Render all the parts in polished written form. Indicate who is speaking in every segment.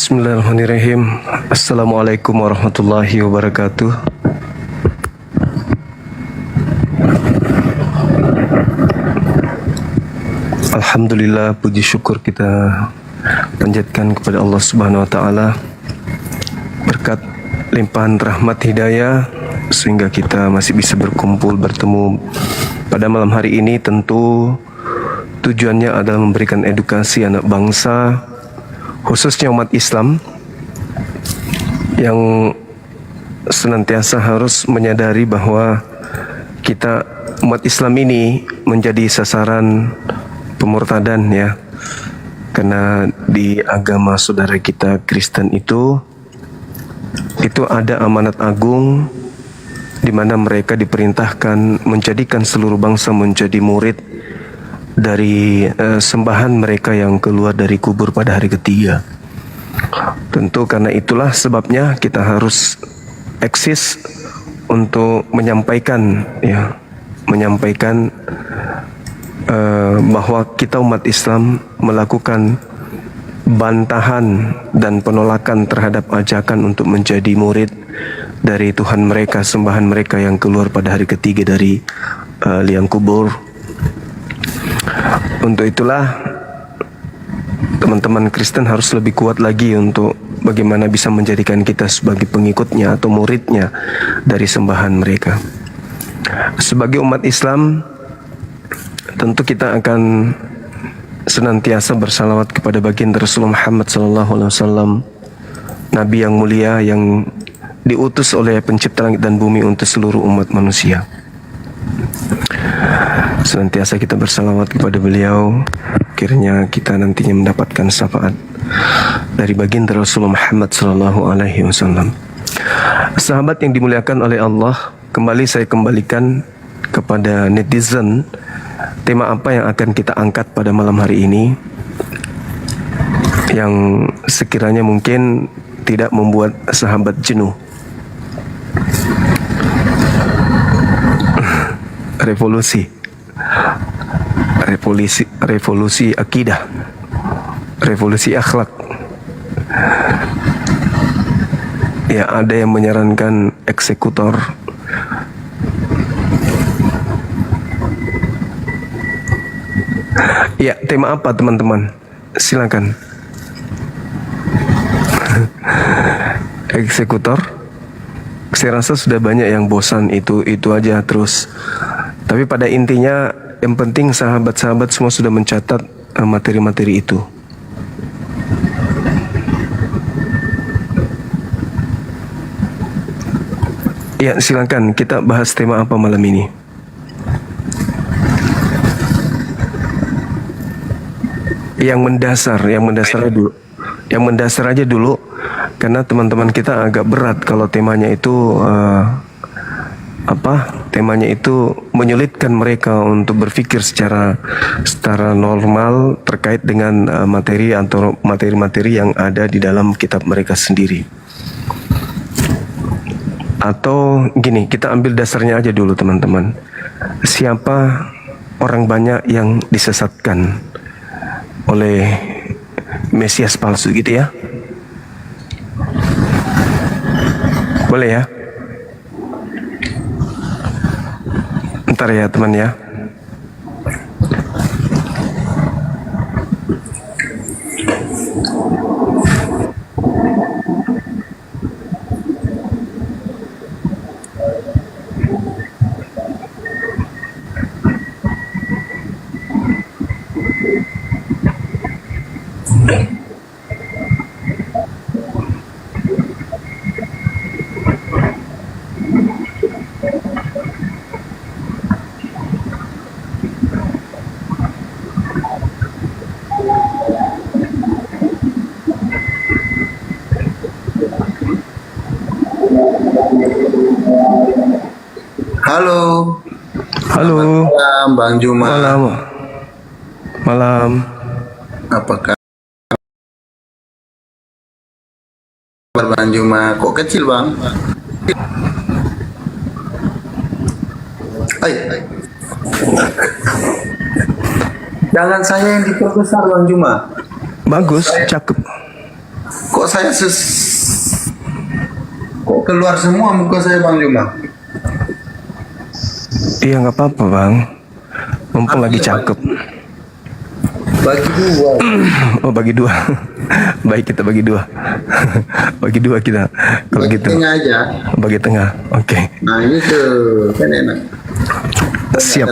Speaker 1: Bismillahirrahmanirrahim. Assalamualaikum warahmatullahi wabarakatuh. Alhamdulillah, puji syukur kita panjatkan kepada Allah Subhanahu wa taala berkat limpahan rahmat hidayah sehingga kita masih bisa berkumpul bertemu pada malam hari ini. Tentu tujuannya adalah memberikan edukasi anak bangsa, khususnya umat Islam, yang senantiasa harus menyadari bahwa kita umat Islam ini menjadi sasaran pemurtadan, ya. Karena di agama saudara kita Kristen itu ada amanat agung di mana mereka diperintahkan menjadikan seluruh bangsa menjadi murid dari sembahan mereka yang keluar dari kubur pada hari ketiga. Tentu karena itulah sebabnya kita harus eksis untuk menyampaikan bahwa kita umat Islam melakukan bantahan dan penolakan terhadap ajakan untuk menjadi murid dari Tuhan mereka, sembahan mereka yang keluar pada hari ketiga dari liang kubur. Untuk itulah teman-teman Kristen harus lebih kuat lagi untuk bagaimana bisa menjadikan kita sebagai pengikutnya atau muridnya dari sembahan mereka. Sebagai umat Islam, tentu kita akan senantiasa bersalawat kepada baginda Rasulullah Muhammad SAW, Nabi yang mulia yang diutus oleh pencipta langit dan bumi untuk seluruh umat manusia. Senantiasa kita bersalawat kepada beliau, akhirnya kita nantinya mendapatkan syafaat dari baginda Rasulullah Muhammad SAW. Sahabat yang dimuliakan oleh Allah, kembali saya kembalikan kepada netizen. Tema apa yang akan kita angkat pada malam hari ini yang sekiranya mungkin tidak membuat sahabat jenuh? Revolusi akidah, revolusi akhlak. Ya, ada yang menyarankan eksekutor. Ya, tema apa teman-teman? Silakan. Eksekutor. Saya rasa sudah banyak yang bosan itu aja terus. Tapi pada intinya yang penting sahabat-sahabat semua sudah mencatat materi-materi itu. Ya, silakan kita bahas tema apa malam ini. Yang mendasar aja dulu, karena teman-teman kita agak berat kalau temanya itu temanya itu menyulitkan mereka untuk berpikir secara normal terkait dengan materi atau materi-materi yang ada di dalam kitab mereka sendiri. Atau gini, kita ambil dasarnya aja dulu teman-teman. Siapa orang banyak yang disesatkan oleh Mesias palsu gitu ya? Boleh ya? Ntar ya teman ya.
Speaker 2: Halo.
Speaker 1: Halo.
Speaker 2: Malam, Bang Juma.
Speaker 1: Malam.
Speaker 2: Apa kabar Bang Juma? Kok kecil Bang? Jangan saya yang diperbesar Bang Juma.
Speaker 1: Bagus, cakep.
Speaker 2: Kok saya kok keluar semua muka saya Bang Juma?
Speaker 1: Iya nggak apa-apa bang, mumpung lagi
Speaker 2: Artinya
Speaker 1: cakep.
Speaker 2: Bagi dua.
Speaker 1: Oh bagi dua. Baik kita bagi dua. Bagi dua kita. Kalau gitu.
Speaker 2: Tengah aja.
Speaker 1: Bagi tengah. Oke.
Speaker 2: Nah ini tuh kan enak.
Speaker 1: Siap.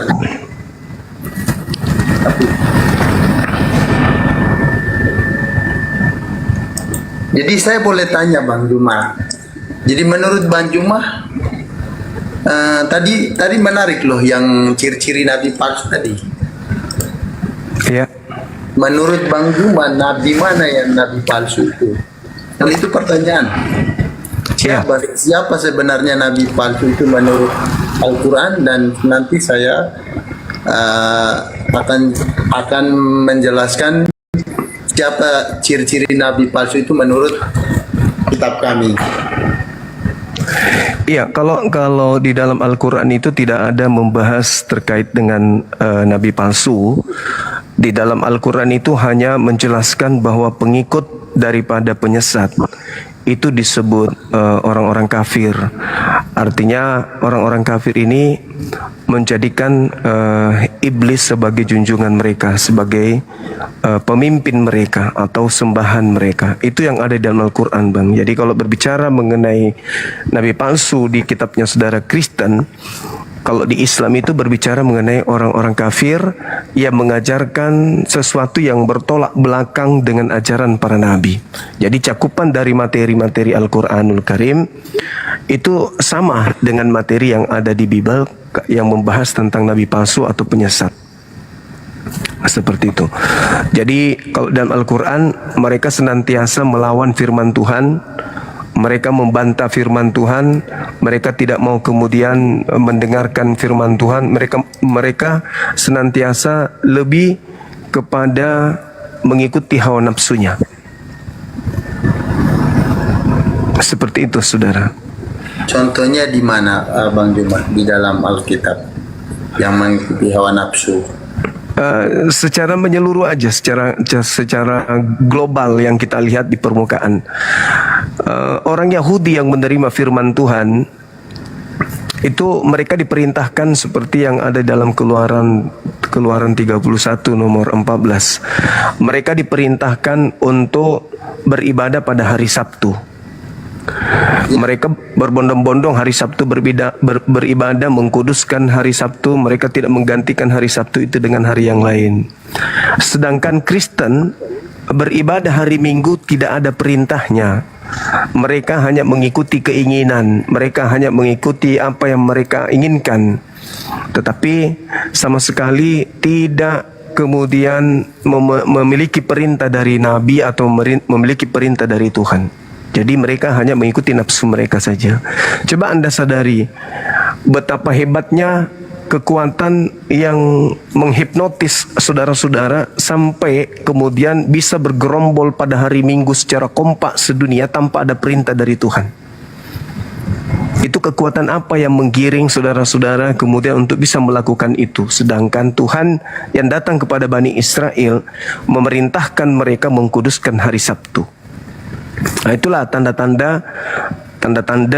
Speaker 2: Jadi saya boleh tanya Bang Juma. Jadi menurut Bang Juma tadi menarik loh yang ciri-ciri nabi palsu tadi.
Speaker 1: Iya.
Speaker 2: Menurut Bang Juma, nabi mana yang nabi palsu itu? Kan itu pertanyaan. Siapa sebenarnya nabi palsu itu menurut Al-Quran, dan nanti saya akan menjelaskan siapa ciri-ciri nabi palsu itu menurut kitab kami.
Speaker 1: Iya, kalau di dalam Al-Quran itu tidak ada membahas terkait dengan nabi palsu. Di dalam Al-Quran itu hanya menjelaskan bahwa pengikut daripada penyesat itu disebut orang-orang kafir. Artinya orang-orang kafir ini menjadikan iblis sebagai junjungan mereka, sebagai pemimpin mereka atau sembahan mereka. Itu yang ada di dalam Al-Quran bang. Jadi kalau berbicara mengenai nabi palsu di kitabnya saudara Kristen, kalau di Islam itu berbicara mengenai orang-orang kafir yang mengajarkan sesuatu yang bertolak belakang dengan ajaran para nabi. Jadi cakupan dari materi-materi Al-Quranul Karim itu sama dengan materi yang ada di Bible yang membahas tentang nabi palsu atau penyesat. Seperti itu. Jadi kalau dalam Al-Quran mereka senantiasa melawan firman Tuhan. Mereka membantah firman Tuhan, mereka tidak mau kemudian mendengarkan firman Tuhan, mereka senantiasa lebih kepada mengikuti hawa nafsunya. Seperti itu saudara.
Speaker 2: Contohnya di mana Bang Juma di dalam Alkitab yang mengikuti hawa nafsu?
Speaker 1: Secara menyeluruh aja, secara global yang kita lihat di permukaan. Orang Yahudi yang menerima firman Tuhan itu mereka diperintahkan seperti yang ada dalam Keluaran 31 nomor 14. Mereka diperintahkan untuk beribadah pada hari Sabtu. Mereka berbondong-bondong hari Sabtu beribadah, mengkuduskan hari Sabtu. Mereka tidak menggantikan hari Sabtu itu dengan hari yang lain. Sedangkan Kristen beribadah hari Minggu tidak ada perintahnya. Mereka hanya mengikuti keinginan, mereka hanya mengikuti apa yang mereka inginkan, tetapi sama sekali tidak kemudian memiliki perintah dari Nabi atau memiliki perintah dari Tuhan. Jadi mereka hanya mengikuti nafsu mereka saja. Coba Anda sadari betapa hebatnya kekuatan yang menghipnotis saudara-saudara sampai kemudian bisa bergerombol pada hari Minggu secara kompak sedunia tanpa ada perintah dari Tuhan. Itu kekuatan apa yang menggiring saudara-saudara kemudian untuk bisa melakukan itu, sedangkan Tuhan yang datang kepada Bani Israel memerintahkan mereka mengkuduskan hari Sabtu. Nah, itulah tanda-tanda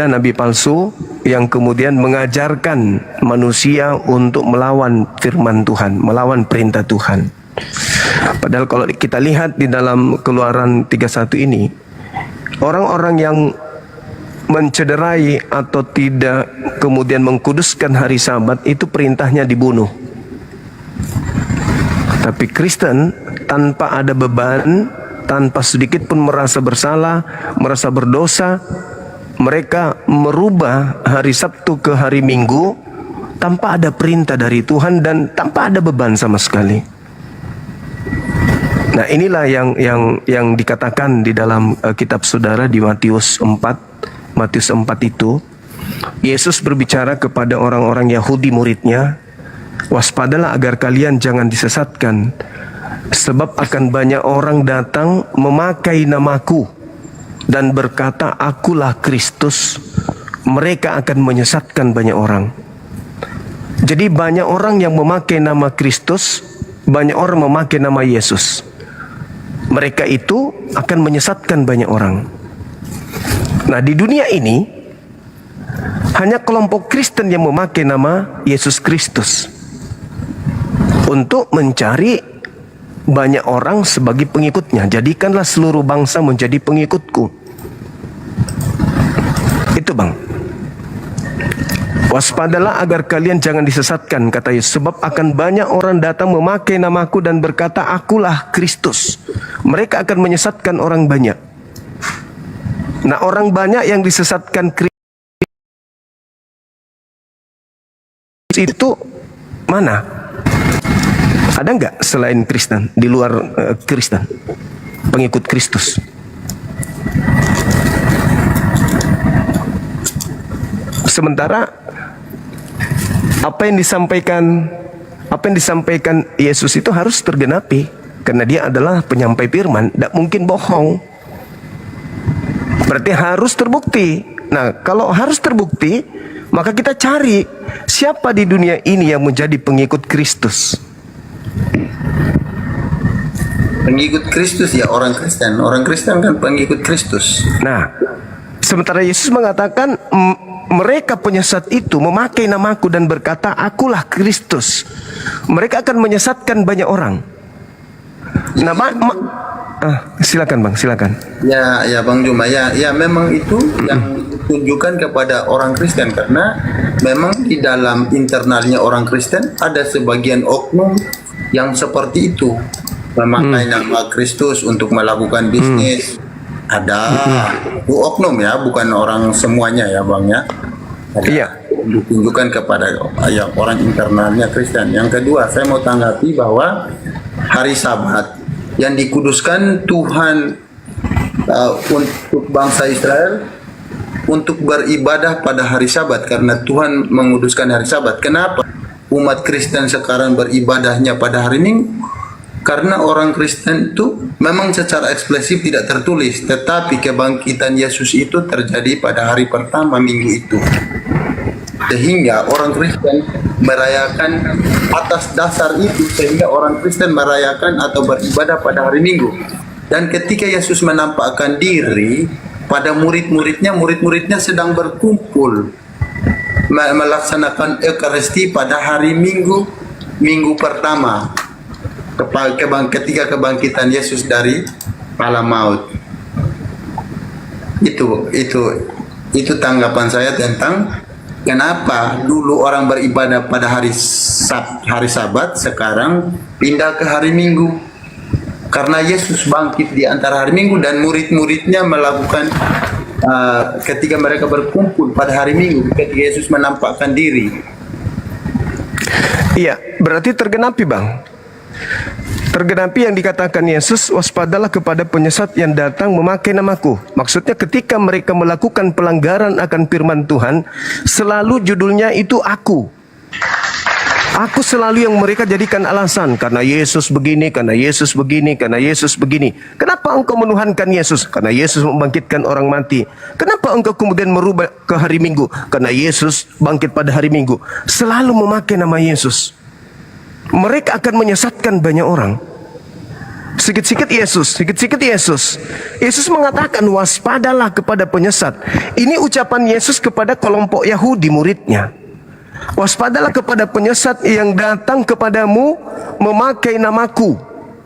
Speaker 1: nabi palsu yang kemudian mengajarkan manusia untuk melawan firman Tuhan, melawan perintah Tuhan. Padahal kalau kita lihat di dalam Keluaran 31 ini, orang-orang yang mencederai atau tidak kemudian mengkuduskan hari Sabat itu perintahnya dibunuh. Tapi Kristen tanpa ada beban, tanpa sedikit pun merasa bersalah, merasa berdosa, mereka merubah hari Sabtu ke hari Minggu tanpa ada perintah dari Tuhan dan tanpa ada beban sama sekali. Nah, inilah yang dikatakan di dalam kitab saudara di Matius 4 itu. Yesus berbicara kepada orang-orang Yahudi muridnya, "Waspadalah agar kalian jangan disesatkan. Sebab akan banyak orang datang memakai namaku dan berkata, akulah Kristus. Mereka akan menyesatkan banyak orang." Jadi banyak orang yang memakai nama Kristus, banyak orang memakai nama Yesus. mereka itu akan menyesatkan banyak orang. Nah, di dunia ini hanya kelompok Kristen yang memakai nama Yesus Kristus untuk mencari banyak orang sebagai pengikutnya. Jadikanlah seluruh bangsa menjadi pengikutku. Itu bang. Waspadalah agar kalian jangan disesatkan, kata Yesus, sebab akan banyak orang datang memakai namaku dan berkata, akulah Kristus. Mereka akan menyesatkan orang banyak. Nah, orang banyak yang disesatkan Kristus itu mana? Ada nggak selain Kristen, di luar Kristen, pengikut Kristus? Sementara apa yang disampaikan Yesus itu harus tergenapi, karena dia adalah penyampai firman, tidak mungkin bohong. Berarti harus terbukti. Nah, kalau harus terbukti, maka kita cari siapa di dunia ini yang menjadi pengikut Kristus.
Speaker 2: Pengikut Kristus ya orang Kristen. Orang Kristen kan pengikut Kristus.
Speaker 1: Nah, sementara Yesus mengatakan mereka penyesat itu memakai namaku dan berkata, akulah Kristus. Mereka akan menyesatkan banyak orang. Nah, silakan bang, silakan.
Speaker 2: Ya Bang Juma, ya memang itu yang ditunjukkan kepada orang Kristen, karena memang di dalam internalnya orang Kristen ada sebagian oknum yang seperti itu, memakai nama Kristus untuk melakukan bisnis. Ada itu oknum ya, bukan orang semuanya ya bang ya. Ada,
Speaker 1: Iya.
Speaker 2: ditunjukkan kepada ya orang internalnya Kristen. Yang kedua, saya mau tanggapi bahwa hari Sabat yang dikuduskan Tuhan untuk bangsa Israel untuk beribadah pada hari Sabat, karena Tuhan menguduskan hari Sabat. Kenapa umat Kristen sekarang beribadahnya pada hari Minggu? Karena orang Kristen itu memang secara eksplisit tidak tertulis, tetapi kebangkitan Yesus itu terjadi pada hari pertama minggu itu. Sehingga orang Kristen merayakan atas dasar itu, sehingga orang Kristen merayakan atau beribadah pada hari Minggu. Dan ketika Yesus menampakkan diri pada murid-muridnya sedang berkumpul melaksanakan Ekaristi pada hari Minggu pertama, ketika kebangkitan Yesus dari alam maut. Itu tanggapan saya tentang kenapa dulu orang beribadah pada hari Sabat, sekarang pindah ke hari Minggu. Karena Yesus bangkit di antara hari Minggu dan murid-muridnya melakukan ketika mereka berkumpul pada hari Minggu, ketika Yesus menampakkan diri.
Speaker 1: Iya, berarti tergenapi bang. Tergenapi yang dikatakan Yesus, waspadalah kepada penyesat yang datang memakai namaku. Maksudnya ketika mereka melakukan pelanggaran akan firman Tuhan, selalu judulnya itu aku. Aku selalu yang mereka jadikan alasan, karena Yesus begini, karena Yesus begini, karena Yesus begini. Kenapa engkau menuhankan Yesus? Karena Yesus membangkitkan orang mati. Kenapa engkau kemudian merubah ke hari Minggu? Karena Yesus bangkit pada hari Minggu. Selalu memakai nama Yesus. Mereka akan menyesatkan banyak orang. Sikit-sikit Yesus. Yesus mengatakan waspadalah kepada penyesat. Ini ucapan Yesus kepada kelompok Yahudi muridnya. Waspadalah kepada penyesat yang datang kepadamu memakai namaku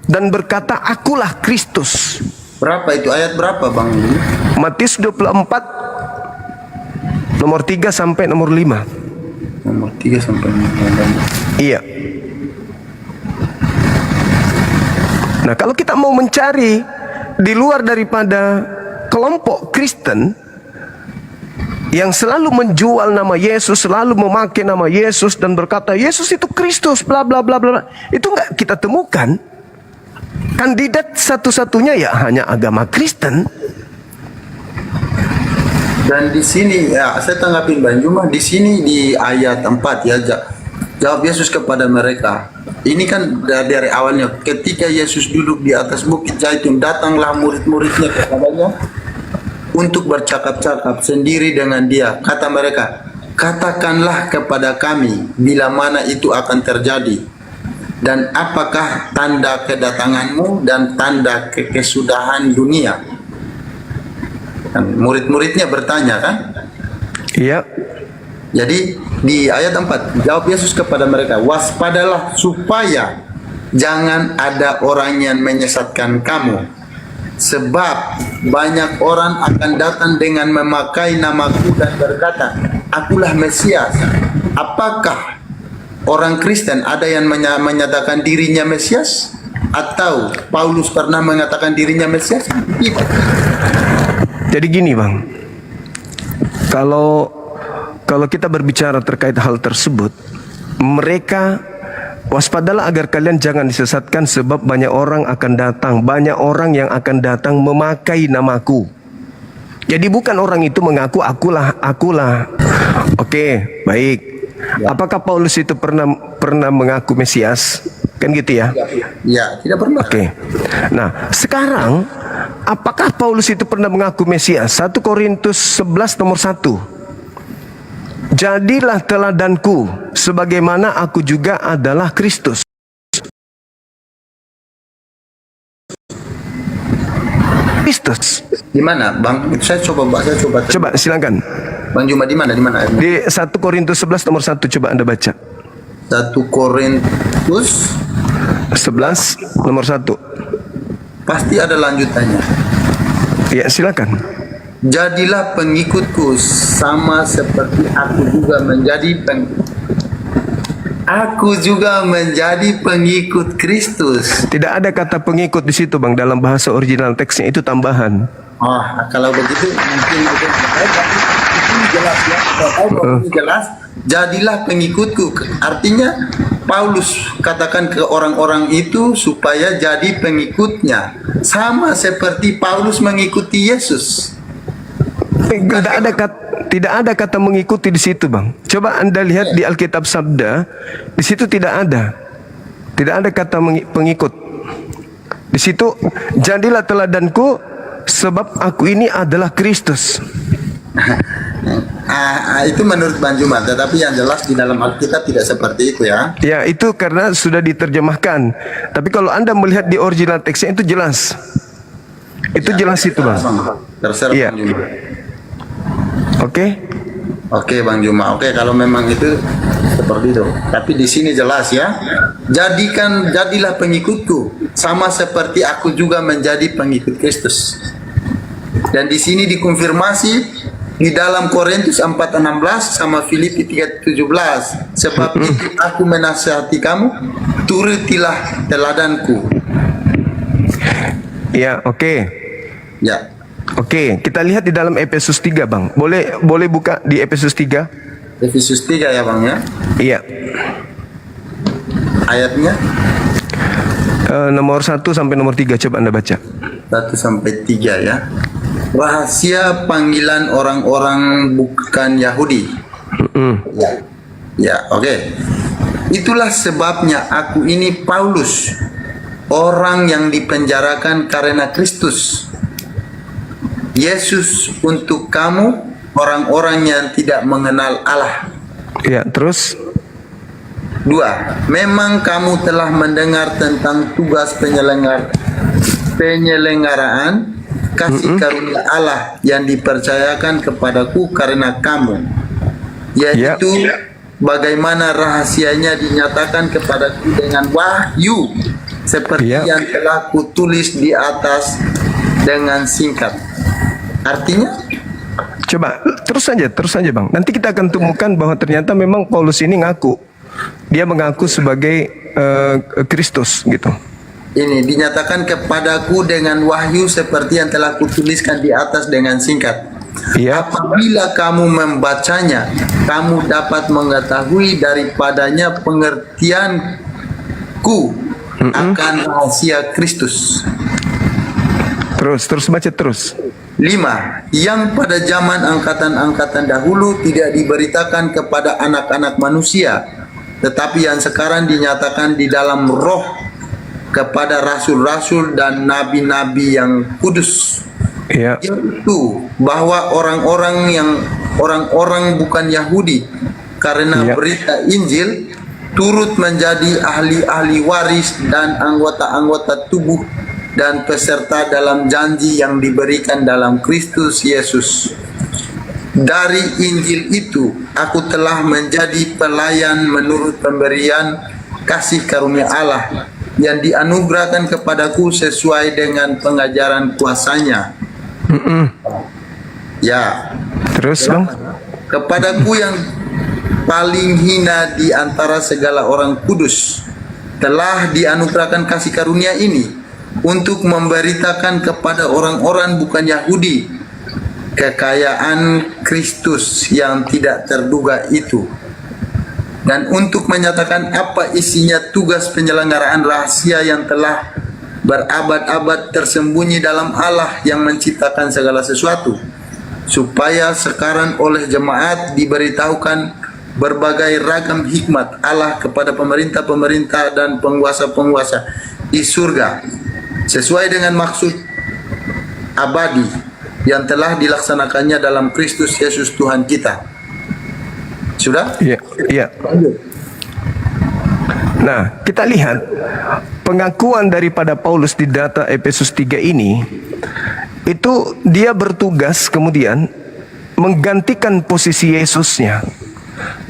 Speaker 1: dan berkata, akulah Kristus.
Speaker 2: Berapa itu? Ayat berapa Bang?
Speaker 1: Matius 24 nomor 3 sampai nomor 5.
Speaker 2: Nomor 3 sampai 5.
Speaker 1: Iya. Nah, kalau kita mau mencari di luar daripada kelompok Kristen yang selalu menjual nama Yesus, selalu memakai nama Yesus dan berkata Yesus itu Kristus, bla bla bla bla, itu nggak kita temukan. Kandidat satu-satunya ya hanya agama Kristen.
Speaker 2: Dan di sini ya saya tanggapin Bang Juma, di sini di ayat 4 ya, jawab Yesus kepada mereka. Ini kan dari awalnya, ketika Yesus duduk di atas bukit Zaitun, datanglah murid-muridnya kepadanya untuk bercakap-cakap sendiri dengan dia. Kata mereka, katakanlah kepada kami bila mana itu akan terjadi Dan apakah tanda kedatanganmu dan tanda kesudahan dunia? Kan murid-muridnya bertanya kan?
Speaker 1: Iya.
Speaker 2: Jadi di ayat 4 jawab Yesus kepada mereka, waspadalah supaya jangan ada orang yang menyesatkan kamu, sebab banyak orang akan datang dengan memakai namaku dan berkata, akulah Mesias. Apakah orang Kristen ada yang menyatakan dirinya Mesias? Atau Paulus pernah mengatakan dirinya Mesias? Tidak.
Speaker 1: Jadi gini Bang, kalau kita berbicara terkait hal tersebut, mereka waspadalah agar kalian jangan disesatkan, sebab banyak orang akan datang, banyak orang yang akan datang memakai namaku. Jadi bukan orang itu mengaku akulah. Oke, baik. Apakah Paulus itu pernah mengaku Mesias? Kan gitu ya?
Speaker 2: Ya, tidak pernah.
Speaker 1: Oke. Nah, sekarang apakah Paulus itu pernah mengaku Mesias? 1 Korintus 11 nomor 1. Jadilah teladanku sebagaimana aku juga adalah Kristus.
Speaker 2: Di mana, Bang? Saya coba.
Speaker 1: Coba silakan.
Speaker 2: Bang Juma di mana?
Speaker 1: Di 1 Korintus 11 nomor 1, coba Anda baca.
Speaker 2: 1 Korintus
Speaker 1: 11 nomor 1.
Speaker 2: pasti ada lanjutannya.
Speaker 1: Ya, silakan.
Speaker 2: Jadilah pengikutku sama seperti aku juga menjadi pengikut Kristus.
Speaker 1: Tidak ada kata pengikut di situ Bang, dalam bahasa original teksnya, itu tambahan.
Speaker 2: Oh, kalau begitu mungkin itu jelas ya. Kalau jelas, jadilah pengikutku. Artinya Paulus katakan ke orang-orang itu supaya jadi pengikutnya, sama seperti Paulus mengikuti Yesus.
Speaker 1: Tidak ada kata mengikuti di situ Bang. Coba Anda lihat di Alkitab Sabda, di situ tidak ada kata pengikut. Di situ, jadilah teladanku sebab aku ini adalah Kristus.
Speaker 2: Itu menurut Bang Juma, tetapi yang jelas di dalam Alkitab tidak seperti itu ya.
Speaker 1: Ya, itu karena sudah diterjemahkan. Tapi kalau Anda melihat di original teksnya itu jelas. Itu jelas itu Bang.
Speaker 2: Terserah
Speaker 1: Iya.
Speaker 2: Bang Juma.
Speaker 1: Oke,
Speaker 2: Bang Juma. Kalau memang itu seperti itu. Tapi di sini jelas ya. Jadilah pengikutku sama seperti aku juga menjadi pengikut Kristus. Dan di sini dikonfirmasi di dalam Korintus 4:16 sama Filipi 3:17. Sebab itu aku menasihati kamu, turutilah teladanku.
Speaker 1: Ya, oke.
Speaker 2: Ya.
Speaker 1: Oke, kita lihat di dalam Efesus 3 Bang. Boleh buka di Efesus 3?
Speaker 2: Efesus 3 ya Bang ya.
Speaker 1: Iya.
Speaker 2: Ayatnya
Speaker 1: nomor 1 sampai nomor 3, coba Anda baca.
Speaker 2: 1 sampai 3 ya. Rahasia panggilan orang-orang bukan Yahudi. Ya, oke. Itulah sebabnya aku ini Paulus, orang yang dipenjarakan karena Kristus Yesus untuk kamu, orang-orang yang tidak mengenal Allah.
Speaker 1: Ya, terus
Speaker 2: 2. Memang kamu telah mendengar tentang tugas penyelenggaraan kasih karunia Allah yang dipercayakan kepadaku karena kamu, yaitu bagaimana rahasianya dinyatakan kepadaku dengan wahyu, seperti yang telah kutulis di atas dengan singkat. Artinya,
Speaker 1: coba terus saja Bang. Nanti kita akan temukan bahwa ternyata memang Paulus ini dia mengaku sebagai Kristus gitu.
Speaker 2: Ini dinyatakan kepadaku dengan wahyu seperti yang telah kutuliskan di atas dengan singkat.
Speaker 1: Iya.
Speaker 2: Apabila kamu membacanya, kamu dapat mengetahui daripadanya pengertianku akan rahasia Kristus.
Speaker 1: Terus baca terus.
Speaker 2: 5. Yang pada zaman angkatan-angkatan dahulu tidak diberitakan kepada anak-anak manusia, tetapi yang sekarang dinyatakan di dalam roh kepada rasul-rasul dan nabi-nabi yang kudus. Yaitu bahwa orang-orang bukan Yahudi karena berita Injil turut menjadi ahli-ahli waris dan anggota-anggota tubuh dan peserta dalam janji yang diberikan dalam Kristus Yesus. Dari Injil itu, aku telah menjadi pelayan menurut pemberian kasih karunia Allah yang dianugerahkan kepadaku sesuai dengan pengajaran kuasanya. Ya,
Speaker 1: Terus bang?
Speaker 2: kepadaku yang paling hina di antara segala orang kudus telah dianugerahkan kasih karunia ini untuk memberitakan kepada orang-orang bukan Yahudi kekayaan Kristus yang tidak terduga itu, dan untuk menyatakan apa isinya tugas penyelenggaraan rahasia yang telah berabad-abad tersembunyi dalam Allah yang menciptakan segala sesuatu, supaya sekarang oleh jemaat diberitahukan berbagai ragam hikmat Allah kepada pemerintah-pemerintah dan penguasa-penguasa di surga sesuai dengan maksud abadi yang telah dilaksanakannya dalam Kristus Yesus Tuhan kita. Sudah?
Speaker 1: Iya, iya. Nah, kita lihat pengakuan daripada Paulus di data Efesus 3 ini, itu dia bertugas kemudian menggantikan posisi Yesusnya.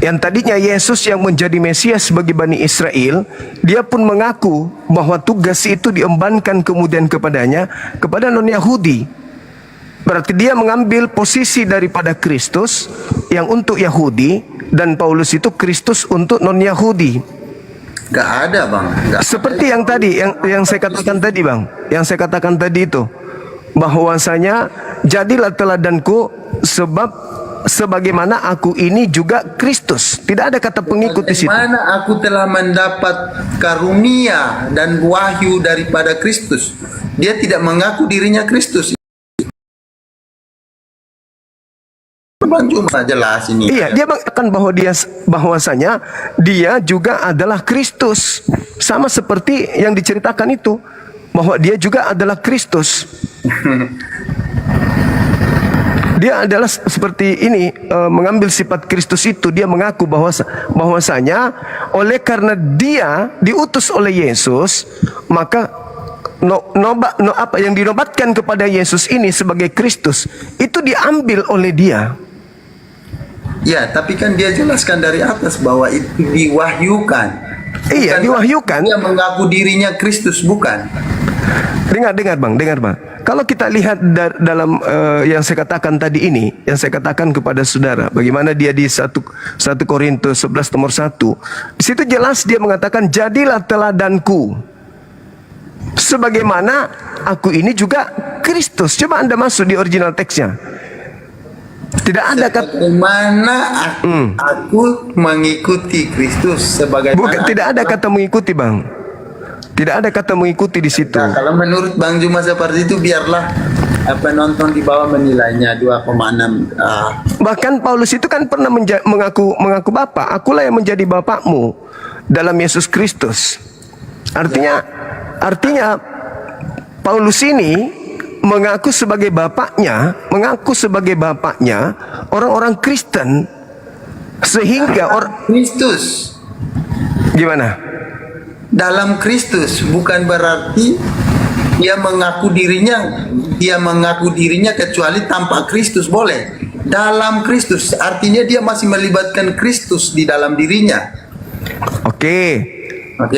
Speaker 1: Yang tadinya Yesus yang menjadi Mesias bagi Bani Israel, dia pun mengaku bahwa tugas itu diembankan kemudian kepadanya, kepada non-Yahudi. Berarti dia mengambil posisi daripada Kristus yang untuk Yahudi, dan Paulus itu Kristus untuk non-Yahudi.
Speaker 2: Gak ada bang.
Speaker 1: Seperti yang tadi, yang saya katakan tadi bang, yang saya katakan tadi itu, bahwasanya jadilah teladanku sebab sebagaimana aku ini juga Kristus. Tidak ada kata pengikut di situ.
Speaker 2: Bagaimana aku telah mendapat karunia dan wahyu daripada Kristus? Dia tidak mengaku dirinya Kristus. Cuma jelas ini.
Speaker 1: Iya, dia mengatakan bahwasanya dia juga adalah Kristus. Sama seperti yang diceritakan itu, bahwa dia juga adalah Kristus. Dia adalah seperti ini, mengambil sifat Kristus itu. Dia mengaku bahwasanya oleh karena dia diutus oleh Yesus, maka apa yang dinobatkan kepada Yesus ini sebagai Kristus itu diambil oleh dia.
Speaker 2: Ya, tapi kan dia jelaskan dari atas bahwa itu diwahyukan.
Speaker 1: Iya, diwahyukan.
Speaker 2: Dia mengaku dirinya Kristus, bukan?
Speaker 1: Dengar bang. Kalau kita lihat dalam yang saya katakan tadi ini, yang saya katakan kepada saudara, bagaimana dia di 1 Korintus 11 nomor 1, di situ jelas dia mengatakan, jadilah teladanku sebagaimana aku ini juga Kristus. Coba Anda masuk di original teksnya. Tidak ada kata
Speaker 2: bagaimana aku mengikuti Kristus sebagaimana.
Speaker 1: Tidak ada kata mengikuti bang. Tidak ada kata mengikuti di situ.
Speaker 2: Nah, kalau menurut Bang Juma seperti itu, biarlah penonton di bawah menilainya 2,6.
Speaker 1: Bahkan Paulus itu kan pernah mengaku Bapa. Akulah yang menjadi Bapakmu dalam Yesus Kristus. Artinya Paulus ini mengaku sebagai bapaknya orang-orang Kristen, sehingga
Speaker 2: Kristus.
Speaker 1: Gimana?
Speaker 2: Dalam Kristus bukan berarti dia mengaku dirinya kecuali tanpa Kristus, boleh. Dalam Kristus artinya dia masih melibatkan Kristus di dalam dirinya. Oke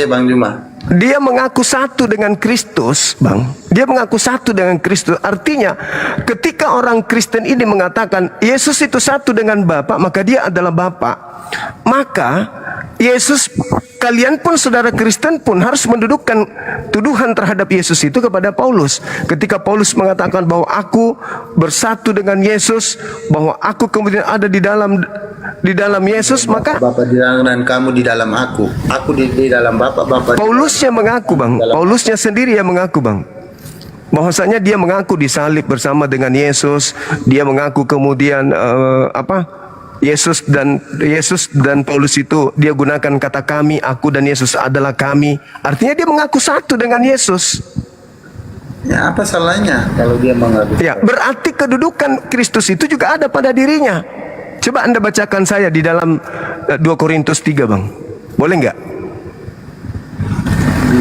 Speaker 2: Bang Juma.
Speaker 1: Dia mengaku satu dengan Kristus, bang. Dia mengaku satu dengan Kristus. Artinya, ketika orang Kristen ini mengatakan Yesus itu satu dengan Bapa, maka dia adalah Bapa. Maka Yesus, kalian pun saudara Kristen pun harus mendudukan tuduhan terhadap Yesus itu kepada Paulus. Ketika Paulus mengatakan bahwa aku bersatu dengan Yesus, bahwa aku kemudian ada di dalam Yesus, maka
Speaker 2: Bapa di dalam dan kamu di dalam aku di dalam Bapa.
Speaker 1: Paulusnya mengaku bang, Paulusnya sendiri yang mengaku bang, bahwasanya dia mengaku disalib bersama dengan Yesus. Dia mengaku kemudian Yesus dan Paulus itu dia gunakan kata kami, aku dan Yesus adalah kami. Artinya dia mengaku satu dengan Yesus.
Speaker 2: Ya, apa salahnya kalau dia mengaku?
Speaker 1: Ya, berarti kedudukan Kristus itu juga ada pada dirinya. Coba Anda bacakan saya di dalam 2 Korintus 3 bang.
Speaker 2: Boleh nggak?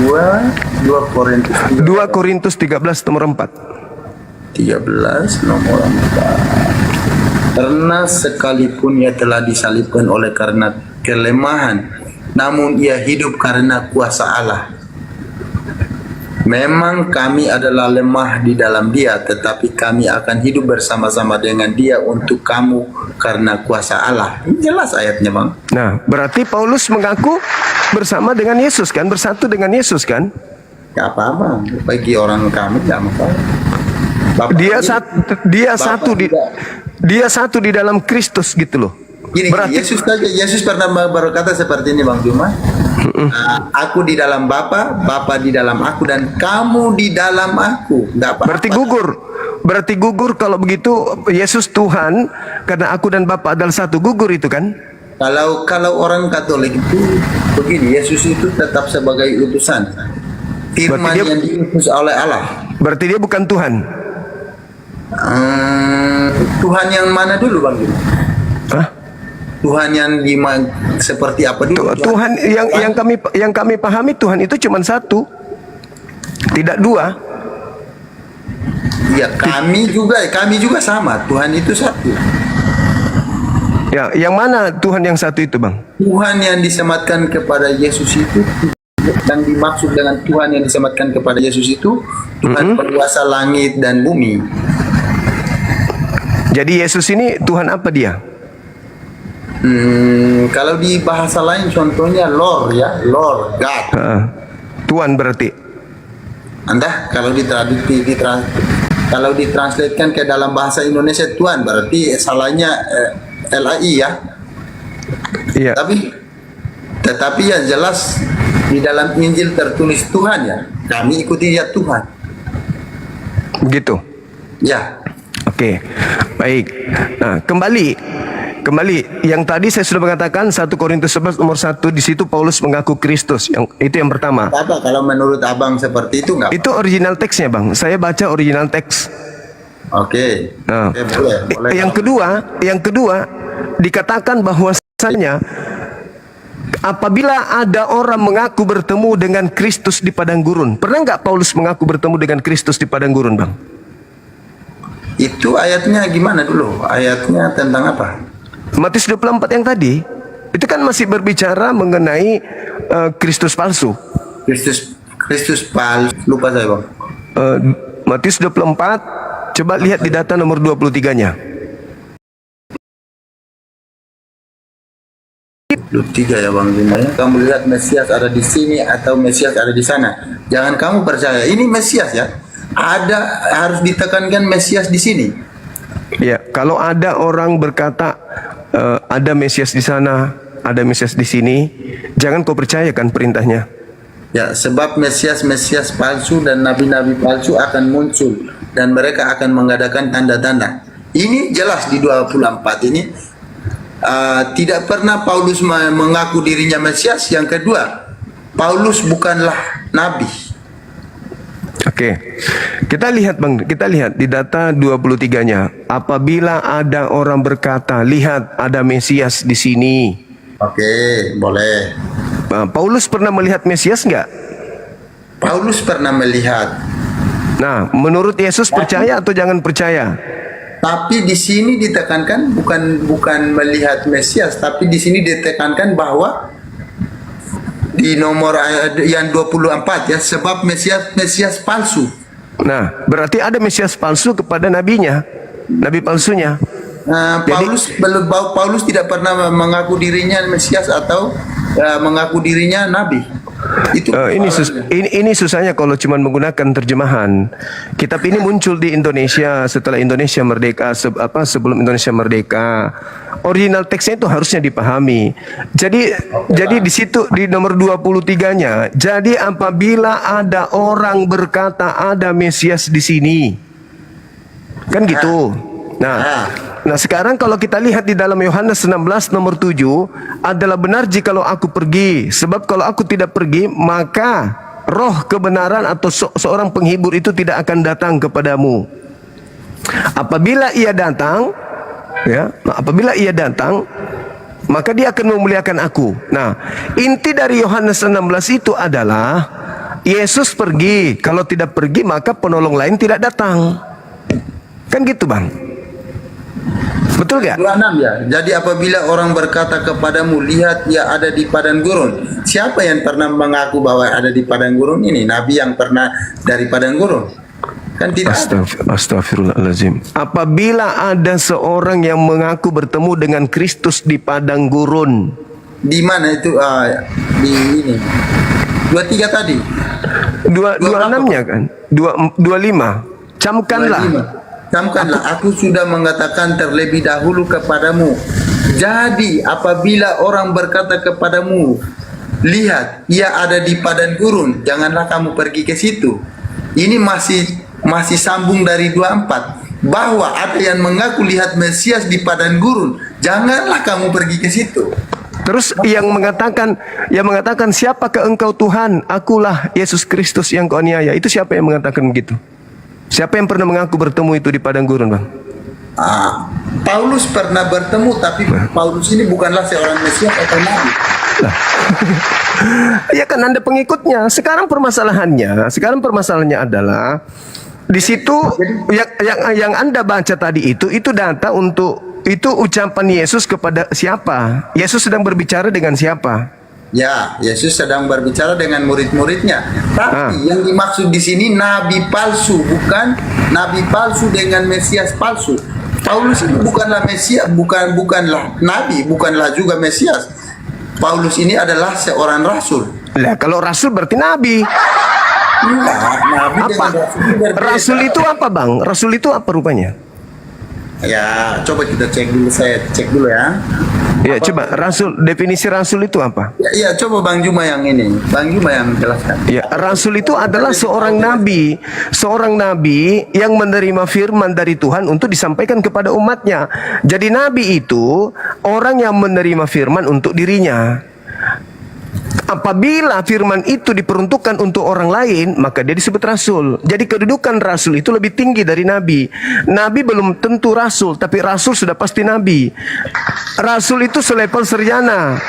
Speaker 2: 2
Speaker 1: Korintus 13 nomor 4.
Speaker 2: 13 nomor 4. Karena sekalipun ia telah disalibkan oleh karena kelemahan, namun ia hidup karena kuasa Allah. Memang kami adalah lemah di dalam Dia, tetapi kami akan hidup bersama-sama dengan Dia untuk kamu karena kuasa Allah. Ini jelas ayatnya, Bang.
Speaker 1: Nah, berarti Paulus mengaku bersama dengan Yesus kan, bersatu dengan Yesus kan?
Speaker 2: Gak apa-apa, bagi orang kami gak masalah. Bapak
Speaker 1: Dia
Speaker 2: ini- Bapak
Speaker 1: dia satu di dalam Kristus gitu loh.
Speaker 2: Gini,
Speaker 1: Berarti
Speaker 2: Yesus pernah berkata seperti ini, Bang Juma. Aku di dalam Bapa, Bapa di dalam aku, dan kamu di dalam aku. Nggak apa-apa.
Speaker 1: berarti gugur kalau begitu Yesus Tuhan karena aku dan Bapa adalah satu, gugur itu kan?
Speaker 2: Kalau orang Katolik itu begini, Yesus itu tetap sebagai utusan. Firman
Speaker 1: Berarti dia-
Speaker 2: yang diutus oleh Allah.
Speaker 1: Berarti dia bukan Tuhan.
Speaker 2: Tuhan yang mana dulu, Bang Juma?
Speaker 1: Hah?
Speaker 2: Tuhan yang seperti apa dulu?
Speaker 1: Tuhan yang kami pahami, Tuhan itu cuma satu, tidak dua.
Speaker 2: Ya, kami juga sama. Tuhan itu satu.
Speaker 1: Ya, yang mana Tuhan yang satu itu, Bang?
Speaker 2: Tuhan yang disematkan kepada Yesus itu, yang dimaksud dengan Tuhan yang disematkan kepada Yesus itu Tuhan penguasa langit dan bumi.
Speaker 1: Jadi Yesus ini Tuhan apa dia?
Speaker 2: Kalau di bahasa lain contohnya Lord, ya, Lord God.
Speaker 1: Tuhan berarti.
Speaker 2: Anda kalau kalau ditranslatekan ke dalam bahasa Indonesia Tuhan, berarti salahnya LAI, ya.
Speaker 1: Iya.
Speaker 2: Tetapi yang jelas di dalam Injil tertulis Tuhan, ya. Kami ikuti ya Tuhan.
Speaker 1: Begitu.
Speaker 2: Ya.
Speaker 1: Oke. Baik. Nah, kembali yang tadi saya sudah mengatakan 1 Korintus 11 nomor 1, di situ Paulus mengaku Kristus. Itu yang pertama.
Speaker 2: Apa kalau menurut Abang seperti itu nggak?
Speaker 1: Itu original teksnya, Bang. Saya baca original teks.
Speaker 2: Oke.
Speaker 1: Nah,
Speaker 2: Oke, boleh.
Speaker 1: yang kedua dikatakan bahwasanya apabila ada orang mengaku bertemu dengan Kristus di padang gurun. Pernah nggak Paulus mengaku bertemu dengan Kristus di padang gurun, Bang?
Speaker 2: Itu ayatnya gimana dulu? Ayatnya tentang apa?
Speaker 1: Matius 24 yang tadi itu kan masih berbicara mengenai Kristus palsu.
Speaker 2: Kristus palsu. Lupa saya, Bang.
Speaker 1: Matius 24, coba lihat di data nomor 23-nya.
Speaker 2: 23 ya, Bang Jumaya. Kamu lihat Mesias ada di sini atau Mesias ada di sana. Jangan kamu percaya. Ini Mesias, ya. Harus ditekankan Mesias di sini.
Speaker 1: Ya, kalau ada orang berkata ada Mesias di sana, ada Mesias di sini, jangan kau percayakan perintahnya.
Speaker 2: Ya, sebab Mesias palsu dan nabi-nabi palsu akan muncul dan mereka akan mengadakan tanda-tanda. Ini jelas di 24 ini. Tidak pernah Paulus mengaku dirinya Mesias. Yang kedua, Paulus bukanlah nabi.
Speaker 1: Oke. Kita lihat, Bang, kita lihat di data 23-nya. Apabila ada orang berkata, "Lihat, ada Mesias di sini."
Speaker 2: Oke, boleh.
Speaker 1: Paulus pernah melihat Mesias enggak?
Speaker 2: Paulus pernah melihat.
Speaker 1: Nah, menurut Yesus percaya atau jangan percaya?
Speaker 2: Tapi di sini ditekankan bukan melihat Mesias, tapi di sini ditekankan bahwa di nomor yang 24, ya, sebab Mesias palsu.
Speaker 1: Nah, berarti ada Mesias palsu kepada nabinya, nabi palsunya.
Speaker 2: Paulus tidak pernah mengaku dirinya Mesias atau mengaku dirinya nabi. Itu
Speaker 1: ini susahnya kalau cuma menggunakan terjemahan. Kitab ini muncul di Indonesia setelah Indonesia merdeka, sebelum Indonesia merdeka. Original teksnya itu harusnya dipahami. Jadi di situ di nomor 23-nya, jadi apabila ada orang berkata ada Mesias di sini. Kan gitu. Nah, sekarang kalau kita lihat di dalam Yohanes 16 nomor 7, adalah benar jikalau aku pergi, sebab kalau aku tidak pergi, maka roh kebenaran atau seorang penghibur itu tidak akan datang kepadamu. Apabila ia datang, maka dia akan memuliakan aku. Nah, inti dari Yohanes 16 itu adalah Yesus pergi, kalau tidak pergi maka penolong lain tidak datang. Kan gitu, Bang. Betul gak?
Speaker 2: 26 ya. Jadi apabila orang berkata kepadamu, lihat ia ada di padang gurun. Siapa yang pernah mengaku bahwa ada di padang gurun ini? Nabi yang pernah dari padang gurun? Kan tidak ada.
Speaker 1: Astagfirullahaladzim. Apabila ada seorang yang mengaku bertemu dengan Kristus di padang gurun.
Speaker 2: Di mana itu? Di ini. 23 tadi.
Speaker 1: 26-nya kan? 25. Camkanlah.
Speaker 2: 25. Camkanlah, aku sudah mengatakan terlebih dahulu kepadamu. Jadi apabila orang berkata kepadamu, lihat ia ada di padang gurun, janganlah kamu pergi ke situ. Ini masih sambung dari 24, bahwa ada yang mengaku lihat Mesias di padang gurun, janganlah kamu pergi ke situ.
Speaker 1: Terus yang mengatakan siapakah engkau Tuhan? Akulah Yesus Kristus yang kau aniaya. Itu siapa yang mengatakan begitu? Siapa yang pernah mengaku bertemu itu di padang gurun, Bang?
Speaker 2: Paulus pernah bertemu, tapi Paulus ini bukanlah seorang Mesias atau Nabi.
Speaker 1: Ya kan, Anda pengikutnya. Sekarang permasalahannya adalah di situ yang Anda baca tadi itu data untuk itu ucapan Yesus kepada siapa? Yesus sedang berbicara dengan siapa?
Speaker 2: Ya, Yesus sedang berbicara dengan murid-muridnya. Tapi yang dimaksud di sini nabi palsu, bukan nabi palsu dengan Mesias palsu. Paulus ini bukanlah Mesias, bukanlah nabi, bukanlah juga Mesias. Paulus ini adalah seorang rasul.
Speaker 1: Lah, kalau rasul berarti nabi.
Speaker 2: Enggak, nabi
Speaker 1: Apa?
Speaker 2: dengan rasul berbeda.
Speaker 1: Rasul itu apa, Bang? Rasul itu apa rupanya?
Speaker 2: Ya, coba kita cek dulu, saya cek dulu ya.
Speaker 1: Ya, coba definisi rasul itu apa?
Speaker 2: Ya, coba Bang Juma yang ini. Bang Juma yang jelaskan.
Speaker 1: Ya, rasul itu adalah seorang nabi yang menerima firman dari Tuhan untuk disampaikan kepada umatnya. Jadi nabi itu orang yang menerima firman untuk dirinya. Apabila firman itu diperuntukkan untuk orang lain, maka dia disebut rasul. Jadi kedudukan rasul itu lebih tinggi dari nabi. Nabi belum tentu rasul, tapi rasul sudah pasti nabi. Rasul itu selevel sarjana,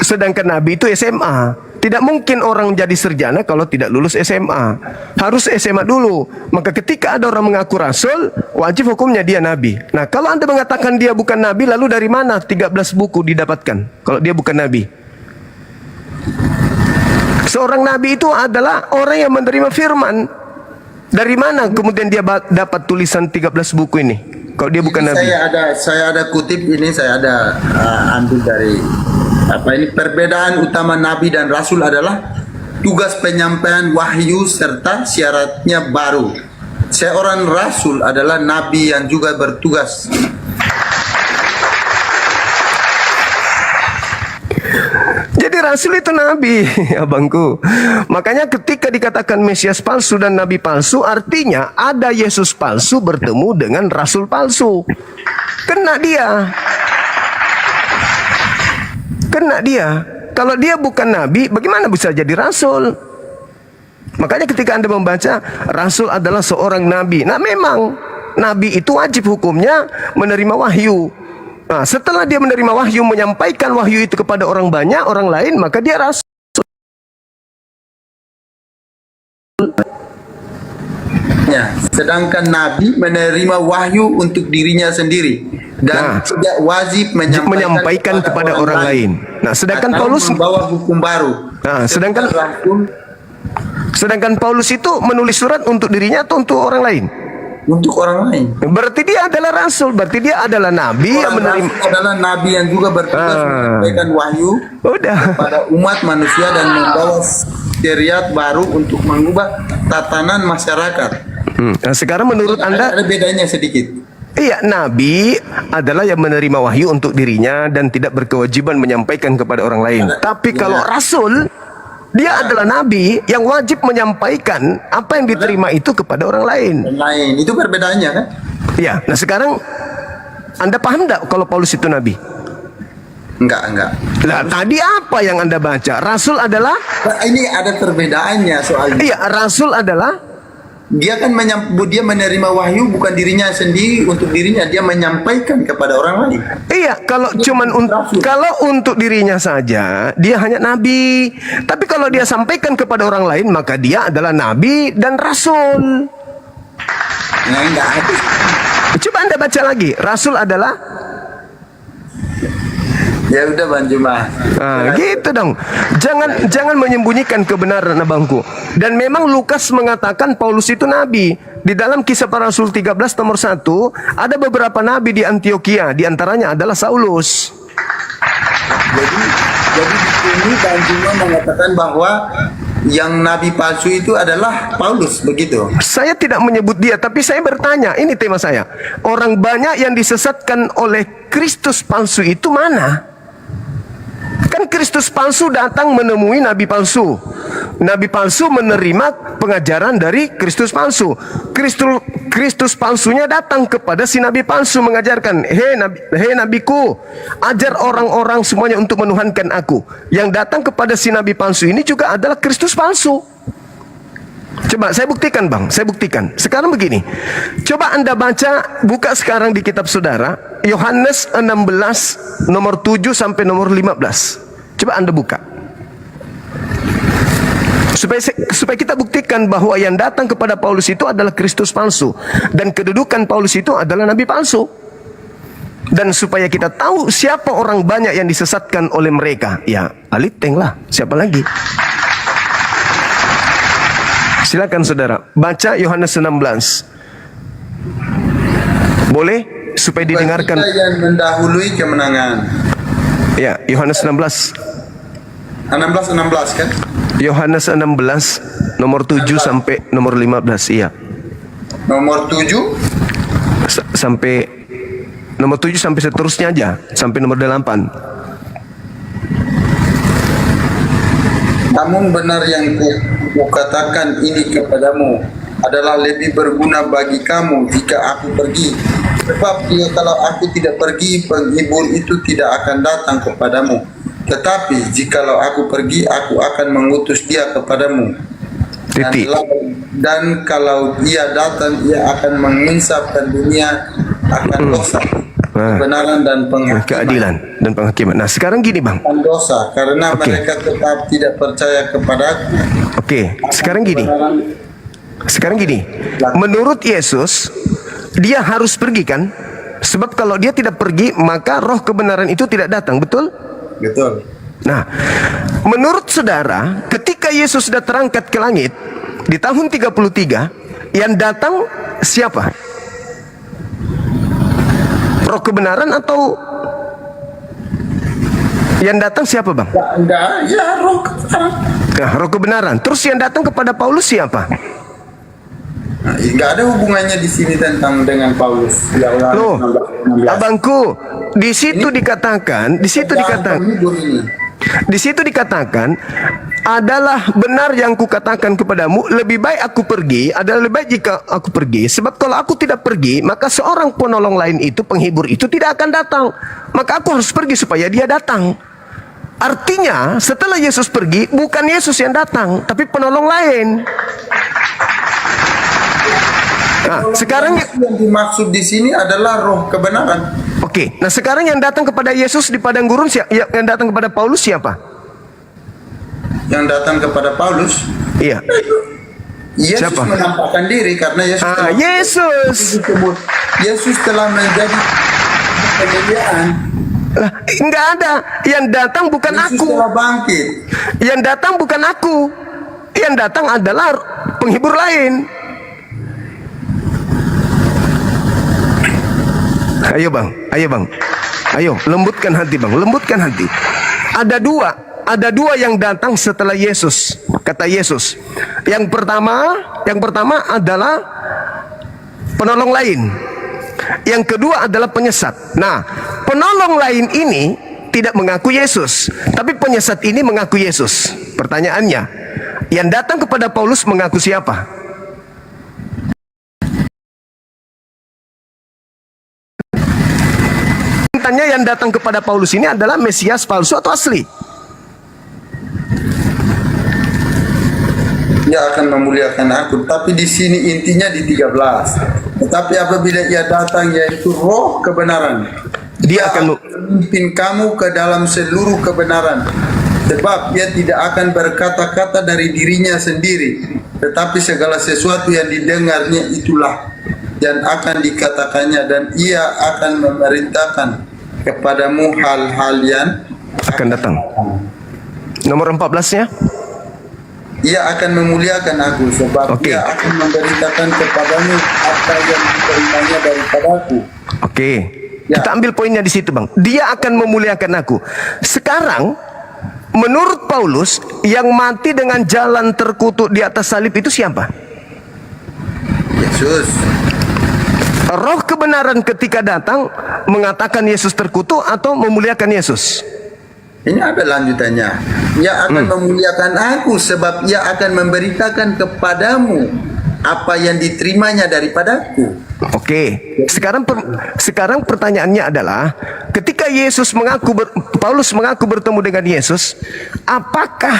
Speaker 1: sedangkan nabi itu SMA. Tidak mungkin orang jadi sarjana kalau tidak lulus SMA. Harus SMA dulu. Maka ketika ada orang mengaku rasul, wajib hukumnya dia nabi. Nah, kalau Anda mengatakan dia bukan nabi, lalu dari mana 13 buku didapatkan kalau dia bukan nabi? Seorang nabi itu adalah orang yang menerima firman. Dari mana kemudian dia dapat tulisan 13 buku ini kalau dia bukan nabi?
Speaker 2: Saya ada kutip ini, saya ada ambil dari perbedaan utama nabi dan rasul adalah tugas penyampaian wahyu serta syaratnya baru. Seorang rasul adalah nabi yang juga bertugas.
Speaker 1: Jadi rasul itu nabi, abangku. Makanya ketika dikatakan Mesias palsu dan nabi palsu, artinya ada Yesus palsu bertemu dengan rasul palsu. Kena dia. Kalau dia bukan nabi, bagaimana bisa jadi rasul? Makanya ketika Anda membaca, rasul adalah seorang nabi. Nah, memang nabi itu wajib hukumnya menerima wahyu. Nah, setelah dia menerima wahyu, menyampaikan wahyu itu kepada orang banyak, orang lain, maka dia rasul.
Speaker 2: Ya, sedangkan nabi menerima wahyu untuk dirinya sendiri dan tidak wajib menyampaikan
Speaker 1: kepada orang lain. Nah, sedangkan
Speaker 2: atau
Speaker 1: Paulus
Speaker 2: membawa hukum baru.
Speaker 1: Nah, sedangkan Paulus itu menulis surat untuk dirinya atau untuk orang lain?
Speaker 2: Untuk orang lain.
Speaker 1: Berarti dia adalah rasul, berarti dia adalah nabi yang menerima.
Speaker 2: Rasul adalah nabi yang juga bertugas menyampaikan wahyu kepada umat manusia dan membawa syariat baru untuk mengubah tatanan masyarakat.
Speaker 1: Nah, sekarang menurut Anda
Speaker 2: ada bedanya sedikit.
Speaker 1: Iya, nabi adalah yang menerima wahyu untuk dirinya dan tidak berkewajiban menyampaikan kepada orang lain. Tapi kalau rasul, dia adalah nabi yang wajib menyampaikan apa yang diterima itu kepada orang lain.
Speaker 2: Itu perbedaannya kan?
Speaker 1: Iya. Nah, sekarang Anda paham enggak kalau Paulus itu nabi?
Speaker 2: Enggak.
Speaker 1: Nah, tadi apa yang Anda baca? Rasul adalah
Speaker 2: Ini ada perbedaannya soalnya.
Speaker 1: Iya, rasul adalah
Speaker 2: dia kan dia menerima wahyu bukan dirinya sendiri untuk dirinya, dia menyampaikan kepada orang lain.
Speaker 1: Iya, kalau kalau untuk dirinya saja dia hanya nabi. Tapi kalau dia sampaikan kepada orang lain maka dia adalah nabi dan rasul.
Speaker 2: Nah, enggak ada.
Speaker 1: Coba Anda baca lagi. Rasul adalah
Speaker 2: Ya udah Bang Juma.
Speaker 1: gitu dong. Jangan menyembunyikan kebenaran abangku. Dan memang Lukas mengatakan Paulus itu nabi. Di dalam Kisah Para Rasul 13 nomor 1 ada beberapa nabi di Antioquia, di antaranya adalah Saulus.
Speaker 2: Jadi di sini Bang Juma mengatakan bahwa yang nabi palsu itu adalah Paulus, begitu?
Speaker 1: Saya tidak menyebut dia, tapi saya bertanya, ini tema saya. Orang banyak yang disesatkan oleh Kristus palsu itu mana? Kan Kristus palsu datang menemui nabi palsu. Nabi palsu menerima pengajaran dari Kristus palsu. Kristus palsunya datang kepada si nabi palsu mengajarkan, hei nabiku, ajar orang-orang semuanya untuk menuhankan aku. Yang datang kepada si nabi palsu ini juga adalah Kristus palsu. Coba saya buktikan bang, saya buktikan. Sekarang begini, coba Anda buka sekarang di kitab saudara, Yohanes 16 nomor 7 sampai nomor 15. Coba Anda buka. Supaya kita buktikan bahwa yang datang kepada Paulus itu adalah Kristus palsu. Dan kedudukan Paulus itu adalah nabi palsu. Dan supaya kita tahu siapa orang banyak yang disesatkan oleh mereka. Ya, Aliteng lah, siapa lagi? Silakan saudara, baca Yohanes 16. Boleh? Supaya didengarkan.
Speaker 2: Kita yang mendahului kemenangan.
Speaker 1: Ya, Yohanes 16
Speaker 2: kan?
Speaker 1: Yohanes 16 nomor 7 sampai nomor 15. Iya.
Speaker 2: Nomor 7
Speaker 1: sampai nomor 7 sampai seterusnya aja, sampai nomor 8.
Speaker 2: Namun benar yang kukatakan ini kepadamu adalah lebih berguna bagi kamu jika aku pergi. Sebab kalau aku tidak pergi, penghibur itu tidak akan datang kepadamu. Tetapi jikalau aku pergi, aku akan mengutus dia kepadamu. Dan kalau ia datang, ia akan menginsafkan dunia akan dosa, kebenaran dan penghakiman. Keadilan
Speaker 1: dan penghakiman. Nah sekarang gini bang.
Speaker 2: Dosa, karena mereka tetap tidak percaya kepadaku.
Speaker 1: Sekarang gini. Menurut Yesus, dia harus pergi kan? Sebab kalau dia tidak pergi, maka roh kebenaran itu tidak datang, betul?
Speaker 2: Betul.
Speaker 1: Nah, menurut saudara, ketika Yesus sudah terangkat ke langit di tahun 33, yang datang siapa? Roh kebenaran atau yang datang siapa bang?
Speaker 2: Roh kebenaran.
Speaker 1: Nah, roh kebenaran. Terus yang datang kepada Paulus siapa?
Speaker 2: Nah, nggak ada hubungannya di sini dengan Paulus.
Speaker 1: Loh, abangku, di situ dikatakan adalah benar yang kukatakan kepadamu, lebih baik aku pergi, adalah lebih baik jika aku pergi. Sebab kalau aku tidak pergi, maka seorang penolong lain itu, penghibur itu tidak akan datang. Maka aku harus pergi supaya dia datang. Artinya setelah Yesus pergi, bukan Yesus yang datang, tapi penolong lain. Nah, sekarang
Speaker 2: yang dimaksud di sini adalah roh kebenaran.
Speaker 1: Nah sekarang yang datang kepada Yesus di padang gurun, yang datang kepada Paulus siapa?
Speaker 2: Yang datang kepada Paulus?
Speaker 1: Iya.
Speaker 2: Yesus siapa? Menampakkan diri karena Yesus telah menjadi penyediaan.
Speaker 1: Enggak ada. Yang datang bukan
Speaker 2: Yesus
Speaker 1: aku.
Speaker 2: Telah bangkit.
Speaker 1: Yang datang bukan aku. Yang datang adalah penghibur lain. Ayo bang, ayo lembutkan hati bang, lembutkan hati. Ada dua yang datang setelah Yesus. Kata Yesus, yang pertama adalah penolong lain. Yang kedua adalah penyesat. Nah, penolong lain ini tidak mengaku Yesus, tapi penyesat ini mengaku Yesus. Pertanyaannya, yang datang kepada Paulus mengaku siapa? Yang datang kepada Paulus ini adalah Mesias palsu atau asli?
Speaker 2: Dia akan memuliakan aku. Tapi di sini intinya di 13. Tetapi apabila ia datang, yaitu roh kebenaran, dia akan memimpin kamu ke dalam seluruh kebenaran. Sebab dia tidak akan berkata-kata dari dirinya sendiri, tetapi segala sesuatu yang didengarnya itulah yang akan dikatakannya, dan ia akan memerintahkan kepadamu hal-hal yang
Speaker 1: akan datang. Nomor 14-nya?
Speaker 2: Ia akan memuliakan aku, sebab dia akan memberitakan kepadamu apa yang diterimanya daripadaku.
Speaker 1: Kita ambil poinnya di situ, Bang. Dia akan memuliakan aku. Sekarang, menurut Paulus, yang mati dengan jalan terkutuk di atas salib itu siapa?
Speaker 2: Yesus.
Speaker 1: Roh kebenaran ketika datang mengatakan Yesus terkutuk atau memuliakan Yesus?
Speaker 2: Ini ada lanjutannya. Ia akan memuliakan aku, sebab ia akan memberitakan kepadamu apa yang diterimanya daripadaku.
Speaker 1: Sekarang pertanyaannya adalah, ketika Paulus mengaku bertemu dengan Yesus, apakah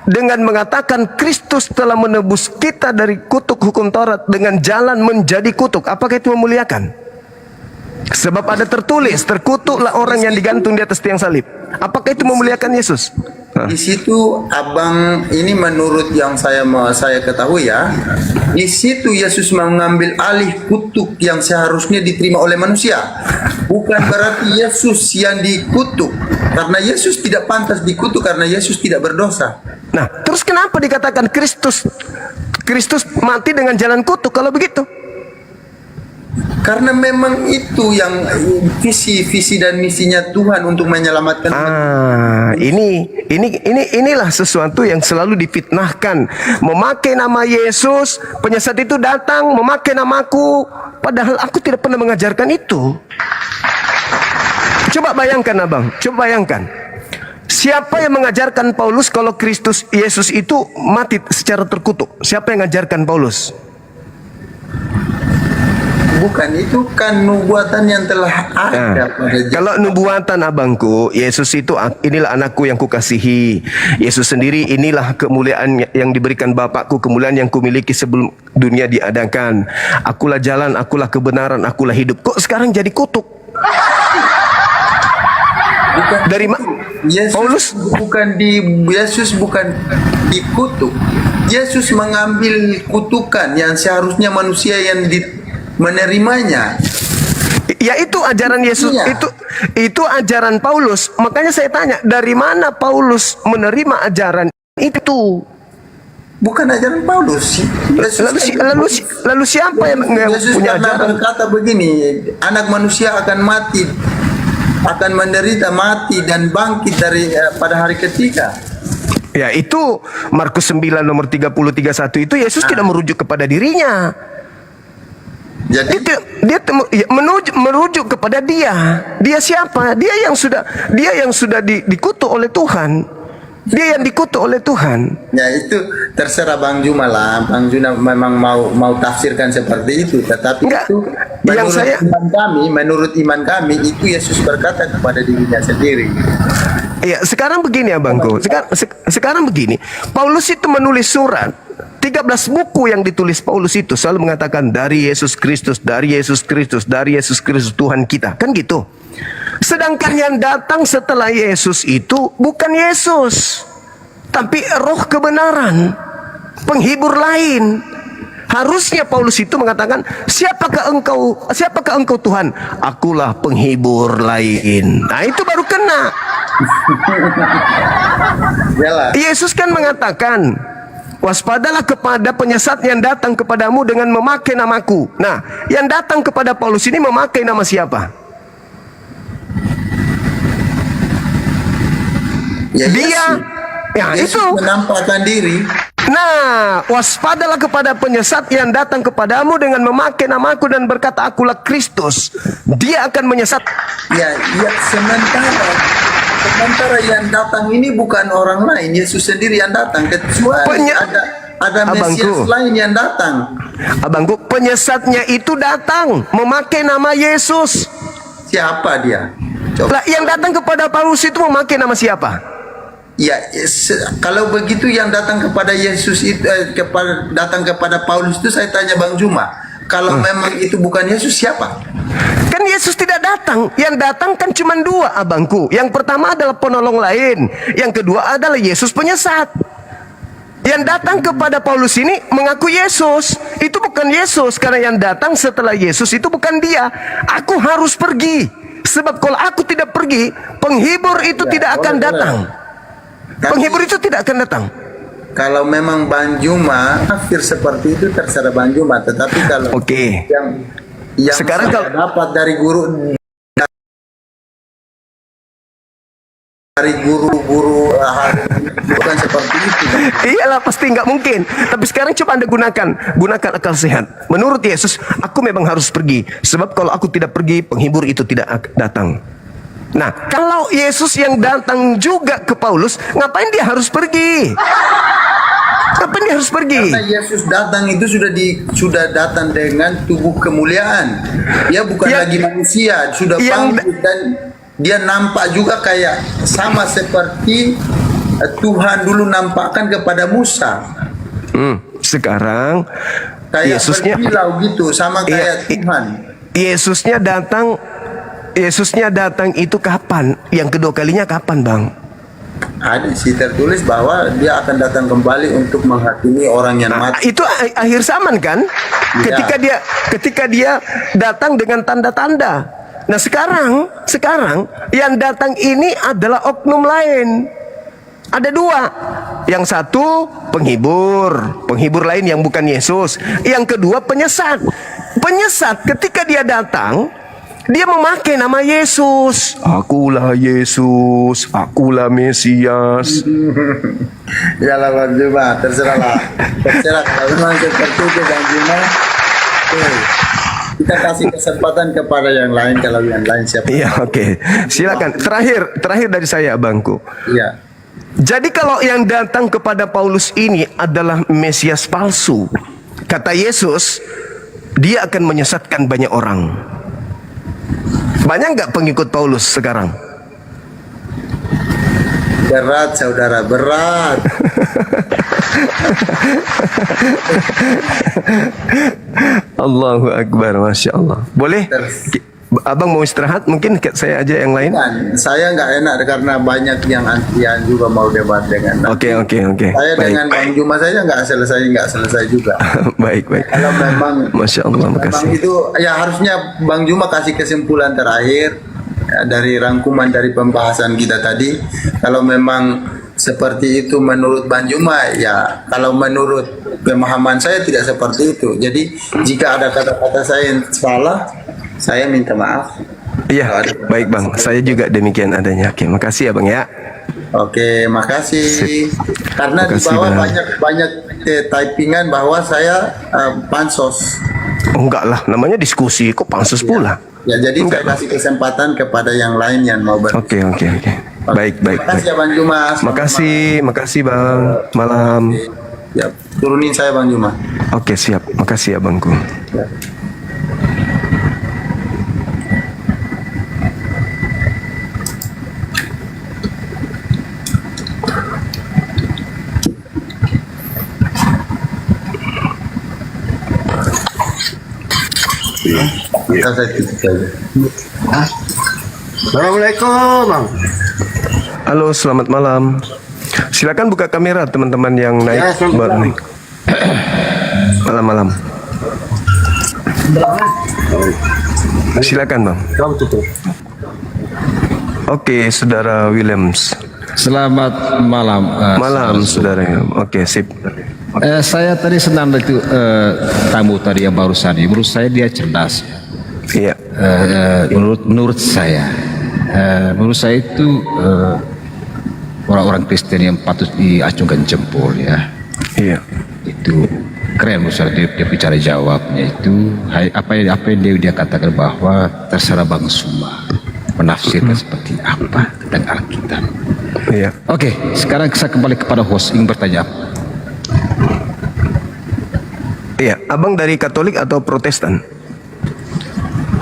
Speaker 1: dengan mengatakan Kristus telah menebus kita dari kutuk hukum Taurat dengan jalan menjadi kutuk, apakah itu memuliakan? Sebab ada tertulis, terkutuklah orang yang digantung di atas tiang salib. Apakah itu memuliakan Yesus?
Speaker 2: Di situ, abang, ini menurut yang saya ketahui ya, di situ Yesus mengambil alih kutuk yang seharusnya diterima oleh manusia. Bukan berarti Yesus yang dikutuk, karena Yesus tidak pantas dikutuk karena Yesus tidak berdosa.
Speaker 1: Nah, terus kenapa dikatakan Kristus mati dengan jalan kutuk kalau begitu?
Speaker 2: Karena memang itu yang visi dan misinya Tuhan untuk menyelamatkan.
Speaker 1: Inilah sesuatu yang selalu difitnahkan. Memakai nama Yesus, penyesat itu datang memakai namaku, padahal aku tidak pernah mengajarkan itu. Coba bayangkan, Abang, coba bayangkan. Siapa yang mengajarkan Paulus kalau Kristus Yesus itu mati secara terkutuk? Siapa yang mengajarkan Paulus?
Speaker 2: Bukan, itu kan nubuatan yang telah ada pada zaman.
Speaker 1: Kalau nubuatan, abangku, Yesus itu inilah anakku yang kukasihi. Yesus sendiri inilah kemuliaan yang diberikan Bapakku, kemuliaan yang kumiliki sebelum dunia diadakan. Akulah jalan, akulah kebenaran, akulah hidup. Kok sekarang jadi kutuk?
Speaker 2: Bukan
Speaker 1: dari
Speaker 2: Paulus Yesus bukan dikutuk. Yesus mengambil kutukan yang seharusnya manusia yang menerimanya.
Speaker 1: Ya, itu ajaran Yesus. Itu ajaran Paulus. Makanya saya tanya, dari mana Paulus menerima ajaran itu?
Speaker 2: Bukan ajaran Paulus.
Speaker 1: Lalu siapa yang
Speaker 2: Yesus
Speaker 1: punya ajaran?
Speaker 2: berkata begini, anak manusia akan mati, akan menderita, mati dan bangkit pada hari ketiga.
Speaker 1: Ya, itu Markus 9 nomor 30-31 itu Yesus tidak merujuk kepada dirinya.
Speaker 2: Jadi
Speaker 1: dia merujuk kepada dia. Dia siapa? Dia yang sudah dikutuk oleh Tuhan. Dia yang dikutuk oleh Tuhan.
Speaker 2: Ya, itu terserah Bang Juma lah. Bang Juma memang mau tafsirkan seperti itu. Tetapi
Speaker 1: enggak,
Speaker 2: itu menurut iman kami itu Yesus berkata kepada dirinya sendiri.
Speaker 1: Ya, sekarang begini, abangku. Sekarang begini. Paulus itu menulis surat. 13 buku yang ditulis Paulus itu selalu mengatakan dari Yesus Kristus, dari Yesus Kristus, dari Yesus Kristus Tuhan kita. Kan gitu. Sedangkan yang datang setelah Yesus itu bukan Yesus, tapi roh kebenaran, penghibur lain. Harusnya Paulus itu mengatakan, siapakah engkau Tuhan? Akulah penghibur lain. Nah, itu baru kena. Yesus kan mengatakan, waspadalah kepada penyesat yang datang kepadamu dengan memakai namaku. Nah, yang datang kepada Paulus ini memakai nama siapa? Dia. Ya,
Speaker 2: Yesus
Speaker 1: itu
Speaker 2: menampakkan diri.
Speaker 1: Nah, waspadalah kepada penyesat yang datang kepadamu dengan memakai namaku dan berkata, akulah Kristus. Dia akan menyesat.
Speaker 2: Ya, sementara yang datang ini bukan orang lain, Yesus sendiri yang datang, kecuali ada Mesias lain yang datang.
Speaker 1: Abangku, penyesatnya itu datang memakai nama Yesus.
Speaker 2: Siapa dia?
Speaker 1: Lah, yang datang kepada Paulus itu memakai nama siapa?
Speaker 2: Ya, kalau begitu yang datang kepada Yesus itu datang kepada Paulus itu saya tanya Bang Juma, kalau memang itu bukan Yesus siapa?
Speaker 1: Kan Yesus tidak datang. Yang datang kan cuma dua, abangku. Yang pertama adalah penolong lain, yang kedua adalah Yesus penyesat. Yang datang kepada Paulus ini mengaku Yesus. Itu bukan Yesus, karena yang datang setelah Yesus itu bukan dia. Aku harus pergi, sebab kalau aku tidak pergi, penghibur itu tidak akan datang. Penghibur itu tidak akan datang.
Speaker 2: Kalau memang Bang Juma tafsir seperti itu terserah Bang Juma, tetapi kalau yang
Speaker 1: Sekarang
Speaker 2: saya dapat dari guru bukan seperti itu.
Speaker 1: Iyalah, pasti nggak mungkin. Tapi sekarang coba Anda gunakan akal sehat. Menurut Yesus, aku memang harus pergi, sebab kalau aku tidak pergi, penghibur itu tidak datang. Nah, kalau Yesus yang datang juga ke Paulus, ngapain dia harus pergi? Ngapain dia harus pergi?
Speaker 2: Karena Yesus datang itu sudah datang dengan tubuh kemuliaan. Dia bukan lagi manusia, sudah bangkit, dan dia nampak juga kayak sama seperti Tuhan dulu nampakkan kepada Musa.
Speaker 1: Sekarang
Speaker 2: Kayak
Speaker 1: Yesusnya
Speaker 2: berkilau gitu, sama kayak Tuhan.
Speaker 1: Yesusnya datang itu kapan? Yang kedua kalinya kapan, Bang?
Speaker 2: Ada sih tertulis bahwa dia akan datang kembali untuk menghakimi orang yang mati.
Speaker 1: Itu akhir zaman kan?
Speaker 2: Ya.
Speaker 1: Ketika dia datang dengan tanda-tanda. Nah, sekarang yang datang ini adalah oknum lain. Ada dua. Yang satu penghibur lain yang bukan Yesus. Yang kedua penyesat. Penyesat ketika dia datang, dia memakai nama Yesus. Akulah Yesus, akulah Mesias.
Speaker 2: Yalah Bang Juma, terserah kalau memang seperti itu Bang Juma. Kita kasih kesempatan kepada yang lain, kalau yang lain siapa?
Speaker 1: Iya, oke. Silakan. Terakhir dari saya, abangku.
Speaker 2: Iya.
Speaker 1: Jadi kalau yang datang kepada Paulus ini adalah Mesias palsu, kata Yesus, dia akan menyesatkan banyak orang. Banyak nggak pengikut Paulus sekarang?
Speaker 2: Berat saudara, berat.
Speaker 1: Allahu Akbar, Masya Allah. Boleh? Abang mau istirahat? Mungkin saya aja yang lain.
Speaker 2: Saya nggak enak karena banyak yang antrian juga mau debat dengan.
Speaker 1: Oke.
Speaker 2: Saya
Speaker 1: baik.
Speaker 2: dengan Bang Juma saja nggak selesai juga.
Speaker 1: baik.
Speaker 2: Kalau memang,
Speaker 1: Masya Allah, makasih.
Speaker 2: itu ya harusnya Bang Juma kasih kesimpulan terakhir ya, dari rangkuman dari pembahasan kita tadi. Kalau memang seperti itu menurut Bang Juma, ya kalau menurut pemahaman saya tidak seperti itu. Jadi jika ada kata-kata saya yang salah, saya minta maaf.
Speaker 1: Iya, baik Bang. Saya juga demikian adanya. Oke, makasih ya Bang ya.
Speaker 2: Oke, makasih. Karena di
Speaker 1: Makasih,
Speaker 2: bawah
Speaker 1: Bang.
Speaker 2: banyak typingan bahwa saya pansos.
Speaker 1: Oh, enggak lah, namanya diskusi, kok pansus pula.
Speaker 2: Ya, jadi
Speaker 1: Enggak
Speaker 2: saya kasih kesempatan kepada yang lain yang mau
Speaker 1: Oke. Baik.
Speaker 2: Makasih ya Bang Juma.
Speaker 1: Makasih Bang. Malam.
Speaker 2: Ya, turunin saya Bang Juma.
Speaker 1: Oke, siap. Makasih ya Bangku.
Speaker 2: Ya. Kita saya tutup saja.
Speaker 3: Assalamualaikum, Bang.
Speaker 1: Halo, selamat malam. Silakan buka kamera teman-teman yang naik.
Speaker 3: Ya, selamat
Speaker 1: baru
Speaker 3: malam.
Speaker 1: naik. Malam. Silakan Bang.
Speaker 3: Kamu tutup.
Speaker 1: Oke, Saudara Williams.
Speaker 4: Selamat malam.
Speaker 1: Malam, Saudara. Oke, sip.
Speaker 4: Saya tadi senang itu tamu tadi yang barusan. Menurut saya dia cerdas.
Speaker 1: Iya.
Speaker 4: Menurut saya itu orang-orang Kristen yang patut diacungkan jempol ya.
Speaker 1: Iya.
Speaker 4: Itu keren menurut saya dia bicara jawabnya itu. Apa yang dia katakan bahwa terserah Bang Suma menafsirkan seperti apa tentang Alkitab.
Speaker 1: Iya.
Speaker 4: Oke, sekarang saya kembali kepada host ingin bertanya.
Speaker 1: Iya, Abang dari Katolik atau Protestan?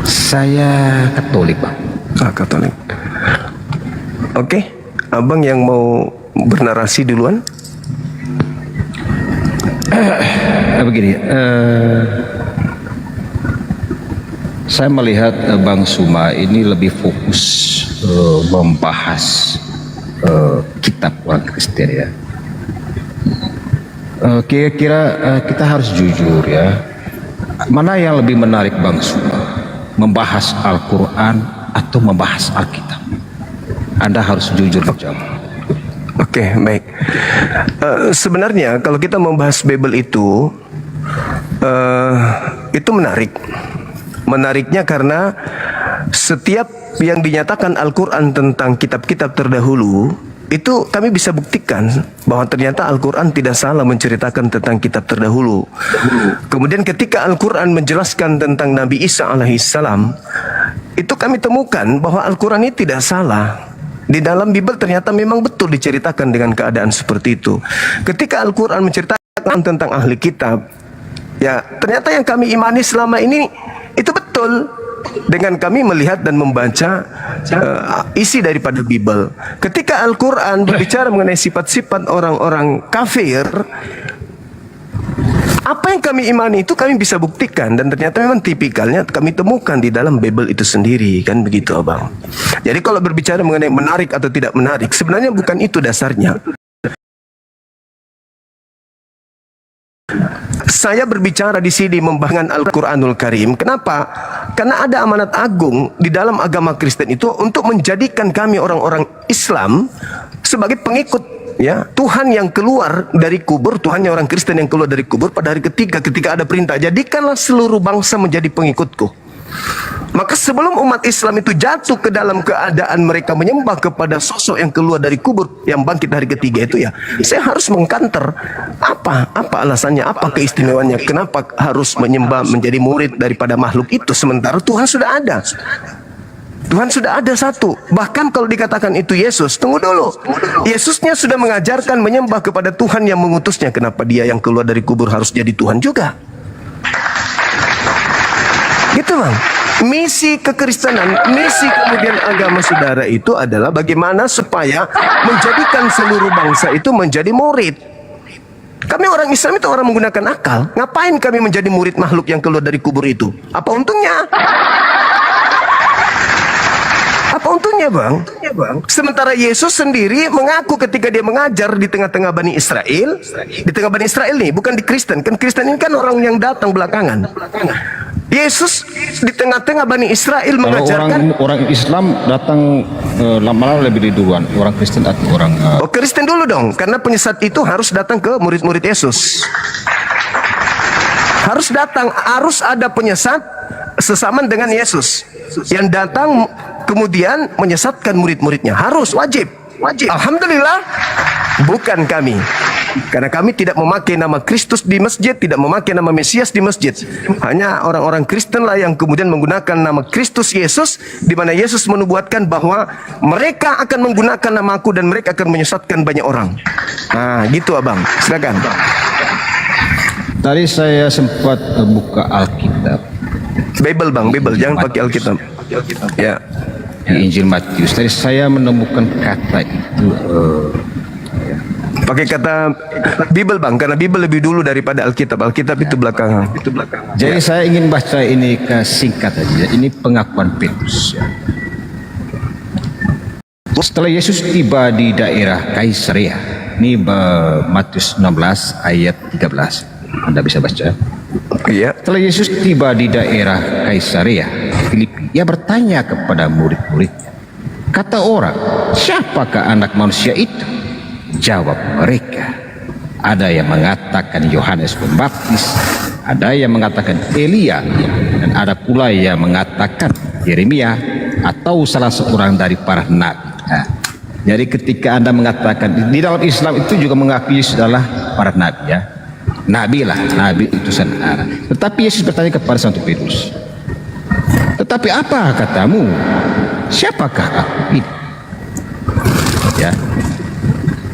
Speaker 4: Saya Katolik, Bang.
Speaker 1: Katolik. Oke, Abang yang mau bernarasi duluan?
Speaker 4: Begini, saya melihat Bang Suma ini lebih fokus membahas kitab orang Kristen ya. Kira-kira kita harus jujur ya. Mana yang lebih menarik Bang Suma? Membahas Al-Quran atau membahas Alkitab? Anda harus jujur menjawab.
Speaker 1: Oke, baik. Sebenarnya kalau kita membahas Bible itu menarik. Menariknya karena setiap yang dinyatakan Al-Quran tentang kitab-kitab terdahulu, itu kami bisa buktikan bahwa ternyata Al-Quran tidak salah menceritakan tentang kitab terdahulu. Kemudian ketika Al-Quran menjelaskan tentang Nabi Isa alaihissalam, itu kami temukan bahwa Al-Quran ini tidak salah. Di dalam Bible ternyata memang betul diceritakan dengan keadaan seperti itu. Ketika Al-Quran menceritakan tentang ahli kitab, ya ternyata yang kami imani selama ini itu betul. Dengan kami melihat dan membaca isi daripada Bible. Ketika Al-Quran berbicara mengenai sifat-sifat orang-orang kafir, apa yang kami imani itu kami bisa buktikan. Dan ternyata memang tipikalnya kami temukan di dalam Bible itu sendiri. Kan begitu Abang. Jadi kalau berbicara mengenai menarik atau tidak menarik, sebenarnya bukan itu dasarnya. Saya berbicara di sini membahas Al-Quranul Karim. Kenapa? Karena ada amanat agung di dalam agama Kristen itu untuk menjadikan kami orang-orang Islam sebagai pengikut ya Tuhan yang keluar dari kubur, Tuhannya orang Kristen yang keluar dari kubur pada hari ketiga ketika ada perintah, jadikanlah seluruh bangsa menjadi pengikutku. Maka sebelum umat Islam itu jatuh ke dalam keadaan mereka menyembah kepada sosok yang keluar dari kubur yang bangkit hari ketiga itu ya, saya harus mengkanter apa alasannya, apa keistimewaannya, kenapa harus menyembah menjadi murid daripada makhluk itu sementara Tuhan sudah ada. Tuhan sudah ada satu. Bahkan kalau dikatakan itu Yesus, tunggu dulu. Yesusnya sudah mengajarkan menyembah kepada Tuhan yang mengutusnya. Kenapa dia yang keluar dari kubur harus jadi Tuhan juga? Gitu Bang. Misi kekristenan, misi kemudian agama saudara itu adalah bagaimana supaya menjadikan seluruh bangsa itu menjadi murid. Kami orang Islam itu orang menggunakan akal. Ngapain kami menjadi murid makhluk yang keluar dari kubur itu? Apa untungnya? Apa untungnya Bang? Sementara Yesus sendiri mengaku ketika dia mengajar di tengah-tengah Bani Israel. Di tengah Bani Israel nih, bukan di Kristen. Kan Kristen ini kan orang yang datang belakangan. Yesus di tengah-tengah Bani Israel mengajarkan.
Speaker 4: Orang Islam datang malah lebih duluan. Orang Kristen atau orang
Speaker 1: Oh Kristen dulu dong. Karena penyesat itu harus datang ke murid-murid Yesus. Harus datang, harus ada penyesat sesaman dengan Yesus yang datang kemudian menyesatkan murid-muridnya. Harus, wajib. Alhamdulillah bukan kami. Karena kami tidak memakai nama Kristus di masjid, tidak memakai nama Mesias di masjid. Hanya orang-orang Kristen lah yang kemudian menggunakan nama Kristus Yesus, di mana Yesus menubuatkan bahwa mereka akan menggunakan namaku dan mereka akan menyesatkan banyak orang. Nah, gitu Abang. Silakan.
Speaker 4: Tadi saya sempat buka Alkitab.
Speaker 1: Bible Bang, Bible, jangan pakai Alkitab. Ya.
Speaker 4: Di Injil Matius. Tadi saya menemukan kata itu
Speaker 1: pakai kata Bible Bang, karena Bible lebih dulu daripada Alkitab. Alkitab itu belakangan.
Speaker 4: Jadi saya ingin baca ini singkat aja. Ini pengakuan Petrus. Setelah Yesus tiba di daerah Kaisarea, ini Matius 16 ayat 13. Anda bisa baca.
Speaker 1: Iya.
Speaker 4: Setelah Yesus tiba di daerah Kaisarea Filipi, ia bertanya kepada murid-muridnya, kata orang, siapakah anak manusia itu? Jawab mereka, ada yang mengatakan Yohanes Pembaptis, ada yang mengatakan Elia, dan ada pula yang mengatakan Yeremia atau salah seorang dari para nabi. Nah, jadi ketika Anda mengatakan, di dalam Islam itu juga mengakui Yesus adalah para nabi ya. Nabi lah, nabi utusan Allah. Tetapi Yesus bertanya kepada Santo Petrus, tetapi apa katamu? Siapakah aku ini? Ya.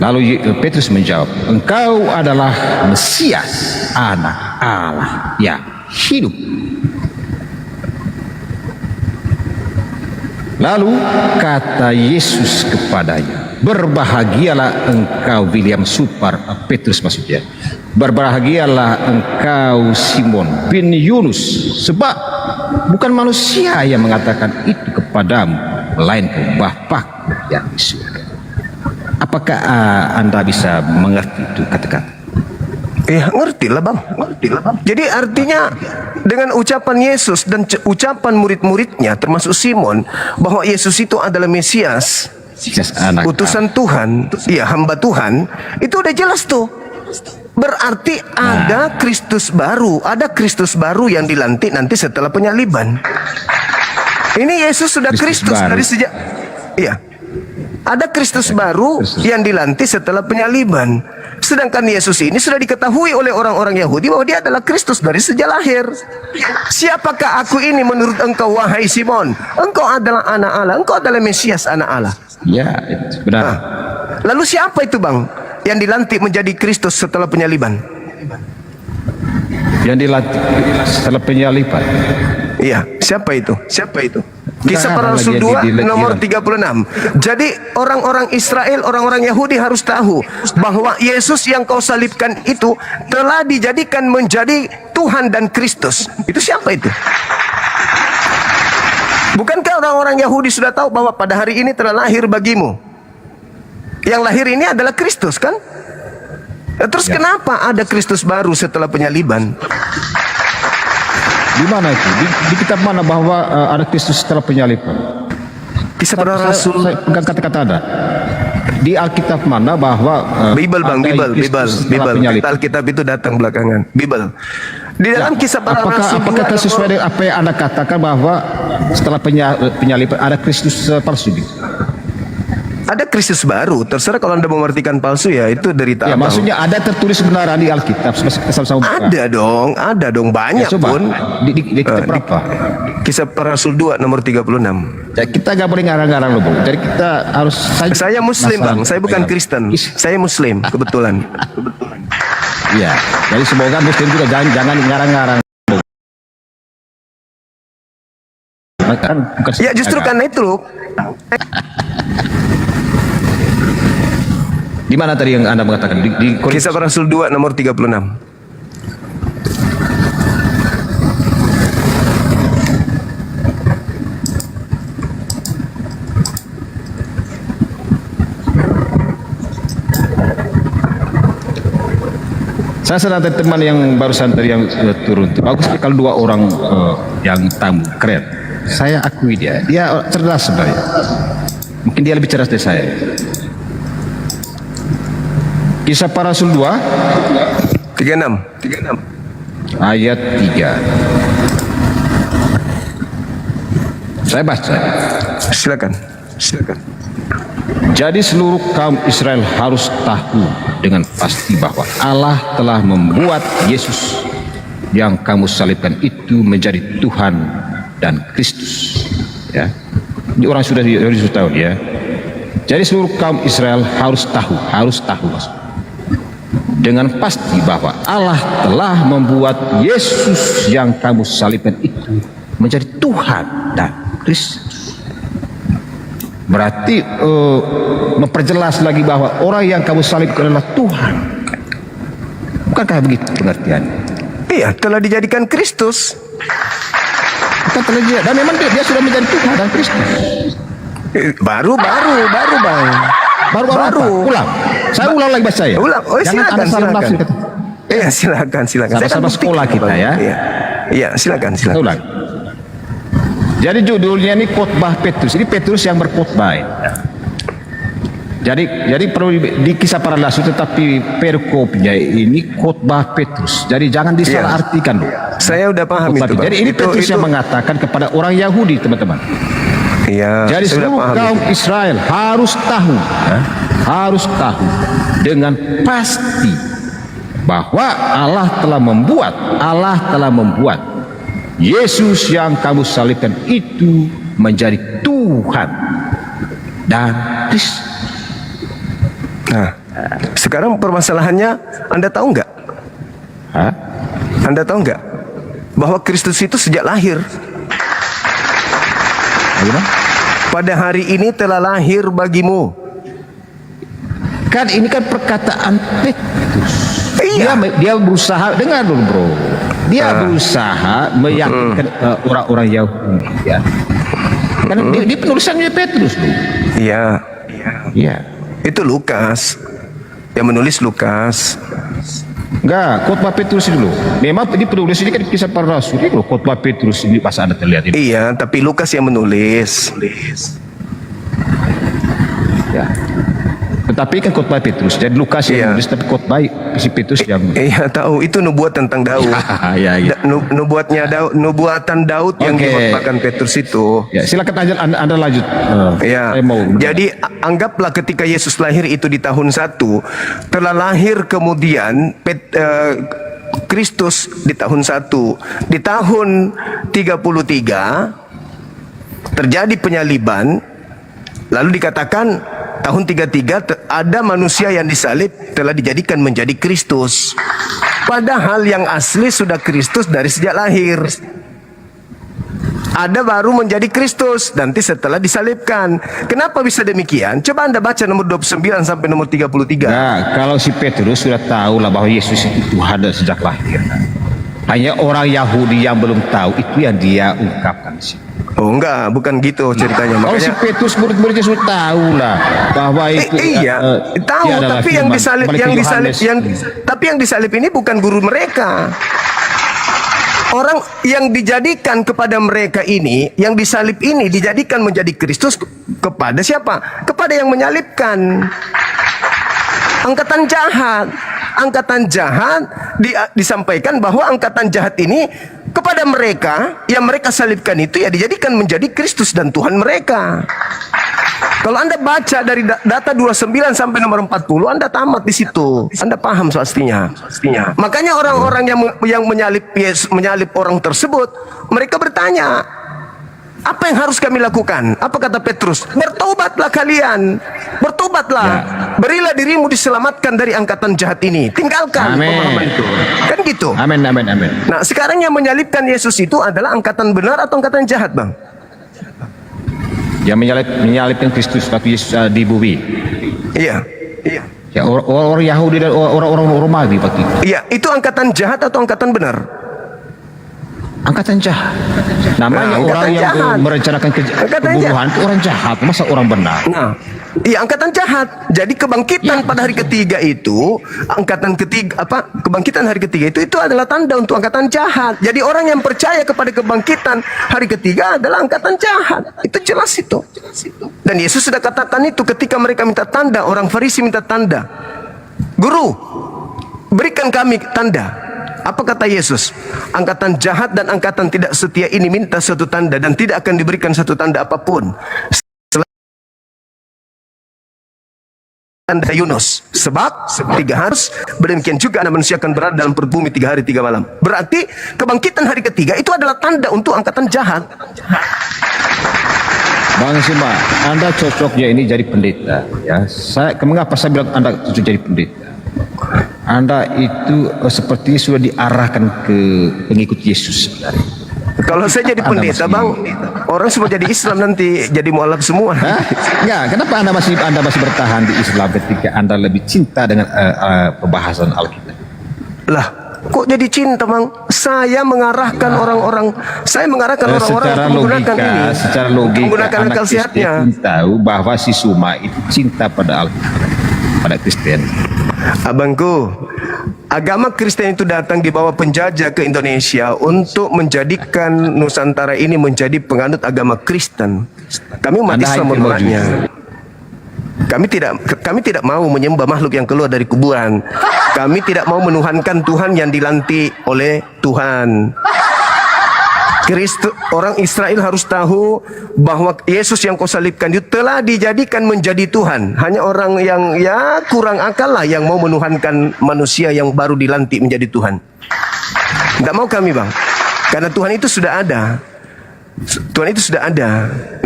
Speaker 4: Lalu Petrus menjawab, engkau adalah Mesias, anak Allah yang hidup. Lalu kata Yesus kepadanya, berbahagialah engkau William Supar, Petrus maksudnya. Berbahagialah engkau Simon bin Yunus, sebab bukan manusia yang mengatakan itu kepadamu, melainkan Bapa-Ku yang di surga. Apakah Anda bisa mengerti itu kata-kata?
Speaker 1: Ya ngerti lah bang. Jadi artinya dengan ucapan Yesus dan ucapan murid-muridnya termasuk Simon bahwa Yesus itu adalah Mesias,
Speaker 4: Anak
Speaker 1: utusan Tuhan, ya hamba Tuhan, itu udah jelas tuh. Berarti ada Kristus baru, ada Kristus baru yang dilantik nanti setelah penyaliban. Ini Yesus sudah Kristus dari sejak, iya. Ada Kristus baru yang dilantik setelah penyaliban. Sedangkan Yesus ini sudah diketahui oleh orang-orang Yahudi bahwa dia adalah Kristus dari sejak lahir. Siapakah aku ini menurut engkau wahai Simon? Engkau adalah anak Allah, engkau adalah Mesias anak Allah.
Speaker 4: Ya, itu benar.
Speaker 1: Lalu siapa itu bang yang dilantik menjadi Kristus setelah penyaliban?
Speaker 4: Yang dilantik setelah penyaliban.
Speaker 1: Iya, siapa itu? Kisah Para Rasul 2 nomor 36. Jadi orang-orang Israel, orang-orang Yahudi harus tahu bahwa Yesus yang kau salibkan itu telah dijadikan menjadi Tuhan dan Kristus. Itu siapa itu? Bukankah orang-orang Yahudi sudah tahu bahwa pada hari ini telah lahir bagimu? Yang lahir ini adalah Kristus kan? Terus kenapa ada Kristus baru setelah penyaliban?
Speaker 4: Di mana itu? Di kitab mana bahwa ada Kristus setelah penyaliban?
Speaker 1: Kisah Para Rasul.
Speaker 4: Saya pegang kata-kata Anda. Di Alkitab mana bahwa
Speaker 1: Bible bang, Bible. Alkitab itu datang belakangan. Bible. Di dalam Kisah Para Rasul.
Speaker 4: Apakah sesuai dengan apa yang Anda katakan bahwa setelah penyaliban ada Kristus palsu?
Speaker 1: Ada Kristus baru. Terserah kalau Anda mengartikan palsu ya itu derita.
Speaker 4: Ya, maksudnya ada tertulis benaran di Alkitab sama-sama.
Speaker 1: Ada dong banyak
Speaker 4: ya, coba.
Speaker 1: pun.
Speaker 4: Di kitab berapa?
Speaker 1: Kisah Para Rasul 2 nomor 36.
Speaker 4: Ya, kita nggak boleh ngarang-ngarang loh, Bang. Jadi kita harus.
Speaker 1: Saya Muslim bang, saya bukan Kristen. Saya Muslim kebetulan.
Speaker 4: Iya. Jadi semoga Muslim juga jangan ngarang-ngarang.
Speaker 1: Ya justru karena itu loh.
Speaker 4: Di mana tadi yang Anda mengatakan? Di
Speaker 1: Kisah Para Rasul 2 nomor 36.
Speaker 4: Saya sedang ada teman yang barusan tadi yang turun. Bagus kalau dua orang yang tamu keren. Saya akui dia cerdas sebenarnya. Mungkin dia lebih cerdas dari saya. Kisah Para Rasul 2
Speaker 1: 36
Speaker 4: ayat 3. Saya baca.
Speaker 1: Silakan.
Speaker 4: Jadi seluruh kaum Israel harus tahu dengan pasti bahwa Allah telah membuat Yesus yang kamu salibkan itu menjadi Tuhan dan Kristus. Ya, ini orang sudah tahu ya. Jadi seluruh kaum Israel harus tahu dengan pasti bahwa Allah telah membuat Yesus yang kamu salibkan itu menjadi Tuhan dan Kristus. Berarti memperjelas lagi bahwa orang yang kamu salibkan adalah Tuhan. Bukankah begitu pengertiannya?
Speaker 1: Iya, telah dijadikan Kristus.
Speaker 4: Bukan telah dijadikan, dan memang dia sudah menjadi Tuhan dan Kristus.
Speaker 1: Baru bang.
Speaker 4: Baru. Ulang. Saya ulang lagi bahasa saya.
Speaker 1: Ulang. Oh,
Speaker 4: jangan
Speaker 1: silakan. Iya, silakan.
Speaker 4: Sama-sama sekolah kita ya.
Speaker 1: Iya, silakan.
Speaker 4: Ulang. Jadi judulnya ini khotbah Petrus. Ini Petrus yang berkhotbah. Jadi perlu di Kisah Para Rasul, tetapi perikopnya ini khotbah Petrus. Jadi jangan disalahartikan dulu.
Speaker 1: Saya udah paham itu, Bang.
Speaker 4: Jadi ini Petrus yang mengatakan kepada orang Yahudi, teman-teman.
Speaker 1: Iya.
Speaker 4: Jadi seluruh kaum Israel harus tahu dengan pasti bahwa Allah telah membuat Yesus yang kamu salibkan itu menjadi Tuhan dan Kristus.
Speaker 1: Nah, sekarang permasalahannya, Anda tahu nggak? Anda tahu nggak bahwa Kristus itu sejak lahir?
Speaker 4: Bagaimana?
Speaker 1: pada hari ini telah lahir bagimu.
Speaker 4: Kan ini kan perkataan Petrus.
Speaker 1: Iya.
Speaker 4: Dia berusaha, dengar dulu bro. Dia berusaha meyakinkan orang-orang Yahudi. Ya. Karena dia penulisannya Petrus dulu.
Speaker 1: Iya.
Speaker 4: Iya.
Speaker 1: Itu Lukas. Yang menulis Lukas.
Speaker 4: Enggak, khotbah Petrus dulu. Memang di penulis ini kan kisah para rasul. Ini loh khotbah Petrus ini pas Anda terlihat ini.
Speaker 1: Iya, tapi Lukas yang menulis.
Speaker 4: Ya. Tetapi kan khotbah Petrus. Jadi Lukas yang
Speaker 1: Iya.
Speaker 4: menulis, tapi khotbah si Petrus yang.
Speaker 1: Iya, tahu itu nubuat tentang Daud.
Speaker 4: Ya.
Speaker 1: Nubuatan Daud yang
Speaker 4: Oke.
Speaker 1: dikhotbahkan Petrus itu.
Speaker 4: Ya, silakan aja anda lanjut.
Speaker 1: Ya,
Speaker 4: Saya mau.
Speaker 1: jadi anggaplah ketika Yesus lahir itu di tahun 1, telah lahir kemudian Kristus di tahun 1. Di tahun 33 terjadi penyaliban, lalu dikatakan tahun 33 ada manusia yang disalib telah dijadikan menjadi Kristus. Padahal yang asli sudah Kristus dari sejak lahir. Ada baru menjadi Kristus nanti setelah disalibkan. Kenapa bisa demikian? Coba Anda baca nomor 29 sampai nomor 33.
Speaker 4: Nah, kalau si Petrus sudah tahu lah bahwa Yesus itu Tuhan dari sejak lahir. Hanya orang Yahudi yang belum tahu itu yang dia ungkapkan sih.
Speaker 1: Oh enggak, bukan gitu ceritanya.
Speaker 4: Kalau si
Speaker 1: Makanya
Speaker 4: Petrus murid-muridnya sudah tahu lah bahwa itu
Speaker 1: iya, tahu,
Speaker 4: dia adalah
Speaker 1: tapi yang
Speaker 4: firman.
Speaker 1: disalib
Speaker 4: Apalagi
Speaker 1: tapi yang disalib ini bukan guru mereka. Orang yang dijadikan kepada mereka ini, yang disalib ini dijadikan menjadi Kristus kepada siapa? Kepada yang menyalibkan. Angkatan jahat. Angkatan jahat disampaikan bahwa angkatan jahat ini kepada mereka yang mereka salibkan itu ya dijadikan menjadi Kristus dan Tuhan mereka. Kalau Anda baca dari data 29 sampai nomor 40, Anda tamat di situ. Anda paham pastinya. Makanya orang-orang yang menyalib orang tersebut, mereka bertanya, apa yang harus kami lakukan? Apa kata Petrus? Bertobatlah kalian. Bertobatlah. Berilah dirimu diselamatkan dari angkatan jahat ini. Tinggalkan
Speaker 4: Amin.
Speaker 1: pemahaman itu. Kan gitu.
Speaker 4: Amin.
Speaker 1: Nah, sekarang yang menyalibkan Yesus itu adalah angkatan benar atau angkatan jahat, Bang?
Speaker 4: Yang menyalibkan Kristus waktu Yesus di bumi.
Speaker 1: Iya.
Speaker 4: Ya orang Yahudi dan orang Romawi waktu itu.
Speaker 1: Iya, itu angkatan jahat atau angkatan benar?
Speaker 4: Angkatan jahat. Namanya
Speaker 1: Nah,
Speaker 4: orang
Speaker 1: angkatan
Speaker 4: yang
Speaker 1: jahat.
Speaker 4: merencanakan
Speaker 1: Angkatan
Speaker 4: pembunuhan itu orang jahat. Masa orang benar?
Speaker 1: Nah, iya angkatan jahat. Jadi kebangkitan pada hari ketiga itu, kebangkitan hari ketiga itu adalah tanda untuk angkatan jahat. Jadi orang yang percaya kepada kebangkitan hari ketiga adalah angkatan jahat. Itu jelas itu. Dan Yesus sudah katakan itu ketika mereka minta tanda, orang Farisi minta tanda. Guru, berikan kami tanda. Apa kata Yesus? Angkatan jahat dan angkatan tidak setia ini minta suatu tanda dan tidak akan diberikan satu tanda apapun selain tanda Yunus. Sebab 3 hari demikian juga anak manusia akan berada dalam perut bumi 3 hari 3 malam. Berarti kebangkitan hari ketiga itu adalah tanda untuk angkatan jahat.
Speaker 4: Bang Sima, Anda cocoknya ini jadi pendeta. Ya, mengapa saya bilang Anda cocok jadi pendeta? Anda itu sepertinya sudah diarahkan ke pengikut Yesus.
Speaker 1: Kalau saya jadi pendeta, Bang, orang semua jadi Islam nanti jadi mualaf semua.
Speaker 4: Enggak, kenapa Anda masih bertahan di Islam ketika Anda lebih cinta dengan pembahasan Alkitab?
Speaker 1: Lah, kok jadi cinta, Bang? Saya mengarahkan orang-orang
Speaker 4: Secara
Speaker 1: untuk menggunakan
Speaker 4: logika,
Speaker 1: ini.
Speaker 4: secara logika
Speaker 1: Menggunakan
Speaker 4: anak
Speaker 1: akal
Speaker 4: Kristen
Speaker 1: sehatnya.
Speaker 4: tahu bahwa si Suma itu cinta pada Alkitab, pada Kristen.
Speaker 1: Abangku, agama Kristen itu datang di bawah penjajah ke Indonesia untuk menjadikan Nusantara ini menjadi penganut agama Kristen. Kami umat
Speaker 4: Anda
Speaker 1: Islam
Speaker 4: hampir
Speaker 1: menolaknya. Kami tidak mau menyembah makhluk yang keluar dari kuburan. Kami tidak mau menuhankan Tuhan yang dilantik oleh Tuhan. Kristus, orang Israel harus tahu bahwa Yesus yang kau salibkan itu telah dijadikan menjadi Tuhan. Hanya orang yang kurang akal lah yang mau menuhankan manusia yang baru dilantik menjadi Tuhan. Tidak mau kami, Bang. Karena Tuhan itu sudah ada. Tuhan itu sudah ada.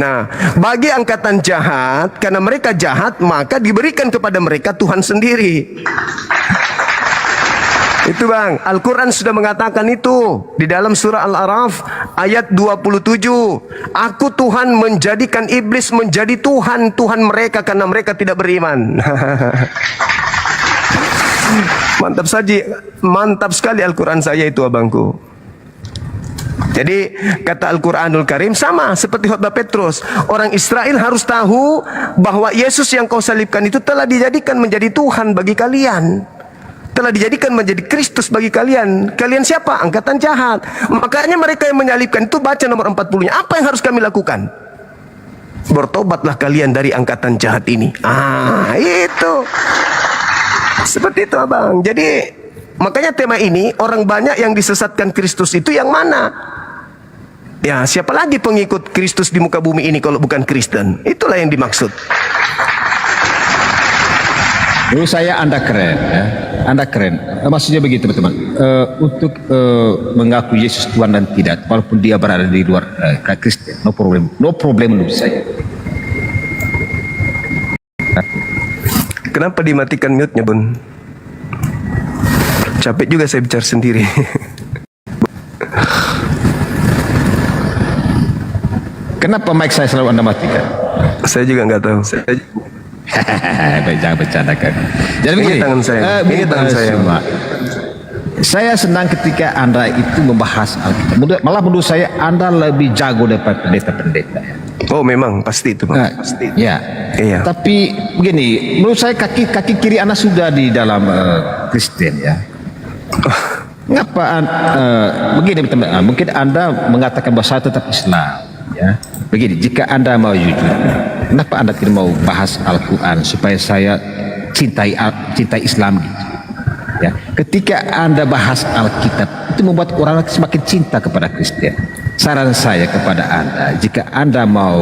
Speaker 1: Nah, bagi angkatan jahat, karena mereka jahat, maka diberikan kepada mereka Tuhan sendiri. Itu bang, Al-Quran sudah mengatakan itu di dalam surah Al-A'raf ayat 27. Aku Tuhan menjadikan iblis menjadi Tuhan mereka karena mereka tidak beriman. Mantap sekali Al-Quran saya itu abangku. Jadi kata Al-Quranul Karim sama seperti khotbah Petrus. Orang Israel harus tahu bahwa Yesus yang kau salibkan itu telah dijadikan menjadi Tuhan bagi kalian. Telah dijadikan menjadi Kristus bagi kalian. Kalian siapa? Angkatan jahat. Makanya mereka yang menyalibkan itu baca nomor 40-nya. Apa yang harus kami lakukan? Bertobatlah kalian dari angkatan jahat ini. Itu. Seperti itu abang. Jadi makanya tema ini orang banyak yang disesatkan Kristus itu yang mana? Ya siapa lagi pengikut Kristus di muka bumi ini kalau bukan Kristen? Itulah yang dimaksud.
Speaker 4: Menurut saya Anda keren, ya. Anda keren. Maksudnya begitu, teman-teman. Untuk mengaku Yesus Tuhan dan tidak, walaupun dia berada di luar Kristen, no problem menurut saya.
Speaker 1: Kenapa dimatikan mute-nya, Bun? Capek juga saya bicara sendiri.
Speaker 4: Kenapa mic saya selalu Anda matikan?
Speaker 1: Saya juga nggak tahu.
Speaker 4: Baik, jangan bercanda kan. Jadi
Speaker 1: Ini
Speaker 4: begini,
Speaker 1: tangan saya. Ini tangan saya.
Speaker 4: semua. Saya senang ketika Anda itu membahas Alkitab. Malah menurut saya Anda lebih jago daripada pendeta-pendeta.
Speaker 1: Oh memang pasti itu Bang. Pasti.
Speaker 4: Ya.
Speaker 1: Iya.
Speaker 4: Tapi begini, menurut saya kaki kiri Anda sudah di dalam Kristen ya. Mengapa begini teman-teman? Mungkin Anda mengatakan bahwa saya tetap Islam ya. Begini, jika Anda mau jujur, kenapa Anda tidak mau bahas Al-Quran supaya saya cintai Islam gitu? Ya, ketika Anda bahas Alkitab itu membuat orang semakin cinta kepada Kristen. Saran saya kepada Anda, jika Anda mau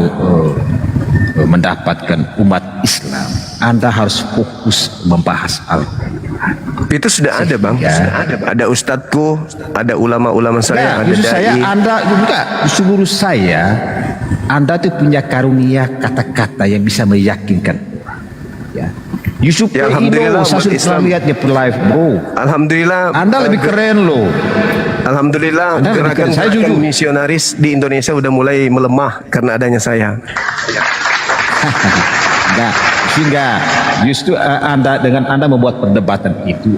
Speaker 4: mendapatkan umat Islam, Anda harus fokus membahas Al-Quran.
Speaker 1: Itu sudah ada Bang.
Speaker 4: Ya.
Speaker 1: Sudah ada. Ada ustadzku, ada ulama-ulama saya, ada
Speaker 4: justru saya,
Speaker 1: dai.
Speaker 4: Anda juga, seluruh saya, Anda tuh punya karunia kata-kata yang bisa meyakinkan. Ya. Yusuf
Speaker 1: Ya,
Speaker 4: Indo,
Speaker 1: alhamdulillah,
Speaker 4: saya
Speaker 1: umat
Speaker 4: sudah
Speaker 1: Islam.
Speaker 4: pernah lihat dia live, bro.
Speaker 1: Alhamdulillah.
Speaker 4: Anda lebih keren loh.
Speaker 1: Alhamdulillah
Speaker 4: Anda lebih keren. Saya
Speaker 1: gerakan
Speaker 4: jujur.
Speaker 1: misionaris di Indonesia udah mulai melemah karena adanya saya.
Speaker 4: Enggak, sehingga justru Anda dengan Anda membuat perdebatan itu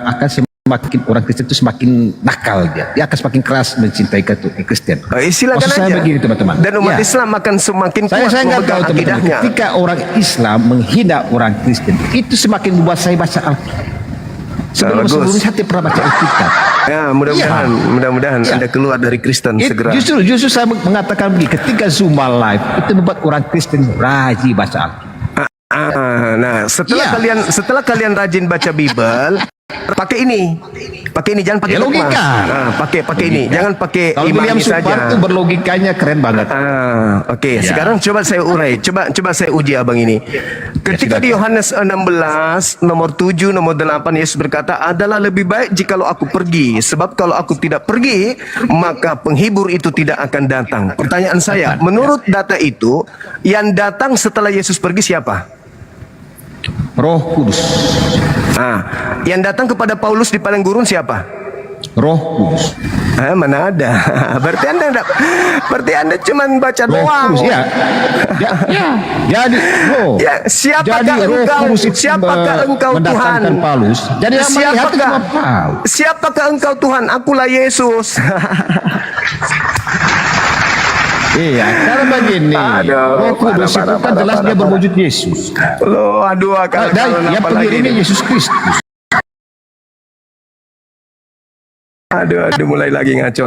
Speaker 4: akan semakin orang Kristen itu semakin nakal dia akan semakin keras mencintai Kristen.
Speaker 1: Silakan
Speaker 4: Maksud saya
Speaker 1: aja.
Speaker 4: begini teman-teman.
Speaker 1: Dan umat
Speaker 4: Ya.
Speaker 1: Islam akan semakin
Speaker 4: Saya
Speaker 1: kuat
Speaker 4: nggak
Speaker 1: memegang
Speaker 4: tahu teman-teman.
Speaker 1: akidahnya.
Speaker 4: Ketika orang Islam menghina orang Kristen, itu semakin membuat saya baca Alkitab.
Speaker 1: Bagus.
Speaker 4: Sebelumnya saya tidak pernah baca Alkitab.
Speaker 1: Ya, mudah-mudahan
Speaker 4: Iya.
Speaker 1: Anda keluar dari Kristen segera.
Speaker 4: Justru saya mengatakan begini, ketika Zuma live itu membuat orang Kristen rajin baca Alkitab.
Speaker 1: Nah,
Speaker 4: Iya.
Speaker 1: setelah kalian rajin baca Bible, pakai ini jangan pakai
Speaker 4: Ya,
Speaker 1: dogma.
Speaker 4: logika.
Speaker 1: Pakai ini, jangan pakai
Speaker 4: Kalau William
Speaker 1: imani
Speaker 4: Supar
Speaker 1: saja.
Speaker 4: itu berlogikanya keren banget.
Speaker 1: Oke.
Speaker 4: Ya.
Speaker 1: Sekarang coba saya urai, coba saya uji abang ini. Ketika di Yohanes 16 nomor 7 nomor 8 Yesus berkata, adalah lebih baik jikalau aku pergi, sebab kalau aku tidak pergi maka penghibur itu tidak akan datang. Pertanyaan saya, menurut data itu yang datang setelah Yesus pergi siapa?
Speaker 4: Roh Kudus.
Speaker 1: Yang datang kepada Paulus di padang gurun siapa?
Speaker 4: Roh Kudus.
Speaker 1: Mana ada? Berarti anda cuma baca
Speaker 4: Roh
Speaker 1: doang.
Speaker 4: Kudus, ya. Jadi,
Speaker 1: Ya, siapakah
Speaker 4: jadi Roh
Speaker 1: engkau?
Speaker 4: Kudus itu
Speaker 1: Siapakah engkau Tuhan?
Speaker 4: mendatangkan Paulus. Jadi yang melihat itu cuma Paulus.
Speaker 1: Siapakah engkau Tuhan? Akulah Yesus.
Speaker 4: Iya, karena begini.
Speaker 1: Aduh,
Speaker 4: Roh Kudus itu kan jelas dia berwujud Yesus.
Speaker 1: Loh, aduh,
Speaker 4: Dan yang
Speaker 1: apa lagi
Speaker 4: pengirimnya
Speaker 1: nih?
Speaker 4: Yesus Kristus.
Speaker 1: Aduh, mulai lagi ngaco.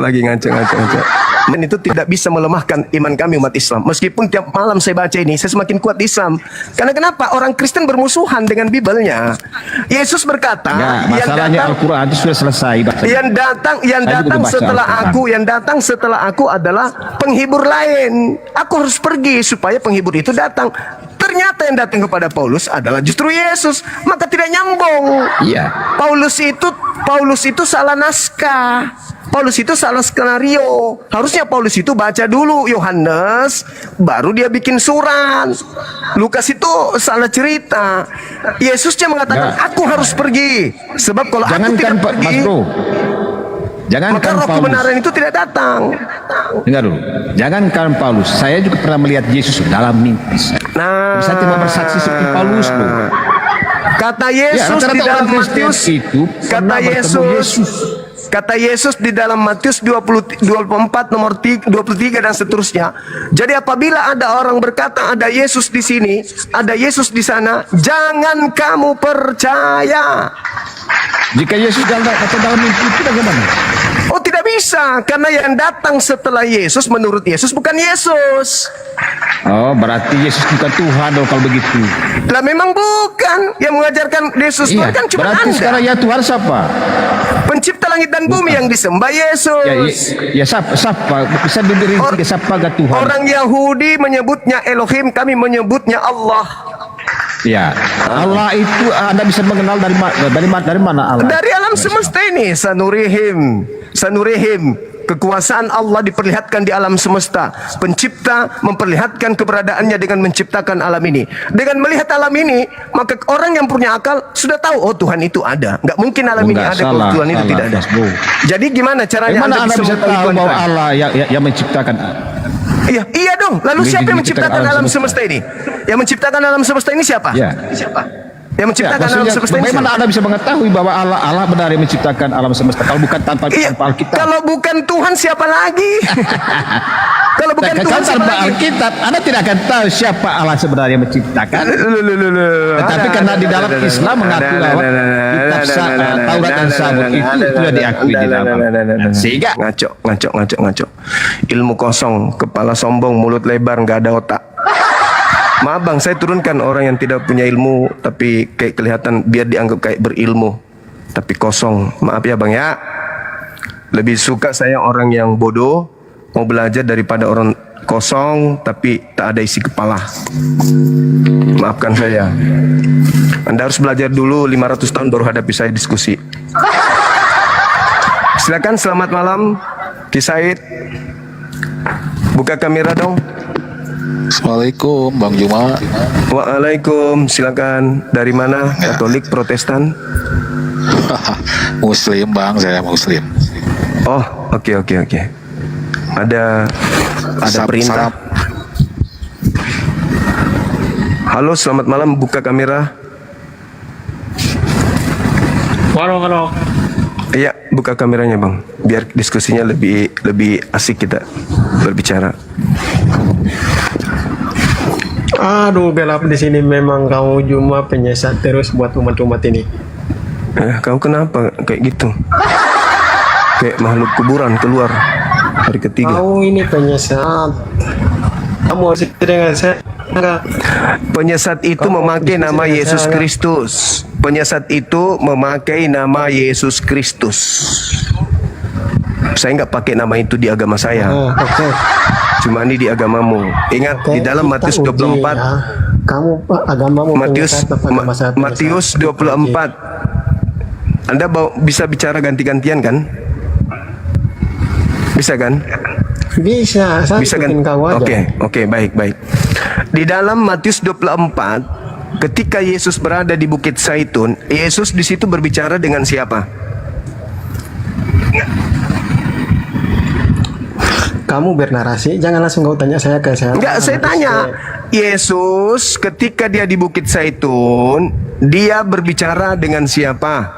Speaker 1: Dan itu tidak bisa melemahkan iman kami umat Islam. Meskipun tiap malam saya baca ini, saya semakin kuat di Islam. Karena kenapa? Orang Kristen bermusuhan dengan Bibelnya. Yesus berkata,
Speaker 4: Enggak, masalahnya Al-Quran itu sudah selesai.
Speaker 1: yang datang
Speaker 4: Saya juga
Speaker 1: datang
Speaker 4: baca
Speaker 1: setelah
Speaker 4: Al-Quran.
Speaker 1: yang datang setelah aku adalah penghibur lain. Aku harus pergi supaya penghibur itu datang. Ternyata yang datang kepada Paulus adalah justru Yesus. Maka tidak nyambung.
Speaker 4: Iya.
Speaker 1: Paulus itu salah naskah. Paulus itu salah skenario. Harusnya Paulus itu baca dulu Yohanes, baru dia bikin surat. Lukas itu salah cerita. Yesusnya mengatakan,
Speaker 4: Ya.
Speaker 1: aku harus pergi. Sebab kalau aku
Speaker 4: Jangankan
Speaker 1: tidak
Speaker 4: Pak
Speaker 1: pergi,
Speaker 4: Mas Bro.
Speaker 1: maka
Speaker 4: Jangankan
Speaker 1: roh
Speaker 4: Paulus.
Speaker 1: kebenaran itu tidak datang.
Speaker 4: Dengar dulu. Jangankan Paulus, saya juga pernah melihat Yesus dalam mimpi.
Speaker 1: Nah,
Speaker 4: Saya tidak bersaksi seperti Paulus, Bro.
Speaker 1: Kata Yesus
Speaker 4: rata-rata
Speaker 1: di dalam
Speaker 4: orang Kristen
Speaker 1: Matius
Speaker 4: itu
Speaker 1: kata
Speaker 4: pernah bertemu Yesus.
Speaker 1: Kata Yesus di dalam Matius 24 nomor 23 dan seterusnya. Jadi apabila ada orang berkata ada Yesus di sini, ada Yesus di sana, jangan kamu percaya.
Speaker 4: Jika Yesus dalam mimpi itu bagaimana?
Speaker 1: Oh, tidak bisa, karena yang datang setelah Yesus menurut Yesus bukan Yesus.
Speaker 4: Oh, berarti Yesus bukan Tuhan dong kalau begitu.
Speaker 1: Lah memang bukan. Yang mengajarkan Yesus Tuhan kan cuma
Speaker 4: berarti
Speaker 1: Anda.
Speaker 4: sekarang ya Tuhan siapa?
Speaker 1: Pencipta langit dan bumi yang disembah Yesus.
Speaker 4: Ya siapa? Bisa diberi siapa gak Tuhan?
Speaker 1: Orang Yahudi menyebutnya Elohim, kami menyebutnya Allah.
Speaker 4: Ya, Allah itu Anda bisa mengenal dari mana Allah?
Speaker 1: Dari alam semesta ini, sanurihim. Kekuasaan Allah diperlihatkan di alam semesta. Pencipta memperlihatkan keberadaannya dengan menciptakan alam ini. Dengan melihat alam ini, maka orang yang punya akal sudah tahu, oh Tuhan itu ada. Nggak mungkin alam ini ada kalau Tuhan itu tidak ada. Jadi gimana caranya
Speaker 4: Bagaimana Anda bisa tahu
Speaker 1: Tuhan
Speaker 4: bahwa
Speaker 1: itu ada?
Speaker 4: Allah yang menciptakan?
Speaker 1: Iya dong. Lalu siapa yang menciptakan alam semesta ini? Yang menciptakan alam semesta ini siapa?
Speaker 4: Ya.
Speaker 1: Siapa? Yang menciptakan alam
Speaker 4: maksudnya,
Speaker 1: semesta ini
Speaker 4: bagaimana
Speaker 1: siapa?
Speaker 4: Anda bisa mengetahui bahwa Allah benar yang menciptakan alam semesta? Kalau bukan tanpa
Speaker 1: Iya,
Speaker 4: Alkitab.
Speaker 1: kalau bukan Tuhan siapa lagi? Kalau bukan Tuhan siapa
Speaker 4: tanpa
Speaker 1: lagi?
Speaker 4: Alkitab, Anda tidak akan tahu siapa Allah sebenarnya yang menciptakan. Tetapi karena di dalam Islam mengaku bahwa kitab Taurat dan Zabur itu sudah diakui di dalam. Sehingga
Speaker 1: ngaco. Ilmu kosong, kepala sombong, mulut lebar, nggak ada otak. Maaf bang, saya turunkan orang yang tidak punya ilmu tapi kayak kelihatan biar dianggap kayak berilmu tapi kosong. Maaf ya bang ya. Lebih suka saya orang yang bodoh mau belajar daripada orang kosong tapi tak ada isi kepala. Maafkan saya. Anda harus belajar dulu 500 tahun baru hadapi saya diskusi. Silakan, selamat malam Ki Said. Buka kamera dong.
Speaker 3: Assalamualaikum Bang Juma.
Speaker 1: Waalaikum, silakan. Dari mana? Katolik, Protestan?
Speaker 3: Muslim Bang, saya Muslim.
Speaker 1: Oh, oke. Ada perintah.
Speaker 3: Salam.
Speaker 1: Halo, selamat malam. Buka kamera.
Speaker 5: Halo.
Speaker 1: Iya, buka kameranya bang. Biar diskusinya lebih asik kita berbicara.
Speaker 5: Aduh, gelap di sini memang kamu cuma penyesat terus buat umat-umat ini.
Speaker 1: Kau kenapa kayak gitu? Kayak makhluk kuburan keluar hari ketiga.
Speaker 5: Kamu ini penyesat. Kamu harus dengan saya. Enggak.
Speaker 1: Penyesat itu
Speaker 5: Kamu
Speaker 1: memakai
Speaker 5: diskusi
Speaker 1: nama
Speaker 5: dengan
Speaker 1: Yesus
Speaker 5: saya.
Speaker 1: Kristus. Penyesat itu memakai nama Yesus Kristus. Saya nggak pakai nama itu di agama saya.
Speaker 5: Oh, oke.
Speaker 1: Cuma ini di agamamu. Ingat
Speaker 5: Oke,
Speaker 1: di dalam
Speaker 5: kita
Speaker 1: Matius
Speaker 5: uji,
Speaker 1: 24.
Speaker 5: ya. Kamu agamamu
Speaker 1: Matius 24. Anda bisa bicara ganti-gantian kan? Bisa kan?
Speaker 5: Bisa, saya
Speaker 1: Bisa kan?
Speaker 5: ikutin kau aja.
Speaker 1: Oke, baik. Di dalam Matius 24, ketika Yesus berada di Bukit Zaitun, Yesus di situ berbicara dengan siapa?
Speaker 5: Kamu bernarasi, jangan langsung kau tanya saya ke saya.
Speaker 1: Enggak, saya tanya. Yesus ketika dia di Bukit Zaitun, dia berbicara dengan siapa?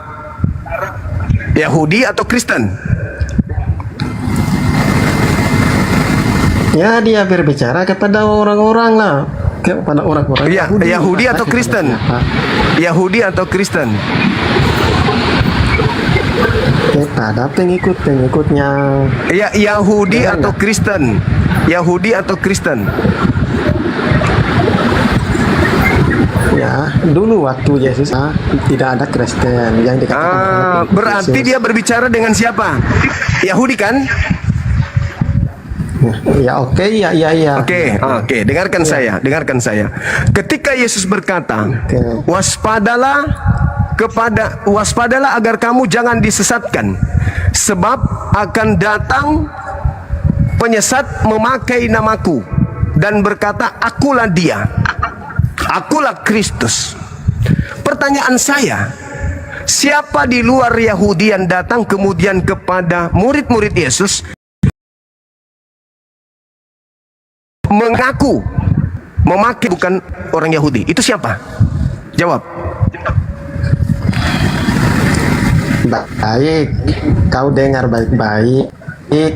Speaker 1: Yahudi atau Kristen?
Speaker 5: Ya, dia berbicara kepada orang-orang lah. Kepada orang-orang
Speaker 1: Iya, Yahudi atau
Speaker 5: Kepada
Speaker 1: Kristen?
Speaker 5: siapa?
Speaker 1: Yahudi atau Kristen?
Speaker 5: Kepada pengikut-pengikutnya.
Speaker 1: Ya, Yahudi
Speaker 5: Benar
Speaker 1: atau
Speaker 5: nggak?
Speaker 1: Kristen? Yahudi atau Kristen?
Speaker 5: Ya, dulu waktu Yesus tidak ada Kristen yang dikatakan oleh
Speaker 1: Berarti
Speaker 5: Yesus.
Speaker 1: dia berbicara dengan siapa? Yahudi kan?
Speaker 5: Ya, oke, ya.
Speaker 1: Oke, dengarkan saya. Ketika Yesus berkata,
Speaker 5: Oke.
Speaker 1: waspadalah waspadalah agar kamu jangan disesatkan, sebab akan datang penyesat memakai namaku dan berkata, akulah dia, akulah Kristus. Pertanyaan saya, siapa di luar Yahudi yang datang kemudian kepada murid-murid Yesus mengaku memakai bukan orang Yahudi? Itu siapa? Jawab.
Speaker 5: Baik, kau dengar baik-baik,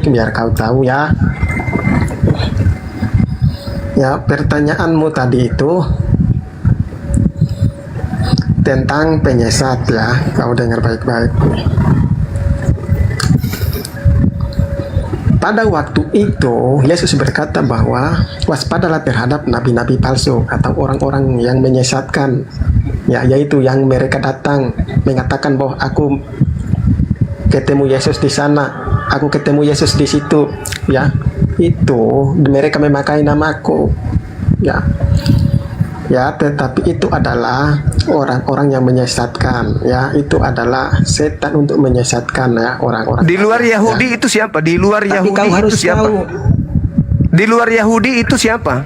Speaker 5: biar kau tahu ya. Ya, pertanyaanmu tadi itu tentang penyesat ya, kau dengar baik-baik. Pada waktu itu Yesus berkata bahwa waspadalah terhadap nabi-nabi palsu atau orang-orang yang menyesatkan, ya, yaitu yang mereka datang mengatakan bahwa aku ketemu Yesus di sana, aku ketemu Yesus di situ, ya. Itu mereka memakai namaku, ya. Ya, tetapi itu adalah orang-orang yang menyesatkan, ya. Itu adalah setan untuk menyesatkan, ya, orang-orang.
Speaker 1: Di luar Yahudi
Speaker 5: ya.
Speaker 1: itu siapa? Di luar
Speaker 5: Tapi
Speaker 1: Yahudi
Speaker 5: kau
Speaker 1: itu
Speaker 5: harus
Speaker 1: siapa?
Speaker 5: tahu.
Speaker 1: Di luar Yahudi itu siapa?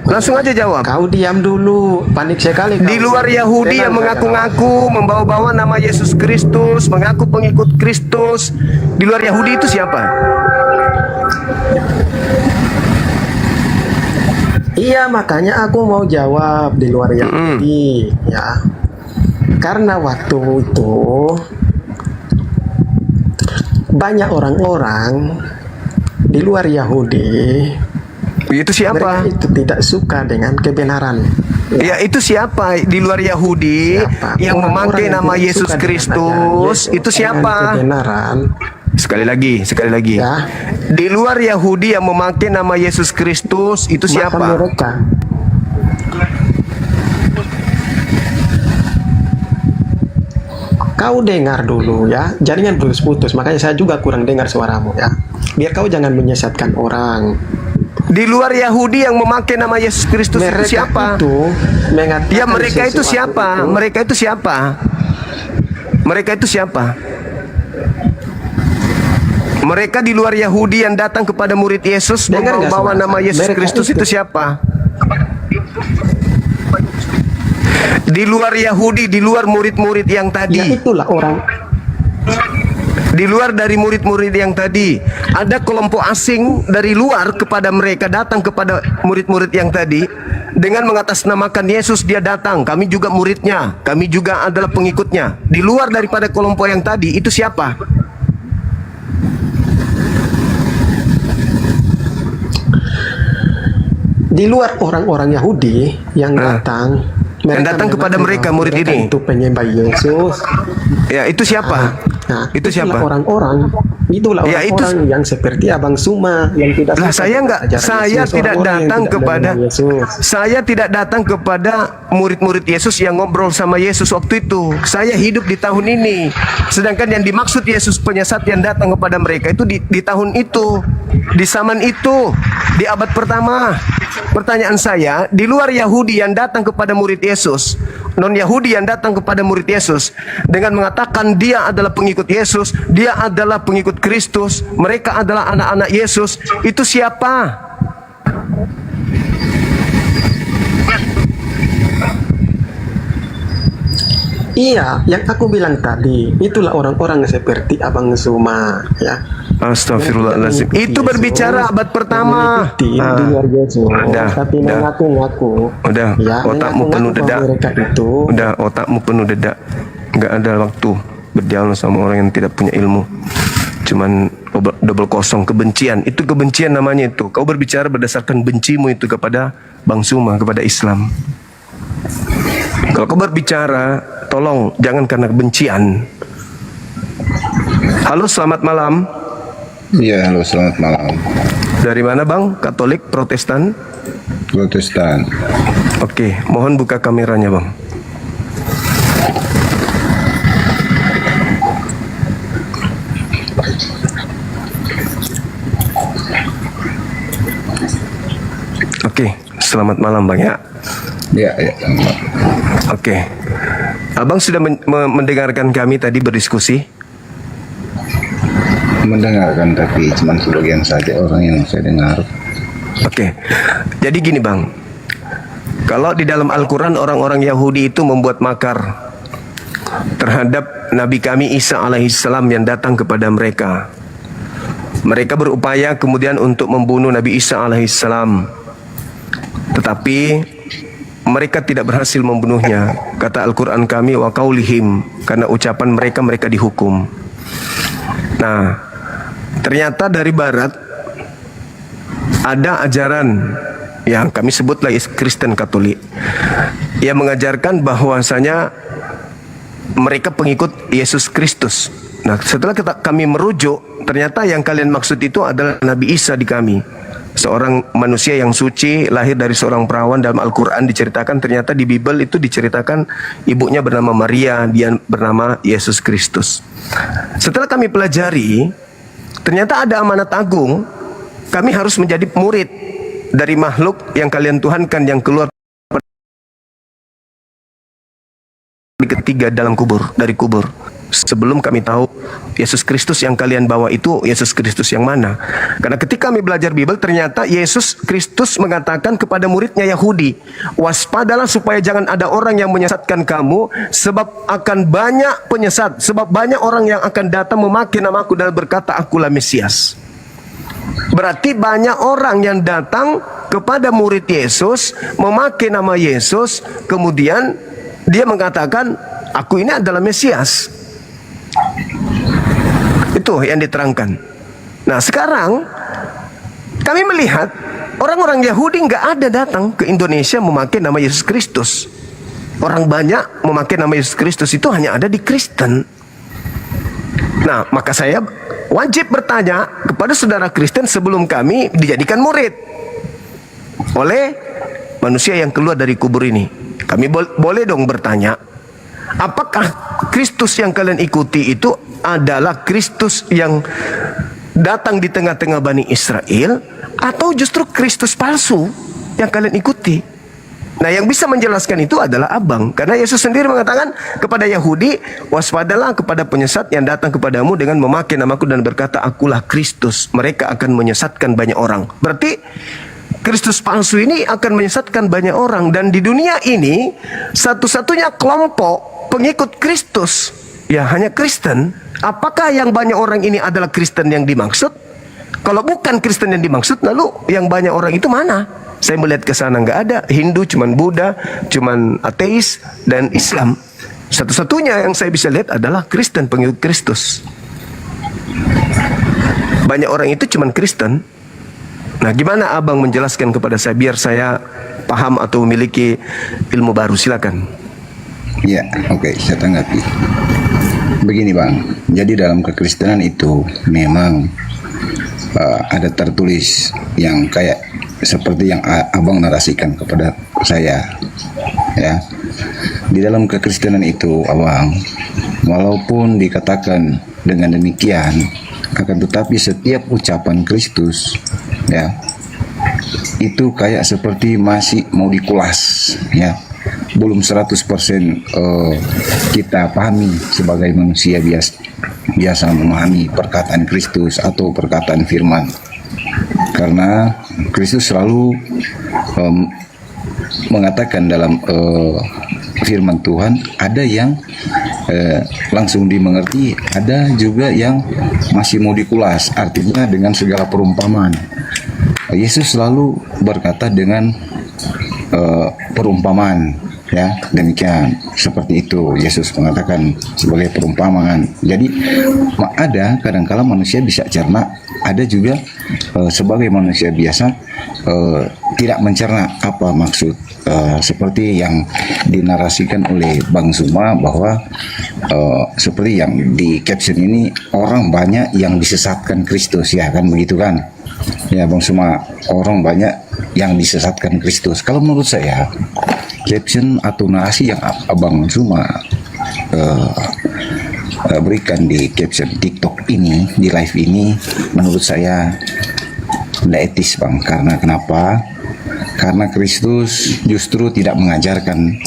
Speaker 1: Langsung aja jawab.
Speaker 5: Kau diam dulu, panik sekali kau.
Speaker 1: Di luar Yahudi yang
Speaker 5: Tenang,
Speaker 1: mengaku-ngaku membawa-bawa nama Yesus Kristus, mengaku pengikut Kristus. Di luar Yahudi itu siapa?
Speaker 5: Iya, makanya aku mau jawab di luar Yahudi, ya. Karena waktu itu banyak orang-orang di luar Yahudi,
Speaker 1: Itu siapa?
Speaker 5: mereka itu tidak suka dengan kebenaran.
Speaker 1: Ya, itu siapa di luar Yahudi
Speaker 5: Siapa?
Speaker 1: yang
Speaker 5: Orang-orang
Speaker 1: memakai
Speaker 5: yang
Speaker 1: nama
Speaker 5: tidak
Speaker 1: Yesus
Speaker 5: suka dengan
Speaker 1: Kristus?
Speaker 5: ajaran Yesus,
Speaker 1: Itu
Speaker 5: dengan
Speaker 1: siapa?
Speaker 5: kebenaran.
Speaker 1: Sekali lagi.
Speaker 5: Ya.
Speaker 1: Di luar Yahudi yang memakai nama Yesus Kristus itu
Speaker 5: Maka
Speaker 1: siapa?
Speaker 5: mereka kau dengar dulu ya, jaringan putus-putus, makanya saya juga kurang dengar suaramu ya. Biar kau jangan menyesatkan orang.
Speaker 1: Di luar Yahudi yang memakai nama Yesus Kristus
Speaker 5: Mereka
Speaker 1: itu siapa?
Speaker 5: itu mengatakan
Speaker 1: Ya, mereka itu
Speaker 5: sesuatu
Speaker 1: siapa?
Speaker 5: itu.
Speaker 1: Mereka itu siapa? Mereka itu siapa? Mereka di luar Yahudi yang datang kepada murid Yesus
Speaker 5: Dengar nggak
Speaker 1: membawa
Speaker 5: suara
Speaker 1: nama
Speaker 5: saya?
Speaker 1: Yesus
Speaker 5: Mereka
Speaker 1: Kristus itu siapa? Di luar Yahudi, di luar murid-murid yang
Speaker 5: Ya
Speaker 1: tadi,
Speaker 5: itulah orang.
Speaker 1: di luar dari murid-murid yang tadi, ada kelompok asing dari luar kepada mereka, datang kepada murid-murid yang tadi dengan mengatasnamakan Yesus. Dia datang, kami juga muridnya, kami juga adalah pengikutnya. Di luar daripada kelompok yang tadi, itu siapa?
Speaker 5: Di luar orang-orang Yahudi yang datang,
Speaker 1: Yang datang kepada mereka, murid ini.
Speaker 5: itu penyembah Yesus.
Speaker 1: Ya, itu siapa?
Speaker 5: Nah,
Speaker 1: Itu
Speaker 5: itulah
Speaker 1: siapa?
Speaker 5: orang-orang, itulah
Speaker 1: Ya, itu-
Speaker 5: orang-orang yang seperti Abang Suma yang tidak
Speaker 1: Lah,
Speaker 5: suka
Speaker 1: saya
Speaker 5: dengan
Speaker 1: enggak,
Speaker 5: ajaran
Speaker 1: saya
Speaker 5: Yesus,
Speaker 1: tidak
Speaker 5: orang-orang yang
Speaker 1: datang
Speaker 5: tidak
Speaker 1: kepada
Speaker 5: mengenal Yesus.
Speaker 1: saya tidak datang kepada murid-murid Yesus yang ngobrol sama Yesus waktu itu. Saya hidup di tahun ini. Sedangkan yang dimaksud Yesus penyesat yang datang kepada mereka itu di tahun itu, di zaman itu, di abad pertama. Pertanyaan saya, di luar Yahudi yang datang kepada murid Yesus, non-Yahudi yang datang kepada murid Yesus dengan mengatakan dia adalah pengikut Yesus, dia adalah pengikut Kristus, mereka adalah anak-anak Yesus, itu siapa?
Speaker 5: Iya, yang aku bilang tadi, itulah orang-orang seperti Abang Suma, ya.
Speaker 1: Astagfirullahaladzim. Itu berbicara abad pertama.
Speaker 5: Mengikuti di luar Yesus, tapi
Speaker 1: udah.
Speaker 5: mengaku-ngaku.
Speaker 1: Udah,
Speaker 5: Ya,
Speaker 1: otakmu
Speaker 5: mengaku-ngaku
Speaker 1: penuh
Speaker 5: bahwa
Speaker 1: dedak.
Speaker 5: mereka itu.
Speaker 1: Udah, otakmu penuh dedak. Nggak ada waktu berdialog sama orang yang tidak punya ilmu. Cuman double kosong, kebencian. Itu kebencian namanya itu. Kau berbicara berdasarkan bencimu itu kepada Bang Suma, kepada Islam. Kalau kau berbicara, tolong jangan karena kebencian. Halo, selamat malam.
Speaker 6: Iya, halo, selamat malam.
Speaker 1: Dari mana Bang? Katolik, Protestan?
Speaker 6: Protestan.
Speaker 1: Oke, mohon buka kameranya Bang. Oke, selamat malam Bang ya.
Speaker 6: Iya, iya.
Speaker 1: Oke. Abang sudah mendengarkan kami tadi berdiskusi?
Speaker 6: Mendengarkan, tapi cuma sebagian saja orang yang saya dengar.
Speaker 1: Oke, jadi gini bang, kalau di dalam Al-Quran orang-orang Yahudi itu membuat makar terhadap Nabi kami Isa alaihissalam yang datang kepada mereka. Mereka berupaya kemudian untuk membunuh Nabi Isa alaihissalam, tetapi mereka tidak berhasil membunuhnya. Kata Al-Quran kami, wa qaulihim, karena ucapan mereka, mereka dihukum. Nah, ternyata dari barat ada ajaran yang kami sebutlah Kristen Katolik yang mengajarkan bahwasanya mereka pengikut Yesus Kristus. Nah, setelah kami merujuk, ternyata yang kalian maksud itu adalah Nabi Isa di kami, seorang manusia yang suci, lahir dari seorang perawan. Dalam Al-Quran diceritakan, ternyata di Bible itu diceritakan ibunya bernama Maria, dia bernama Yesus Kristus. Setelah kami pelajari, ternyata ada amanat agung. Kami harus menjadi murid dari makhluk yang kalian tuhankan, yang keluar di ketiga dalam kubur, dari kubur. Sebelum kami tahu Yesus Kristus yang kalian bawa itu Yesus Kristus yang mana. Karena ketika kami belajar Bible, ternyata Yesus Kristus mengatakan kepada muridnya Yahudi, waspadalah supaya jangan ada orang yang menyesatkan kamu, sebab akan banyak penyesat, sebab banyak orang yang akan datang memakai namaku dan berkata akulah Mesias. Berarti banyak orang yang datang kepada murid Yesus, memakai nama Yesus, kemudian dia mengatakan aku ini adalah Mesias. Itu yang diterangkan. Nah, sekarang kami melihat orang-orang Yahudi nggak ada datang ke Indonesia memakai nama Yesus Kristus. Orang banyak memakai nama Yesus Kristus itu hanya ada di Kristen. Nah, maka saya wajib bertanya kepada saudara Kristen sebelum kami dijadikan murid oleh manusia yang keluar dari kubur ini. Kami boleh dong bertanya, apakah Kristus yang kalian ikuti itu adalah Kristus yang datang di tengah-tengah Bani Israel, atau justru Kristus palsu yang kalian ikuti? Nah, yang bisa menjelaskan itu adalah abang. Karena Yesus sendiri mengatakan kepada Yahudi, waspadalah kepada penyesat yang datang kepadamu dengan memakai namaku dan berkata akulah Kristus. Mereka akan menyesatkan banyak orang. Berarti Kristus palsu ini akan menyesatkan banyak orang. Dan di dunia ini satu-satunya kelompok pengikut Kristus ya hanya Kristen. Apakah yang banyak orang ini adalah Kristen yang dimaksud? Kalau bukan Kristen yang dimaksud, lalu yang banyak orang itu mana? Saya melihat ke sana nggak ada. Hindu cuman Buddha, cuman ateis dan Islam. Satu-satunya yang saya bisa lihat adalah Kristen, pengikut Kristus. Banyak orang itu cuman Kristen. Nah, gimana abang menjelaskan kepada saya biar saya paham atau memiliki ilmu baru? Silakan.
Speaker 6: Ya, oke, saya tanggapi. Begini bang, jadi dalam kekristenan itu memang ada tertulis yang kayak seperti yang abang narasikan kepada saya, ya. Di dalam kekristenan itu, abang, walaupun dikatakan dengan demikian, akan tetapi setiap ucapan Kristus, ya, itu kayak seperti masih mau dikulas, ya. Belum 100% kita pahami sebagai manusia biasa memahami perkataan Kristus atau perkataan firman. Karena Kristus selalu mengatakan dalam firman Tuhan, ada yang langsung dimengerti, ada juga yang masih mau dikulas, artinya dengan segala perumpamaan. Yesus selalu berkata dengan perumpamaan, ya, demikian, seperti itu Yesus mengatakan sebagai perumpamaan. Jadi ada kadang-kala manusia bisa cerna, ada juga sebagai manusia biasa tidak mencerna apa maksud, seperti yang dinarasikan oleh Bang Zuma bahwa seperti yang di caption ini, orang banyak yang disesatkan Kristus, ya kan, begitu kan ya Bang Zuma, orang banyak yang disesatkan Kristus. Kalau menurut saya caption atau narasi yang Abang Zuma berikan di caption TikTok ini, di live ini, menurut saya tidak etis bang. Karena kenapa? karena Kristus justru tidak mengajarkan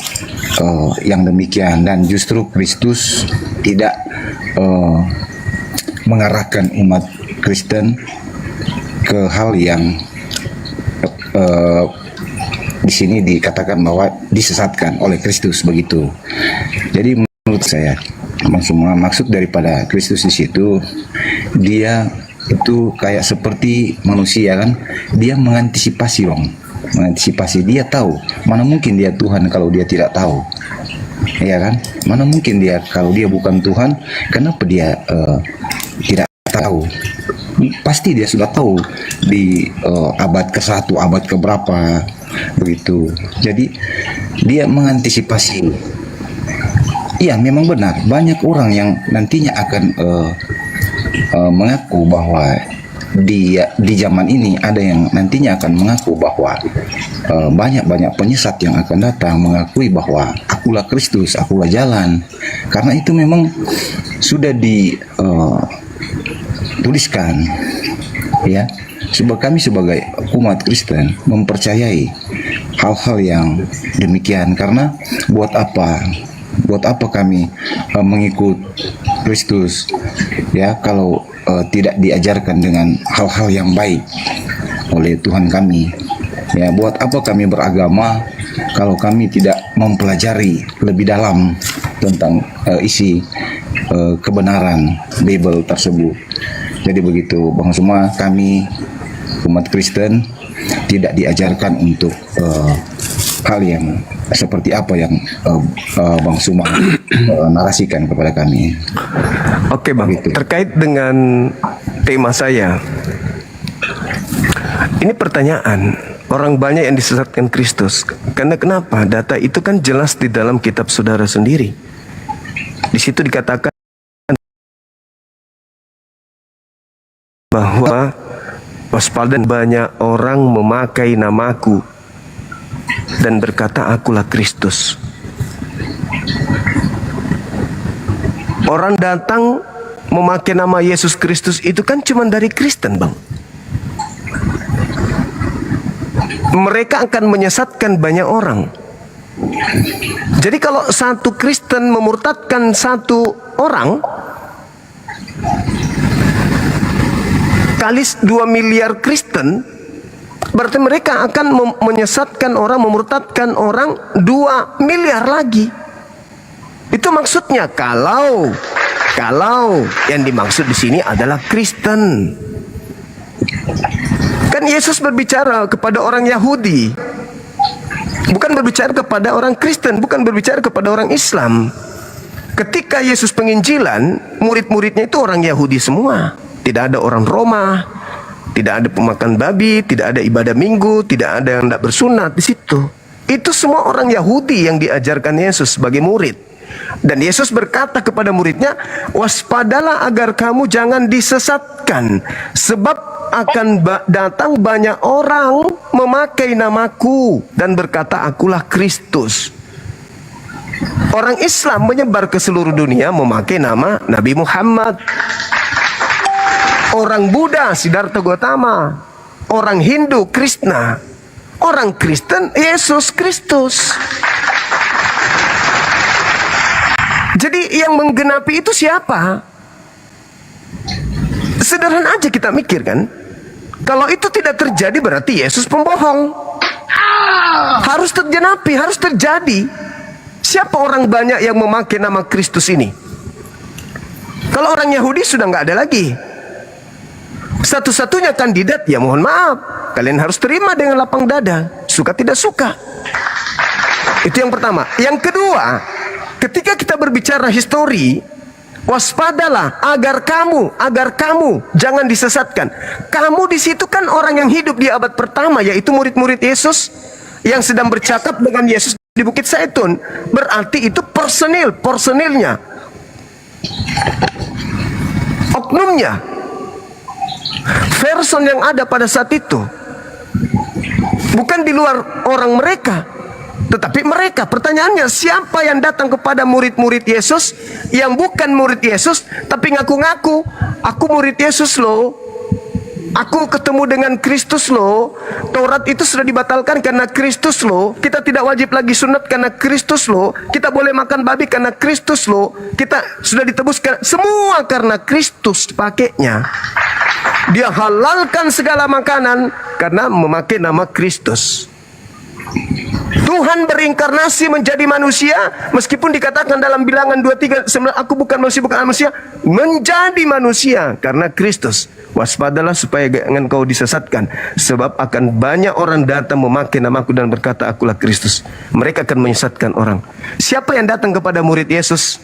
Speaker 6: yang demikian, dan justru Kristus tidak mengarahkan umat Kristen ke hal yang di sini dikatakan bahwa disesatkan oleh Kristus begitu. Jadi menurut saya semua maksud daripada Kristus di situ, dia itu kayak seperti manusia kan, dia mengantisipasi mengantisipasi, dia tahu mana mungkin dia Tuhan kalau dia tidak tahu, ya kan, mana mungkin dia kalau dia bukan Tuhan, kenapa dia tidak tahu? Pasti dia sudah tahu di abad ke-1, abad ke-berapa begitu. Jadi dia mengantisipasi. Iya, memang benar, banyak orang yang nantinya akan mengaku bahwa di zaman ini ada yang nantinya akan mengaku bahwa banyak penyesat yang akan datang mengakui bahwa akulah Kristus, akulah jalan. Karena itu memang sudah dituliskan, ya. Sebab kami sebagai umat Kristen mempercayai hal-hal yang demikian. Karena buat apa kami mengikut Kristus, ya, kalau tidak diajarkan dengan hal-hal yang baik oleh Tuhan kami, ya. Buat apa kami beragama kalau kami tidak mempelajari lebih dalam tentang isi kebenaran Bible tersebut. Jadi begitu Bang Suma, kami umat Kristen tidak diajarkan untuk hal yang seperti apa yang Bang Suma narasikan kepada kami.
Speaker 1: Oke Bang,
Speaker 6: Begitu.
Speaker 1: terkait dengan tema saya, ini pertanyaan, orang banyak yang disesatkan Kristus. Karena kenapa? Data itu kan jelas di dalam kitab saudara sendiri. Di situ dikatakan bahwa waspada, banyak orang memakai namaku dan berkata akulah Kristus. Orang datang memakai nama Yesus Kristus itu kan cuma dari Kristen, Bang. Mereka akan menyesatkan banyak orang. Jadi kalau satu Kristen memurtadkan satu orang, kali 2 miliar Kristen, berarti mereka akan menyesatkan orang, memurtadkan orang 2 miliar lagi. Itu maksudnya kalau yang dimaksud di sini adalah Kristen. Kan Yesus berbicara kepada orang Yahudi, bukan berbicara kepada orang Kristen, bukan berbicara kepada orang Islam. Ketika Yesus penginjilan, murid-muridnya itu orang Yahudi semua. Tidak ada orang Roma, tidak ada pemakan babi, tidak ada ibadah minggu, tidak ada yang tidak bersunat di situ. Itu semua orang Yahudi yang diajarkan Yesus sebagai murid. Dan Yesus berkata kepada muridnya, waspadalah agar kamu jangan disesatkan, sebab akan datang banyak orang memakai namaku dan berkata akulah Kristus. Orang Islam menyebar ke seluruh dunia memakai nama Nabi Muhammad. Orang Buddha Siddhartha Gautama, orang Hindu Krishna, orang Kristen Yesus Kristus. Jadi yang menggenapi itu siapa? Sederhana aja kita mikir kan. Kalau itu tidak terjadi berarti Yesus pembohong. Harus tergenapi, harus terjadi. Siapa orang banyak yang memakai nama Kristus ini? Kalau orang Yahudi sudah nggak ada lagi. Satu-satunya kandidat, ya mohon maaf, kalian harus terima dengan lapang dada, suka tidak suka. Itu yang pertama. Yang kedua, ketika kita berbicara histori, waspadalah agar kamu jangan disesatkan. Kamu di situ kan orang yang hidup di abad pertama, yaitu murid-murid Yesus yang sedang bercakap dengan Yesus di Bukit Zaitun. Berarti itu personilnya, oknumnya, person yang ada pada saat itu. Bukan di luar orang mereka, tetapi mereka. Pertanyaannya, siapa yang datang kepada murid-murid Yesus yang bukan murid Yesus tapi ngaku-ngaku, aku murid Yesus loh. Aku ketemu dengan Kristus loh. Taurat itu sudah dibatalkan karena Kristus loh. Kita tidak wajib lagi sunat karena Kristus loh. Kita boleh makan babi karena Kristus loh. Kita sudah ditebus semua karena Kristus pakainya. Dia halalkan segala makanan karena memakai nama Kristus. Tuhan berinkarnasi menjadi manusia, meskipun dikatakan dalam Bilangan 23:9, aku bukan manusia, menjadi manusia karena Kristus. Waspadalah supaya jangan kau disesatkan, sebab akan banyak orang datang memakai namaku dan berkata akulah Kristus. Mereka akan menyesatkan orang. Siapa yang datang kepada murid Yesus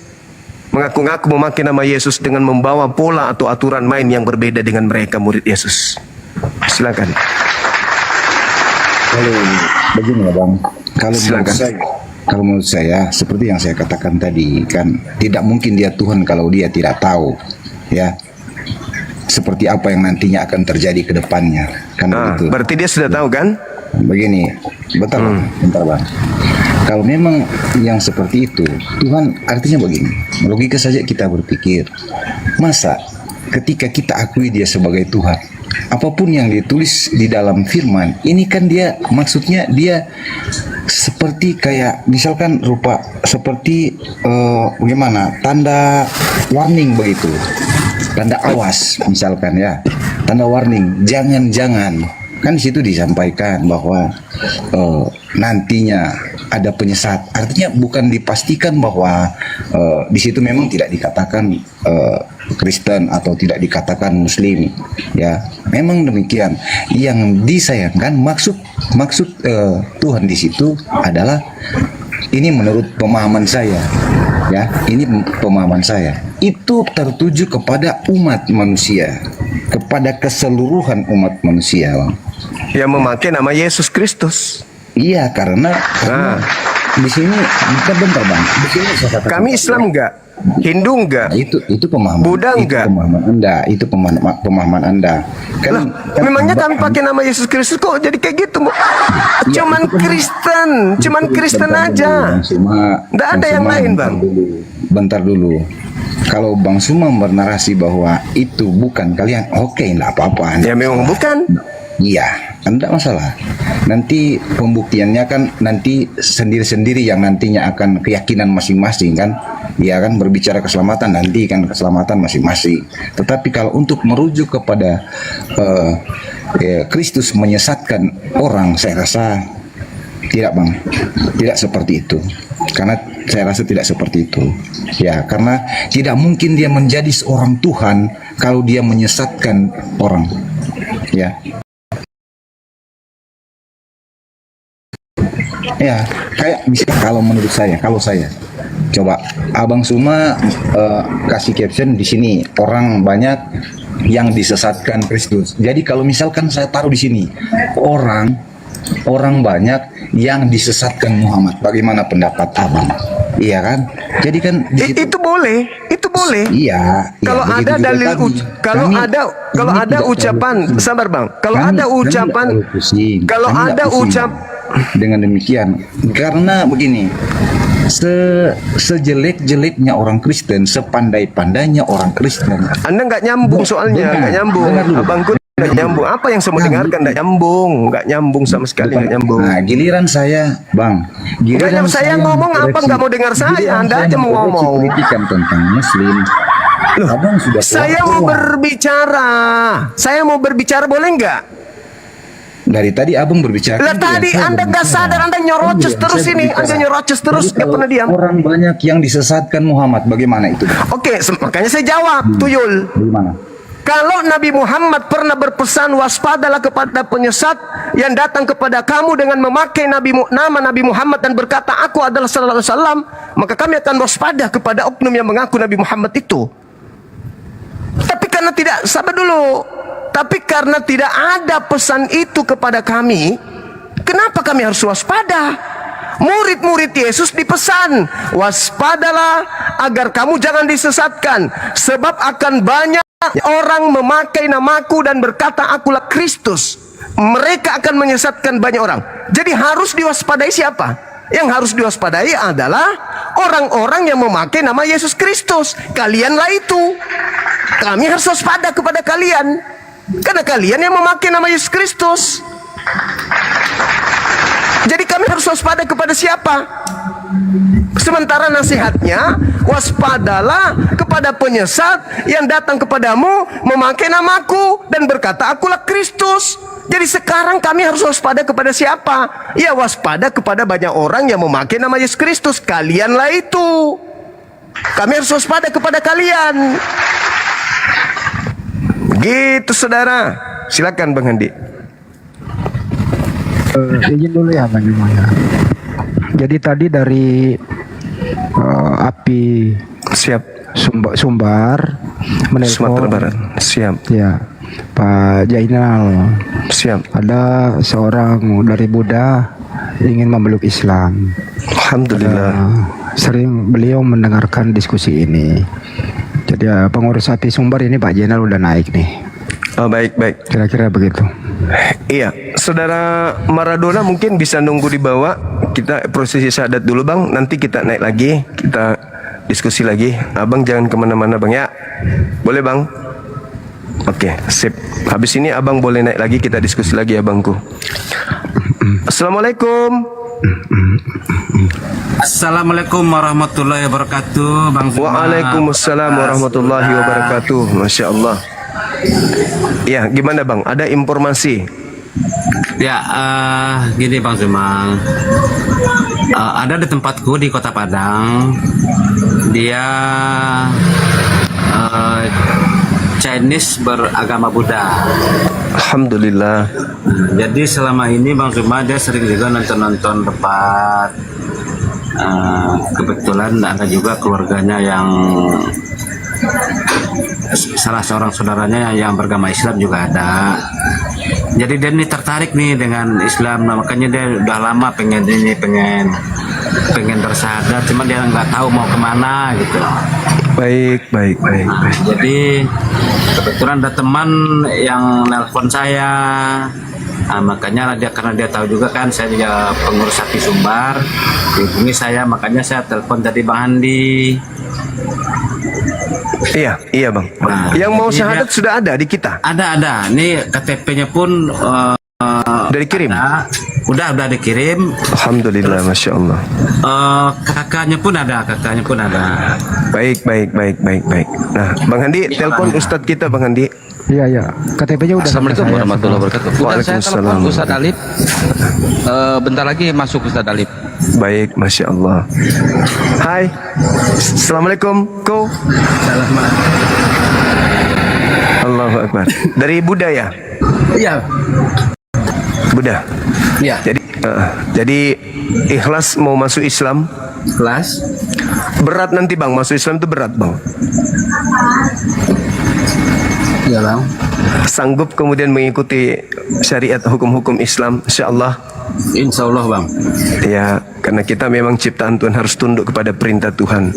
Speaker 1: mengaku-ngaku memakai nama Yesus dengan membawa pola atau aturan main yang berbeda dengan mereka murid Yesus? Silakan.
Speaker 6: Kalau begini ya Bang, kalau menurut saya seperti yang saya katakan tadi, kan tidak mungkin dia Tuhan kalau dia tidak tahu ya seperti apa yang nantinya akan terjadi ke depannya, kan begitu.
Speaker 1: Berarti dia sudah tahu kan?
Speaker 6: Begini, bentar Bang. Kalau memang yang seperti itu, Tuhan artinya begini, logika saja kita berpikir, masa ketika kita akui dia sebagai Tuhan, apapun yang ditulis di dalam firman, ini kan dia maksudnya dia seperti kayak misalkan rupa seperti bagaimana tanda warning begitu, tanda awas misalkan ya, tanda warning, jangan kan di situ disampaikan bahwa nantinya ada penyesat. Artinya bukan dipastikan bahwa di situ memang tidak dikatakan Kristen atau tidak dikatakan Muslim, ya. Memang demikian. Yang disayangkan maksud Tuhan di situ adalah ini menurut pemahaman saya, ya. Ini pemahaman saya. Itu tertuju kepada umat manusia, kepada keseluruhan umat manusia, Bang.
Speaker 1: Yang memakai nama Yesus Kristus.
Speaker 6: Iya, karena di sini bukan bentar Bang. Di sini saya katakan,
Speaker 1: kami Islam enggak, Hindu enggak,
Speaker 6: itu pemahaman.
Speaker 1: Buddha enggak.
Speaker 6: Itu pemahaman Anda. Kan
Speaker 1: memangnya kami pakai nama Yesus Kristus kok jadi kayak gitu? Cuman Kristen, cuman Kristen aja. Enggak ada yang lain, Bang.
Speaker 6: Bentar dulu. Kalau Bang Suma bernarasi bahwa itu bukan kalian, oke, enggak apa-apa.
Speaker 1: Ya memang bukan.
Speaker 6: Iya, tidak masalah. Nanti pembuktiannya kan nanti sendiri-sendiri yang nantinya akan keyakinan masing-masing kan. Ya kan, berbicara keselamatan nanti kan keselamatan masing-masing. Tetapi kalau untuk merujuk kepada Kristus menyesatkan orang, saya rasa tidak Bang. Tidak seperti itu. Karena saya rasa tidak seperti itu. Ya, karena tidak mungkin dia menjadi seorang Tuhan kalau dia menyesatkan orang. Ya. Ya, kayak misalnya kalau menurut saya, kalau saya coba Abang Suma kasih caption di sini, orang banyak yang disesatkan Kristus. Jadi kalau misalkan saya taruh di sini, orang banyak yang disesatkan Muhammad. Bagaimana pendapat Abang? Iya kan? Jadi kan
Speaker 1: itu boleh.
Speaker 6: Iya.
Speaker 1: Kalau ada dalil, kalau ada ucapan, sabar Bang. Kalau ada ucapan,
Speaker 6: dengan demikian, karena begini, sejelek-jeleknya orang Kristen, sepandai-pandainya orang Kristen,
Speaker 1: Anda nggak nyambung soalnya, nggak nyambung. Abangku nggak nyambung. Apa yang saya mau dengarkan nggak nyambung sama sekali, nggak nyambung.
Speaker 6: Nah, giliran saya, Bang. Giliran
Speaker 1: saya ngomong apa nggak mau dengar saya? Anda aja mau ngomong.
Speaker 6: Kritikan tentang Muslim. Abang sudah
Speaker 1: Saya mau berbicara, boleh nggak?
Speaker 6: Dari tadi Abang berbicara.
Speaker 1: Lah tadi Anda nggak sadar, Anda nyerocos terus ini, Anda nyerocos terus, nggak pernah diam.
Speaker 6: Orang banyak yang disesatkan Muhammad, bagaimana itu?
Speaker 1: Oke, makanya saya jawab, Tuyul.
Speaker 6: Bagaimana?
Speaker 1: Kalau Nabi Muhammad pernah berpesan waspadalah kepada penyesat yang datang kepada kamu dengan memakai nama Nabi Muhammad dan berkata aku adalah sallallahu alaihi wasallam, maka kami akan waspada kepada oknum yang mengaku Nabi Muhammad itu. Tapi karena tidak, sabar dulu. Tapi karena tidak ada pesan itu kepada kami, kenapa kami harus waspada? Murid-murid Yesus dipesan, waspadalah agar kamu jangan disesatkan, sebab akan banyak orang memakai namaku dan berkata akulah Kristus. Mereka akan menyesatkan banyak orang. Jadi harus diwaspadai siapa? Yang harus diwaspadai adalah orang-orang yang memakai nama Yesus Kristus. Kalianlah itu. Kami harus waspada kepada kalian. Karena kalian yang memakai nama Yesus Kristus. Jadi kami harus waspada kepada siapa? Sementara nasihatnya, waspadalah kepada penyesat yang datang kepadamu memakai namaku dan berkata, akulah Kristus. Jadi sekarang kami harus waspada kepada siapa? Ya, waspada kepada banyak orang yang memakai nama Yesus Kristus. Kalianlah itu. Kami harus waspada kepada kalian. Gitu saudara. Silakan Bang Handi.
Speaker 7: Izin dulu ya Bang Juma ya. Jadi tadi dari api
Speaker 1: Siap.
Speaker 7: Sumbar menelpon
Speaker 1: Sumatera Barat. Siap.
Speaker 7: ya Pak Jainal,
Speaker 1: Siap.
Speaker 7: ada seorang dari Buddha ingin memeluk Islam.
Speaker 1: Alhamdulillah.
Speaker 7: Sering beliau mendengarkan diskusi ini. Jadi pengurus api Sumbar ini Pak Jainal udah naik nih.
Speaker 1: Oh, baik, baik.
Speaker 7: Kira-kira begitu.
Speaker 1: Iya, saudara Maradona mungkin bisa nunggu di bawah. Kita prosesi syahadat dulu Bang. Nanti kita naik lagi, kita diskusi lagi. Abang jangan kemana-mana Bang ya. Boleh Bang? Oke, sip. Habis ini Abang boleh naik lagi, kita diskusi lagi ya Bangku. Assalamualaikum.
Speaker 8: Assalamualaikum warahmatullahi wabarakatuh, Bang Zuma.
Speaker 1: Waalaikumsalam warahmatullahi wabarakatuh. Masya Allah. Ya, gimana Bang? Ada informasi?
Speaker 8: Ya, gini Bang Zuma. Ada di tempatku di Kota Padang. Dia Chinese beragama Buddha.
Speaker 1: Alhamdulillah.
Speaker 8: Jadi selama ini Bang Zuma dia sering juga nonton-nonton debat. Kebetulan ada juga keluarganya yang salah seorang saudaranya yang beragama Islam juga ada. Jadi dia ini tertarik nih dengan Islam, nah, makanya dia udah lama pengen bersyahadat, cuma dia nggak tahu mau kemana gitu.
Speaker 1: Baik.
Speaker 8: Jadi kebetulan ada teman yang nelpon saya. Nah, makanya karena dia tahu juga kan saya juga pengurus api Sumbar, dihubungi saya, makanya saya telepon tadi Bang Handi.
Speaker 1: Iya Bang.
Speaker 8: Nah,
Speaker 1: yang mau
Speaker 8: jadi
Speaker 1: syahadat sudah ada di kita.
Speaker 8: Ada. Nih KTP-nya pun
Speaker 1: Udah dikirim?
Speaker 8: Udah dikirim.
Speaker 1: Alhamdulillah, Masya Allah.
Speaker 8: Kakaknya pun ada.
Speaker 1: Baik. Nah, Bang Handi, telepon Ustadz kita Bang Handi.
Speaker 7: Iya. KTP-nya udah.
Speaker 9: Assalamualaikum warahmatullahi wabarakatuh. Bukan saya
Speaker 1: Waalaikumsalam.
Speaker 9: telepon Ustadz Alif. Bentar lagi masuk Ustadz Alif.
Speaker 1: Baik, Masya Allah. Hai, Assalamualaikum. Ko. Allahu Akbar. Dari Buddha ya?
Speaker 9: Iya.
Speaker 1: Buddha.
Speaker 9: Iya.
Speaker 1: Jadi ikhlas mau masuk Islam.
Speaker 9: Kelas.
Speaker 1: Berat nanti Bang, masuk Islam itu berat Bang.
Speaker 9: Iya Bang.
Speaker 1: Sanggup kemudian mengikuti syariat hukum-hukum Islam, insyaallah.
Speaker 9: Insya Allah Bang.
Speaker 1: Ya, karena kita memang ciptaan Tuhan, harus tunduk kepada perintah Tuhan.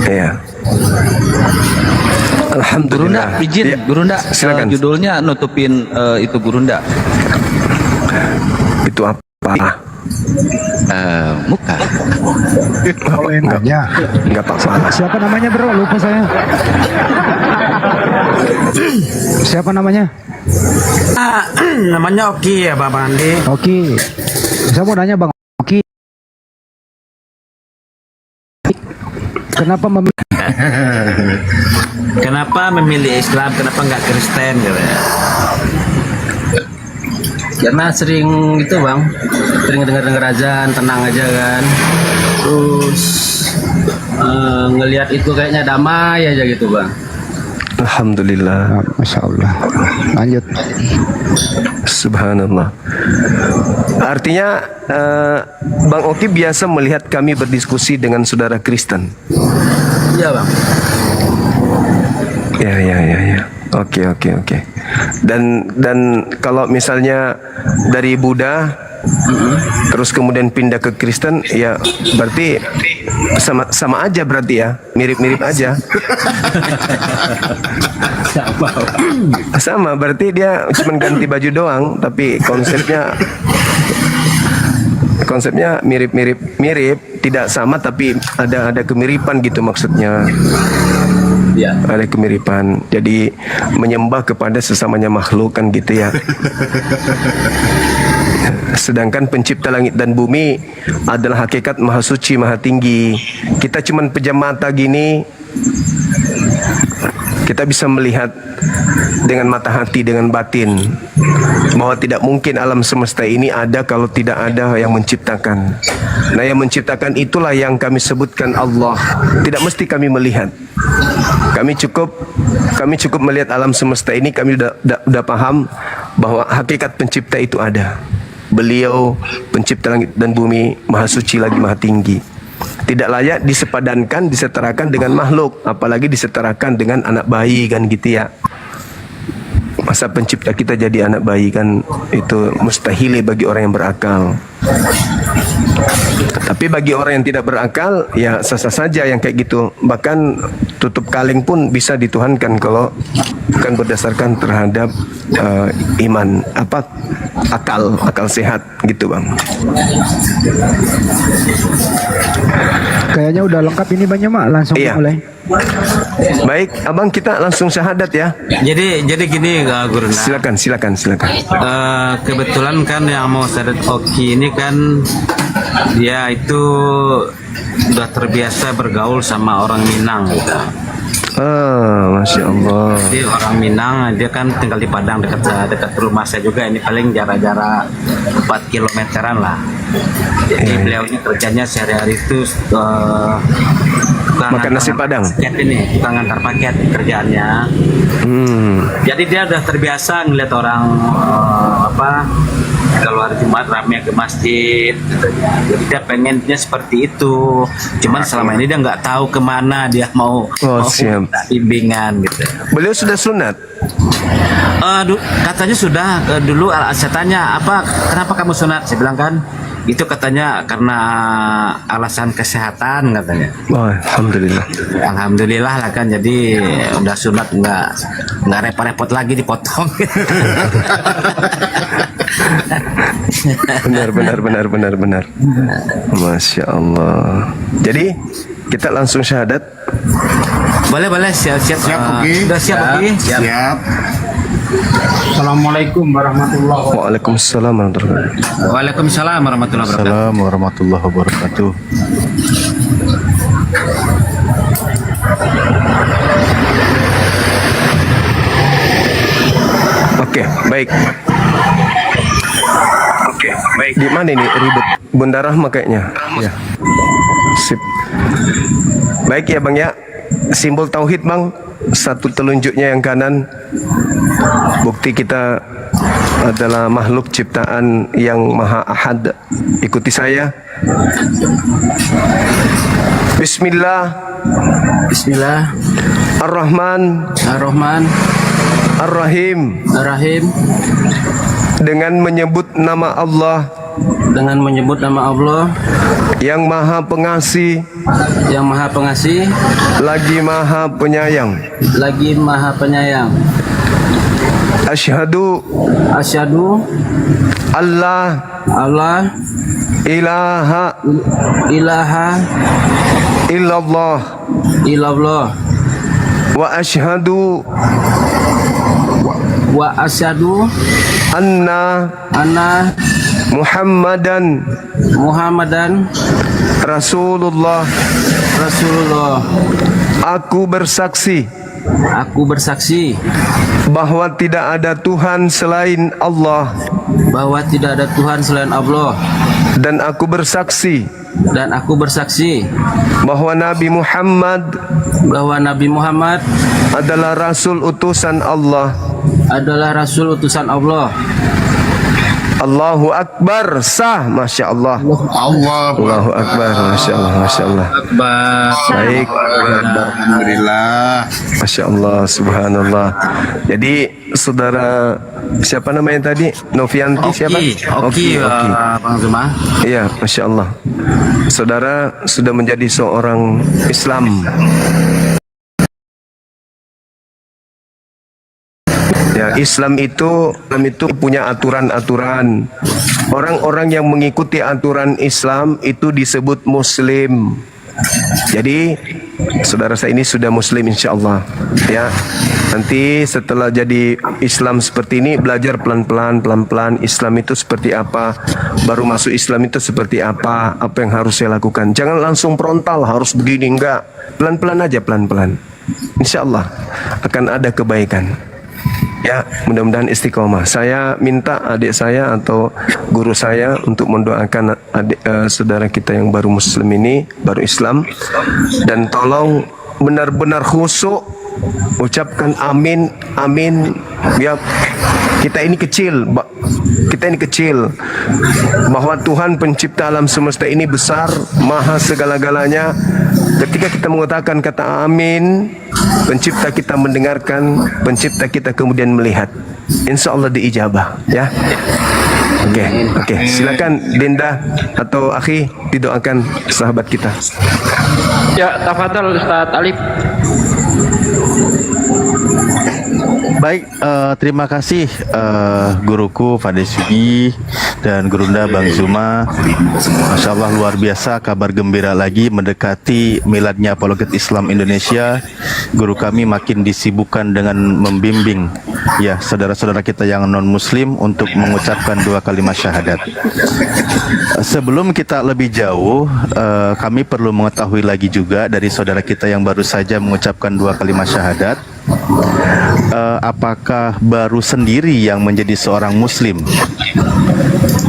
Speaker 1: Ya. Alhamdulillah.
Speaker 9: Gurunda, izin
Speaker 1: Ya,
Speaker 9: Gurunda.
Speaker 1: silakan.
Speaker 9: Judulnya nutupin itu Gurunda.
Speaker 1: Itu apa?
Speaker 9: Muka.
Speaker 7: Oh, enggaknya.
Speaker 1: Enggak apa-apa.
Speaker 7: Siapa namanya bro? Lupa saya. Siapa namanya?
Speaker 8: Namanya Oki ya Bang Handi.
Speaker 7: Oki. Saya mau nanya Bang Oki.
Speaker 8: Kenapa memilih Islam? Kenapa nggak Kristen gitu ya?
Speaker 9: Karena sering gitu Bang. Sering dengar azan, tenang aja kan. Terus ngelihat itu kayaknya damai aja gitu Bang.
Speaker 1: Alhamdulillah.
Speaker 7: Masya Allah. Lanjut.
Speaker 1: Subhanallah. Artinya Bang Oki biasa melihat kami berdiskusi dengan saudara Kristen.
Speaker 9: Iya Bang.
Speaker 1: Ya. Oke. Dan kalau misalnya dari Buddha terus kemudian pindah ke Kristen, ya berarti sama aja berarti ya, mirip-mirip aja. Sama, berarti dia cuma ganti baju doang, tapi konsepnya mirip, tidak sama tapi ada kemiripan gitu maksudnya.
Speaker 9: Ya.
Speaker 1: Ada kemiripan. Jadi menyembah kepada sesamanya makhluk kan gitu ya. Sedangkan pencipta langit dan bumi adalah hakikat maha suci, maha tinggi. Kita cuman pejam mata gini, kita bisa melihat dengan mata hati, dengan batin, bahwa tidak mungkin alam semesta ini ada kalau tidak ada yang menciptakan. Nah, yang menciptakan itulah yang kami sebutkan Allah. Tidak mesti kami melihat. Kami cukup melihat alam semesta ini. Kami sudah paham bahwa hakikat pencipta itu ada. Beliau pencipta langit dan bumi, maha suci lagi maha tinggi. Tidak layak disepadankan, disetarakan dengan makhluk, apalagi disetarakan dengan anak bayi kan gitu ya. Masa pencipta kita jadi anak bayi kan, itu mustahil bagi orang yang berakal. Tapi bagi orang yang tidak berakal, ya sah-sah saja yang kayak gitu. Bahkan tutup kaleng pun bisa dituhankan kalau bukan berdasarkan terhadap iman, akal sehat gitu bang.
Speaker 7: Kayaknya udah lengkap ini Bang Juma, langsung
Speaker 1: Iya.
Speaker 7: mulai.
Speaker 1: Baik, abang kita langsung syahadat ya.
Speaker 8: Jadi gini Guru Nda.
Speaker 1: Silakan.
Speaker 8: Kebetulan kan yang mau syahadat Oki ini kan dia itu udah terbiasa bergaul sama orang Minang gitu.
Speaker 1: Masya Allah.
Speaker 8: Jadi orang Minang, dia kan tinggal di Padang dekat rumah saya juga. Ini paling jarak 4 kilometeran lah. Jadi beliau ini kerjanya sehari-hari itu
Speaker 1: Makan nasi Padang.
Speaker 8: Tukang antar paket kerjaannya. Jadi dia udah terbiasa ngeliat orang kalau hari Jumat ramai ke masjid gitu. Jadi dia pengennya seperti itu. Cuman selama ini dia nggak tahu kemana dia mau
Speaker 1: siap.
Speaker 8: bimbingan gitu.
Speaker 1: Beliau sudah sunat.
Speaker 8: Katanya sudah. Dulu saya tanya kenapa kamu sunat? Saya bilang kan itu katanya karena alasan kesehatan katanya.
Speaker 1: Alhamdulillah.
Speaker 8: Alhamdulillah lah kan, jadi udah sunat nggak repot-repot lagi dipotong.
Speaker 1: Benar. Masya Allah. Jadi kita langsung syahadat.
Speaker 8: Boleh siap. Udah siap Oki?
Speaker 3: Siap.
Speaker 7: Assalamualaikum warahmatullahi wabarakatuh.
Speaker 1: Waalaikumsalam warahmatullahi wabarakatuh.
Speaker 8: Waalaikumsalam warahmatullahi wabarakatuh.
Speaker 3: Assalamualaikum warahmatullahi wabarakatuh.
Speaker 1: Oke, baik. Di mana ini ribut? Bunda Rahma kayaknya. Ya. Sip. Baik ya bang ya. Simbol tauhid bang. Satu telunjuknya yang kanan. Bukti kita adalah makhluk ciptaan yang maha ahad. Ikuti saya. Bismillah. Ar-Rahman. Ar-Rahim. Dengan menyebut nama Allah yang maha pengasih, lagi maha penyayang. Asyhadu Allah ilaha illallah wa asyhadu anna Muhammadan Rasulullah. Aku bersaksi bahwa tidak ada Tuhan selain Allah. Dan aku bersaksi bahwa Nabi Muhammad adalah Rasul utusan Allah. Allahu Akbar, sah, Masya Allah. Allahu Akbar, Masya Allah. Baik,
Speaker 3: Alhamdulillah.
Speaker 1: Masya Allah, Subhanallah. Jadi saudara siapa namanya tadi? Novianti siapa?
Speaker 8: Oki. Bang Zuma.
Speaker 1: Iya, Masya Allah. Saudara sudah menjadi seorang Islam. Ya, Islam itu punya aturan-aturan. Orang-orang yang mengikuti aturan Islam itu disebut Muslim. Jadi saudara saya ini sudah muslim insyaallah ya. Nanti setelah jadi Islam seperti ini, belajar pelan-pelan Islam itu seperti apa, baru masuk Islam itu seperti apa yang harus saya lakukan. Jangan langsung frontal harus begini, enggak. Pelan-pelan aja, pelan-pelan. Insyaallah akan ada kebaikan. Ya, mudah-mudahan istiqomah. Saya minta adik saya atau guru saya untuk mendoakan adik saudara kita yang baru muslim ini, baru Islam, dan tolong benar-benar khusyuk ucapkan amin, amin. Ya, kita ini kecil, bahwa Tuhan pencipta alam semesta ini besar, maha segala-galanya. Ketika kita mengatakan kata amin, pencipta kita mendengarkan, pencipta kita kemudian melihat. Insya Allah diijabah, ya. Oke, silakan Dinda atau Akhi didoakan sahabat kita.
Speaker 10: Ya, tafadhol Ustaz Alif.
Speaker 3: Baik, terima kasih guruku Fadil Sugi dan Gurunda Bang Zuma. Masya Allah, luar biasa, kabar gembira lagi mendekati miladnya Apologet Islam Indonesia. Guru kami makin disibukkan dengan membimbing ya saudara-saudara kita yang non muslim untuk mengucapkan 2 kalimat syahadat. Sebelum kita lebih jauh, kami perlu mengetahui lagi juga dari saudara kita yang baru saja mengucapkan 2 kalimat syahadat, apakah baru sendiri yang menjadi seorang muslim?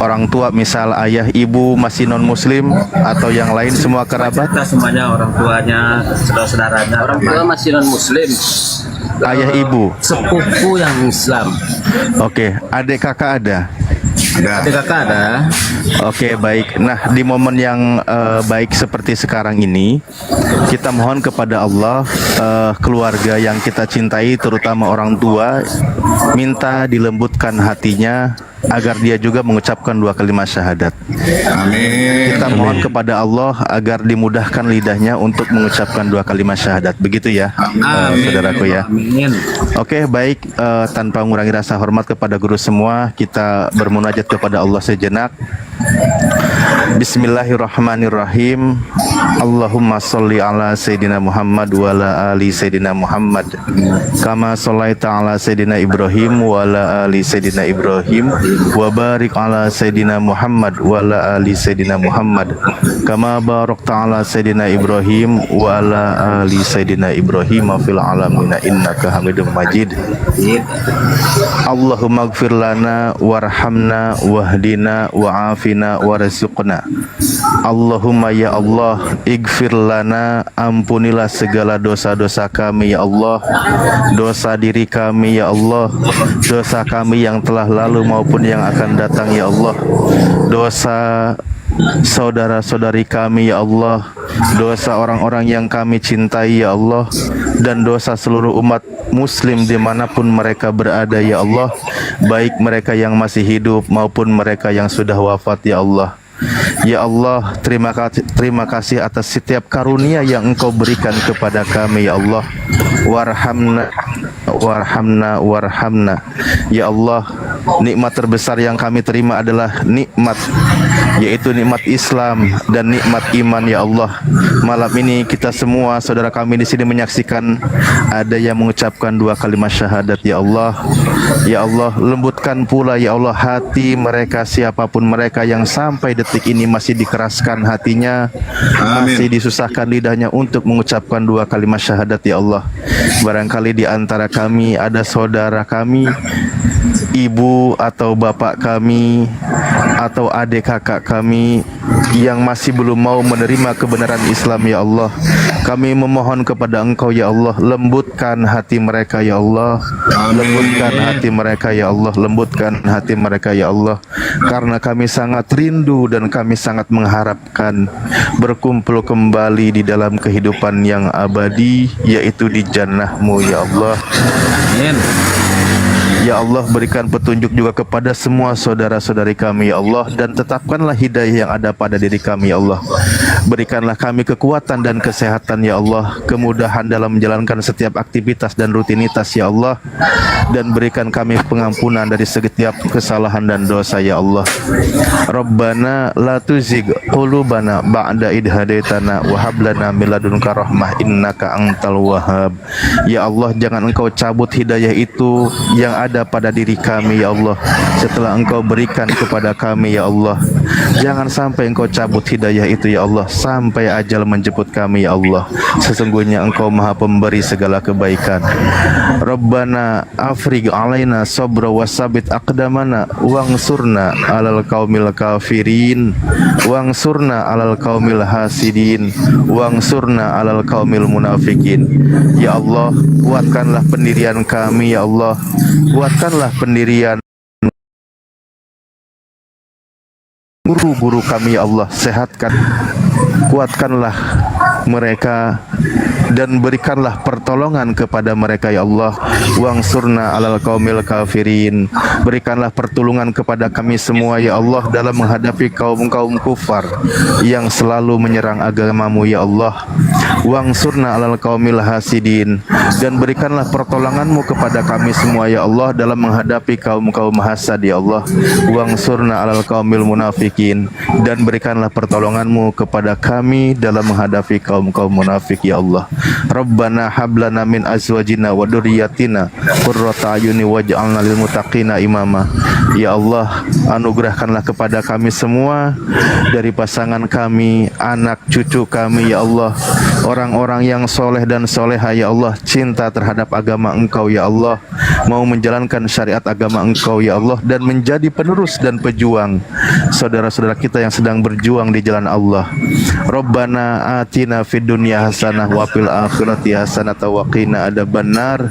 Speaker 3: Orang tua misal ayah ibu masih non muslim atau yang lain semua kerabat?
Speaker 8: Kita semuanya, orang tuanya, saudara-saudaranya.
Speaker 9: Orang tua masih non muslim.
Speaker 3: Ayah ibu.
Speaker 9: Sepupu yang Islam.
Speaker 3: Oke, adik kakak ada?
Speaker 9: Adik kakak ada.
Speaker 3: Oke, baik. Nah, di momen yang baik seperti sekarang ini, kita mohon kepada Allah, keluarga yang kita cintai, terutama orang tua, minta dilembutkan hatinya agar dia juga mengucapkan 2 kalimat syahadat.
Speaker 6: Amin.
Speaker 3: Kita mohon kepada Allah agar dimudahkan lidahnya untuk mengucapkan 2 kalimat syahadat. Begitu ya, saudaraku ya.
Speaker 8: Amin.
Speaker 3: Oke, baik, tanpa mengurangi rasa hormat kepada guru semua, kita bermunajat kepada Allah sejenak. Bismillahirrahmanirrahim. Allahumma sholli ala Sayyidina Muhammad wa ala ali Sayyidina Muhammad kama shollaita ala Sayyidina Ibrahim wa ala ali Sayyidina Ibrahim wa barik ala Sayyidina Muhammad wa ala ali Sayyidina Muhammad kama barakta ala Sayyidina Ibrahim wa ala ali Sayyidina Ibrahim fil alamin innaka Hamidum Majid. Allahumma ighfir lana warhamna wahdina wa'afina warzuqna. Allahumma ya Allah, ighfir lana, ampunilah segala dosa-dosa kami ya Allah, dosa diri kami ya Allah, dosa kami yang telah lalu maupun yang akan datang ya Allah, dosa saudara-saudari kami ya Allah, dosa orang-orang yang kami cintai ya Allah, dan dosa seluruh umat muslim dimanapun mereka berada ya Allah, baik mereka yang masih hidup maupun mereka yang sudah wafat ya Allah. Ya Allah, terima kasih atas setiap karunia yang Engkau berikan kepada kami ya Allah. Warhamna. Ya Allah, nikmat terbesar yang kami terima adalah nikmat, yaitu nikmat Islam dan nikmat iman ya Allah. Malam ini kita semua saudara kami di sini menyaksikan ada yang mengucapkan 2 kalimat syahadat ya Allah. Ya Allah, lembutkan pula ya Allah hati mereka, siapapun mereka yang sampai detik ini masih dikeraskan hatinya, masih disusahkan lidahnya untuk mengucapkan 2 kalimat syahadat ya Allah. Barangkali di antara kami ada saudara kami, ibu atau bapak kami atau adik kakak kami yang masih belum mau menerima kebenaran Islam ya Allah. Kami memohon kepada Engkau ya Allah, lembutkan hati mereka ya Allah. Lembutkan hati mereka ya Allah, lembutkan hati mereka ya Allah. Karena kami sangat rindu dan kami sangat mengharapkan berkumpul kembali di dalam kehidupan yang abadi, yaitu di jannah-Mu ya Allah.
Speaker 8: Amin.
Speaker 3: Ya Allah, berikan petunjuk juga kepada semua saudara-saudari kami ya Allah, dan tetapkanlah hidayah yang ada pada diri kami ya Allah. Berikanlah kami kekuatan dan kesehatan ya Allah, kemudahan dalam menjalankan setiap aktivitas dan rutinitas ya Allah, dan berikan kami pengampunan dari setiap kesalahan dan dosa ya Allah. Rabbana la tuzigh qulubana ba'da idh hadaitana wa hab lana min ladunka rahmah innaka antal wahhab. Ya Allah, jangan Engkau cabut hidayah itu yang ada pada diri kami ya Allah setelah Engkau berikan kepada kami ya Allah. Jangan sampai Engkau cabut hidayah itu ya Allah sampai ajal menjemput kami ya Allah. Sesungguhnya Engkau Maha Pemberi segala kebaikan. Rabbana afrigh alaina sabra wasabit aqdamana wangsurna alal qaumil kafirin wangsurna alal qaumil hasidin wangsurna alal qaumil munafikin. Ya Allah, kuatkanlah pendirian kami ya Allah, kuatkanlah pendirian guru-guru kami ya Allah, sehatkan, kuatkanlah mereka dan berikanlah pertolongan kepada mereka ya Allah. Wangsurna alal qaumil kafirin, berikanlah pertolongan kepada kami semua ya Allah dalam menghadapi kaum-kaum kufar yang selalu menyerang agamamu ya Allah. Wangsurna alal qaumil hasidin, dan berikanlah pertolonganmu kepada kami semua ya Allah dalam menghadapi kaum-kaum hasad ya Allah. Wangsurna alal qaumil munafikin, dan berikanlah pertolonganmu kepada kami dalam menghadapi kaum-kaum munafik ya Allah. Rabbana hablana min azwajina wa dzurriyyatina qurrata ayuni waj'alna lil muttaqina imama. Ya Allah, anugerahkanlah kepada kami semua dari pasangan kami, anak cucu kami ya Allah, orang-orang yang soleh dan soleha ya Allah, cinta terhadap agama Engkau ya Allah, mau menjalankan syariat agama Engkau ya Allah, dan menjadi penerus dan pejuang saudara-saudara kita yang sedang berjuang di jalan Allah. Rabbana atina fid dunya hasanah wa fil akhirati hasanah wa qina adzabannar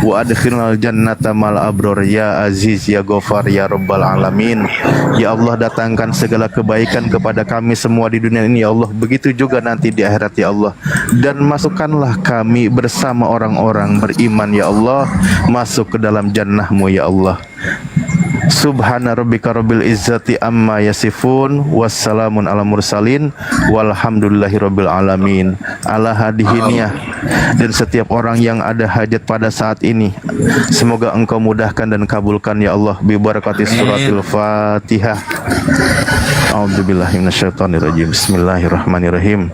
Speaker 3: wa adkhilnal jannata mal abror ya aziz ya ghafar ya rabbal alamin. Ya Allah, datangkan segala kebaikan kepada kami semua di dunia ini ya Allah, begitu juga nanti di akhirat ya Allah, dan masukkanlah kami bersama orang-orang beriman ya Allah masuk ke dalam jannah-Mu ya Allah. Subhana rabbika rabbil izzati amma yasifun, wassalamun ala mursalin, walhamdulillahi rabbil alamin. Ala hadihiniyah, dan setiap orang yang ada hajat pada saat ini, semoga Engkau mudahkan dan kabulkan ya Allah, bi barakati suratul Fatihah. A'udzubillahi minasyaitonirrajim. Bismillahirrahmanirrahim.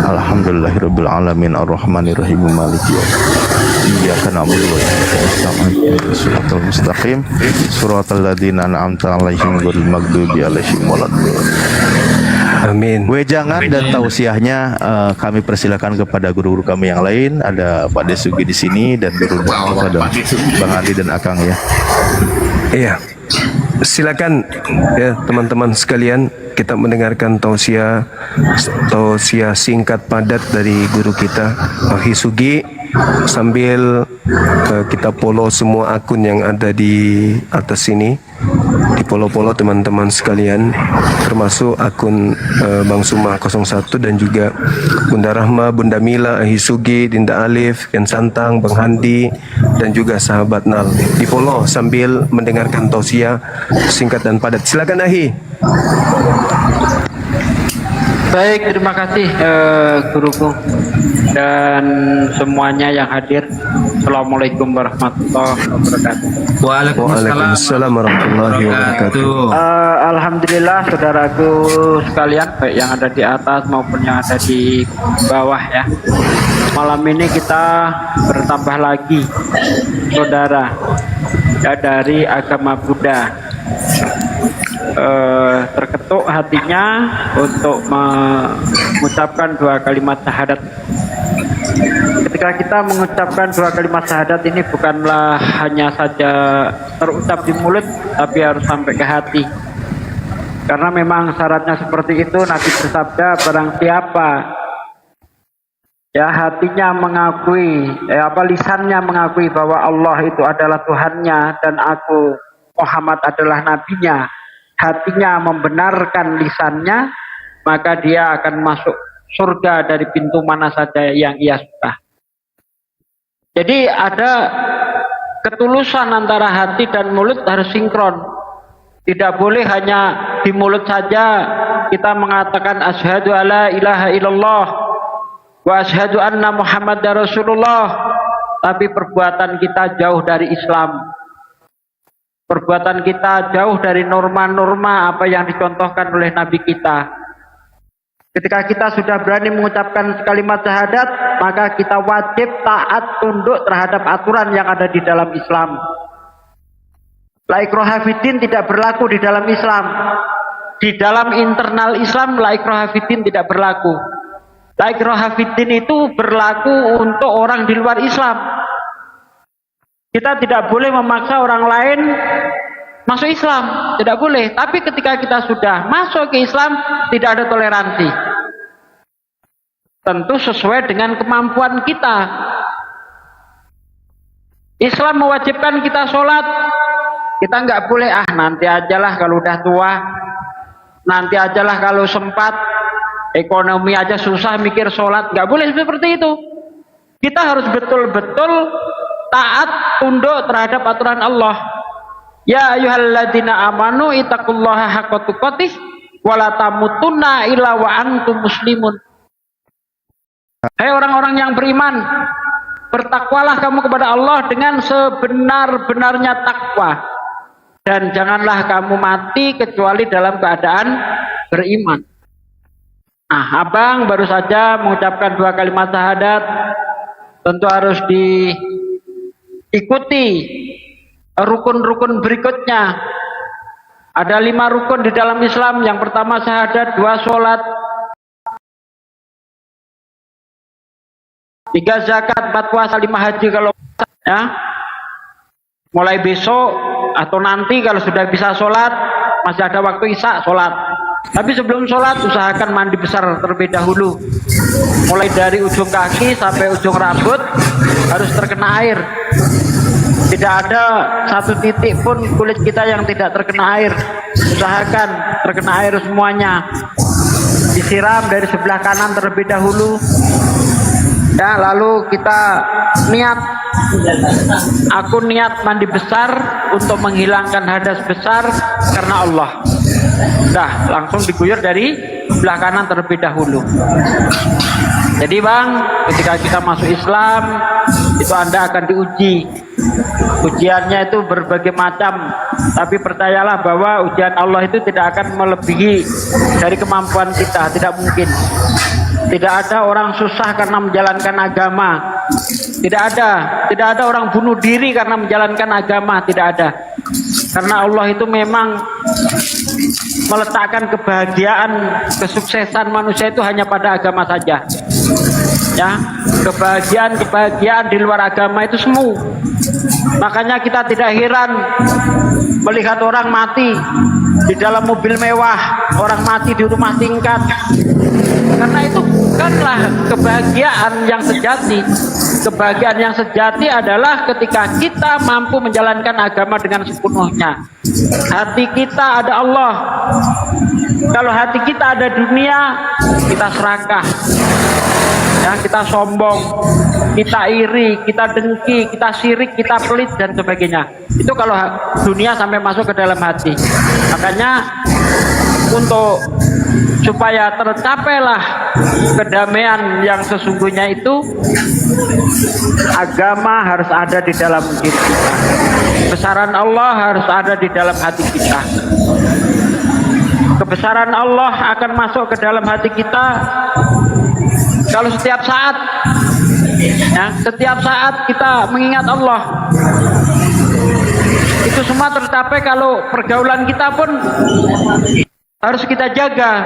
Speaker 3: Alhamdulillahirabbil alamin arrahmanirrahim maliki yaumiddin. Iyyaka na'budu wa iyyaka nasta'in. Shiratal mustaqim. Shiratal ladzina an'amta 'alaihim ghairil maghdubi alaihim waladdallin.
Speaker 1: Amin.
Speaker 3: Wejangan dan tausiahnya kami persilakan kepada guru-guru kami yang lain. Ada Pak Desugi di sini dan guru ada Bang Andi dan Akang ya.
Speaker 1: Iya. Silakan ya teman-teman sekalian, kita mendengarkan tausiah singkat padat dari guru kita Pak Hisugi, sambil kita follow semua akun yang ada di atas sini, di follow teman-teman sekalian, termasuk akun Bang Sumah 01 dan juga Bunda Rahma, Bunda Mila, Hisugi, Dinda Alif, Ken Santang, Bang Handi, dan juga sahabat Nal. Di follow sambil mendengarkan tausiah singkat dan padat. Silakan Ahi.
Speaker 10: Baik, terima kasih guruku dan semuanya yang hadir. Assalamualaikum warahmatullahi wabarakatuh.
Speaker 1: Waalaikumsalam warahmatullahi wabarakatuh.
Speaker 10: Alhamdulillah saudaraku sekalian, baik yang ada di atas maupun yang ada di bawah ya. Malam ini kita bertambah lagi saudara ya, dari agama Buddha. Terketuk hatinya untuk mengucapkan dua kalimat syahadat. Ketika kita mengucapkan dua kalimat syahadat ini bukanlah hanya saja terucap di mulut, tapi harus sampai ke hati. Karena memang syaratnya seperti itu. Nabi bersabda, barang siapa ya hatinya mengakui, lisannya mengakui bahwa Allah itu adalah Tuhannya dan aku Muhammad adalah nabinya, hatinya membenarkan lisannya, maka dia akan masuk surga dari pintu mana saja yang ia suka. Jadi ada ketulusan antara hati dan mulut harus sinkron. Tidak boleh hanya di mulut saja kita mengatakan asyhadu alla ilaha illallah wa asyhadu anna muhammadar rasulullah, tapi perbuatan kita jauh dari Islam. Perbuatan kita jauh dari norma-norma apa yang dicontohkan oleh Nabi kita. Ketika kita sudah berani mengucapkan kalimat syahadat, maka kita wajib taat tunduk terhadap aturan yang ada di dalam Islam. La ikraha fiddin tidak berlaku di dalam Islam. Di dalam internal Islam la ikraha fiddin tidak berlaku. La ikraha fiddin itu berlaku untuk orang di luar Islam. Kita tidak boleh memaksa orang lain masuk Islam, tidak boleh. Tapi ketika kita sudah masuk ke Islam, tidak ada toleransi. Tentu sesuai dengan kemampuan kita. Islam mewajibkan kita sholat, kita nggak boleh nanti ajalah kalau udah tua, nanti ajalah kalau sempat, ekonomi aja susah mikir sholat, nggak boleh seperti itu. Kita harus betul-betul taat tunduk terhadap aturan Allah. Ya ayyuhalladzina amanu ittaqullaha haqqa tuqatih wa la tamutunna illa wa antum muslimun. Hai orang-orang yang beriman, bertakwalah kamu kepada Allah dengan sebenar-benarnya takwa, dan janganlah kamu mati kecuali dalam keadaan beriman. Abang baru saja mengucapkan 2 kalimat syahadat, tentu harus diikuti rukun-rukun berikutnya. Ada 5 rukun di dalam Islam. Yang pertama syahadat, 2 sholat, 3 zakat, 4 puasa, 5 haji kalau ya. Mulai besok atau nanti kalau sudah bisa sholat, masih ada waktu isya sholat. Tapi sebelum sholat usahakan mandi besar terlebih dahulu. Mulai dari ujung kaki sampai ujung rambut harus terkena air. Tidak ada satu titik pun kulit kita yang tidak terkena air. Usahakan terkena air semuanya. Disiram dari sebelah kanan terlebih dahulu. Ya, lalu kita niat. Aku niat mandi besar untuk menghilangkan hadas besar karena Allah. Dah, langsung diguyur dari sebelah kanan terlebih dahulu. Jadi bang, ketika kita masuk Islam, itu Anda akan diuji. Ujiannya itu berbagai macam, tapi percayalah bahwa ujian Allah itu tidak akan melebihi dari kemampuan kita, tidak mungkin. Tidak ada orang susah karena menjalankan agama. Tidak ada orang bunuh diri karena menjalankan agama, tidak ada. Karena Allah itu memang meletakkan kebahagiaan, kesuksesan manusia itu hanya pada agama saja. Ya, kebahagiaan di luar agama itu semu. Makanya kita tidak heran melihat orang mati di dalam mobil mewah, orang mati di rumah tingkat. Karena itu bukanlah kebahagiaan yang sejati. Kebahagiaan yang sejati adalah ketika kita mampu menjalankan agama dengan sepenuhnya. Hati kita ada Allah. Kalau hati kita ada dunia, kita serakah. Ya, kita sombong, kita iri, kita dengki, kita syirik, kita pelit dan sebagainya. Itu kalau dunia sampai masuk ke dalam hati. Makanya untuk supaya tercapailah kedamaian yang sesungguhnya itu, agama harus ada di dalam diri kita. Kebesaran Allah harus ada di dalam hati kita. Kebesaran Allah akan masuk ke dalam hati kita kalau setiap saat, ya, setiap saat kita mengingat Allah. Itu semua tercapai kalau pergaulan kita pun harus kita jaga.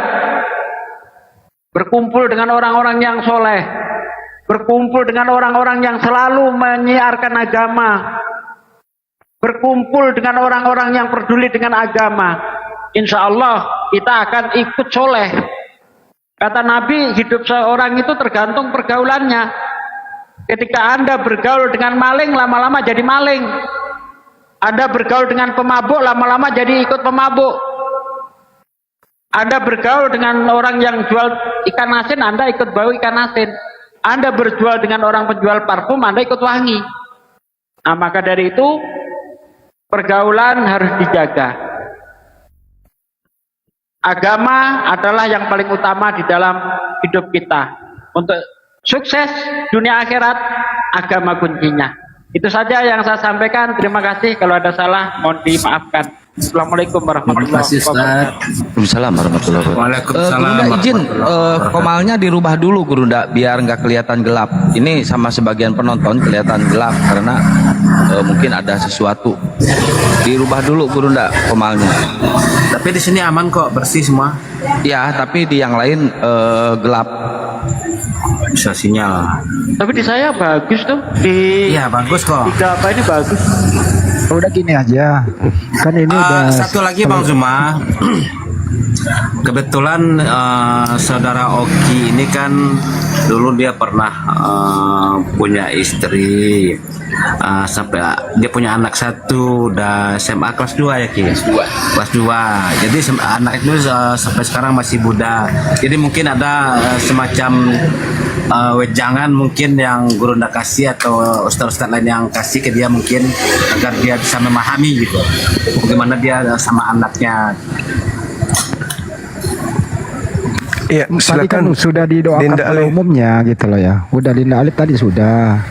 Speaker 10: Berkumpul dengan orang-orang yang soleh, berkumpul dengan orang-orang yang selalu menyiarkan agama, berkumpul dengan orang-orang yang peduli dengan agama. Insya Allah kita akan ikut soleh. Kata Nabi, hidup seorang itu tergantung pergaulannya. Ketika Anda bergaul dengan maling, lama-lama jadi maling. Anda bergaul dengan pemabuk, lama-lama jadi ikut pemabuk. Anda bergaul dengan orang yang jual ikan asin, Anda ikut bau ikan asin. Anda berjual dengan orang penjual parfum, Anda ikut wangi. Nah, maka dari itu pergaulan harus dijaga. agama adalah yang paling utama di dalam hidup kita. Untuk sukses dunia akhirat, agama kuncinya. Itu saja yang saya sampaikan. Terima kasih. Kalau ada salah, mohon dimaafkan. Assalamualaikum warahmatullahi wabarakatuh.
Speaker 11: Waalaikumsalam warahmatullahi wabarakatuh.
Speaker 8: Waalaikumsalam.
Speaker 11: Gurunda izin komalnya dirubah dulu Gurunda biar nggak kelihatan gelap. Ini sama sebagian penonton kelihatan gelap karena mungkin ada sesuatu. Dirubah dulu Gurunda komalnya.
Speaker 8: Tapi di sini aman kok, bersih semua.
Speaker 11: Ya, tapi di yang lain gelap.
Speaker 8: Bisa sinyal.
Speaker 10: Tapi di saya bagus tuh.
Speaker 8: Iya bagus kok.
Speaker 10: Tiga apa ini bagus.
Speaker 7: Udah gini aja, kan ini udah
Speaker 8: Satu lagi Bang Zuma. Kebetulan saudara Oki ini kan dulu dia pernah punya istri, sampai dia punya anak satu, udah SMA kelas 2 ya Ki? Kelas 2. Jadi anak itu sampai sekarang masih muda. Jadi mungkin ada semacam wejangan mungkin yang guru ndak kasih atau ustaz-ustaz lain yang kasih ke dia mungkin agar dia bisa memahami gitu bagaimana dia sama anaknya.
Speaker 1: Iya,
Speaker 7: tadi kan
Speaker 1: silakan.
Speaker 7: sudah didoakan
Speaker 1: Linda
Speaker 7: oleh
Speaker 1: Ali.
Speaker 7: umumnya gitu loh ya. Udah Linda Alif tadi sudah.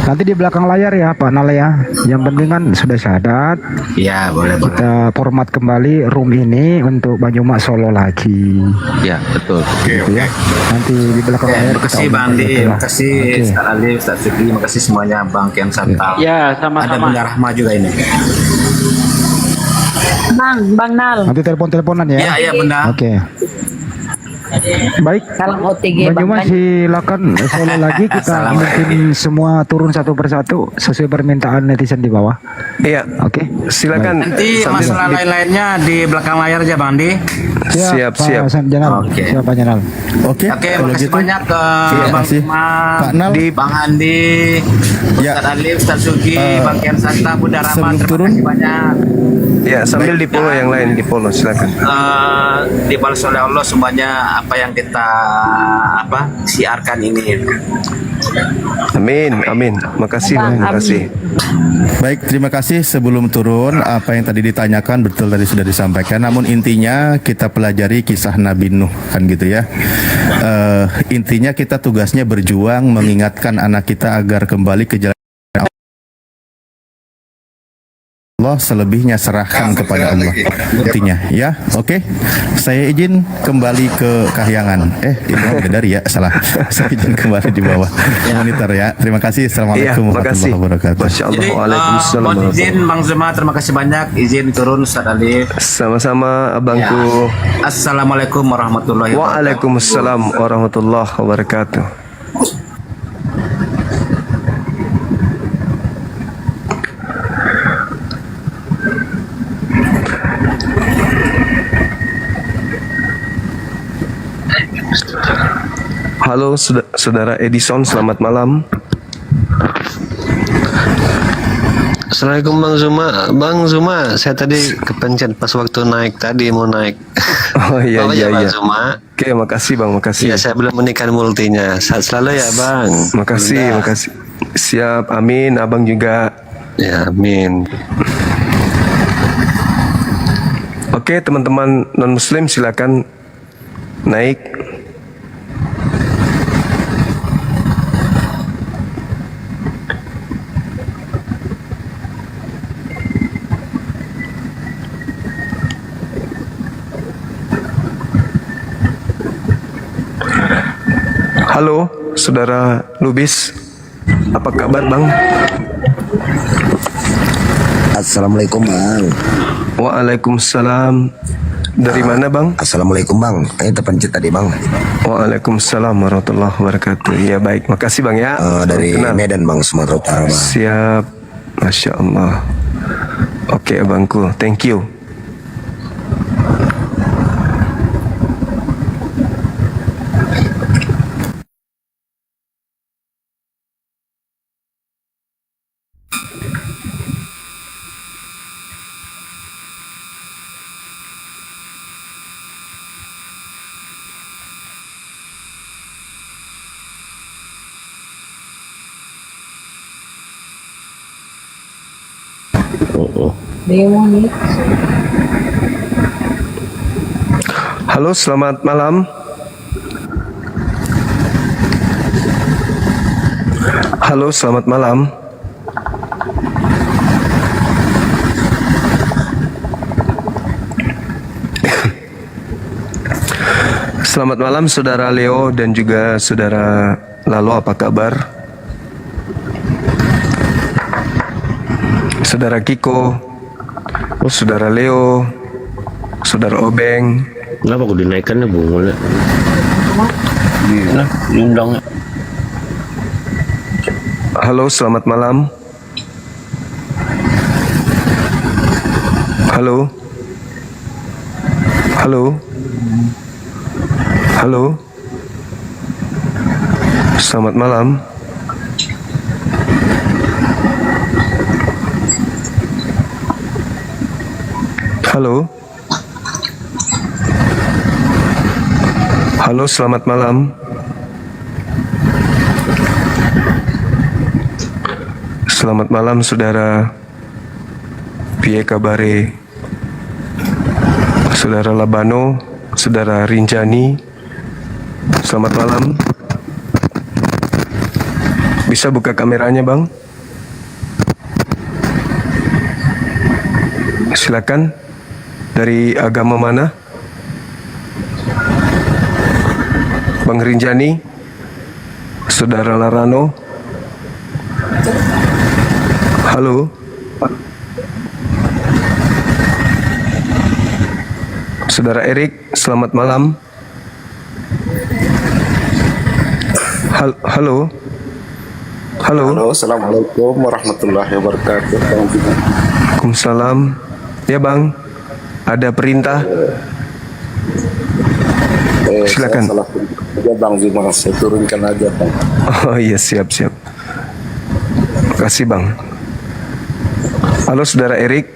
Speaker 7: Nanti di belakang layar ya Pak Nal ya. Yang penting kan sudah syahadat.
Speaker 8: Ya boleh.
Speaker 7: Kita format kembali room ini untuk Banyumak Solo lagi.
Speaker 11: Ya betul.
Speaker 7: Gitu ya. Nanti di belakang layar.
Speaker 8: Terima kasih Bang Andi, terima kasih Ustaz Ali, Ustaz Sugi, terima kasih semuanya Bang Kian Santang.
Speaker 10: Ya,
Speaker 8: Ada
Speaker 10: sama-sama.
Speaker 8: Bunda Rahma juga ini.
Speaker 12: Bang Nal.
Speaker 7: Nanti telepon-teleponan ya.
Speaker 8: Iya Bunda.
Speaker 7: Oke. Baik.
Speaker 12: Salam OTG Bang
Speaker 7: Banyumas
Speaker 12: Nal.
Speaker 7: silakan solo lagi kita mungkin semua turun satu persatu sesuai permintaan netizen di bawah.
Speaker 1: Iya.
Speaker 7: Oke.
Speaker 1: Silakan.
Speaker 8: Nanti masalah lain-lainnya di belakang layar aja Bang Andi.
Speaker 1: Siap,
Speaker 7: Pak
Speaker 1: siap.
Speaker 7: Hasan Janal.
Speaker 8: Oke.
Speaker 7: Siap Pak Janal.
Speaker 3: Oke,
Speaker 8: Oke,
Speaker 3: kalau
Speaker 8: makasih
Speaker 3: gitu.
Speaker 8: banyak ke
Speaker 3: Terima
Speaker 8: Bang
Speaker 3: kasih.
Speaker 8: Zuma,
Speaker 3: Pak Nal.
Speaker 8: Bang Andi,
Speaker 3: Ya.
Speaker 8: Ustaz Ali, Ustaz Sugi, Bang Kian Santang, Bunda Rahma,
Speaker 3: sebelum
Speaker 8: terima
Speaker 3: turun.
Speaker 8: kasih banyak.
Speaker 1: Ya, sambil di follow yang lain di follow, silakan.
Speaker 8: Dibalas oleh Allah semuanya apa yang kita siarkan ini.
Speaker 1: Amin, amin. Makasih, Bang. Makasih.
Speaker 3: Baik, terima kasih. Sebelum turun, apa yang tadi ditanyakan betul tadi sudah disampaikan. Namun intinya kita pelajari kisah Nabi Nuh kan gitu ya. Intinya kita tugasnya berjuang mengingatkan anak kita agar kembali ke jalan Allah, selebihnya serahkan kepada Allah. Intinya ya. Oke. Saya izin kembali ke Kahyangan. Itu bidadari ya, salah. Saya izin kembali di bawah monitor ya. Terima kasih. Assalamualaikum warahmatullahi wabarakatuh.
Speaker 1: Masya Allah.
Speaker 8: Jadi,
Speaker 1: Waalaikumsalam.
Speaker 8: mohon izin Bang Zuma, terima kasih banyak. Izin turun Ustaz Ali.
Speaker 1: Sama-sama abangku.
Speaker 8: Assalamualaikum warahmatullahi wabarakatuh.
Speaker 1: Waalaikumsalam warahmatullahi wabarakatuh. Halo saudara Edison, selamat malam.
Speaker 13: Assalamualaikum Bang Zuma. Bang Zuma, saya tadi kepencet pas waktu naik tadi mau naik.
Speaker 1: Oh iya
Speaker 13: Apa
Speaker 1: iya
Speaker 13: ya, Bang
Speaker 1: iya.
Speaker 13: Zuma?
Speaker 1: Oke, makasih Bang, makasih.
Speaker 13: Iya, saya belum menekan multinya. Sehat selalu ya Bang.
Speaker 1: Makasih,
Speaker 13: Bunda.
Speaker 1: makasih. Siap, amin. Abang juga.
Speaker 13: Ya, amin.
Speaker 1: Oke, teman-teman non-muslim silakan naik. Halo, saudara Lubis. Apa kabar, Bang?
Speaker 14: Assalamualaikum Bang.
Speaker 1: Waalaikumsalam. Dari mana Bang?
Speaker 14: Assalamualaikum Bang. Ini terpencet tadi Bang.
Speaker 1: Waalaikumsalam warahmatullahi wabarakatuh. Ya baik, makasih Bang ya.
Speaker 14: Dari
Speaker 1: Kenal.
Speaker 14: Medan Bang, Sumatera Utara Bang.
Speaker 1: Siap. Masya Allah. Oke abangku, thank you. Halo, selamat malam. Halo, selamat malam. Selamat malam Saudara Leo dan juga Saudara Lalo, apa kabar? Saudara Kiko, Saudara Leo, Saudara Obeng.
Speaker 13: Kenapa aku dinaikkannya Bung? Diundang.
Speaker 1: Halo, selamat malam. Halo. Halo. Halo. Selamat malam. Halo. Halo, selamat malam. Selamat malam, Saudara Piye Kabare, Saudara Labano, Saudara Rinjani. Selamat malam. Bisa buka kameranya, Bang? Silakan. Dari agama mana? Bang Rinjani, Saudara Larano. Halo. Saudara Erik, selamat malam. Halo. Halo.
Speaker 15: Halo, assalamualaikum warahmatullahi wabarakatuh.
Speaker 1: Waalaikumsalam. Ya Bang, ada perintah. Silakan.
Speaker 15: Ya Bang Zuma, saya turunkan aja Bang.
Speaker 1: Oh iya, siap. Makasih Bang. Halo Saudara Erik.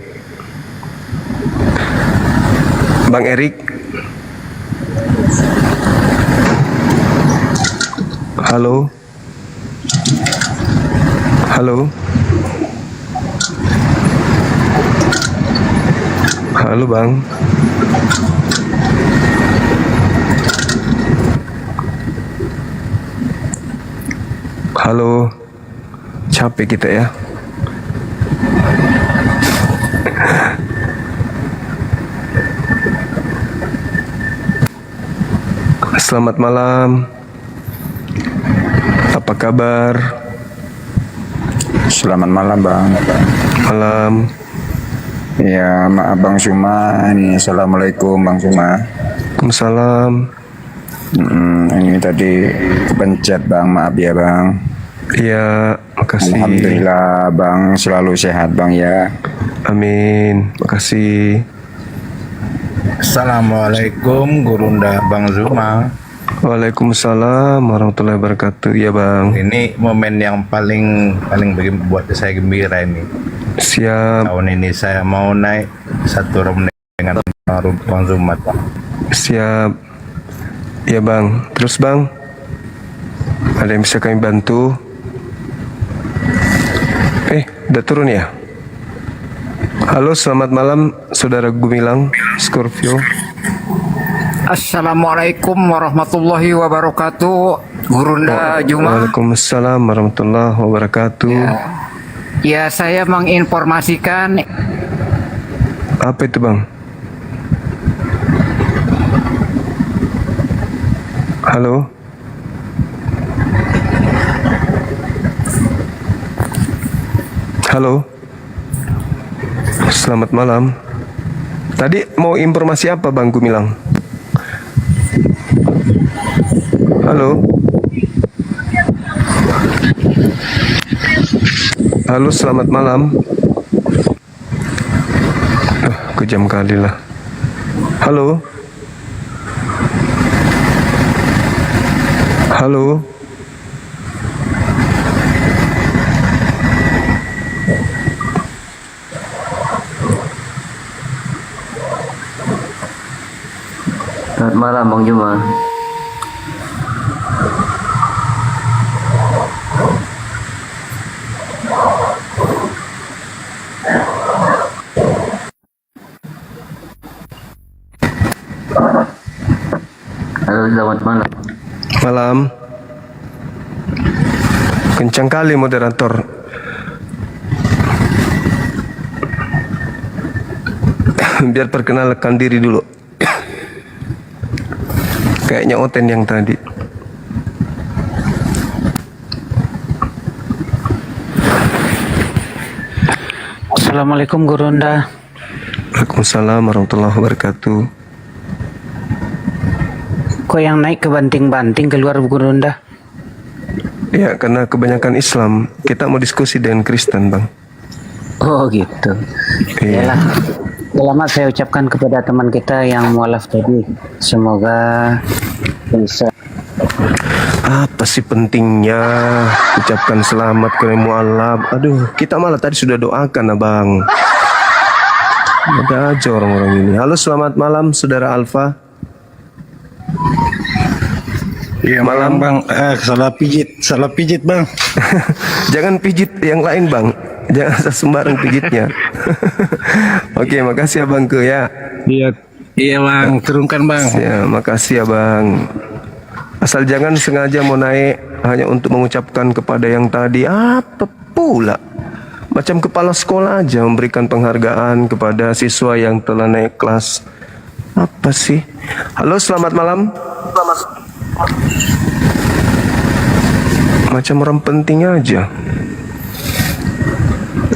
Speaker 1: Bang Erik. Halo. Halo. Halo Bang. Halo. Capek kita ya. Selamat malam. Apa kabar?
Speaker 16: Selamat malam Bang.
Speaker 1: Malam.
Speaker 16: Ya maaf Bang Suma, ini assalamualaikum Bang Suma.
Speaker 1: Waalaikumsalam.
Speaker 16: Ini tadi kepencet Bang, maaf ya Bang.
Speaker 1: Iya, makasih.
Speaker 16: Alhamdulillah Bang selalu sehat Bang ya.
Speaker 1: Amin, makasih.
Speaker 16: Assalamualaikum Gurunda Bang Zuma.
Speaker 1: Waalaikumsalam warahmatullahi wabarakatuh. Ya Bang.
Speaker 16: Ini momen yang paling buat saya gembira ini.
Speaker 1: Siap.
Speaker 16: Tahun ini saya mau naik satu room dengan Bang Zuma.
Speaker 1: Siap. Ya Bang. Terus Bang, ada yang bisa kami bantu? Udah turun ya? Halo, selamat malam Saudara Gumilang Scorpio.
Speaker 17: Assalamualaikum warahmatullahi wabarakatuh. Gurunda Juma.
Speaker 1: Waalaikumsalam warahmatullahi wabarakatuh.
Speaker 17: Ya, saya menginformasikan.
Speaker 1: Apa itu Bang? Halo. Halo. Selamat malam. Tadi mau informasi apa Bang Gumilang? Halo. Halo, selamat malam. Kejam kali lah. Halo. Halo.
Speaker 18: Selamat malam Bang Juma. selamat malam.
Speaker 1: Malam. Kencang kali moderator. Biar perkenalkan diri dulu. Kayaknya Oten yang tadi.
Speaker 19: Assalamualaikum Gurunda.
Speaker 1: Waalaikumsalam warahmatullahi wabarakatuh.
Speaker 19: Kok yang naik ke banting-banting keluar Gurunda?
Speaker 1: Ya, karena kebanyakan Islam. Kita mau diskusi dengan Kristen, Bang.
Speaker 19: Oh gitu.
Speaker 1: Iya.
Speaker 19: Yalah. Selamat saya ucapkan kepada teman kita yang mualaf tadi. Semoga bisa.
Speaker 1: Apa sih pentingnya ucapkan selamat ke mualaf? Aduh, kita malah tadi sudah doakan, Abang. Ada aja orang-orang ini. Halo, selamat malam, Saudara Alfa.
Speaker 20: Iya malam Bang, salah pijit Bang.
Speaker 1: Jangan pijit yang lain Bang, jangan sembarang pijitnya. Oke, makasih Abang ke ya.
Speaker 20: Iya Bang, turunkan Bang.
Speaker 1: Ya, makasih Abang. Asal jangan sengaja mau naik hanya untuk mengucapkan kepada yang tadi. Apa pula? Macam kepala sekolah aja memberikan penghargaan kepada siswa yang telah naik kelas. Apa sih? Halo, selamat malam. Macam orang penting aja.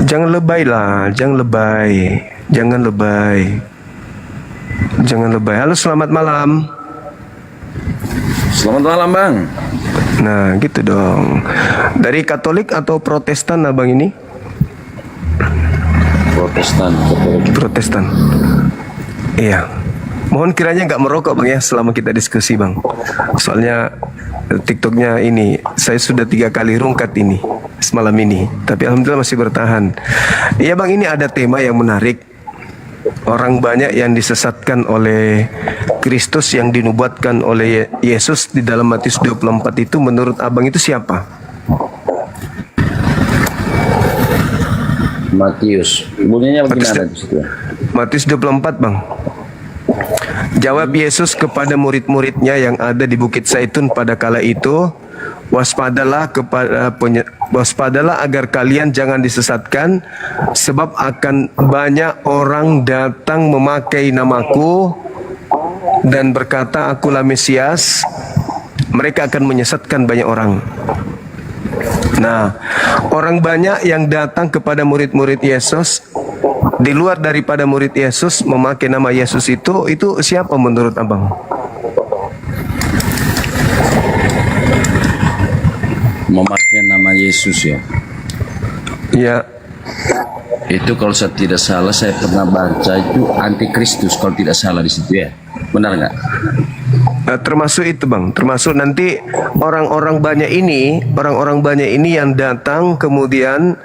Speaker 1: Jangan lebay lah, jangan lebay. Jangan lebay. Jangan lebay. Halo, selamat malam.
Speaker 15: Selamat malam Bang.
Speaker 1: Nah, gitu dong. Dari Katolik atau Protestan Abang ini?
Speaker 15: Protestan.
Speaker 1: Protestan. Iya. Mohon kiranya nggak merokok Bang ya selama kita diskusi Bang. Soalnya TikToknya ini saya sudah 3 kali rungkat ini semalam ini, tapi alhamdulillah masih bertahan. Iya Bang, ini ada tema yang menarik. Orang banyak yang disesatkan oleh Kristus yang dinubuatkan oleh Yesus di dalam Matius 24 itu menurut Abang itu siapa?
Speaker 15: Matius. Bunyinya bagaimana di situ?
Speaker 1: Matius 24 Bang. Jawab Yesus kepada murid-muridnya yang ada di Bukit Zaitun pada kala itu, waspadalah agar kalian jangan disesatkan, sebab akan banyak orang datang memakai namaku dan berkata akulah Mesias. Mereka akan menyesatkan banyak orang. Nah, orang banyak yang datang kepada murid-murid Yesus di luar daripada murid Yesus memakai nama Yesus itu siapa menurut Abang?
Speaker 15: Memakai nama Yesus ya.
Speaker 1: Ya.
Speaker 15: Itu kalau saya tidak salah saya pernah baca itu antikristus kalau tidak salah di situ ya. Benar nggak?
Speaker 1: Termasuk itu Bang, termasuk nanti orang-orang banyak ini yang datang kemudian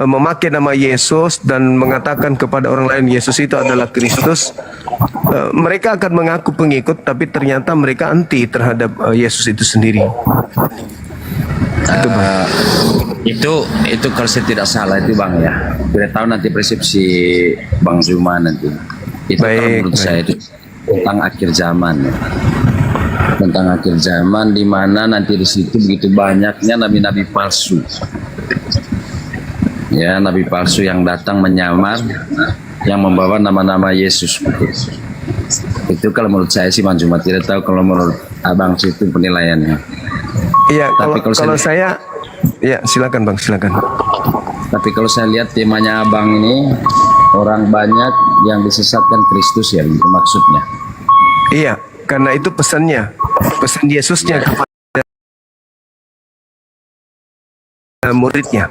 Speaker 1: memakai nama Yesus dan mengatakan kepada orang lain Yesus itu adalah Kristus. Mereka akan mengaku pengikut tapi ternyata mereka anti terhadap Yesus itu sendiri.
Speaker 15: Itu kalau saya tidak salah itu Bang ya. Tidak tahu nanti persepsi Bang Zuma nanti. Itu kalau menurut saya itu tentang akhir zaman ya. Tentang akhir zaman di mana nanti di situ begitu banyaknya nabi-nabi palsu. Ya, nabi palsu yang datang menyamar yang membawa nama-nama Yesus. Itu kalau menurut saya sih Bang Zuma, tidak tahu kalau menurut Abang itu penilaiannya.
Speaker 1: Iya, kalau saya ya silakan Bang, silakan.
Speaker 15: Tapi kalau saya lihat temanya Abang ini orang banyak yang disesatkan Kristus ya, itu maksudnya.
Speaker 1: Iya, karena itu pesannya, pesan Yesusnya kepada muridnya.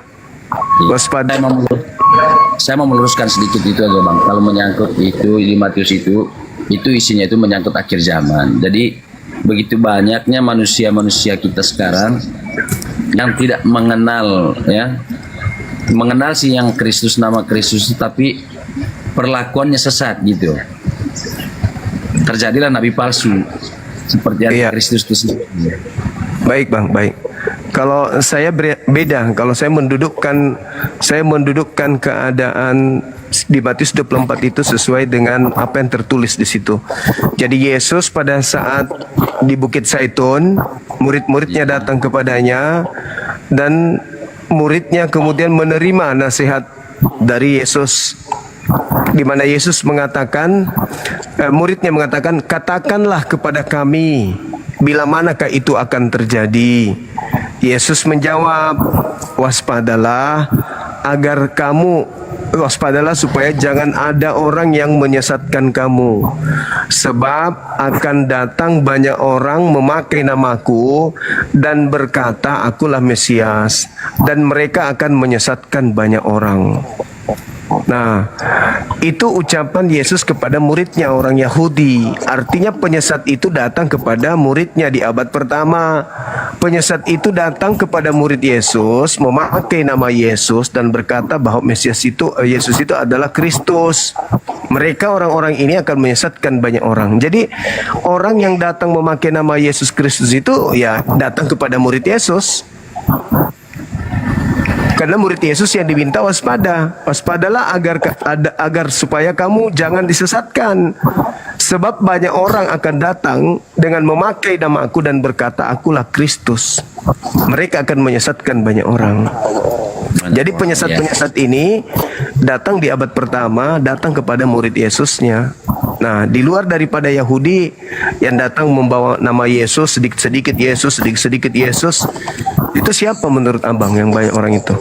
Speaker 1: Waspada.
Speaker 15: Saya mau meluruskan sedikit itu aja Bang. Kalau menyangkut itu di Matius itu isinya itu menyangkut akhir zaman. Jadi begitu banyaknya manusia-manusia kita sekarang yang tidak mengenal ya, mengenal sih yang Kristus, nama Kristus, tapi perlakuannya sesat gitu. Terjadilah nabi palsu seperti yang Kristus itu.
Speaker 1: Baik Bang, baik. Kalau saya beda. Kalau saya mendudukkan keadaan di Matius 24 itu sesuai dengan apa yang tertulis di situ. Jadi Yesus pada saat di Bukit Zaitun, murid-muridnya datang kepadanya dan muridnya kemudian menerima nasihat dari Yesus, di mana Yesus mengatakan, muridnya mengatakan, katakanlah kepada kami bila manakah itu akan terjadi. Yesus menjawab, waspadalah supaya jangan ada orang yang menyesatkan kamu, sebab akan datang banyak orang memakai namaku dan berkata akulah Mesias, dan mereka akan menyesatkan banyak orang. Nah, itu ucapan Yesus kepada muridnya orang Yahudi. Artinya penyesat itu datang kepada muridnya di abad pertama. Penyesat itu datang kepada murid Yesus, memakai nama Yesus dan berkata bahwa Yesus itu adalah Kristus. Mereka orang-orang ini akan menyesatkan banyak orang. Jadi orang yang datang memakai nama Yesus Kristus itu ya datang kepada murid Yesus. Karena murid Yesus yang diminta waspadalah agar supaya kamu jangan disesatkan. Sebab banyak orang akan datang dengan memakai nama aku dan berkata akulah Kristus. Mereka akan menyesatkan banyak orang. Jadi penyesat-penyesat ini datang di abad pertama, datang kepada murid Yesusnya. Nah, di luar daripada Yahudi yang datang membawa nama Yesus, sedikit-sedikit Yesus, itu siapa menurut abang yang banyak orang itu?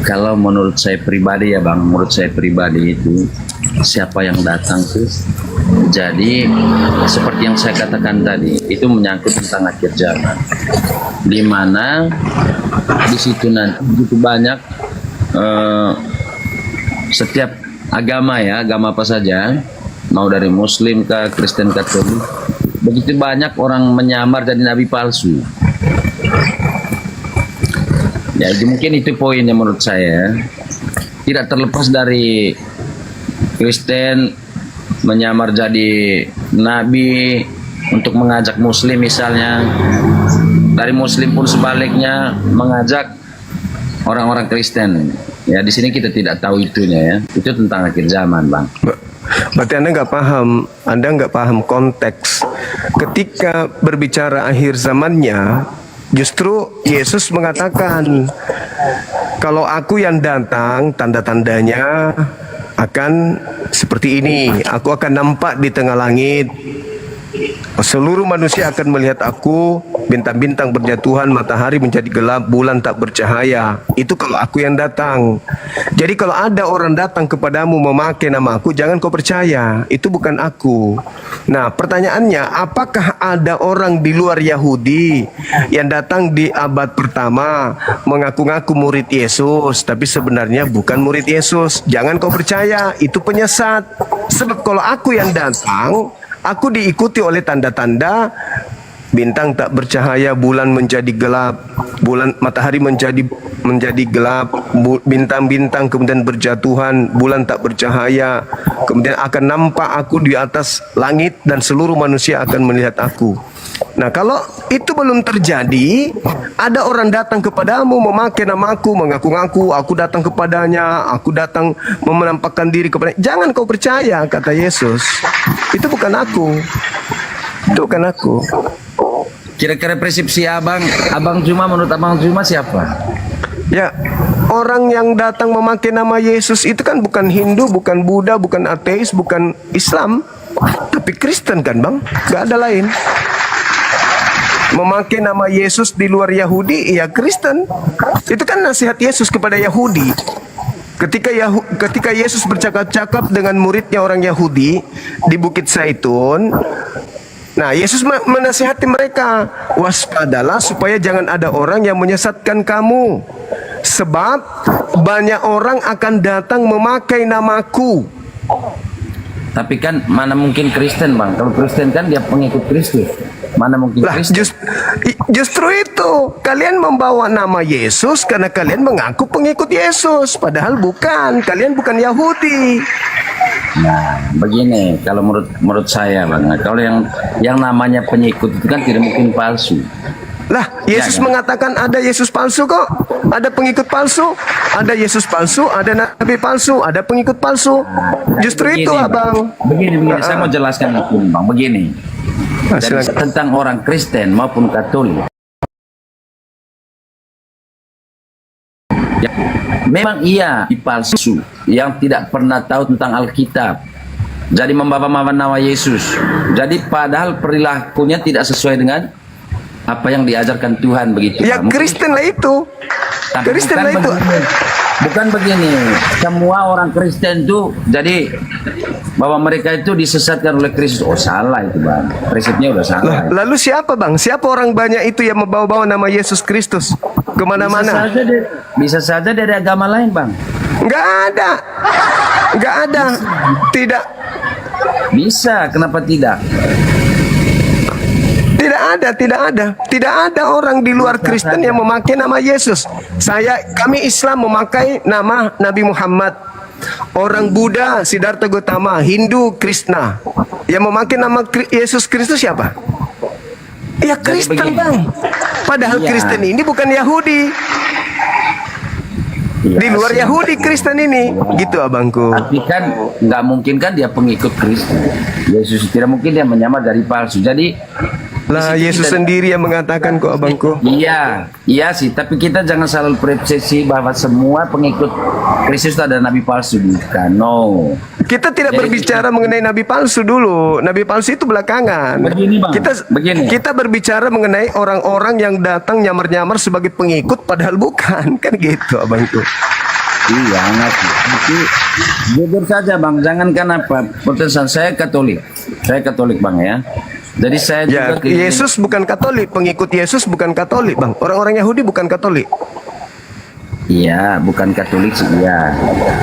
Speaker 15: Kalau menurut saya pribadi ya bang, menurut saya pribadi itu siapa yang datang tuh, jadi seperti yang saya katakan tadi, itu menyangkut tentang akhir zaman, di mana di situ nanti begitu banyak setiap agama ya, agama apa saja, mau dari Muslim ke Kristen Katolik, begitu banyak orang menyamar jadi nabi palsu. Ya, mungkin itu poinnya menurut saya. Tidak terlepas dari Kristen menyamar jadi nabi untuk mengajak Muslim misalnya, dari Muslim pun sebaliknya mengajak orang-orang Kristen. Ya, di sini kita tidak tahu itunya ya. Itu tentang akhir zaman, bang.
Speaker 1: Berarti Anda nggak paham konteks. Ketika berbicara akhir zamannya, justru Yesus mengatakan, kalau aku yang datang, tanda-tandanya akan seperti ini. Aku akan nampak di tengah langit. Seluruh manusia akan melihat aku, bintang-bintang berjatuhan, matahari menjadi gelap, bulan tak bercahaya. Itu kalau aku yang datang. Jadi kalau ada orang datang kepadamu memakai nama aku, jangan kau percaya. Itu bukan aku. Nah, pertanyaannya, apakah ada orang di luar Yahudi yang datang di abad pertama mengaku-ngaku murid Yesus, tapi sebenarnya bukan murid Yesus? Jangan kau percaya, itu penyesat. Sebab kalau aku yang datang, aku diikuti oleh tanda-tanda, bintang tak bercahaya, bulan menjadi gelap, matahari menjadi gelap, bintang-bintang kemudian berjatuhan, bulan tak bercahaya, kemudian akan nampak aku di atas langit dan seluruh manusia akan melihat aku. Nah, kalau itu belum terjadi, ada orang datang kepadamu memakai namaku, mengaku-ngaku, aku datang kepadanya, aku datang menampakkan diri kepadanya. Jangan kau percaya, kata Yesus. Itu bukan aku. Itu bukan aku.
Speaker 15: Kira-kira persepsi Abang Juma, menurut Abang Juma siapa?
Speaker 1: Ya, orang yang datang memakai nama Yesus itu kan bukan Hindu, bukan Buddha, bukan ateis, bukan Islam, tapi Kristen kan, Bang? Gak ada lain. Memakai nama Yesus di luar Yahudi, ya Kristen. Itu kan nasihat Yesus kepada Yahudi. Ketika Yesus bercakap-cakap dengan muridnya orang Yahudi di Bukit Zaitun, nah, Yesus menasihati mereka, waspadalah supaya jangan ada orang yang menyesatkan kamu, sebab banyak orang akan datang memakai namaku.
Speaker 15: Tapi kan mana mungkin Kristen, Bang? Kalau Kristen kan dia pengikut Kristus. Mana mungkin Kristen?
Speaker 1: Justru itu, kalian membawa nama Yesus karena kalian mengaku pengikut Yesus, padahal bukan. Kalian bukan Yahudi.
Speaker 15: Nah, begini kalau menurut saya Bang, kalau yang namanya pengikut itu kan tidak mungkin palsu.
Speaker 1: Lah, Yesus
Speaker 15: Ya,
Speaker 1: mengatakan ada Yesus palsu kok. Ada pengikut palsu, ada Yesus palsu, ada nabi palsu, ada pengikut palsu. Justru
Speaker 15: begini,
Speaker 1: itu,
Speaker 15: Bang.
Speaker 1: Abang.
Speaker 15: Begini, saya mau jelaskan itu, Bang. Begini. Jadi,
Speaker 1: silakan.
Speaker 15: tentang orang Kristen maupun Katolik. Ya, memang iya palsu yang tidak pernah tahu tentang Alkitab. Jadi membawa nama Yesus. Jadi padahal perilakunya tidak sesuai dengan apa yang diajarkan Tuhan begitu.
Speaker 1: Ya,
Speaker 15: Pak. Mungkin-
Speaker 1: Kristen lah itu.
Speaker 15: Tapi
Speaker 1: Kristen lah itu.
Speaker 15: Bukan begini. Semua orang Kristen tuh jadi bahwa mereka itu disesatkan oleh Kristus. Oh, salah itu, Bang. Prinsipnya udah salah.
Speaker 1: Lalu siapa, Bang? Siapa orang banyak itu yang membawa-bawa nama Yesus Kristus kemana-mana?
Speaker 15: Bisa saja dari agama lain, Bang.
Speaker 1: Nggak ada. Nggak ada. Tidak.
Speaker 15: Bisa, kenapa tidak?
Speaker 1: Tidak ada orang di luar Kristen yang memakai nama Yesus. Kami Islam memakai nama Nabi Muhammad. Orang Buddha, Siddhartha Gautama, Hindu, Krishna. Yang memakai nama Yesus Kristus siapa? Ya, Kristen, Bang. Padahal
Speaker 15: Iya.
Speaker 1: Kristen ini bukan Yahudi.
Speaker 15: Iya,
Speaker 1: Di luar
Speaker 15: sih.
Speaker 1: Yahudi Kristen ini, gitu abangku.
Speaker 15: Tapi kan nggak mungkin kan dia pengikut Kristus. Yesus tidak mungkin dia menyamar dari palsu. Jadi
Speaker 1: Lah, Yesus sendiri yang mengatakan kok abangku.
Speaker 15: Iya sih, tapi kita jangan selalu persepsi bahwa semua pengikut Kristus itu ada nabi palsu, bukan. No.
Speaker 1: Kita tidak
Speaker 15: Jadi,
Speaker 1: berbicara mengenai nabi palsu dulu. Nabi palsu itu belakangan.
Speaker 15: Begini, Bang.
Speaker 1: Kita berbicara mengenai orang-orang yang datang nyamar-nyamar sebagai pengikut padahal bukan. Kan gitu, abangku.
Speaker 15: Iya, ngerti. Tapi jujur saja, Bang, jangankan apa Protestan, saya Katolik. Saya Katolik, Bang, ya. Jadi saya
Speaker 1: Ya,
Speaker 15: juga
Speaker 1: Yesus bukan Katolik, pengikut Yesus bukan Katolik, Bang. Orang-orang Yahudi bukan Katolik.
Speaker 15: Iya, bukan Katolik sih, iya.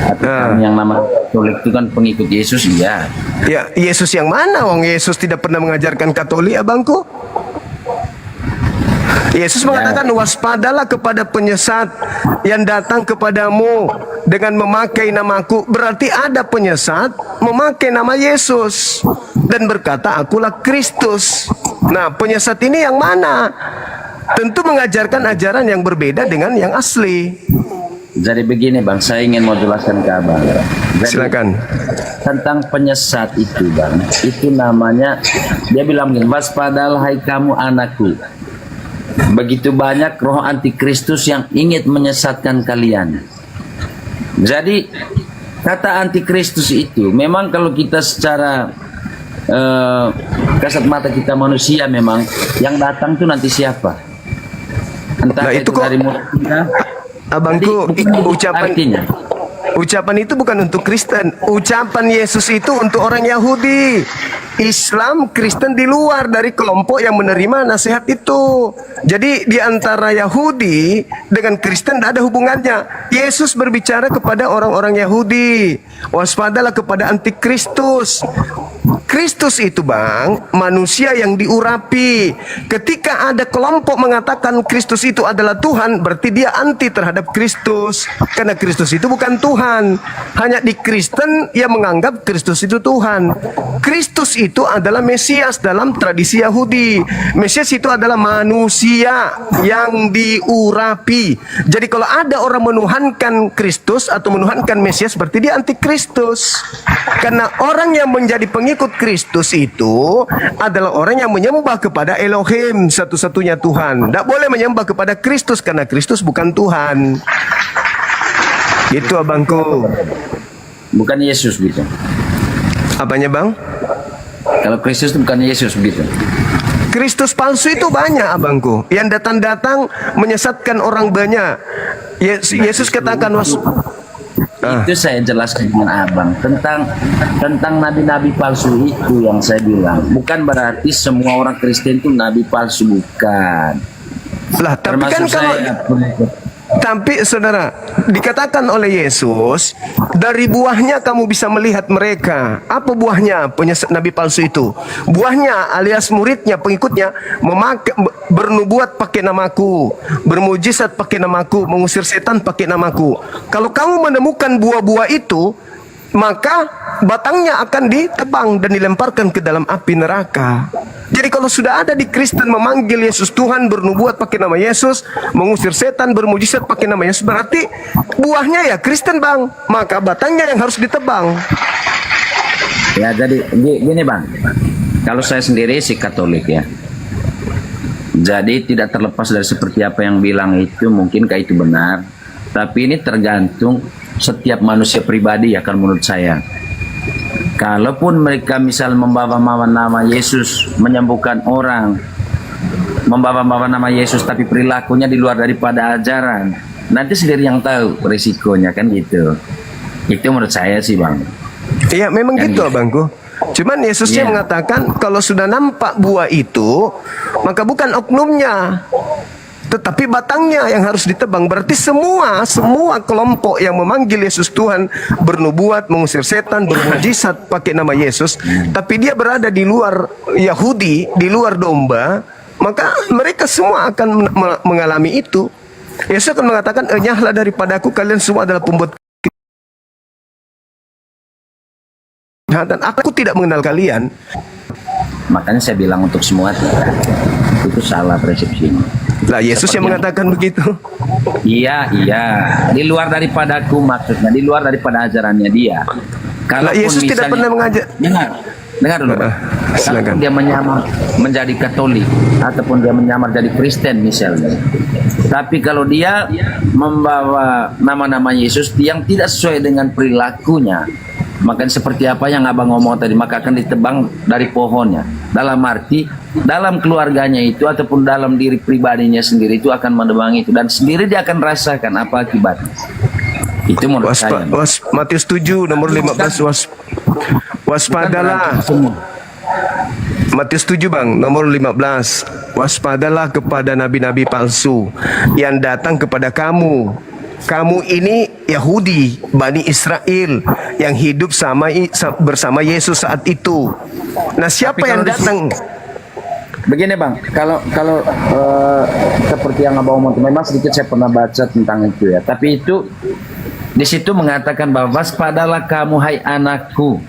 Speaker 15: Tapi kan yang nama Katolik itu kan pengikut Yesus, iya.
Speaker 1: Ya, Yesus yang mana? Wong Yesus tidak pernah mengajarkan Katolik, abangku. Yesus mengatakan, waspadalah kepada penyesat yang datang kepadamu dengan memakai namaku. Berarti ada penyesat memakai nama Yesus dan berkata, akulah Kristus. Nah, penyesat ini yang mana? Tentu mengajarkan ajaran yang berbeda dengan yang asli.
Speaker 15: Jadi begini, Bang, saya ingin mau jelaskan ke Abang. Jadi,
Speaker 1: silakan.
Speaker 15: Tentang penyesat itu, Bang, itu namanya, dia bilang begini, waspadalah hai kamu anakku. Begitu banyak roh antikristus yang ingin menyesatkan kalian. Jadi kata antikristus itu memang kalau kita secara kasat mata kita manusia, memang yang datang tuh nanti siapa? Entah
Speaker 1: Nah, itu kok,
Speaker 15: dari mulut kita.
Speaker 1: abangku,
Speaker 15: Artinya
Speaker 1: ucapan itu bukan untuk Kristen. Ucapan Yesus itu untuk orang Yahudi. Islam, Kristen di luar dari kelompok yang menerima nasihat itu. Jadi di antara Yahudi dengan Kristen tidak ada hubungannya. Yesus berbicara kepada orang-orang Yahudi. Waspadalah kepada antikristus. Kristus itu, Bang, manusia yang diurapi. Ketika ada kelompok mengatakan Kristus itu adalah Tuhan, berarti dia anti terhadap Kristus. Karena Kristus itu bukan Tuhan. Hanya di Kristen yang menganggap Kristus itu Tuhan. Kristus itu adalah Mesias dalam tradisi Yahudi. Mesias itu adalah manusia yang diurapi. Jadi kalau ada orang menuhankan Kristus atau menuhankan Mesias, berarti dia anti Kristus. Karena orang yang menjadi pengikut Kristus itu adalah orang yang menyembah kepada Elohim, satu-satunya Tuhan. Tidak boleh menyembah kepada Kristus karena Kristus bukan Tuhan. Itu abangku.
Speaker 15: bukan Yesus gitu.
Speaker 1: Apanya, Bang?
Speaker 15: Kalau Kristus itu bukan Yesus begitu.
Speaker 1: Kristus palsu itu banyak, abangku, yang datang-datang menyesatkan orang banyak. Yesus katakan
Speaker 15: Itu saya jelaskan dengan abang tentang nabi-nabi palsu itu yang saya bilang. Bukan berarti semua orang Kristen itu nabi palsu, bukan.
Speaker 1: Lah, tapi kan kalau tapi saudara, dikatakan oleh Yesus, dari buahnya kamu bisa melihat mereka. Apa buahnya nabi palsu itu? Buahnya alias muridnya, pengikutnya bernubuat pakai namaku, bermujizat pakai namaku, mengusir setan pakai namaku. Kalau kamu menemukan buah-buah itu, maka batangnya akan ditebang dan dilemparkan ke dalam api neraka. Jadi kalau sudah ada di Kristen memanggil Yesus Tuhan, bernubuat pakai nama Yesus, mengusir setan, bermujizat pakai nama Yesus, berarti buahnya ya Kristen, Bang. Maka batangnya yang harus ditebang.
Speaker 15: Ya, jadi gini Bang, kalau saya sendiri si Katolik ya, jadi tidak terlepas dari seperti apa yang bilang itu, mungkinkah itu benar, tapi ini tergantung setiap manusia pribadi ya, kalau menurut saya. Kalaupun mereka misal membawa nama Yesus, menyembuhkan orang, membawa nama Yesus tapi perilakunya di luar daripada ajaran, nanti sendiri yang tahu risikonya, kan gitu. Itu menurut saya sih Bang.
Speaker 1: Iya, memang gitu Abangku. Cuman Yesusnya mengatakan kalau sudah nampak buah itu, maka bukan oknumnya, tetapi batangnya yang harus ditebang. Berarti semua kelompok yang memanggil Yesus Tuhan, bernubuat, mengusir setan, bermujizat pakai nama Yesus, tapi dia berada di luar Yahudi, di luar domba, maka mereka semua akan mengalami itu. Yesus akan mengatakan, enyahlah daripadaku, kalian semua adalah pembuat dan aku tidak mengenal kalian.
Speaker 15: Makanya saya bilang untuk semua itu salah persepsinya.
Speaker 1: Lah Yesus yang mengatakan begitu.
Speaker 15: Iya, di luar daripada aku, maksudnya di luar daripada ajarannya dia. Kalau
Speaker 1: Yesus tidak pernah mengajar.
Speaker 15: Dengar dulu. Silakan. Dia menyamar menjadi Katolik ataupun dia menyamar jadi Kristen misalnya. Tapi kalau dia membawa nama-nama Yesus yang tidak sesuai dengan perilakunya, maka seperti apa yang Abang ngomong tadi, maka akan ditebang dari pohonnya. Dalam arti, dalam keluarganya itu ataupun dalam diri pribadinya sendiri itu akan menebang itu, dan sendiri dia akan rasakan apa akibatnya. Itu menurut saya.
Speaker 1: Matius 7 nomor 15, waspadalah. Matius 7 Bang, nomor 15. Waspadalah kepada nabi-nabi palsu yang datang kepada kamu. Kamu ini Yahudi, Bani Israel yang hidup bersama Yesus saat itu. Nah, siapa yang datang?
Speaker 15: Begini Bang, kalau seperti yang Abang omong, memang sedikit saya pernah baca tentang itu ya. Tapi itu di situ mengatakan bahwa waspadalah kamu hai anakku.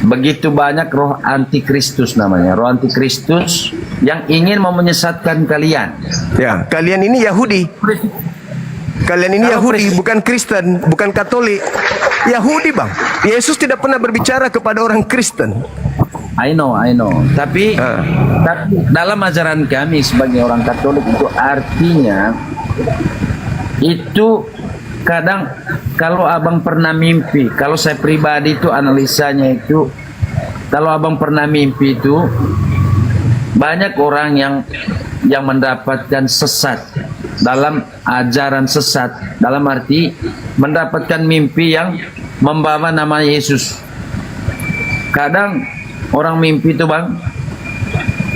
Speaker 15: Begitu banyak roh antikristus namanya, roh antikristus yang ingin menyesatkan kalian.
Speaker 1: Ya, kalian ini Yahudi. Kalian ini Yahudi, bukan Kristen, bukan Katolik. Yahudi Bang. Yesus tidak pernah berbicara kepada orang Kristen.
Speaker 15: I know. Tapi dalam ajaran kami sebagai orang Katolik itu artinya itu kadang kalau Abang pernah mimpi, kalau saya pribadi itu analisanya itu, kalau Abang pernah mimpi itu banyak orang yang mendapatkan sesat, dalam ajaran sesat, dalam arti mendapatkan mimpi yang membawa nama Yesus. Kadang orang mimpi itu Bang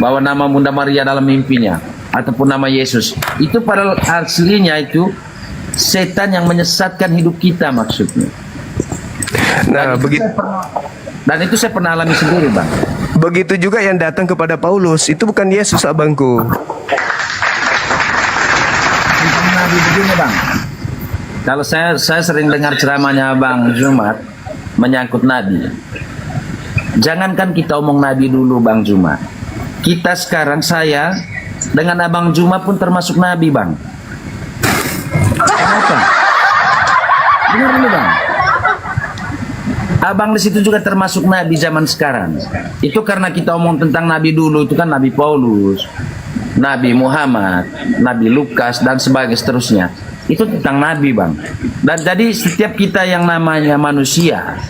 Speaker 15: bawa nama Bunda Maria dalam mimpinya ataupun nama Yesus. Itu pada aslinya itu setan yang menyesatkan hidup kita maksudnya.
Speaker 1: Nah, begitu.
Speaker 15: Dan itu saya pernah alami sendiri Bang.
Speaker 1: Begitu juga yang datang kepada Paulus, itu bukan Yesus Abangku.
Speaker 15: Begini Bang, kalau saya sering dengar ceramahnya Bang Jumat menyangkut Nabi. Jangankan kita omong Nabi dulu Bang Jumat, kita sekarang saya dengan Abang Jumat pun termasuk Nabi Bang. Kenapa? Dengar dulu Bang. Abang di situ juga termasuk Nabi zaman sekarang. Itu karena kita omong tentang Nabi dulu itu kan Nabi Paulus, Nabi Muhammad, Nabi Lukas dan sebagainya seterusnya. Itu tentang Nabi Bang. Dan jadi setiap kita yang namanya manusia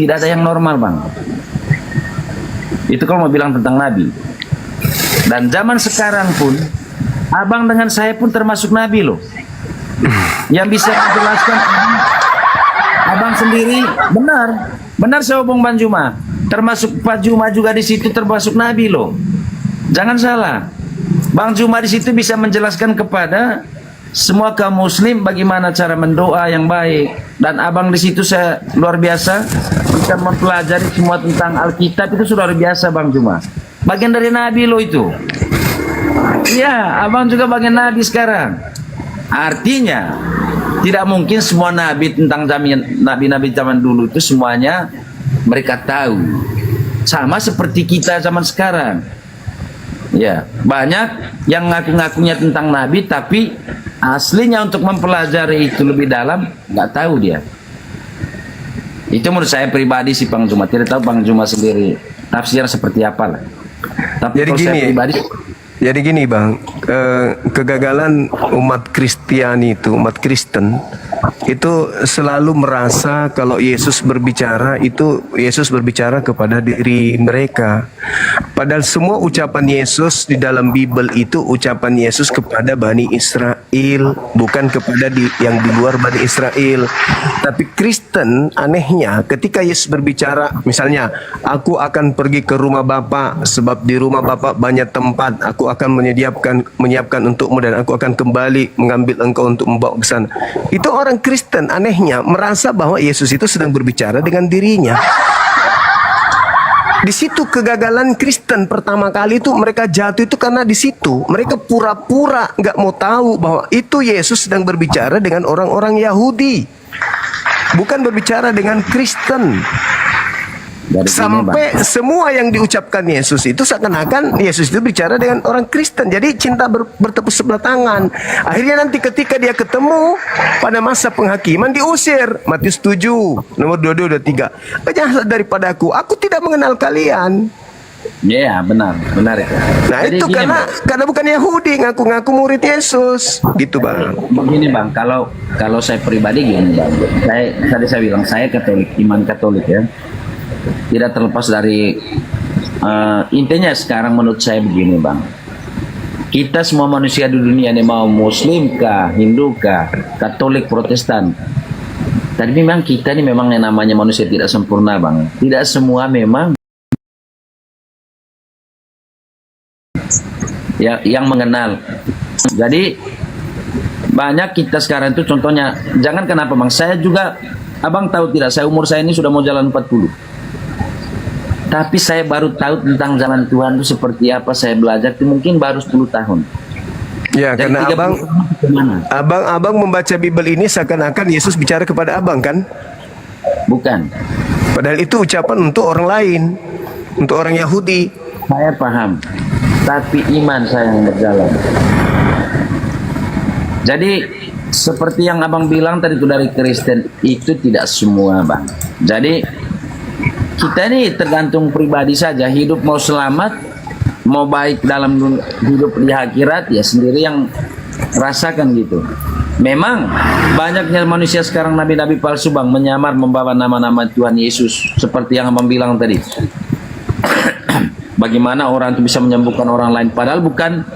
Speaker 15: tidak ada yang normal Bang. Itu kalau mau bilang tentang Nabi. Dan zaman sekarang pun Abang dengan saya pun termasuk Nabi loh. Yang bisa menjelaskan Abang sendiri benar saya omong Bang Juma. Termasuk Pak Juma juga di situ termasuk Nabi loh. Jangan salah. Bang Juma di situ bisa menjelaskan kepada semua kaum muslim bagaimana cara mendoa yang baik, dan Abang di situ saya luar biasa bisa mempelajari semua tentang Alkitab. Itu sudah luar biasa Bang Juma. Bagian dari Nabi lo itu. Iya, Abang juga bagian Nabi sekarang. Artinya Tidak mungkin semua nabi tentang nabi-nabi zaman dulu itu semuanya mereka tahu. Sama seperti kita zaman sekarang. Ya, banyak yang ngaku-ngakunya tentang nabi tapi aslinya untuk mempelajari itu lebih dalam nggak tahu dia. Itu menurut saya pribadi sih Bang Zuma. Tidak tahu Bang Zuma sendiri tafsirnya seperti apa lah. Tapi
Speaker 1: Jadi
Speaker 15: kalau saya
Speaker 1: gini,
Speaker 15: pribadi,
Speaker 1: jadi gini Bang, kegagalan umat Kristiani itu, umat Kristen itu selalu merasa kalau Yesus berbicara itu Yesus berbicara kepada diri mereka. Padahal semua ucapan Yesus di dalam Bible itu ucapan Yesus kepada Bani Israel, bukan kepada yang di luar Bani Israel. Tapi Kristen anehnya ketika Yesus berbicara, misalnya, aku akan pergi ke rumah Bapa sebab di rumah Bapa banyak tempat, aku akan menyiapkan untukmu dan aku akan kembali mengambil engkau untuk membawa ke sana. Itu orang Kristen anehnya merasa bahwa Yesus itu sedang berbicara dengan dirinya. Di situ kegagalan Kristen pertama kali itu mereka jatuh itu karena di situ mereka pura-pura nggak mau tahu bahwa itu Yesus sedang berbicara dengan orang-orang Yahudi, bukan berbicara dengan Kristen. Sampai semua yang diucapkan Yesus itu seakan-akan Yesus itu bicara dengan orang Kristen. Jadi cinta bertepuk sebelah tangan. Akhirnya nanti ketika dia ketemu pada masa penghakiman diusir. Matius 7 nomor 22 23. Janganlah daripada aku tidak mengenal kalian.
Speaker 15: ya benar itu.
Speaker 1: Nah
Speaker 15: Jadi
Speaker 1: itu
Speaker 15: gini,
Speaker 1: karena bukan Yahudi ngaku-ngaku murid Yesus, gitu Bang.
Speaker 15: Begini Bang, kalau saya pribadi gini Bang, saya bilang saya Katolik, iman Katolik ya. Tidak terlepas dari intinya sekarang menurut saya begini Bang. Kita semua manusia di dunia ini mau Muslim kah, Hindu kah, Katolik, Protestan. Tapi memang kita ini memang yang namanya manusia tidak sempurna Bang. Tidak semua memang ya yang mengenal. Jadi banyak kita sekarang itu contohnya, jangan kenapa Bang, saya juga, Abang tahu tidak, umur saya ini sudah mau jalan 40. Tapi saya baru tahu tentang jalan Tuhan itu seperti apa, saya belajar itu mungkin baru 10 tahun.
Speaker 1: Ya,
Speaker 15: dari
Speaker 1: karena abang membaca Bible ini seakan-akan Yesus bicara kepada abang kan?
Speaker 15: Bukan.
Speaker 1: Padahal itu ucapan untuk orang lain, untuk orang Yahudi.
Speaker 15: Saya paham, tapi iman saya yang berjalan. Jadi seperti yang abang bilang tadi itu dari Kristen itu tidak semua Bang. Jadi kita ini tergantung pribadi saja, hidup mau selamat, mau baik dalam hidup di akhirat ya sendiri yang rasakan gitu. Memang banyaknya manusia sekarang nabi-nabi palsu Bang, menyamar membawa nama-nama Tuhan Yesus seperti yang abang bilang tadi. Bagaimana orang itu bisa menyembuhkan orang lain padahal bukan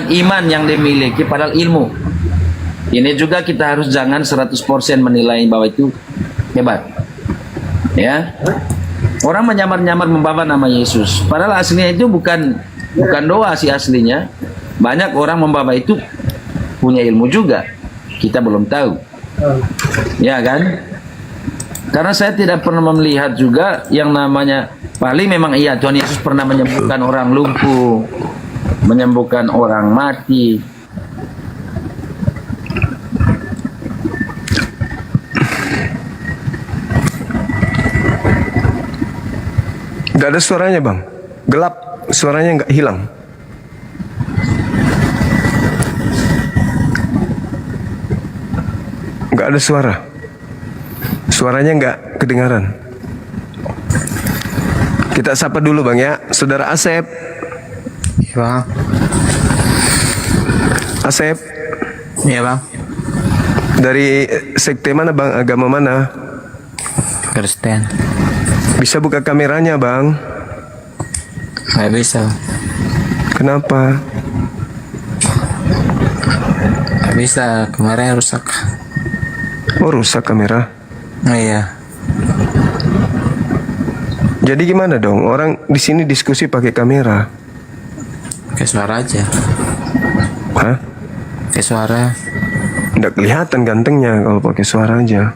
Speaker 15: iman yang dimiliki, padahal ilmu. Ini juga kita harus jangan 100% menilai bahwa itu hebat. Ya. Orang menyamar-nyamar membawa nama Yesus, padahal aslinya itu bukan doa sih aslinya. Banyak orang membawa itu punya ilmu juga, kita belum tahu. Ya kan? Karena saya tidak pernah melihat juga yang namanya, paling memang iya Tuhan Yesus pernah menyembuhkan orang lumpuh, menyembuhkan orang mati.
Speaker 1: Gak ada suaranya Bang, gelap, suaranya nggak hilang. Gak ada suara, suaranya nggak kedengaran. Kita sapa dulu Bang ya, Saudara Asep.
Speaker 21: Iya Bang.
Speaker 1: Asep.
Speaker 21: Iya Bang.
Speaker 1: Dari sekte mana Bang, agama mana?
Speaker 21: Kristen.
Speaker 1: Bisa buka kameranya Bang?
Speaker 21: Nggak bisa.
Speaker 1: Kenapa?
Speaker 21: Nggak bisa, kameranya rusak.
Speaker 1: Oh rusak kamera?
Speaker 21: Oh, iya.
Speaker 1: Jadi gimana dong? Orang di sini diskusi pakai kamera.
Speaker 21: Pakai suara aja.
Speaker 1: Hah?
Speaker 21: Pakai suara.
Speaker 1: Nggak kelihatan gantengnya kalau pakai suara aja.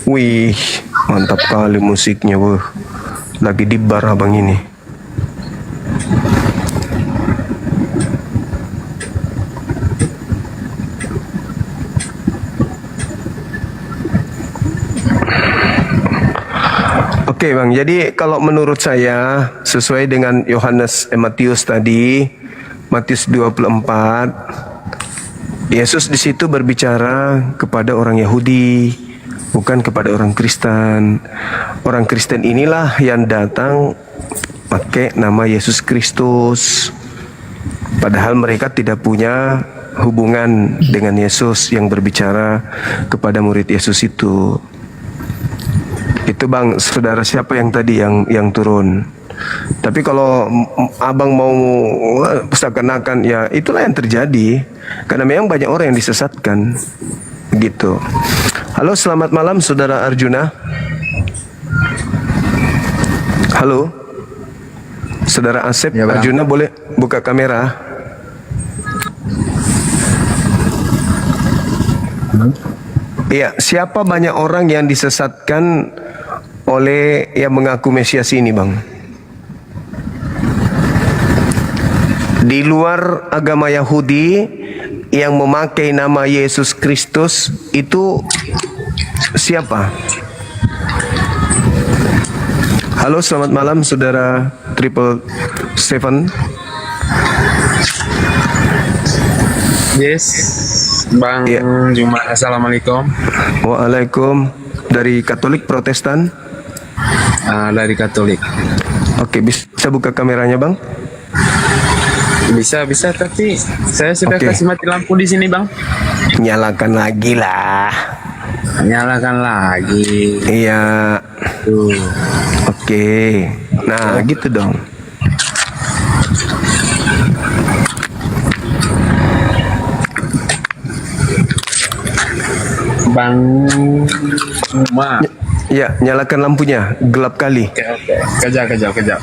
Speaker 1: Wih, mantap kali musiknya, wah. Lagi di bar abang ini. Oke Bang, jadi kalau menurut saya sesuai dengan Matius tadi, Matius 24, Yesus di situ berbicara kepada orang Yahudi, bukan kepada orang Kristen. Orang Kristen inilah yang datang pakai nama Yesus Kristus, padahal mereka tidak punya hubungan dengan Yesus yang berbicara kepada murid Yesus itu. Itu Bang, saudara siapa yang tadi yang turun? Tapi kalau abang mau seakan-akan ya itulah yang terjadi, karena memang banyak orang yang disesatkan gitu. Halo, selamat malam saudara Arjuna. Halo, saudara Asep. Ya, Arjuna boleh buka kamera? Iya, siapa banyak orang yang disesatkan oleh yang mengaku Mesias ini, Bang? Di luar agama Yahudi yang memakai nama Yesus Kristus itu siapa? Halo, selamat malam saudara Triple Seven.
Speaker 21: Yes, Bang Juma. Assalamualaikum.
Speaker 1: Waalaikum. Dari Katolik Protestan?
Speaker 21: Dari Katolik.
Speaker 1: Oke, bisa buka kameranya, Bang?
Speaker 21: Bisa, tapi saya sudah kasih mati lampu di sini, Bang.
Speaker 1: Nyalakan lagi lah.
Speaker 21: Nyalakan lagi.
Speaker 1: Iya. Oke. Nah, gitu dong.
Speaker 21: Bang Juma.
Speaker 1: Ya, nyalakan lampunya. Gelap kali.
Speaker 21: Oke. Kejap.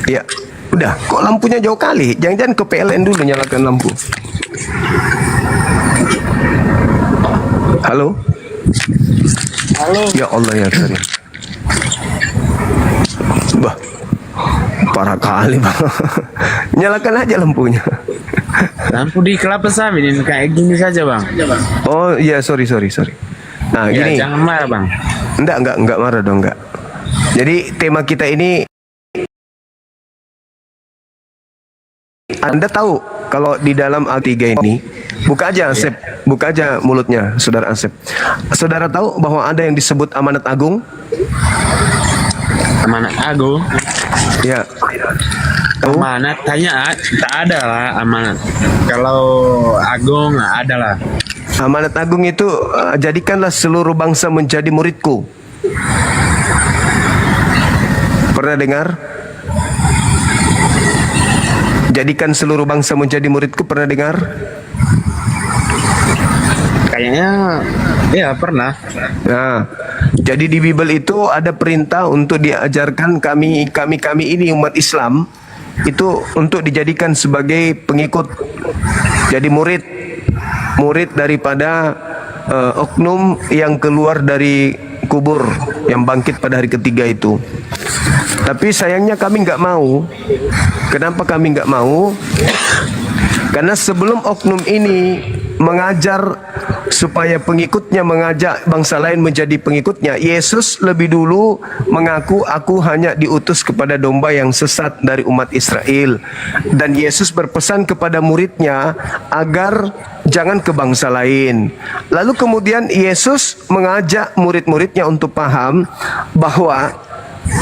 Speaker 1: Ya, udah. Kok lampunya jauh kali? Jangan-jangan ke PLN dulu nyalakan lampu. Halo?
Speaker 21: Halo.
Speaker 1: Ya Allah ya Karim. Bah, parah kali Bang. Nyalakan aja lampunya.
Speaker 21: Lampu di kelapa sawit ini kayak gini saja, Bang.
Speaker 1: Oh iya, sorry. Nah,
Speaker 21: Ya,
Speaker 1: gini.
Speaker 21: jangan marah, Bang.
Speaker 1: Enggak marah dong, enggak. Jadi tema kita ini, Anda tahu kalau di dalam Al-3 ini, buka aja Asep, buka aja mulutnya saudara Asep. Saudara tahu bahwa ada yang disebut amanat agung?
Speaker 21: Amanat agung?
Speaker 1: Ya.
Speaker 21: Amanat tanya tak ada lah amanat. Kalau agung ada lah.
Speaker 1: Amanat agung itu jadikanlah seluruh bangsa menjadi muridku. Pernah dengar? Jadikan seluruh bangsa menjadi muridku, pernah dengar?
Speaker 21: Kayaknya ya pernah.
Speaker 1: Nah, jadi di Bible itu ada perintah untuk diajarkan kami ini umat Islam itu untuk dijadikan sebagai pengikut, jadi murid daripada oknum yang keluar dari kubur, yang bangkit pada hari ketiga itu. Tapi sayangnya kami nggak mau. Kenapa kami nggak mau? Karena sebelum oknum ini mengajar supaya pengikutnya mengajak bangsa lain menjadi pengikutnya, Yesus lebih dulu mengaku, aku hanya diutus kepada domba yang sesat dari umat Israel. Dan Yesus berpesan kepada muridnya agar jangan ke bangsa lain. Lalu kemudian Yesus mengajak murid-muridnya untuk paham bahwa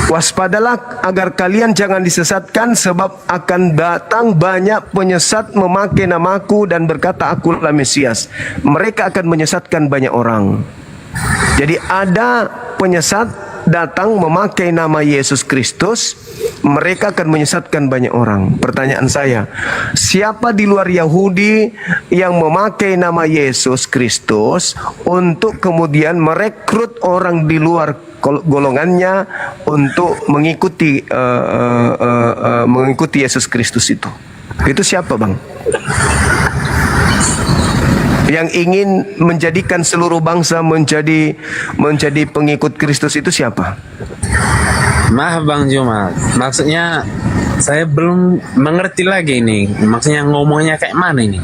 Speaker 1: waspadalah agar kalian jangan disesatkan, sebab akan datang banyak penyesat memakai namaku dan berkata akulah Mesias. Mereka akan menyesatkan banyak orang. Jadi ada penyesat datang memakai nama Yesus Kristus, mereka akan menyesatkan banyak orang. Pertanyaan saya, siapa di luar Yahudi yang memakai nama Yesus Kristus untuk kemudian merekrut orang di luar golongannya untuk mengikuti mengikuti Yesus Kristus itu? Itu siapa, Bang? Yang ingin menjadikan seluruh bangsa menjadi pengikut Kristus itu siapa?
Speaker 21: Maaf Bang Jumat, maksudnya saya belum mengerti lagi ini. Maksudnya ngomongnya kayak mana ini?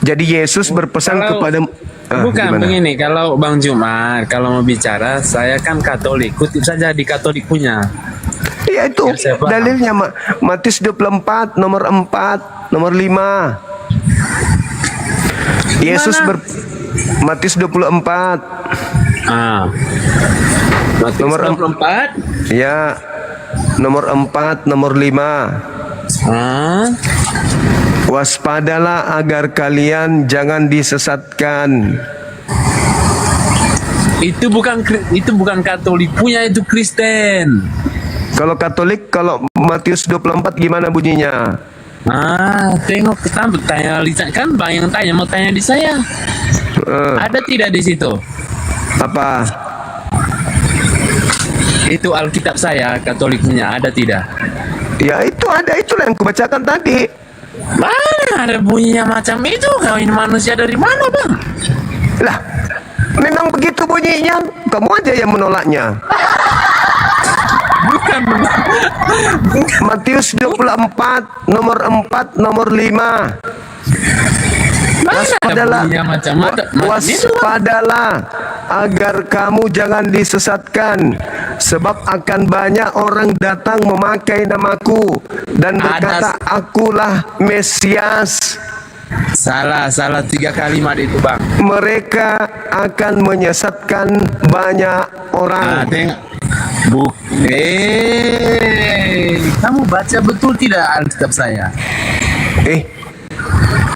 Speaker 1: Jadi Yesus berpesan kepada
Speaker 21: Bukan
Speaker 1: gimana?
Speaker 21: begini, kalau Bang Jumat, kalau mau bicara, saya kan Katolik, kutip saja di Katolik punya.
Speaker 1: Ya itu dalilnya Matius 24 nomor 4 nomor 5. Yesus Matius 24.
Speaker 21: Matius
Speaker 1: nomor
Speaker 21: 24.
Speaker 1: Ya. Nomor 4 nomor 5. Waspadalah agar kalian jangan disesatkan.
Speaker 21: Itu bukan Katolik punya, itu Kristen.
Speaker 1: Kalau Katolik, kalau Matius 24 gimana bunyinya?
Speaker 21: Tengok kita bertanya kan Bang yang tanya, mau tanya di saya. Ada tidak di situ?
Speaker 1: Apa?
Speaker 21: Itu Alkitab saya, Katoliknya, ada tidak?
Speaker 1: Ya itu ada, itulah yang kubacakan tadi.
Speaker 21: Mana ada bunyinya macam itu? Kau ini manusia dari mana Bang?
Speaker 1: Lah, memang begitu bunyinya. Kamu aja yang menolaknya.
Speaker 21: Bukan.
Speaker 1: Matius 24 nomor 4 nomor 5. Waspadalah agar kamu jangan disesatkan, sebab akan banyak orang datang memakai namaku dan berkata, akulah Mesias.
Speaker 21: Salah 3 kalimat itu Bang.
Speaker 1: Mereka akan menyesatkan banyak orang.
Speaker 21: Kamu baca betul tidak Alkitab saya?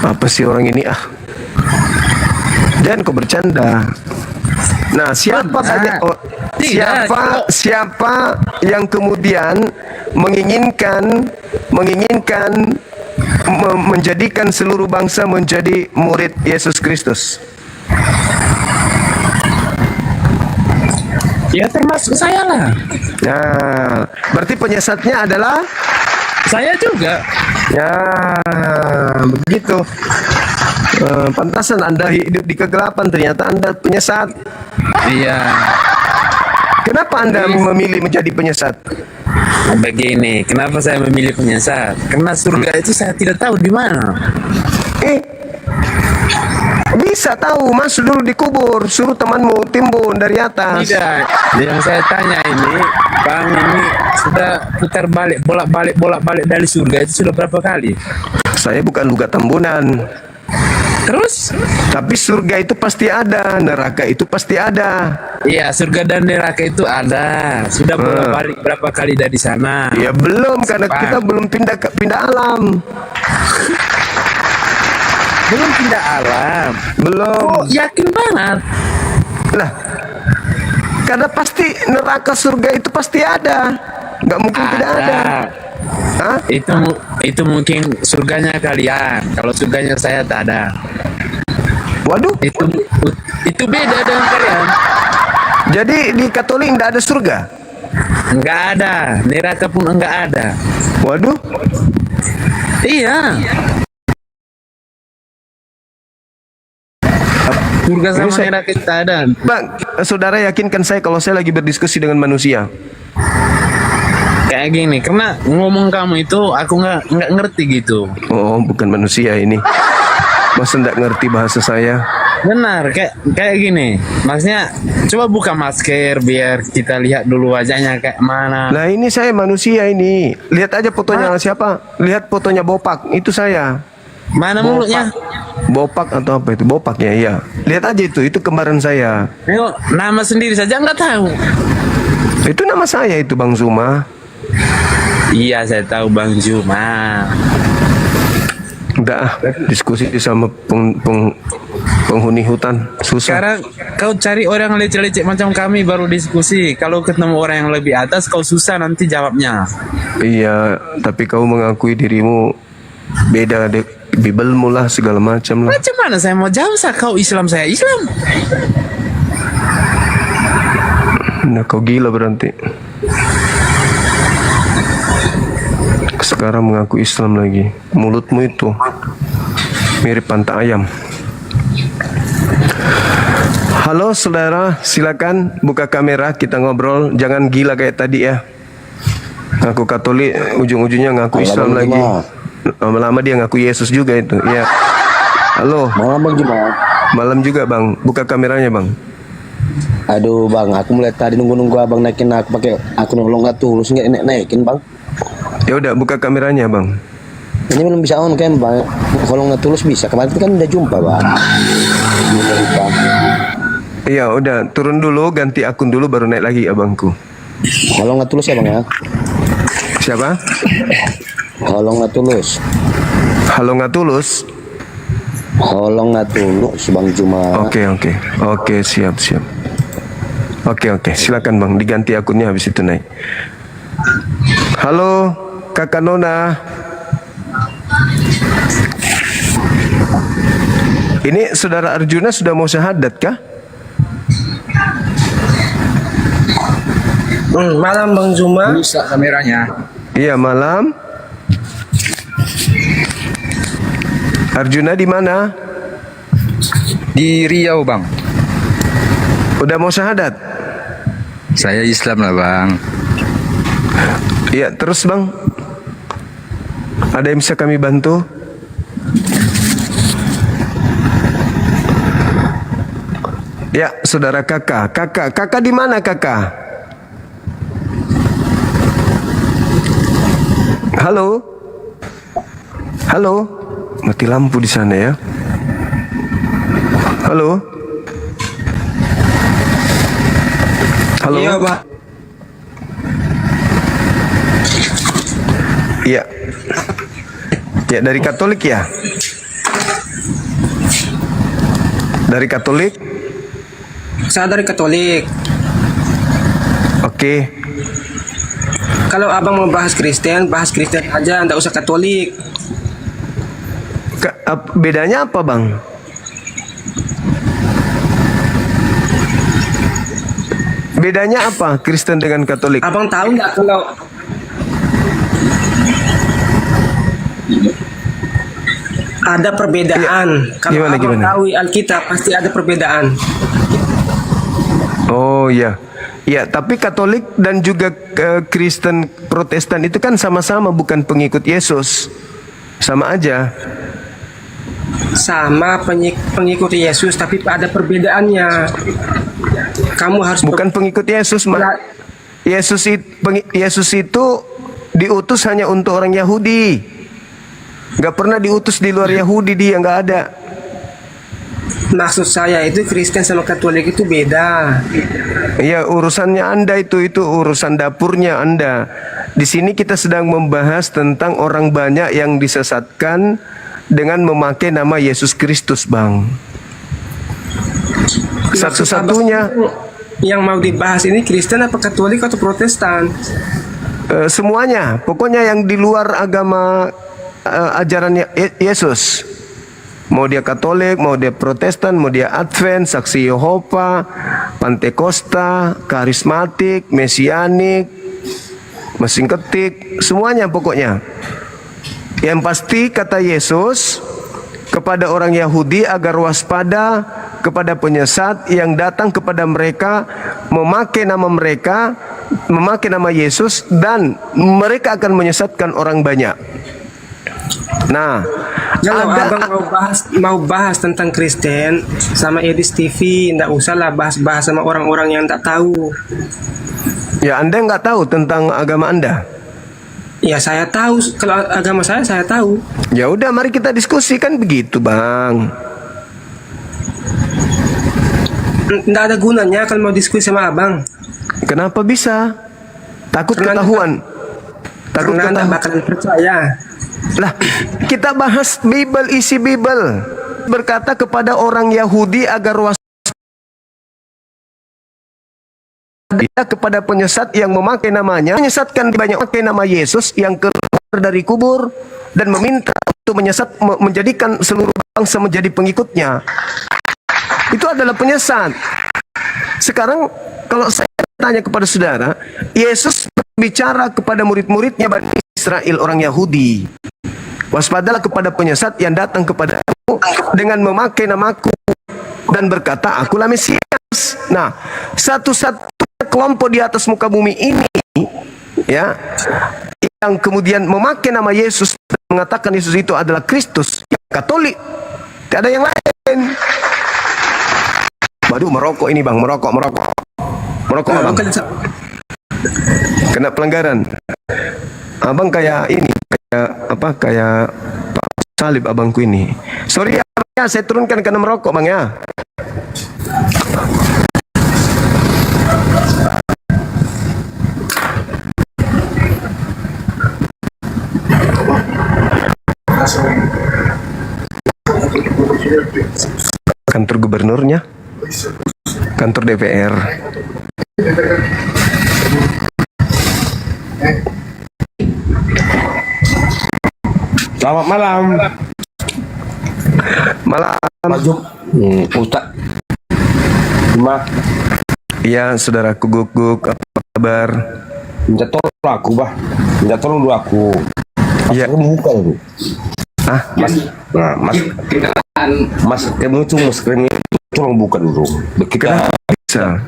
Speaker 1: Apa sih orang ini Jangan kau bercanda. Nah, siapa yang kemudian menginginkan menjadikan seluruh bangsa menjadi murid Yesus Kristus?
Speaker 21: Ya termasuk saya lah.
Speaker 1: Nah, berarti penyesatnya adalah
Speaker 21: saya juga.
Speaker 1: Ya, begitu. Pantasan Anda hidup di kegelapan, ternyata Anda penyesat.
Speaker 21: Iya.
Speaker 1: Kenapa Anda memilih menjadi penyesat?
Speaker 21: Begini, kenapa saya memilih penyesat? Karena surga itu saya tidak tahu di mana.
Speaker 1: Bisa tahu, masuk dulu dikubur, suruh temanmu timbun dari atas.
Speaker 21: Tidak, yang saya tanya ini, Bang, ini sudah putar balik, bolak-balik dari surga itu sudah berapa kali?
Speaker 1: Saya bukan lugat tambunan.
Speaker 21: Terus?
Speaker 1: Tapi surga itu pasti ada, neraka itu pasti ada.
Speaker 21: Iya, surga dan neraka itu ada. Sudah bolak-balik berapa kali dari sana?
Speaker 1: Ya belum, karena kita belum pindah alam.
Speaker 21: Belum pindah alam.
Speaker 1: Belum.
Speaker 21: Oh, yakin banget.
Speaker 1: Lah, karena pasti neraka surga itu pasti ada. Nggak mungkin tidak ada. Hah?
Speaker 21: Itu mungkin surganya kalian. Kalau surganya saya tak ada.
Speaker 1: Waduh.
Speaker 21: Itu beda dengan kalian.
Speaker 1: Jadi di Katolik nggak ada surga?
Speaker 21: Nggak ada. Neraka pun nggak ada.
Speaker 1: Waduh.
Speaker 21: Iya. Surga sama neraka kita ada.
Speaker 1: Bang, saudara yakinkan saya kalau saya lagi berdiskusi dengan manusia.
Speaker 21: Kayak gini, karena ngomong kamu itu aku nggak ngerti gitu.
Speaker 1: Oh, bukan manusia ini. Masa nggak ngerti bahasa saya?
Speaker 21: Benar, kayak gini. Maksudnya, coba buka masker biar kita lihat dulu wajahnya kayak mana.
Speaker 1: Nah, ini saya manusia ini. Lihat aja fotonya siapa? Lihat fotonya Bopak, itu saya.
Speaker 21: Mana mulutnya?
Speaker 1: Bopak atau apa itu? Bopak ya, iya. Lihat aja itu kembaran saya.
Speaker 21: Tengok, nama sendiri saja nggak tahu.
Speaker 1: Itu nama saya itu, Bang Zuma.
Speaker 21: Iya, saya tahu Bang Zuma.
Speaker 1: Udah, diskusi sama penghuni hutan susah.
Speaker 21: Sekarang kau cari orang lecek-lecek macam kami baru diskusi. Kalau ketemu orang yang lebih atas, kau susah nanti jawabnya.
Speaker 1: Iya, tapi kau mengakui dirimu beda Bibelmu lah segala macam lah.
Speaker 21: Macam mana saya mau jawab? Kau Islam, saya Islam.
Speaker 1: Nah, kau gila berarti. Sekarang mengaku Islam lagi. Mulutmu itu Mirip pantai ayam. Halo saudara, silakan buka kamera, kita ngobrol. Jangan gila kayak tadi ya. Ngaku Katolik, ujung-ujungnya ngaku Islam lagi. Lama-lama dia ngaku Yesus juga itu. Ya. Halo.
Speaker 2: Malam Bang Jumat.
Speaker 1: Malam juga Bang. Buka kameranya Bang.
Speaker 2: Aduh Bang, aku mulai tadi nunggu Abang naikin aku pakai akun nggak tulus nggak naikin Bang.
Speaker 1: Ya udah buka kameranya Bang.
Speaker 2: Ini belum bisa on kan Bang. Kalau nggak tulus bisa. Kemarin kan udah jumpa Bang.
Speaker 1: Iya udah turun dulu, ganti akun dulu baru naik lagi abangku.
Speaker 2: Kalau nggak tulus ya Bang ya.
Speaker 1: Siapa?
Speaker 2: Kalau nggak tulus.
Speaker 1: Halo nggak tulus.
Speaker 2: Halo nggak tulus Bang Jumat.
Speaker 1: Oke, siap. Oke, silakan Bang, diganti akunnya habis itu naik. Halo, Kakak Nona. Ini saudara Arjuna sudah mau syahadat kah?
Speaker 2: Malam Bang Zuma.
Speaker 16: Bisa kameranya.
Speaker 1: Iya, malam. Arjuna di mana?
Speaker 16: Di Riau Bang.
Speaker 1: Udah mau syahadat?
Speaker 16: Saya Islam lah Bang.
Speaker 1: Iya, terus Bang. Ada yang bisa kami bantu? Ya, saudara kakak. Kakak di mana kakak? Halo? Mati lampu di sana ya. Halo?
Speaker 2: Iya Pak.
Speaker 1: Iya. Ya, dari Katolik ya? Dari Katolik?
Speaker 2: Saya dari Katolik.
Speaker 1: Oke.
Speaker 2: Kalau Abang mau bahas Kristen aja, nggak usah Katolik.
Speaker 1: Bedanya apa Bang? Bedanya apa Kristen dengan Katolik?
Speaker 2: Abang tahu nggak kalau ada perbedaan? Kalau
Speaker 1: Gimana?
Speaker 2: tahu Alkitab pasti ada perbedaan.
Speaker 1: Oh iya. Ya, tapi Katolik dan juga Kristen Protestan itu kan sama-sama bukan pengikut Yesus. Sama aja.
Speaker 2: Sama pengikut Yesus, tapi ada perbedaannya. Kamu harus
Speaker 1: bukan pengikut Yesus, Yesus itu diutus hanya untuk orang Yahudi. Nggak pernah diutus di luar Yahudi, dia nggak ada.
Speaker 2: Maksud saya itu Kristen sama Katolik itu beda.
Speaker 1: Iya, urusannya Anda itu urusan dapurnya Anda. Di sini kita sedang membahas tentang orang banyak yang disesatkan dengan memakai nama Yesus Kristus, Bang. Satu-satunya
Speaker 2: yang mau dibahas ini Kristen apa Katolik atau Protestan?
Speaker 1: Semuanya, pokoknya yang di luar agama ajaran Yesus. Mau dia Katolik, mau dia Protestan, mau dia Advent, Saksi Yehova, Pantekosta, Karismatik, Mesianik, mesin ketik, semuanya pokoknya. Yang pasti kata Yesus kepada orang Yahudi agar waspada kepada penyesat yang datang kepada mereka, memakai nama Yesus, dan mereka akan menyesatkan orang banyak. Nah,
Speaker 2: kalau Abang mau bahas tentang Kristen sama Edis TV, nggak usah lah bahas sama orang-orang yang tak tahu.
Speaker 1: Ya, Anda nggak tahu tentang agama Anda?
Speaker 2: Ya, saya tahu. Kalau agama saya tahu.
Speaker 1: Ya udah, mari kita diskusikan begitu, Bang.
Speaker 2: Nggak ada gunanya kalau mau diskusi sama Abang.
Speaker 1: Kenapa bisa? Takut ketahuan. Takut
Speaker 2: ketahuan. Anda bakalan percaya.
Speaker 1: Lah, kita bahas Bible, isi Bible. Berkata kepada orang Yahudi agar waspada kepada penyesat yang memakai namanya, menyesatkan banyak memakai nama Yesus yang keluar dari kubur dan meminta untuk menjadikan seluruh bangsa menjadi pengikutnya. Itu adalah penyesat. Sekarang kalau saya tanya kepada saudara, Yesus bicara kepada murid-muridnya Bani Israel orang Yahudi, waspadalah kepada penyesat yang datang kepada dengan memakai namaku dan berkata, akulah Mesias. Nah, satu-satunya kelompok di atas muka bumi ini, ya, yang kemudian memakai nama Yesus dan mengatakan Yesus itu adalah Kristus, yang Katolik. Tidak ada yang lain. Waduh, merokok ini bang, merokok abang. Kena pelanggaran. Abang kayak ini, kayak Pak Salib abangku ini. Sorry ya, saya turunkan karena merokok bang ya. Kantor gubernurnya, kantor DPR.
Speaker 4: Selamat malam. Ustaz. Cuma.
Speaker 1: Iya, saudaraku Guguk, apa kabar?
Speaker 4: Minta tolong aku, bah. Minta tolong dulu aku.
Speaker 1: Iya.
Speaker 4: Buka dulu. Mas, kamu tuh maskernya tolong buka dulu. Kita
Speaker 1: bisa.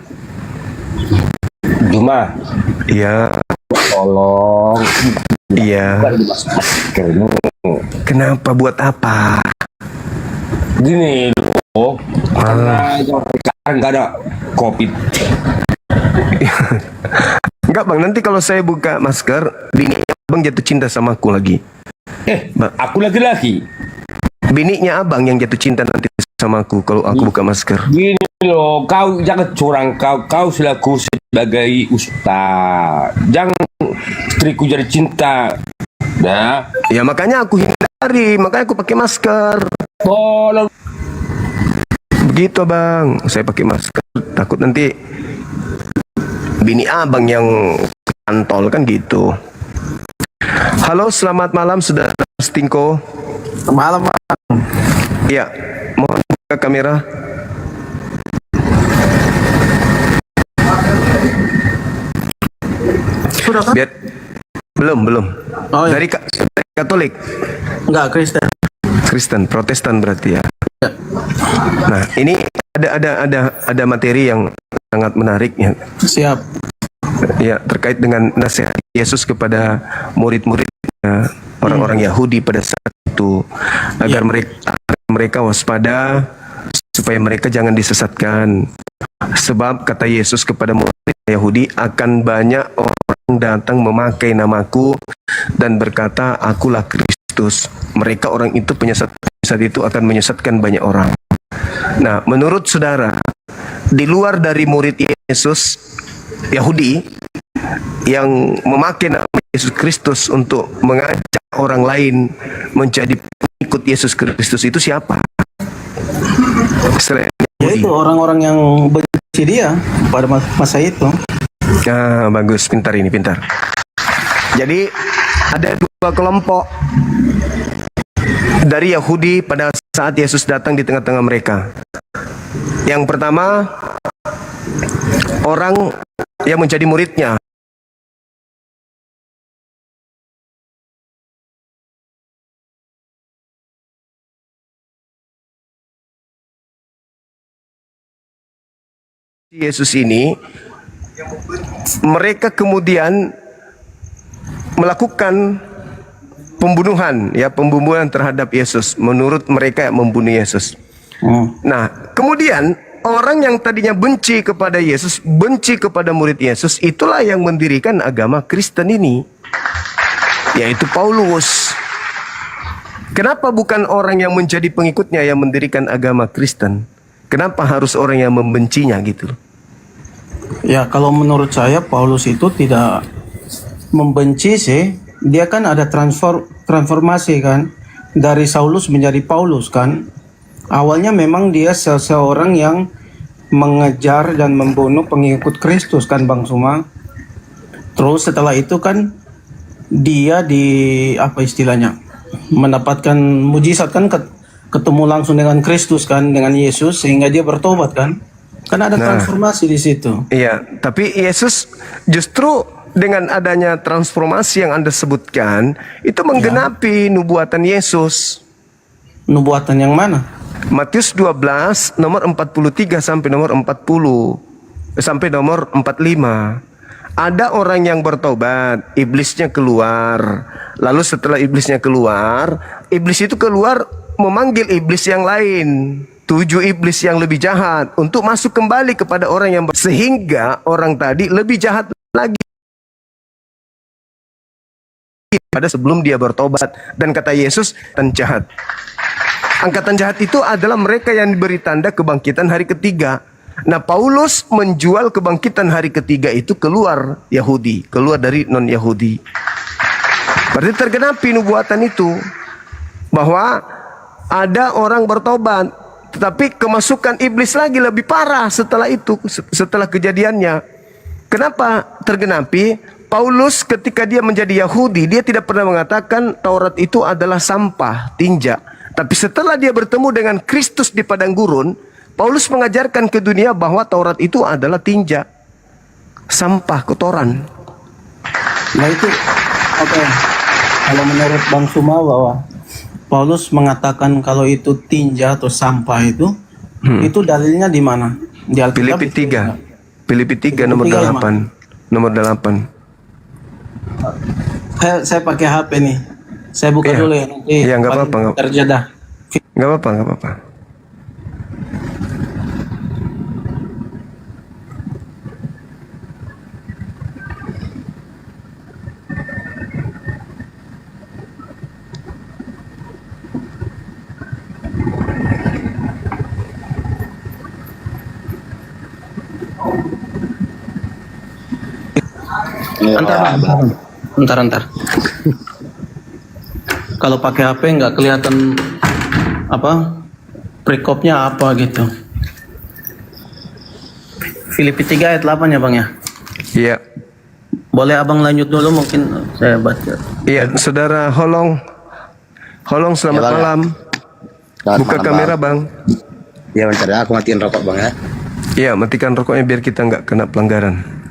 Speaker 4: Cuma.
Speaker 1: Iya.
Speaker 4: Tolong.
Speaker 1: Iya.
Speaker 4: Maskernya.
Speaker 1: Kenapa? Buat apa?
Speaker 4: Gini loh. Karena sekarang nggak ada COVID.
Speaker 1: Enggak bang, nanti kalau saya buka masker, bini abang jatuh cinta sama aku lagi.
Speaker 4: Aku laki-laki.
Speaker 1: Bininya abang yang jatuh cinta nanti sama aku kalau aku buka masker.
Speaker 4: Gini loh, kau jangan curang, kau selaku sebagai ustaz, jangan istriku jadi cinta. Nah,
Speaker 1: ya makanya aku hindari, makanya aku pakai masker.
Speaker 4: Tolong.
Speaker 1: Begitu bang, saya pakai masker, takut nanti bini abang yang kantol kan gitu. Halo, selamat malam saudara Stingko.
Speaker 22: Malam bang.
Speaker 1: Iya, mohon buka kamera.
Speaker 22: Sudah kan?
Speaker 1: Belum.
Speaker 22: Oh, iya.
Speaker 1: Dari Katolik?
Speaker 22: Enggak,
Speaker 1: Kristen, Protestan berarti ya. Nah, ini ada materi yang sangat menarik ya.
Speaker 22: Siap.
Speaker 1: Ya, terkait dengan nasihat Yesus kepada murid-muridnya, orang-orang Yahudi pada saat itu, agar mereka waspada supaya mereka jangan disesatkan. Sebab kata Yesus kepada murid Yahudi, akan banyak orang datang memakai namaku dan berkata, akulah Kristus. Mereka orang itu penyesat itu akan menyesatkan banyak orang. Nah, menurut saudara, di luar dari murid Yesus Yahudi yang memakai nama Yesus Kristus untuk mengajak orang lain menjadi pengikut Yesus Kristus itu siapa?
Speaker 22: Yaitu orang-orang yang benci dia pada masa itu.
Speaker 1: Ah, bagus, pintar. Jadi ada dua kelompok dari Yahudi pada saat Yesus datang di tengah-tengah mereka. Yang pertama, orang yang menjadi muridnya. Yesus ini, mereka kemudian melakukan pembunuhan terhadap Yesus. Menurut mereka membunuh Yesus. Nah, kemudian orang yang tadinya benci kepada Yesus, benci kepada murid Yesus, itulah yang mendirikan agama Kristen ini, yaitu Paulus. Kenapa bukan orang yang menjadi pengikutnya yang mendirikan agama Kristen? Kenapa harus orang yang membencinya gitu?
Speaker 22: Ya, kalau menurut saya Paulus itu tidak membenci sih. Dia kan ada transformasi kan, dari Saulus menjadi Paulus kan. Awalnya memang dia seseorang yang mengejar dan membunuh pengikut Kristus kan Bang Suma. Terus setelah itu kan dia mendapatkan mujizat kan, ketemu langsung dengan Kristus kan, dengan Yesus, sehingga dia bertobat kan. Kan ada transformasi di situ.
Speaker 1: Iya, tapi Yesus justru dengan adanya transformasi yang Anda sebutkan itu menggenapi nubuatan Yesus.
Speaker 22: Nubuatan yang mana?
Speaker 1: Matius 12 nomor 43 sampai nomor 40 sampai nomor 45. Ada orang yang bertobat, iblisnya keluar. Lalu setelah iblisnya keluar, iblis itu keluar memanggil iblis yang lain, 7 iblis yang lebih jahat untuk masuk kembali kepada orang yang sehingga orang tadi lebih jahat lagi pada sebelum dia bertobat. Dan kata Yesus, angkatan jahat. Angkatan jahat itu adalah mereka yang diberi tanda kebangkitan hari ketiga. Nah, Paulus menjual kebangkitan hari ketiga itu keluar Yahudi, keluar dari non-Yahudi. Berarti tergenapi nubuatan itu, bahwa ada orang bertobat, tetapi kemasukan iblis lagi lebih parah setelah itu, setelah kejadiannya. Kenapa tergenapi? Paulus ketika dia menjadi Yahudi, dia tidak pernah mengatakan Taurat itu adalah sampah, tinja. Tapi setelah dia bertemu dengan Kristus di padang gurun, Paulus mengajarkan ke dunia bahwa Taurat itu adalah tinja, sampah, kotoran.
Speaker 22: Nah itu, oke. Kalau menurut Bang Suma bahwa Paulus mengatakan kalau itu tinja atau sampah itu dalilnya di mana? Di Alkitab.
Speaker 1: Filipi 3 nomor 8. Nomor 8.
Speaker 22: Saya pakai HP nih. Saya buka dulu ya nanti.
Speaker 1: Iya, nggak apa-apa.
Speaker 22: Terjadah.
Speaker 1: Nggak apa-apa.
Speaker 22: Entar. Kalau pakai HP nggak kelihatan apa prekopnya apa gitu. Filipi 3 ayat 8 ya Bang ya?
Speaker 1: Iya.
Speaker 22: Boleh Abang lanjut dulu mungkin saya baca.
Speaker 1: Iya, Saudara Holong, selamat malam. Buka kamera Bang.
Speaker 14: Ya bentar ya, aku matiin rokok Bang ya.
Speaker 1: Iya, matikan rokoknya biar kita nggak kena pelanggaran.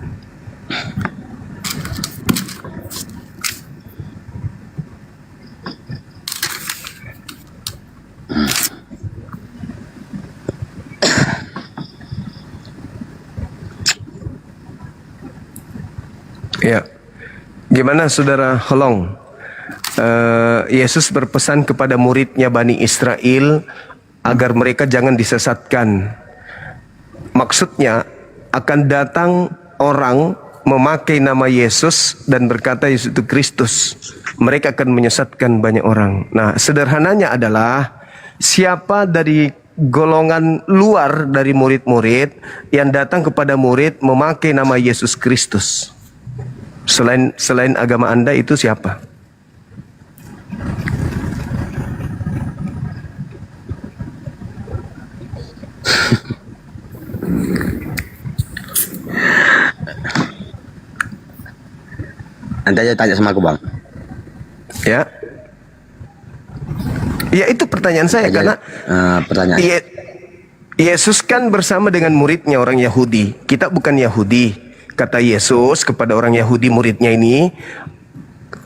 Speaker 1: Ya, gimana Saudara Holong? Yesus berpesan kepada muridnya Bani Israel agar mereka jangan disesatkan. Maksudnya akan datang orang memakai nama Yesus dan berkata Yesus itu Kristus. Mereka akan menyesatkan banyak orang. Nah, sederhananya adalah siapa dari golongan luar dari murid-murid yang datang kepada murid memakai nama Yesus Kristus. Selain agama Anda itu siapa?
Speaker 14: Nanti aja tanya sama aku Bang.
Speaker 1: Ya. Ya itu pertanyaan saya karena
Speaker 14: pertanyaan.
Speaker 1: Yesus kan bersama dengan muridnya orang Yahudi. Kita bukan Yahudi. Kata Yesus kepada orang Yahudi muridnya ini,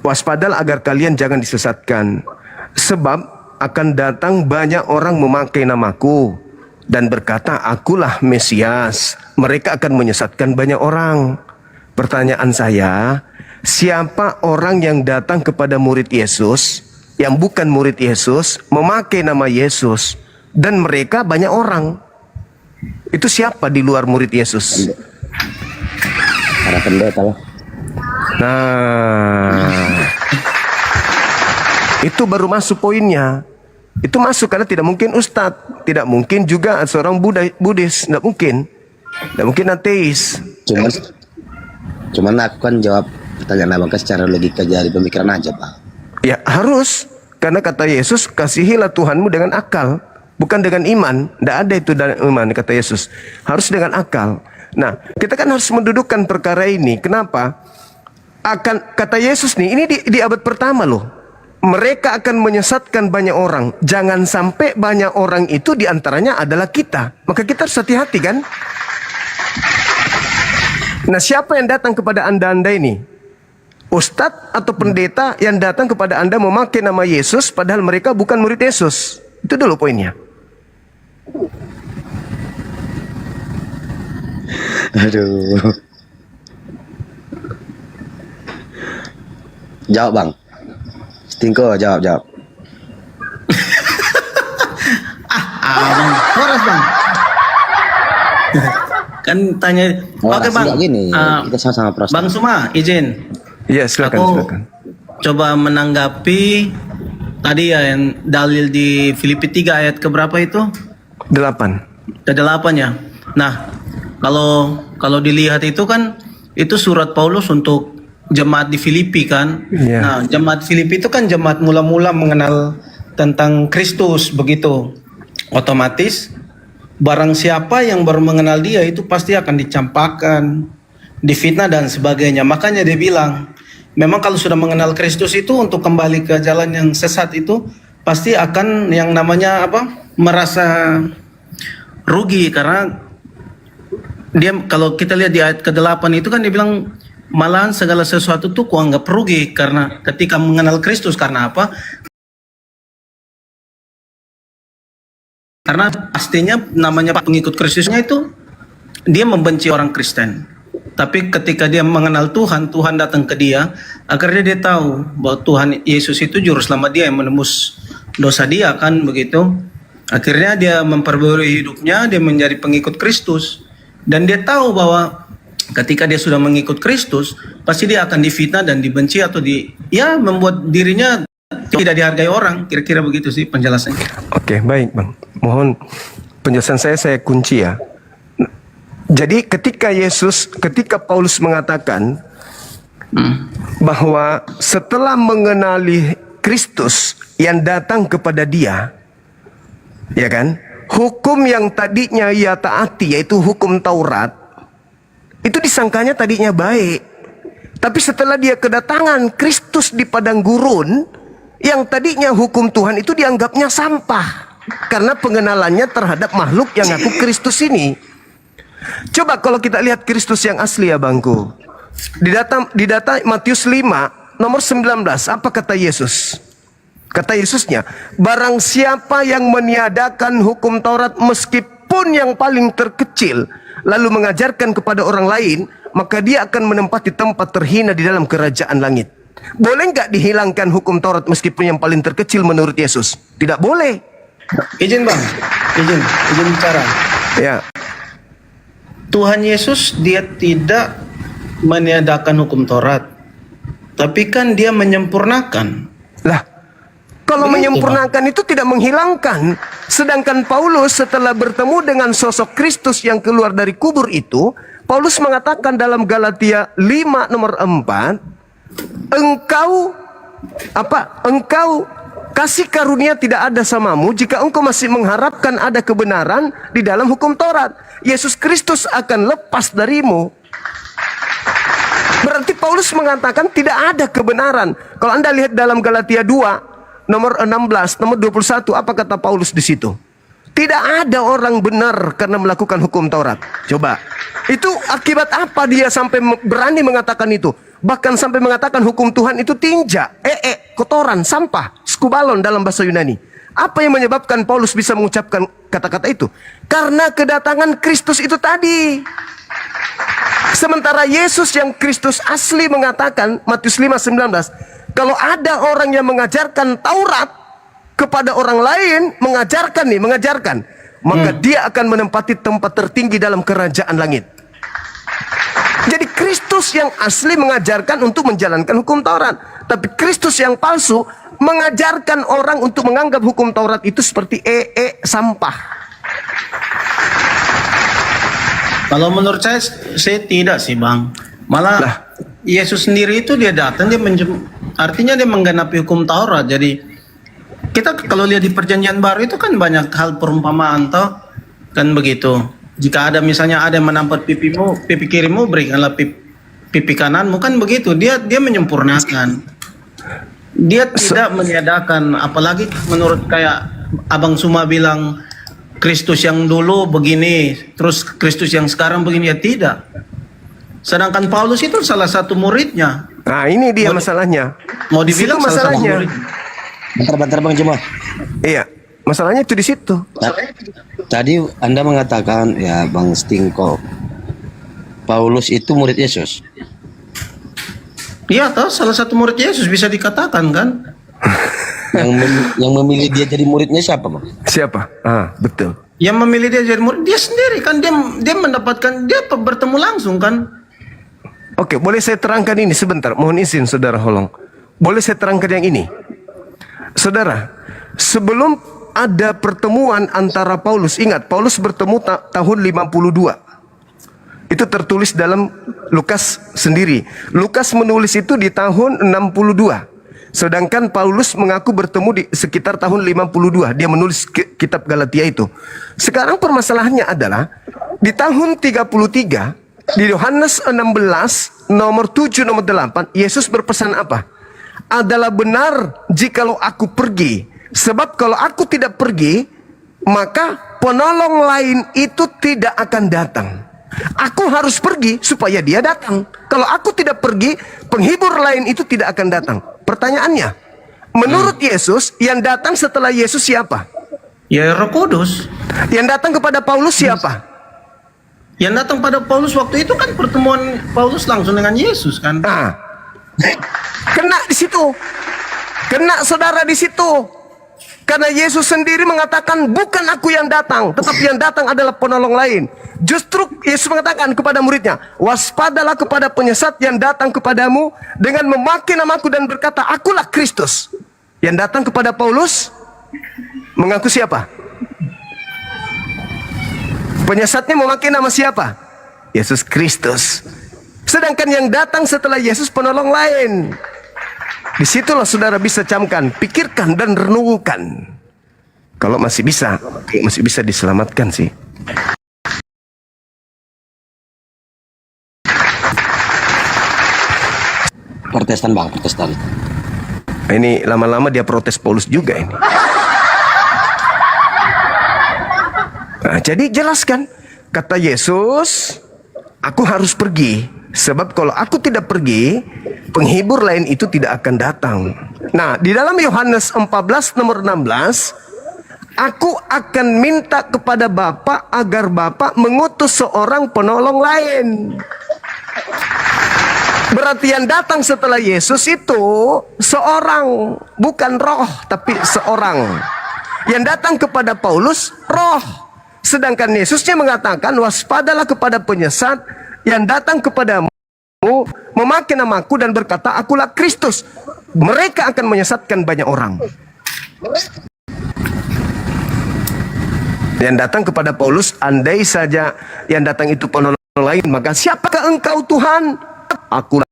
Speaker 1: waspadalah agar kalian jangan disesatkan. Sebab akan datang banyak orang memakai namaku dan berkata, akulah Mesias. Mereka akan menyesatkan banyak orang. Pertanyaan saya, siapa orang yang datang kepada murid Yesus, yang bukan murid Yesus, memakai nama Yesus, dan mereka banyak orang? Itu siapa di luar murid Yesus?
Speaker 14: Para pendeta lah.
Speaker 1: Nah, itu baru masuk poinnya. Itu masuk karena tidak mungkin ustadz, tidak mungkin juga seorang Buddhis, tidak mungkin ateis.
Speaker 14: Cuman aku kan jawab pertanyaan abang secara logika dari pemikiran aja Pak.
Speaker 1: Ya harus, karena kata Yesus kasihilah Tuhanmu dengan akal, bukan dengan iman. Tidak ada itu dengan iman kata Yesus, harus dengan akal. Nah, kita kan harus mendudukkan perkara ini. Kenapa? Kata Yesus nih, ini di abad pertama loh. Mereka akan menyesatkan banyak orang. Jangan sampai banyak orang itu diantaranya adalah kita. Maka kita harus hati-hati kan? Nah, siapa yang datang kepada anda ini? Ustadz atau pendeta yang datang kepada anda memakai nama Yesus padahal mereka bukan murid Yesus. Itu dulu poinnya.
Speaker 14: Aduh. Jawab bang. Stingko jawab.
Speaker 22: Bang, horas bang. Kan tanya. Oke bang.
Speaker 14: Gini, kita sama-sama proses.
Speaker 22: Bang Suma, izin.
Speaker 1: Iya, silakan.
Speaker 22: Coba menanggapi tadi ya yang dalil di Filipi 3 ayat keberapa itu?
Speaker 1: 8.
Speaker 22: Ke-8 ya. Nah, kalau dilihat itu kan itu surat Paulus untuk jemaat di Filipi kan.
Speaker 1: Iya.
Speaker 22: Nah, jemaat Filipi itu kan jemaat mula-mula mengenal tentang Kristus begitu. Otomatis barang siapa yang baru mengenal dia itu pasti akan dicampakkan, difitnah dan sebagainya. Makanya dia bilang, memang kalau sudah mengenal Kristus itu untuk kembali ke jalan yang sesat itu pasti akan yang namanya merasa rugi, karena dia kalau kita lihat di ayat ke-8 itu kan dia bilang malahan segala sesuatu tuh kuanggap rugi karena ketika mengenal Kristus. Karena apa? Karena pastinya namanya pengikut Kristusnya itu dia membenci orang Kristen. Tapi ketika dia mengenal Tuhan, Tuhan datang ke dia, akhirnya dia tahu bahwa Tuhan Yesus itu juru selamat dia yang menembus dosa dia kan begitu. Akhirnya dia memperbarui hidupnya, dia menjadi pengikut Kristus. Dan dia tahu bahwa ketika dia sudah mengikut Kristus, pasti dia akan difitnah dan dibenci atau membuat dirinya tidak dihargai orang. Kira-kira begitu sih penjelasannya.
Speaker 1: Oke, baik bang. Mohon penjelasan saya kunci ya. Jadi ketika Paulus mengatakan bahwa setelah mengenali Kristus yang datang kepada dia, ya kan, hukum yang tadinya ia taati yaitu hukum Taurat, itu disangkanya tadinya baik. Tapi setelah dia kedatangan Kristus di padang gurun, yang tadinya hukum Tuhan itu dianggapnya sampah karena pengenalannya terhadap makhluk yang ngaku Kristus ini. Coba kalau kita lihat Kristus yang asli ya bangku. Di data Matius 5 nomor 19, apa kata Yesus? Kata Yesusnya, barang siapa yang meniadakan hukum Taurat meskipun yang paling terkecil, lalu mengajarkan kepada orang lain, maka dia akan menempati tempat terhina di dalam kerajaan langit. Boleh nggak dihilangkan hukum Taurat meskipun yang paling terkecil menurut Yesus? Tidak boleh.
Speaker 22: Izin bang, izin bicara.
Speaker 1: Ya.
Speaker 22: Tuhan Yesus dia tidak meniadakan hukum Taurat, tapi kan dia menyempurnakan.
Speaker 1: Lah, kalau menyempurnakan itu tidak menghilangkan. Sedangkan Paulus setelah bertemu dengan sosok Kristus yang keluar dari kubur itu, Paulus mengatakan dalam Galatia 5 nomor 4, engkau kasih karunia tidak ada samamu jika engkau masih mengharapkan ada kebenaran di dalam hukum Taurat. Yesus Kristus akan lepas darimu. Berarti Paulus mengatakan tidak ada kebenaran. Kalau Anda lihat dalam Galatia 2 nomor 16, nomor 21, apa kata Paulus di situ? Tidak ada orang benar karena melakukan hukum Taurat. Coba. Itu akibat apa dia sampai berani mengatakan itu? Bahkan sampai mengatakan hukum Tuhan itu tinja, kotoran, sampah, skubalon dalam bahasa Yunani. Apa yang menyebabkan Paulus bisa mengucapkan kata-kata itu? Karena kedatangan Kristus itu tadi. Sementara Yesus yang Kristus asli mengatakan, Matius 5:19, kalau ada orang yang mengajarkan Taurat kepada orang lain, mengajarkan, maka dia akan menempati tempat tertinggi dalam kerajaan langit. Jadi Kristus yang asli mengajarkan untuk menjalankan hukum Taurat. Tapi Kristus yang palsu mengajarkan orang untuk menganggap hukum Taurat itu seperti sampah.
Speaker 22: Kalau menurut saya tidak sih bang. Malah Yesus sendiri itu dia datang, artinya dia menggenapi hukum Taurat. Jadi kita kalau lihat di perjanjian baru itu kan banyak hal perumpamaan toh, kan begitu. Jika ada misalnya ada yang menampar pipi kirimu, berikanlah pipi kananmu, kan begitu. Dia menyempurnakan. Dia tidak meniadakan, apalagi menurut kayak Abang Suma bilang Kristus yang dulu begini, terus Kristus yang sekarang begini, ya tidak. Sedangkan Paulus itu salah satu muridnya.
Speaker 1: Nah ini dia masalahnya.
Speaker 22: Mau dibilang salah satu murid.
Speaker 14: Bentar Bang Juma.
Speaker 1: Iya. Masalahnya itu di situ.
Speaker 14: Tadi Anda mengatakan ya Bang Stingko, Paulus itu murid Yesus.
Speaker 22: Iya toh, salah satu murid Yesus bisa dikatakan kan?
Speaker 14: Yang memilih dia jadi muridnya siapa, Bang?
Speaker 1: Siapa? Betul.
Speaker 22: Yang memilih dia jadi murid dia sendiri kan, dia mendapatkan, dia bertemu langsung kan?
Speaker 1: Oke, boleh saya terangkan ini sebentar. Mohon izin Saudara Holong. Boleh saya terangkan yang ini. Saudara, sebelum ada pertemuan antara Paulus, ingat Paulus bertemu tahun 52. Itu tertulis dalam Lukas sendiri. Lukas menulis itu di tahun 62. Sedangkan Paulus mengaku bertemu di sekitar tahun 52. Dia menulis kitab Galatia itu. Sekarang permasalahannya adalah di tahun 33, di Yohanes 16, nomor 7, nomor 8, Yesus berpesan apa? Adalah benar jikalau aku pergi. Sebab kalau aku tidak pergi, maka penolong lain itu tidak akan datang. Aku harus pergi supaya dia datang. Kalau aku tidak pergi, penghibur lain itu tidak akan datang. Pertanyaannya, menurut Yesus, yang datang setelah Yesus siapa?
Speaker 22: Ya Roh Kudus.
Speaker 1: Yang datang kepada Paulus siapa?
Speaker 22: Yang datang pada Paulus waktu itu kan pertemuan Paulus langsung dengan Yesus kan?
Speaker 1: Kena di situ. Kena saudara di situ. Karena Yesus sendiri mengatakan, bukan aku yang datang, tetapi yang datang adalah penolong lain. Justru Yesus mengatakan kepada muridnya, waspadalah kepada penyesat yang datang kepadamu dengan memakai namaku dan berkata, akulah Kristus. Yang datang kepada Paulus mengaku siapa? Penyesatnya memakai nama siapa? Yesus Kristus. Sedangkan yang datang setelah Yesus penolong lain. Disitulah saudara bisa camkan, pikirkan dan renungkan. Kalau masih bisa diselamatkan sih.
Speaker 14: Protestan Bang, Protestan.
Speaker 1: Ini lama-lama dia protes Paulus juga ini. Nah, jadi jelaskan, kata Yesus, aku harus pergi. Sebab kalau aku tidak pergi, penghibur lain itu tidak akan datang. Nah, di dalam Yohanes 14 nomor 16, aku akan minta kepada Bapa agar Bapa mengutus seorang penolong lain. Berarti yang datang setelah Yesus itu seorang, bukan roh, tapi seorang. Yang datang kepada Paulus, roh. Sedangkan Yesusnya mengatakan, waspadalah kepada penyesat yang datang kepadamu memakai namaku dan berkata, akulah Kristus. Mereka akan menyesatkan banyak orang. Yang datang kepada Paulus, andai saja yang datang itu penolong lain, maka siapakah engkau Tuhan? Akulah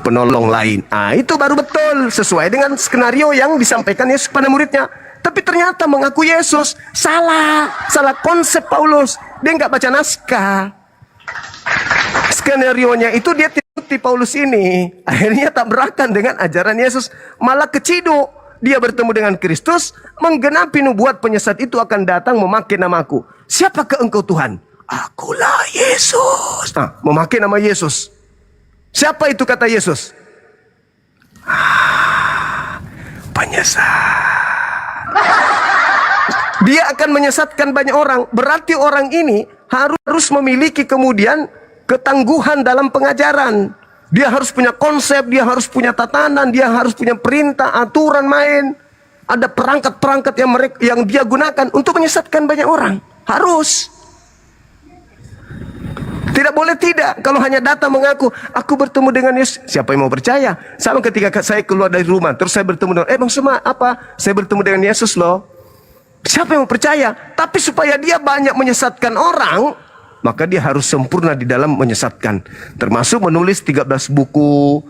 Speaker 1: penolong lain. Itu baru betul sesuai dengan skenario yang disampaikan Yesus pada muridnya. Tapi ternyata mengaku Yesus salah konsep Paulus. Dia nggak baca naskah. Skenarionya itu dia ikuti Paulus ini. Akhirnya tabrakan dengan ajaran Yesus. Malah keciduk. Dia bertemu dengan Kristus, menggenapi nubuat penyesat itu akan datang memakai namaku. Siapakah engkau Tuhan? Akulah Yesus. Memakai nama Yesus. Siapa itu kata Yesus? Penyesat. Dia akan menyesatkan banyak orang. Berarti orang ini harus memiliki kemudian ketangguhan dalam pengajaran. Dia harus punya konsep, dia harus punya tatanan, dia harus punya perintah, aturan main. Ada perangkat-perangkat yang dia gunakan untuk menyesatkan banyak orang. Harus. Tidak boleh tidak. Kalau hanya datang mengaku, aku bertemu dengan Yesus. Siapa yang mau percaya? Sama ketika saya keluar dari rumah, terus saya bertemu dengan, Bang Suma, apa? Saya bertemu dengan Yesus loh. Siapa yang mau percaya? Tapi supaya dia banyak menyesatkan orang, maka dia harus sempurna di dalam menyesatkan. Termasuk menulis 13 buku,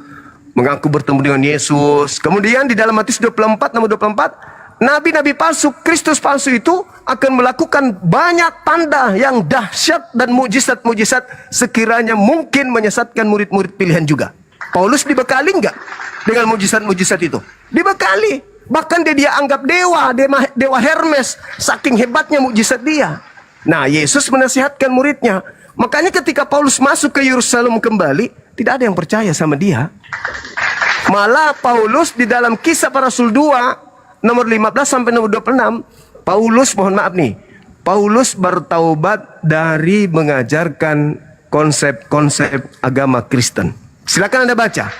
Speaker 1: mengaku bertemu dengan Yesus. Kemudian di dalam Matius 24, nomor 24, nabi-nabi palsu, Kristus palsu itu akan melakukan banyak tanda yang dahsyat dan mujizat-mujizat sekiranya mungkin menyesatkan murid-murid pilihan juga. Paulus dibekali enggak dengan mujizat-mujizat itu? Dibekali. Bahkan dia anggap dewa Hermes, saking hebatnya mujizat dia. Nah, Yesus menasihatkan muridnya. Makanya ketika Paulus masuk ke Yerusalem kembali, tidak ada yang percaya sama dia. Malah Paulus di dalam Kisah Para Rasul 2 nomor 15 sampai nomor 26, Paulus, mohon maaf nih, Paulus bertaubat dari mengajarkan konsep-konsep agama Kristen. Silakan Anda baca.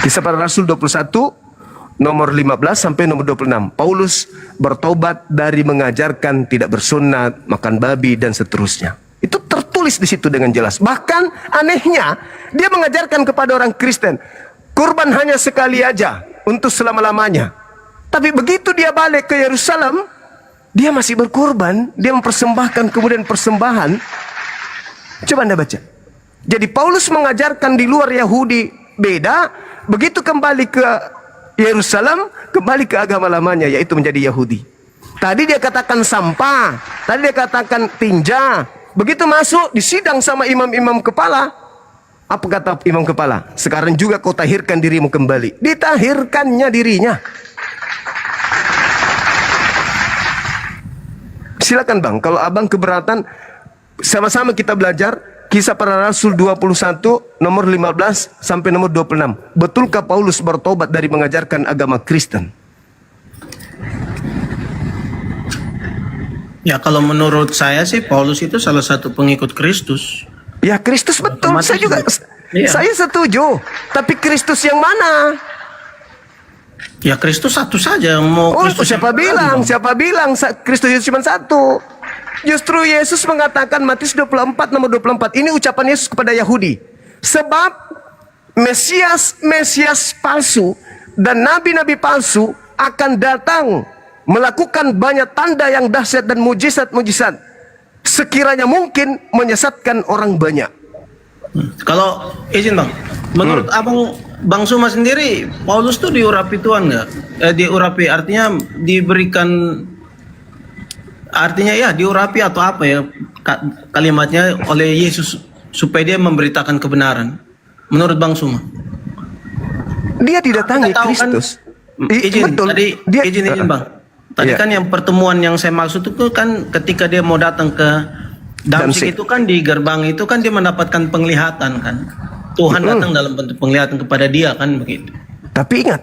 Speaker 1: Kisah Para Rasul 21 nomor 15 sampai nomor 26. Paulus bertobat dari mengajarkan tidak bersunat, makan babi dan seterusnya. Itu tertulis di situ dengan jelas. Bahkan anehnya, dia mengajarkan kepada orang Kristen, kurban hanya sekali aja untuk selama-lamanya. Tapi begitu dia balik ke Yerusalem, dia masih berkurban, dia mempersembahkan kemudian persembahan. Coba Anda baca. Jadi Paulus mengajarkan di luar Yahudi beda, begitu kembali ke Yerusalem, kembali ke agama lamanya, yaitu menjadi Yahudi. Tadi dia katakan sampah, tadi dia katakan tinja. Begitu masuk, disidang sama imam-imam kepala. Apa kata imam kepala? Sekarang juga kau tahirkan dirimu kembali. Ditahirkannya dirinya. Silakan Bang, kalau Abang keberatan, sama-sama kita belajar Kisah Para Rasul 21 nomor 15 sampai nomor 26. Betulkah Paulus bertobat dari mengajarkan agama Kristen?
Speaker 22: Ya kalau menurut saya sih Paulus itu salah satu pengikut Kristus.
Speaker 1: Ya Kristus betul, saya juga saya setuju. Tapi Kristus yang mana?
Speaker 22: Ya Kristus satu saja. Mau Kristus
Speaker 1: siapa bilang? Siapa bilang Kristus itu cuma satu? Justru Yesus mengatakan Matius 24 nomor 24. Ini ucapan Yesus kepada Yahudi. Sebab Mesias palsu dan nabi-nabi palsu akan datang melakukan banyak tanda yang dahsyat dan mujizat-mujizat, sekiranya mungkin menyesatkan orang banyak.
Speaker 22: Kalau izin Bang, menurut Abang Bang Suma sendiri, Paulus tuh diurapi Tuhan nggak? Diurapi artinya diberikan, artinya ya diurapi atau apa ya kalimatnya oleh Yesus supaya dia memberitakan kebenaran. Menurut Bang Suma,
Speaker 1: dia didatangi Kristus.
Speaker 22: Izin, betul. Tadi izin Bang. Tadi kan yang pertemuan yang saya maksud itu kan ketika dia mau datang ke Damsik itu kan di gerbang itu kan dia mendapatkan penglihatan kan. Tuhan datang dalam bentuk penglihatan kepada dia kan begitu.
Speaker 1: Tapi ingat,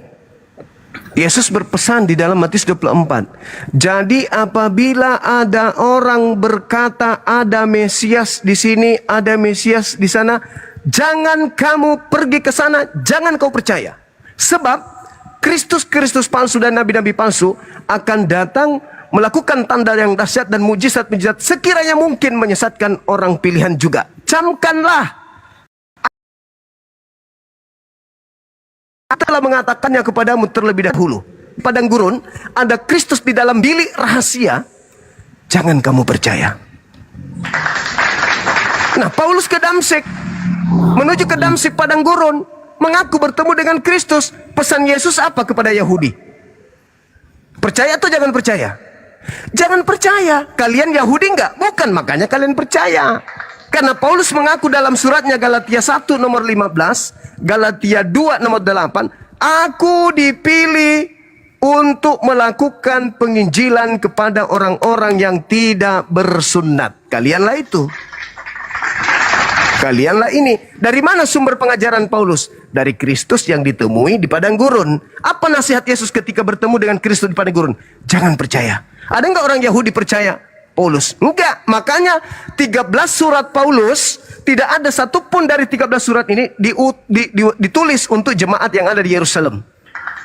Speaker 1: Yesus berpesan di dalam Matius 24. Jadi apabila ada orang berkata ada Mesias di sini, ada Mesias di sana, jangan kamu pergi ke sana, jangan kau percaya. Sebab Kristus palsu dan nabi-nabi palsu akan datang melakukan tanda yang dahsyat dan mujizat-mujizat sekiranya mungkin menyesatkan orang pilihan juga. Camkanlah. Allah telah mengatakannya kepadamu terlebih dahulu. Padang gurun ada Kristus di dalam bilik rahasia. Jangan kamu percaya. Nah, Paulus ke Damsik, menuju ke Damsik padang gurun, mengaku bertemu dengan Kristus. Pesan Yesus apa kepada Yahudi? Percaya atau jangan percaya? Jangan percaya. Kalian Yahudi enggak? Bukan, makanya kalian percaya. Karena Paulus mengaku dalam suratnya Galatia 1 nomor 15, Galatia 2 nomor 8, aku dipilih untuk melakukan penginjilan kepada orang-orang yang tidak bersunat. Kalianlah itu. Kalianlah ini. Dari mana sumber pengajaran Paulus? Dari Kristus yang ditemui di padang gurun. Apa nasihat Yesus ketika bertemu dengan Kristus di padang gurun? Jangan percaya. Ada enggak orang Yahudi percaya Paulus? Enggak. Makanya 13 surat Paulus, tidak ada satupun dari 13 surat ini ditulis untuk jemaat yang ada di Yerusalem.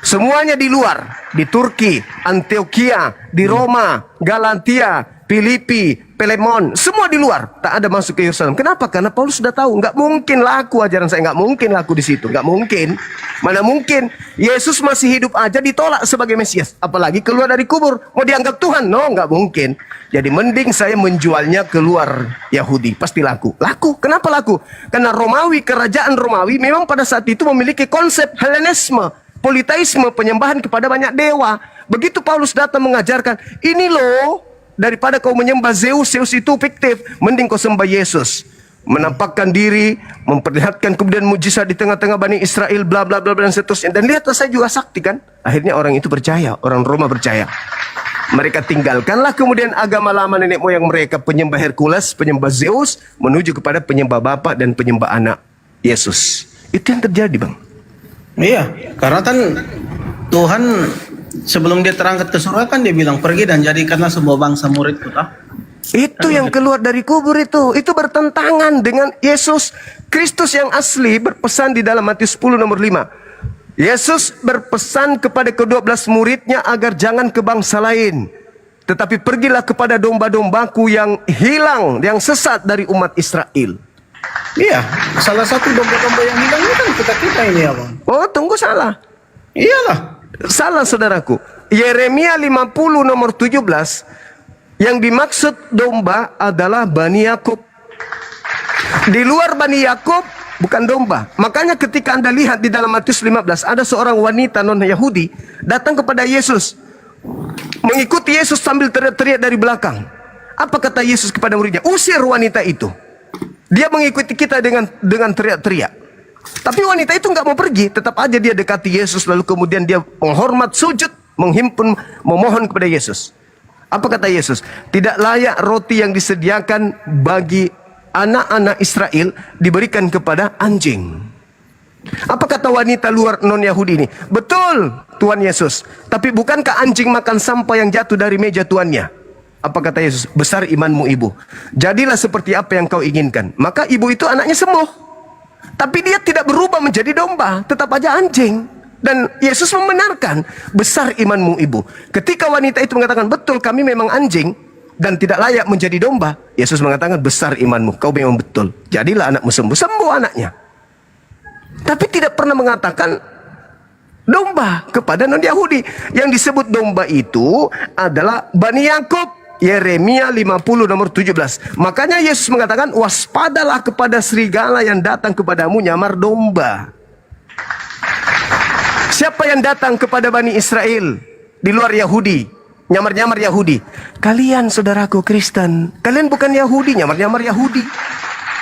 Speaker 1: Semuanya di luar. Di Turki, Antioquia, di Roma, Galatia, Filipi, Pelemon, semua di luar, tak ada masuk ke Yerusalem. Kenapa? Karena Paulus sudah tahu, nggak mungkin laku ajaran saya, nggak mungkin laku di situ, nggak mungkin. Mana mungkin Yesus masih hidup aja ditolak sebagai Mesias, apalagi keluar dari kubur, mau dianggap Tuhan? No, nggak mungkin. Jadi mending saya menjualnya keluar Yahudi, pasti laku. Laku, kenapa laku? Karena Romawi, kerajaan Romawi memang pada saat itu memiliki konsep Helenisme, politeisme, penyembahan kepada banyak dewa. Begitu Paulus datang mengajarkan, ini loh, daripada kau menyembah Zeus, Zeus itu fiktif, mending kau sembah Yesus. Menampakkan diri, memperlihatkan kemudian mujizat di tengah-tengah Bani Israel, bla bla bla dan seterusnya. Dan lihatlah saya juga sakti kan. Akhirnya orang itu percaya, orang Roma percaya. Mereka tinggalkanlah kemudian agama lama nenek moyang mereka, penyembah Hercules, penyembah Zeus, menuju kepada penyembah Bapa dan penyembah Anak, Yesus. Itu yang terjadi, Bang.
Speaker 22: Iya, karena kan Tuhan sebelum dia terangkat ke surga kan dia bilang pergi dan jadikanlah semua bangsa muridku.
Speaker 1: Itu yang keluar dari kubur itu bertentangan dengan Yesus Kristus yang asli berpesan di dalam Matius 10 nomor 5. Yesus berpesan kepada ke-12 muridnya agar jangan ke bangsa lain, tetapi pergilah kepada domba-dombaku yang hilang, yang sesat dari umat Israel.
Speaker 22: Iya, salah satu domba-domba yang hilang ini kan kita ini ya Bang.
Speaker 1: Oh, tunggu, salah.
Speaker 22: Iyalah.
Speaker 1: Salah saudaraku. Yeremia 50 nomor 17, yang dimaksud domba adalah Bani Yakub. Di luar Bani Yakub bukan domba. Makanya ketika Anda lihat di dalam Matius 15, ada seorang wanita non-Yahudi datang kepada Yesus, mengikuti Yesus sambil teriak-teriak dari belakang. Apa kata Yesus kepada muridnya? Usir wanita itu. Dia mengikuti kita dengan teriak-teriak. Tapi wanita itu nggak mau pergi, tetap aja dia dekati Yesus, lalu kemudian dia menghormat, sujud, menghimpun, memohon kepada Yesus. Apa kata Yesus? Tidak layak roti yang disediakan bagi anak-anak Israel diberikan kepada anjing. Apa kata wanita luar non-Yahudi ini? Betul, Tuhan Yesus. Tapi bukankah anjing makan sampah yang jatuh dari meja tuannya? Apa kata Yesus? Besar imanmu ibu. Jadilah seperti apa yang kau inginkan. Maka ibu itu anaknya sembuh. Tapi dia tidak berubah menjadi domba, tetap aja anjing. Dan Yesus membenarkan, besar imanmu ibu. Ketika wanita itu mengatakan, betul kami memang anjing dan tidak layak menjadi domba, Yesus mengatakan, besar imanmu, kau memang betul. Jadilah anakmu sembuh. Sembuh anaknya. Tapi tidak pernah mengatakan domba kepada non-Yahudi. Yang disebut domba itu adalah Bani Yakub. Yeremia 50 nomor 17. Makanya Yesus mengatakan, waspadalah kepada serigala yang datang kepadamu nyamar domba. Siapa yang datang kepada Bani Israel di luar Yahudi, nyamar-nyamar Yahudi? Kalian saudaraku Kristen. Kalian bukan Yahudi, nyamar-nyamar Yahudi.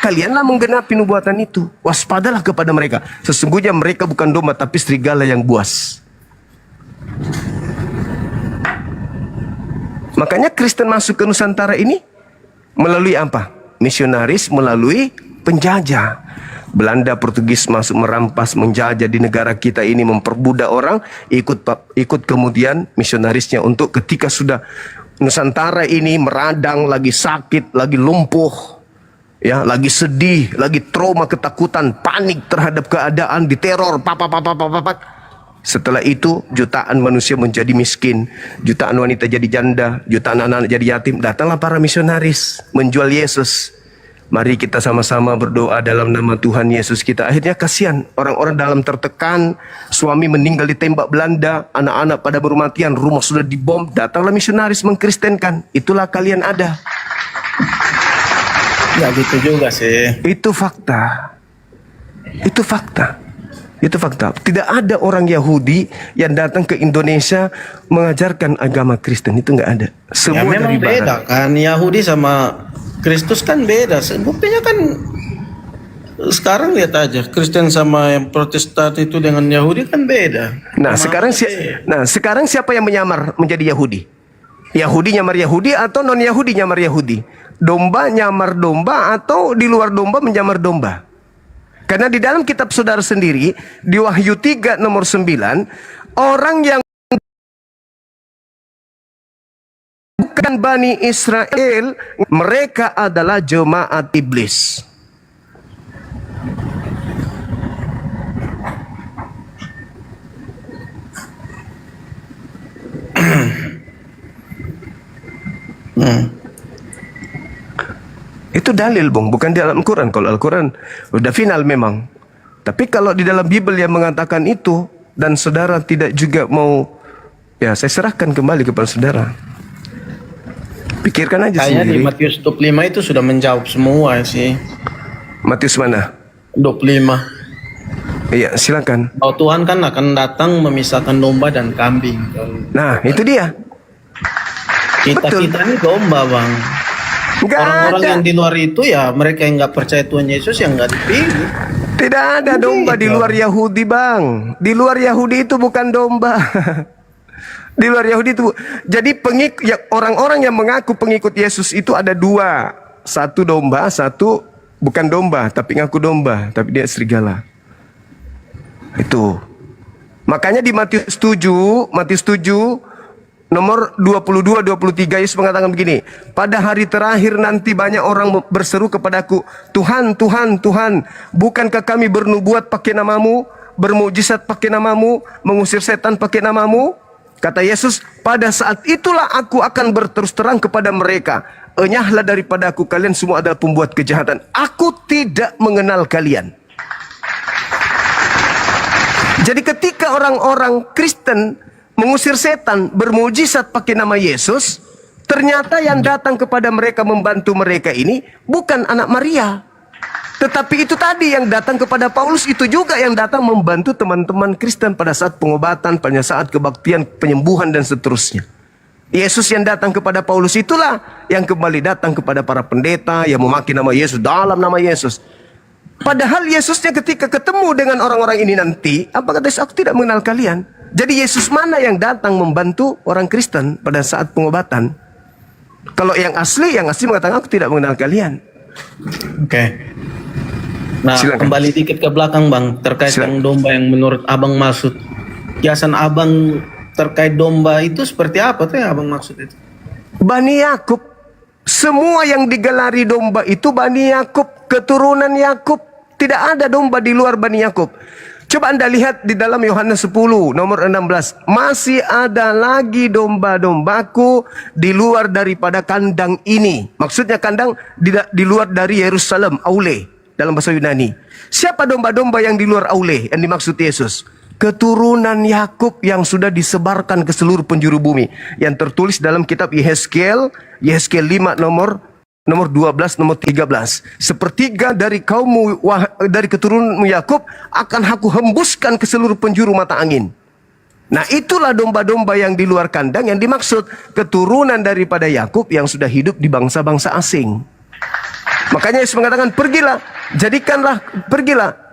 Speaker 1: Kalianlah menggenapi nubuatan itu. Waspadalah kepada mereka. Sesungguhnya mereka bukan domba, tapi serigala yang buas. Makanya Kristen masuk ke Nusantara ini melalui apa? Misionaris, melalui penjajah. Belanda, Portugis masuk merampas, menjajah di negara kita ini, memperbudak orang, ikut kemudian misionarisnya untuk ketika sudah Nusantara ini meradang, lagi sakit, lagi lumpuh, ya, lagi sedih, lagi trauma, ketakutan, panik terhadap keadaan, diteror, setelah itu jutaan manusia menjadi miskin, jutaan wanita jadi janda, jutaan anak-anak jadi yatim. Datanglah para misionaris menjual Yesus. Mari kita sama-sama berdoa dalam nama Tuhan Yesus kita. Akhirnya kasihan orang-orang dalam tertekan, suami meninggal ditembak Belanda, anak-anak pada bermatian, rumah sudah dibom. Datanglah misionaris mengkristenkan. Itulah kalian ada.
Speaker 22: Ya gitu juga sih.
Speaker 1: Itu fakta. Itu fakta. Itu fakta. Tidak ada orang Yahudi yang datang ke Indonesia mengajarkan agama Kristen. Itu nggak ada. Semua
Speaker 22: ya, memang
Speaker 1: dari barat.
Speaker 22: beda kan. Yahudi sama Kristus kan beda. Buktinya kan sekarang lihat aja, Kristen sama yang Protestan itu dengan Yahudi kan beda.
Speaker 1: Nah, sekarang siapa yang menyamar menjadi Yahudi? Yahudi nyamar Yahudi atau non-Yahudi nyamar Yahudi? Domba nyamar domba atau di luar domba menyamar domba? Karena di dalam kitab saudara sendiri, di Wahyu 3 nomor 9, orang yang bukan Bani Israel, mereka adalah jemaat iblis. Itu dalil, Bung, bukan di dalam Al-Quran. Kalau Al-Quran udah final memang. Tapi kalau di dalam Bible yang mengatakan itu, dan saudara tidak juga mau, ya saya serahkan kembali kepada saudara. Pikirkan aja
Speaker 22: kayaknya
Speaker 1: sendiri.
Speaker 22: di Matius 25 itu sudah menjawab semua sih.
Speaker 1: Matius mana?
Speaker 22: 25.
Speaker 1: Iya, silakan.
Speaker 22: Bahwa Tuhan kan akan datang memisahkan domba dan kambing.
Speaker 1: Nah, itu dia.
Speaker 22: Kita ini domba, Bang. Orang-orang yang di luar itu ya mereka yang nggak percaya Tuhan Yesus yang nggak dipilih.
Speaker 1: Tidak ada domba di luar Yahudi, Bang. Di luar Yahudi itu bukan domba. Di luar Yahudi itu. Jadi orang-orang yang mengaku pengikut Yesus itu ada dua. Satu domba, satu bukan domba, tapi ngaku domba, tapi dia serigala. Itu. Makanya di Matius 7 nomor 22-23 Yesus mengatakan begini, pada hari terakhir nanti banyak orang berseru kepadaku, Tuhan, Tuhan, Tuhan, bukankah kami bernubuat pakai namamu, bermujizat pakai namamu, mengusir setan pakai namamu? Kata Yesus, pada saat itulah aku akan berterus terang kepada mereka, enyahlah daripada aku, kalian semua adalah pembuat kejahatan. Aku tidak mengenal kalian. Jadi ketika orang-orang Kristen mengusir setan, bermujizat pakai nama Yesus, ternyata yang datang kepada mereka membantu mereka ini bukan anak Maria. Tetapi itu tadi yang datang kepada Paulus, itu juga yang datang membantu teman-teman Kristen pada saat pengobatan, pada saat kebaktian, penyembuhan dan seterusnya. Yesus yang datang kepada Paulus itulah yang kembali datang kepada para pendeta yang memakai nama Yesus, dalam nama Yesus. Padahal Yesusnya ketika ketemu dengan orang-orang ini nanti, apa kata Yesus? Aku tidak mengenal kalian. Jadi Yesus mana yang datang membantu orang Kristen pada saat pengobatan? Kalau yang asli mengatakan aku tidak mengenal kalian.
Speaker 22: Oke. Nah,
Speaker 1: Silakan.
Speaker 22: kembali dikit ke belakang Bang, terkait yang domba yang menurut Abang maksud. Kiasan Abang terkait domba itu seperti apa tuh yang Abang maksud itu?
Speaker 1: Bani Yakub, semua yang digelari domba itu Bani Yakub, keturunan Yakub. Tidak ada domba di luar Bani Yakub. Coba Anda lihat di dalam Yohanes 10 nomor 16. Masih ada lagi domba-dombaku di luar daripada kandang ini. Maksudnya kandang di luar dari Yerusalem, Aule dalam bahasa Yunani. Siapa domba-domba yang di luar Aule yang dimaksud Yesus? Keturunan Yakub yang sudah disebarkan ke seluruh penjuru bumi. Yang tertulis dalam kitab Yehezkiel 5 nomor 12, nomor 13. Sepertiga dari kaummu, dari keturunanmu Yakub, akan aku hembuskan ke seluruh penjuru mata angin. Nah, itulah domba-domba yang di luar kandang yang dimaksud, keturunan daripada Yakub yang sudah hidup di bangsa-bangsa asing. Makanya Yesus mengatakan, pergilah,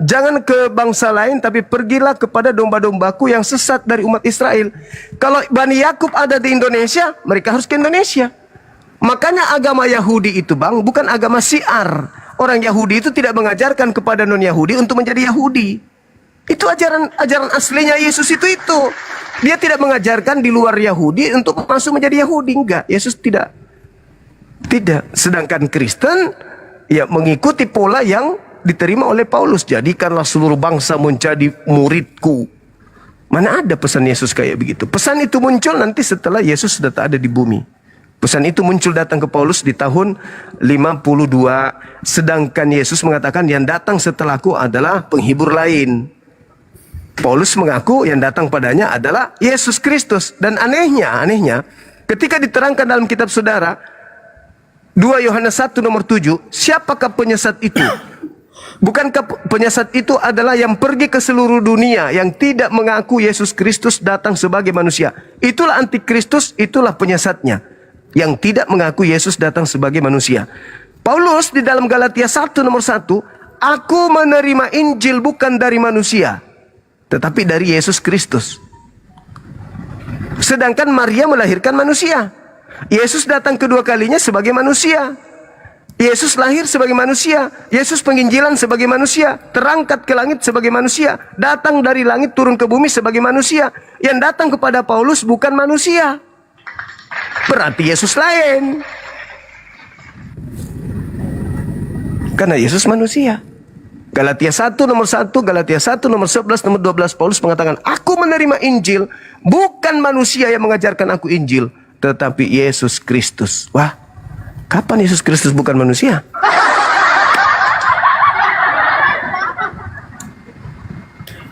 Speaker 1: jangan ke bangsa lain, tapi pergilah kepada domba-dombaku yang sesat dari umat Israel. Kalau Bani Yakub ada di Indonesia, mereka harus ke Indonesia. Makanya agama Yahudi itu Bang, bukan agama syiar. Orang Yahudi itu tidak mengajarkan kepada non-Yahudi untuk menjadi Yahudi. Itu ajaran aslinya Yesus itu. Dia tidak mengajarkan di luar Yahudi untuk masuk menjadi Yahudi. Enggak, Yesus tidak. Tidak. Sedangkan Kristen ya mengikuti pola yang diterima oleh Paulus. Jadikanlah seluruh bangsa menjadi muridku. Mana ada pesan Yesus kayak begitu? Pesan itu muncul nanti setelah Yesus sudah tak ada di bumi. Pesan itu muncul datang ke Paulus di tahun 52. Sedangkan Yesus mengatakan yang datang setelahku adalah penghibur lain. Paulus mengaku yang datang padanya adalah Yesus Kristus. Dan anehnya, ketika diterangkan dalam kitab saudara, 2 Yohanes 1 nomor 7, siapakah penyesat itu? Bukankah penyesat itu adalah yang pergi ke seluruh dunia, yang tidak mengaku Yesus Kristus datang sebagai manusia? Itulah antikristus, itulah penyesatnya, yang tidak mengaku Yesus datang sebagai manusia. Paulus di dalam Galatia 1 nomor 1, aku menerima Injil bukan dari manusia, tetapi dari Yesus Kristus. Sedangkan Maria melahirkan manusia. Yesus datang kedua kalinya sebagai manusia. Yesus lahir sebagai manusia. Yesus penginjilan sebagai manusia. Terangkat ke langit sebagai manusia. Datang dari langit turun ke bumi sebagai manusia. Yang datang kepada Paulus bukan manusia. Berarti Yesus lain. Karena Yesus manusia. Galatia 1 nomor 1, Galatia 1 nomor 11, nomor 12, Paulus mengatakan, aku menerima Injil, bukan manusia yang mengajarkan aku Injil, tetapi Yesus Kristus. Wah, kapan Yesus Kristus bukan manusia?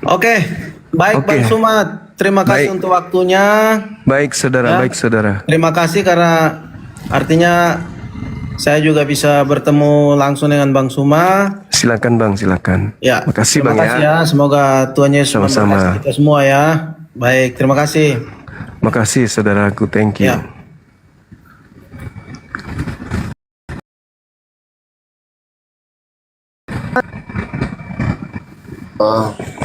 Speaker 22: Oke, baik Bang Sumat. Terima kasih untuk waktunya.
Speaker 1: Baik saudara, baik saudara.
Speaker 22: Terima kasih karena artinya saya juga bisa bertemu langsung dengan Bang Suma.
Speaker 1: Silakan Bang, silakan.
Speaker 22: Ya,
Speaker 1: makasih
Speaker 22: Bang
Speaker 1: ya.
Speaker 22: Semoga Tuhan Yesus
Speaker 1: sama-sama
Speaker 22: kita semua ya. Baik, terima kasih.
Speaker 1: Makasih saudaraku, thank you.
Speaker 22: Ya.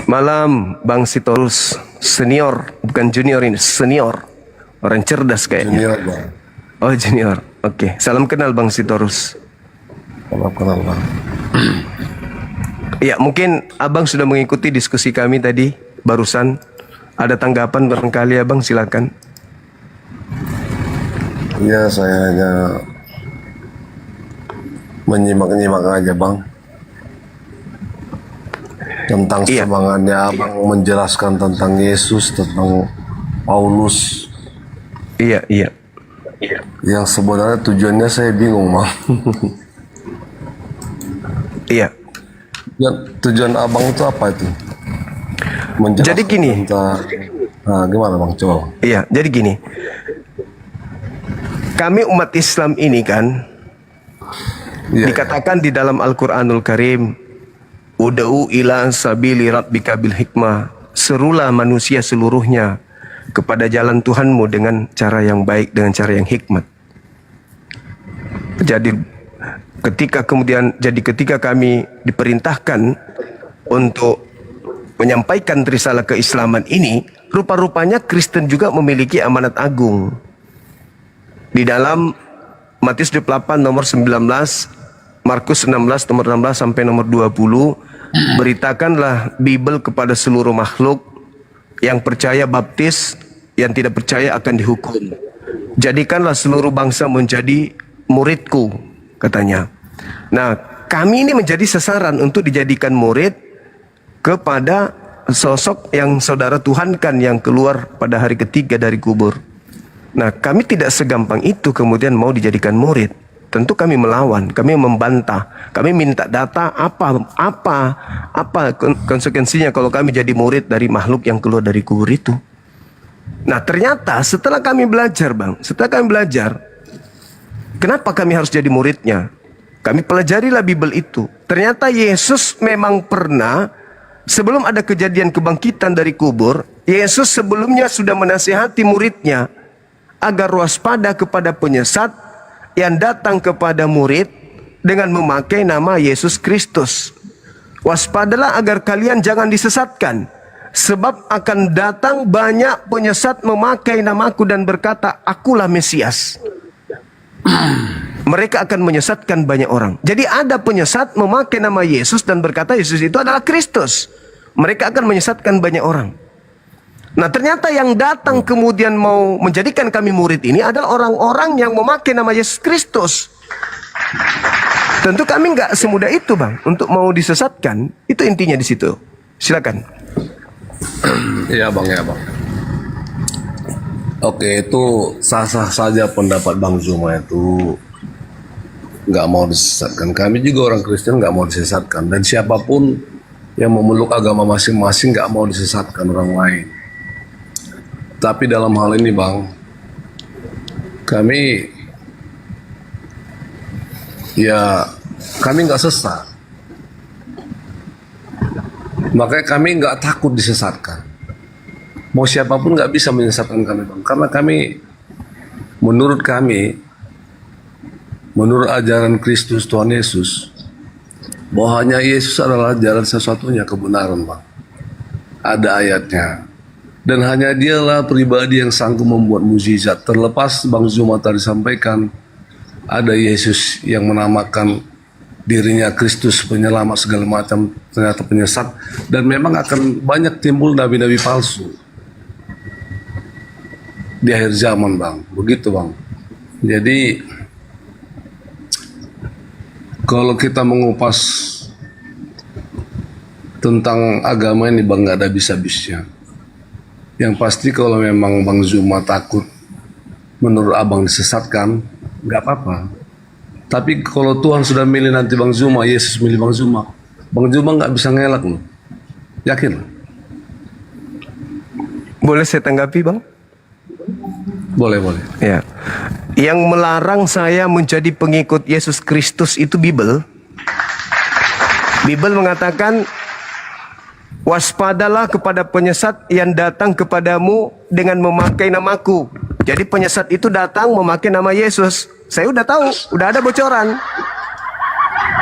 Speaker 1: Malam Bang Sitorus, senior, bukan junior ini, senior. Orang cerdas kayaknya.
Speaker 5: Junior Bang.
Speaker 1: Oh junior, oke. Salam kenal Bang Sitorus.
Speaker 5: Salam kenal Bang.
Speaker 1: Ya mungkin Abang sudah mengikuti diskusi kami tadi barusan Ada tanggapan barangkali Abang, silakan.
Speaker 5: Ya, saya hanya menyimak-nyimak aja Bang, tentang semangatnya Abang menjelaskan tentang Yesus, tentang Paulus.
Speaker 1: Iya.
Speaker 5: Yang sebenarnya tujuannya saya bingung Bang.
Speaker 1: Iya.
Speaker 5: Tujuan Abang itu apa itu?
Speaker 1: Jadi gini.
Speaker 5: Nah, gimana Bang, coba.
Speaker 1: Iya, jadi gini. Kami umat Islam ini kan dikatakan di dalam Al-Quranul Karim, Ud'u ila sabili rabbika bil hikmah. Serulah manusia seluruhnya kepada jalan Tuhanmu dengan cara yang baik, dengan cara yang hikmat. Jadi ketika kami diperintahkan untuk menyampaikan risalah keislaman ini, rupa-rupanya Kristen juga memiliki amanat agung. Di dalam Matius 28 nomor 19, Markus 16 nomor 16 sampai nomor 20, beritakanlah Bible kepada seluruh makhluk, yang percaya baptis, yang tidak percaya akan dihukum. Jadikanlah seluruh bangsa menjadi muridku, katanya. Nah, kami ini menjadi sasaran untuk dijadikan murid kepada sosok yang saudara tuhankan yang keluar pada hari ketiga dari kubur. Nah, kami tidak segampang itu kemudian mau dijadikan murid. Tentu kami melawan, kami membantah, kami minta data apa konsekuensinya kalau kami jadi murid dari makhluk yang keluar dari kubur itu. Nah, ternyata setelah kami belajar, Bang, kenapa kami harus jadi muridnya? Kami pelajarilah Bible itu. Ternyata Yesus memang pernah, sebelum ada kejadian kebangkitan dari kubur, Yesus sebelumnya sudah menasihati muridnya agar waspada kepada penyesat yang datang kepada murid dengan memakai nama Yesus Kristus. Waspadalah agar kalian jangan disesatkan, sebab akan datang banyak penyesat memakai namaku dan berkata, akulah Mesias. Mereka akan menyesatkan banyak orang. Jadi ada penyesat memakai nama Yesus dan berkata Yesus itu adalah Kristus. Mereka akan menyesatkan banyak orang. Nah, ternyata yang datang kemudian mau menjadikan kami murid ini adalah orang-orang yang memakai nama Yesus Kristus. Tentu kami nggak semudah itu, Bang, untuk mau disesatkan. Itu intinya di situ. Silakan.
Speaker 5: Iya Bang, ya Bang. Oke, itu sah-sah saja pendapat Bang Zuma itu nggak mau disesatkan. Kami juga orang Kristen nggak mau disesatkan. Dan siapapun yang memeluk agama masing-masing nggak mau disesatkan orang lain. Tapi dalam hal ini Bang, kami nggak sesat. Makanya kami nggak takut disesatkan. Mau siapapun nggak bisa menyesatkan kami Bang. Karena menurut ajaran Kristus Tuhan Yesus, bahwa hanya Yesus adalah jalan satu-satunya kebenaran Bang. Ada ayatnya. Dan hanya dialah pribadi yang sanggup membuat mukjizat. Terlepas Bang Zuma tadi sampaikan, ada Yesus yang menamakan dirinya Kristus penyelamat segala macam, ternyata penyesat. Dan memang akan banyak timbul nabi-nabi palsu di akhir zaman Bang. Begitu Bang. Jadi kalau kita mengupas tentang agama ini Bang, nggak ada habis-habisnya. Yang pasti kalau memang Bang Zuma takut menurut Abang disesatkan, nggak apa-apa. Tapi kalau Tuhan sudah milih nanti Bang Zuma, Yesus milih Bang Zuma nggak bisa ngelak loh. Yakin?
Speaker 1: Boleh saya tanggapi Bang?
Speaker 5: Boleh.
Speaker 1: Ya. Yang melarang saya menjadi pengikut Yesus Kristus itu Bible. Bible mengatakan, waspadalah kepada penyesat yang datang kepadamu dengan memakai namaku. Jadi penyesat itu datang memakai nama Yesus. Saya udah tahu, udah ada bocoran.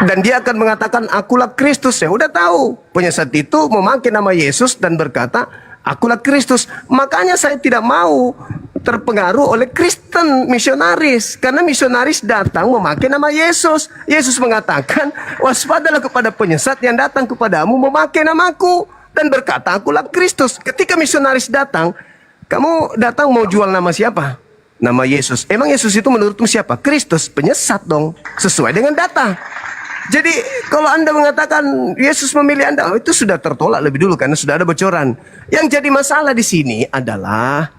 Speaker 1: Dan dia akan mengatakan, akulah Kristus. Saya udah tahu. Penyesat itu memakai nama Yesus dan berkata, akulah Kristus. Makanya saya tidak mau terpengaruh oleh Kristen misionaris, karena misionaris datang memakai nama Yesus. Yesus mengatakan, waspadalah kepada penyesat yang datang kepadamu memakai namaku. dan berkata, akulah Kristus. Ketika misionaris datang, kamu datang mau jual nama siapa? Nama Yesus. Emang Yesus itu menurutmu siapa? Kristus. Penyesat dong, sesuai dengan data. Jadi kalau Anda mengatakan Yesus memilih Anda, itu sudah tertolak lebih dulu karena sudah ada bocoran. Yang jadi masalah di sini adalah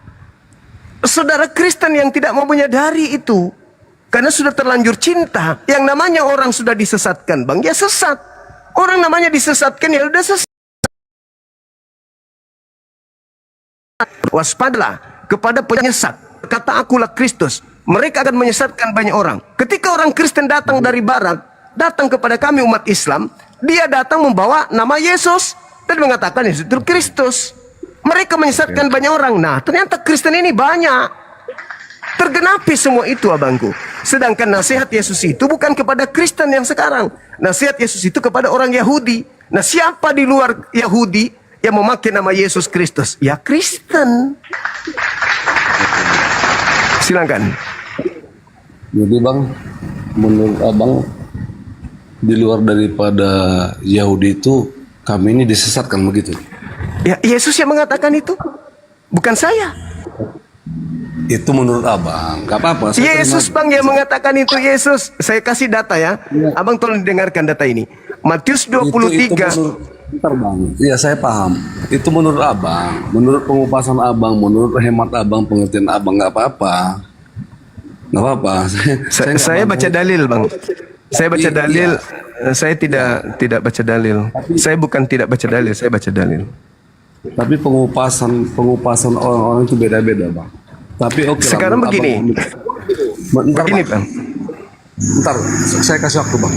Speaker 1: saudara Kristen yang tidak mau menyadari itu. Karena sudah terlanjur cinta. Yang namanya orang sudah disesatkan, Bang, ya sesat. Orang namanya disesatkan, ya udah sesat. Waspadalah kepada penyesat. Kata akulah Kristus. Mereka akan menyesatkan banyak orang. Ketika orang Kristen datang dari barat, datang kepada kami umat Islam, dia datang membawa nama Yesus dan mengatakan Yesus itu Kristus. Mereka menyesatkan banyak orang. Nah, ternyata Kristen ini banyak. Tergenapi semua itu, abangku. Sedangkan nasihat Yesus itu bukan kepada Kristen yang sekarang. Nasihat Yesus itu kepada orang Yahudi. Nah, siapa di luar Yahudi yang memakai nama Yesus Kristus? Ya Kristen. Silakan.
Speaker 5: Jadi Bang, menurut Abang, di luar daripada Yahudi itu, kami ini disesatkan begitu?
Speaker 1: Ya, Yesus yang mengatakan itu, bukan saya.
Speaker 5: Itu menurut Abang, gak apa-apa.
Speaker 1: Yesus Bang yang mengatakan itu, Yesus. Saya kasih data ya. Abang tolong dengarkan data ini. Matius 23.
Speaker 5: Bentar Bang, iya saya paham. Itu menurut Abang, menurut pengupasan Abang, menurut hemat Abang, pengertian Abang, gak apa-apa. Gak apa-apa.
Speaker 1: Saya baca dalil Bang. Saya baca dalil. Saya tidak baca dalil. Saya bukan tidak baca dalil, saya baca dalil.
Speaker 5: Tapi pengupasan orang-orang itu beda-beda Bang. Tapi oke.
Speaker 1: Sekarang begini. Begini Bang.
Speaker 5: Bentar, saya kasih waktu Bang.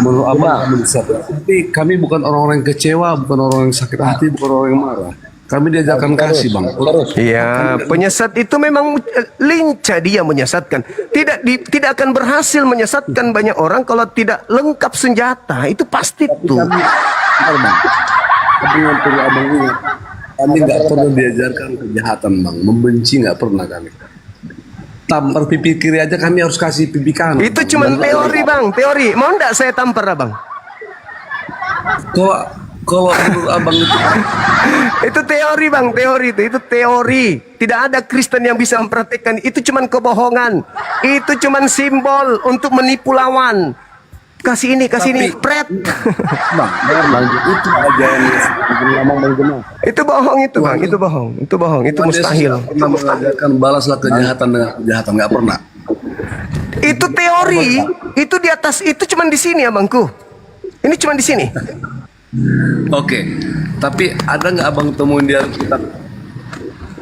Speaker 5: Menurut Abang kami disesatkan. Tapi kami bukan orang-orang yang kecewa, bukan orang yang sakit hati, bukan orang yang marah. Kami diajarkan kasih Bang.
Speaker 1: Iya, penyesat itu memang lincah, dia menyesatkan. Tidak akan berhasil menyesatkan banyak orang kalau tidak lengkap senjata. Itu pasti tuh.
Speaker 5: Tapi yang perlu Abang ingat, kami nggak pernah diajarkan kejahatan Bang. Membenci nggak pernah kami. Tampar pipi kiri aja kami harus kasih pipi kanan.
Speaker 1: Itu cuma teori Bang, teori. Mau nggak saya tampar Abang?
Speaker 5: Kalau menurut Abang itu
Speaker 1: itu teori Bang, teori itu teori. Tidak ada Kristen yang bisa mempraktikkan. Itu cuma kebohongan. Itu cuma simbol untuk menipu lawan. Kasih ini, pret.
Speaker 5: Bang, itu ajaran
Speaker 1: itu bohong itu Bang, itu bohong. Itu bohong, itu mustahil.
Speaker 5: Pernah mengajarkan balaslah kejahatan dengan kejahatan, nggak pernah.
Speaker 1: Itu teori, itu di atas, itu cuma di sini abangku. Ini cuma di sini.
Speaker 5: Oke, tapi ada nggak Abang temuin dia kita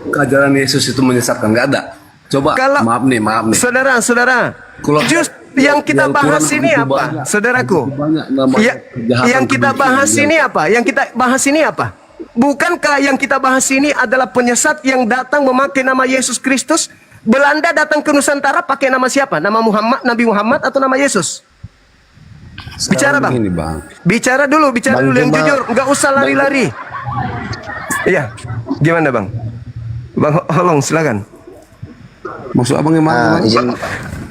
Speaker 5: keajaran Yesus itu menyesatkan? Nggak ada. Coba, maaf nih.
Speaker 1: Saudara, just yang kita bahas ini apa, saudaraku? Yang kita bahas ini apa? Yang kita bahas ini apa? Bukankah yang kita bahas ini adalah penyesat yang datang memakai nama Yesus Kristus? Belanda datang ke Nusantara pakai nama siapa? Nama Muhammad, Nabi Muhammad atau nama Yesus? Bicara Bang. Bicara dulu yang jujur, nggak usah lari-lari. Iya, gimana Bang? Bang Holong, silakan.
Speaker 5: Maksud Abang yang mana?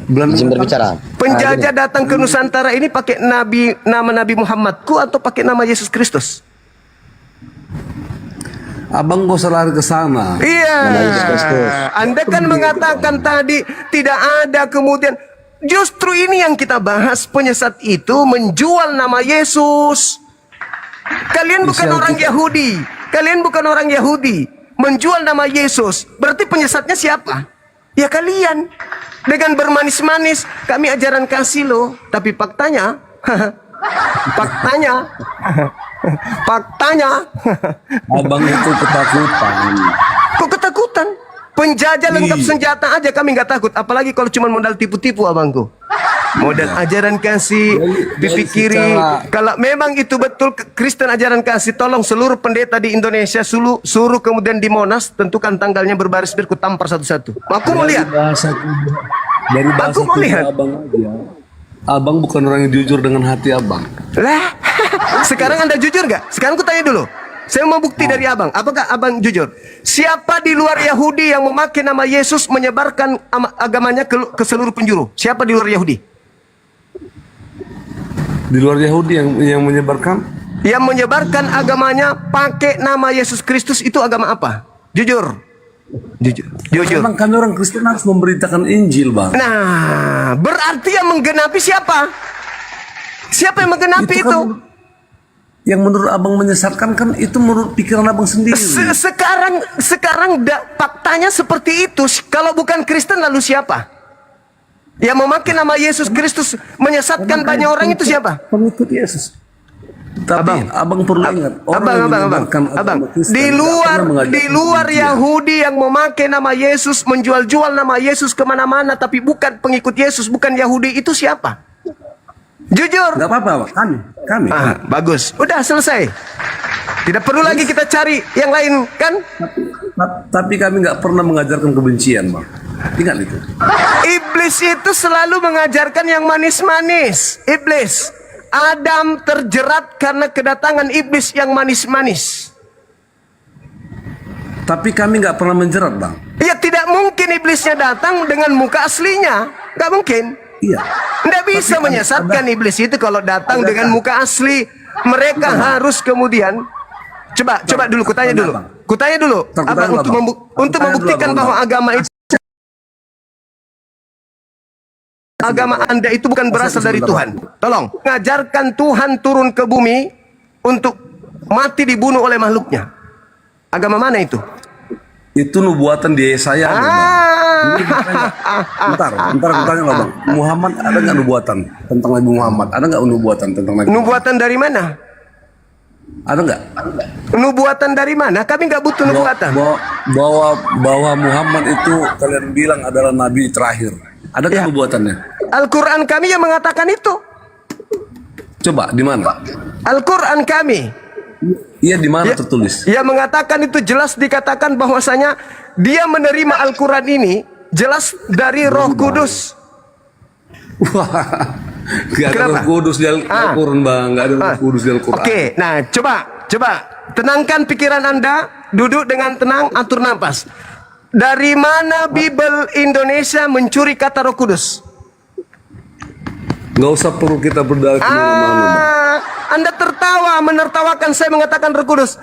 Speaker 14: Izin berbicara.
Speaker 1: Penjajah datang ke Nusantara ini pakai nama Nabi Muhammadku atau pakai nama Yesus Kristus?
Speaker 5: Abang gak usah lari ke sana.
Speaker 1: Iya. Anda kan mengatakan tadi tidak ada kemudian. Justru ini yang kita bahas, penyesat itu menjual nama Yesus. Kalian bukan orang Yahudi. Menjual nama Yesus. Berarti penyesatnya siapa? Ya kalian. Dengan bermanis-manis, kami ajaran kasih loh. Tapi faktanya,
Speaker 5: Abang itu ketakutan.
Speaker 1: Kok ketakutan? Penjajah lengkap senjata aja kami nggak takut. Apalagi kalau cuma modal tipu-tipu abangku. Modal ajaran kasih, pipi kiri. Kalau memang itu betul Kristen ajaran kasih, tolong seluruh pendeta di Indonesia suruh kemudian di Monas tentukan tanggalnya berbaris biar ku tampar satu-satu. Aku mau lihat.
Speaker 5: Dari bahasa Abang aja. Abang bukan orang yang jujur dengan hati Abang.
Speaker 1: Lah, sekarang Anda jujur nggak? Sekarang ku tanya dulu. Saya mau bukti dari Abang. Apakah Abang jujur? Siapa di luar Yahudi yang memakai nama Yesus menyebarkan agamanya ke seluruh penjuru? Siapa di luar Yahudi?
Speaker 5: Di luar Yahudi yang menyebarkan?
Speaker 1: yang menyebarkan agamanya pakai nama Yesus Kristus itu agama apa? Jujur. Jujur.
Speaker 5: Memang kami orang Kristen harus memberitakan Injil, Bang.
Speaker 1: Nah, berarti yang menggenapi siapa? Siapa yang menggenapi itu?
Speaker 5: Yang menurut abang menyesatkan kan itu menurut pikiran abang sendiri.
Speaker 1: Sekarang faktanya seperti itu. Kalau bukan Kristen lalu siapa? Yang memakai nama Yesus Kristus menyesatkan banyak orang itu siapa?
Speaker 5: Pengikut Yesus. Tapi abang perlu ingat,
Speaker 1: abang, di luar Yahudi yang memakai nama Yesus, menjual-jual nama Yesus kemana-mana, tapi bukan pengikut Yesus, bukan Yahudi, itu siapa? Jujur.
Speaker 5: Gak apa-apa, kami.
Speaker 1: Bagus, udah selesai. Tidak perlu lagi kita cari yang lain, kan?
Speaker 5: Tapi kami nggak pernah mengajarkan kebencian, Bang. Ingat itu.
Speaker 1: Iblis itu selalu mengajarkan yang manis-manis. Iblis. Adam terjerat karena kedatangan iblis yang manis-manis.
Speaker 5: Tapi kami nggak pernah menjerat, Bang.
Speaker 1: Ya tidak mungkin iblisnya datang dengan muka aslinya. Nggak mungkin.
Speaker 5: Iya.
Speaker 1: Nggak bisa menyesatkan iblis itu kalau datang dengan muka asli. Mereka harus kemudian coba dulu, kutanya dulu. Untuk membuktikan bahwa agama itu, agama Anda itu bukan berasal dari Tuhan. Tolong, mengajarkan Tuhan turun ke bumi untuk mati dibunuh oleh makhluknya. Agama mana itu?
Speaker 5: Itu nubuatan di Yesaya. Bentar, tanya loh, Bang. Muhammad ada nggak nubuatan tentang Nabi Muhammad? Ada nggak nubuatan tentang Nabi?
Speaker 1: Nubuatan dari mana?
Speaker 5: Ada nggak?
Speaker 1: Nubuatan dari mana? Kami nggak butuh nubuatan.
Speaker 5: Bahwa Muhammad itu kalian bilang adalah Nabi terakhir. Ada nggak nubuatannya?
Speaker 1: Al-Quran kami yang mengatakan itu.
Speaker 5: Coba di mana?
Speaker 1: Al-Quran kami.
Speaker 5: Iya, di mana tertulis?
Speaker 1: Yang mengatakan itu jelas dikatakan bahwasanya dia menerima Al-Quran ini jelas dari Roh Kudus.
Speaker 5: Gak ada Roh Kudus di Al-Quran, Bang. Gak ada Roh Kudus di Al-Quran.
Speaker 1: Oke, nah coba tenangkan pikiran Anda, duduk dengan tenang, atur nafas. Dari mana Bible Indonesia mencuri kata Roh Kudus?
Speaker 5: Gak usah perlu kita berdalil kemana-mana.
Speaker 1: Anda tertawa, menertawakan saya mengatakan Roh Kudus.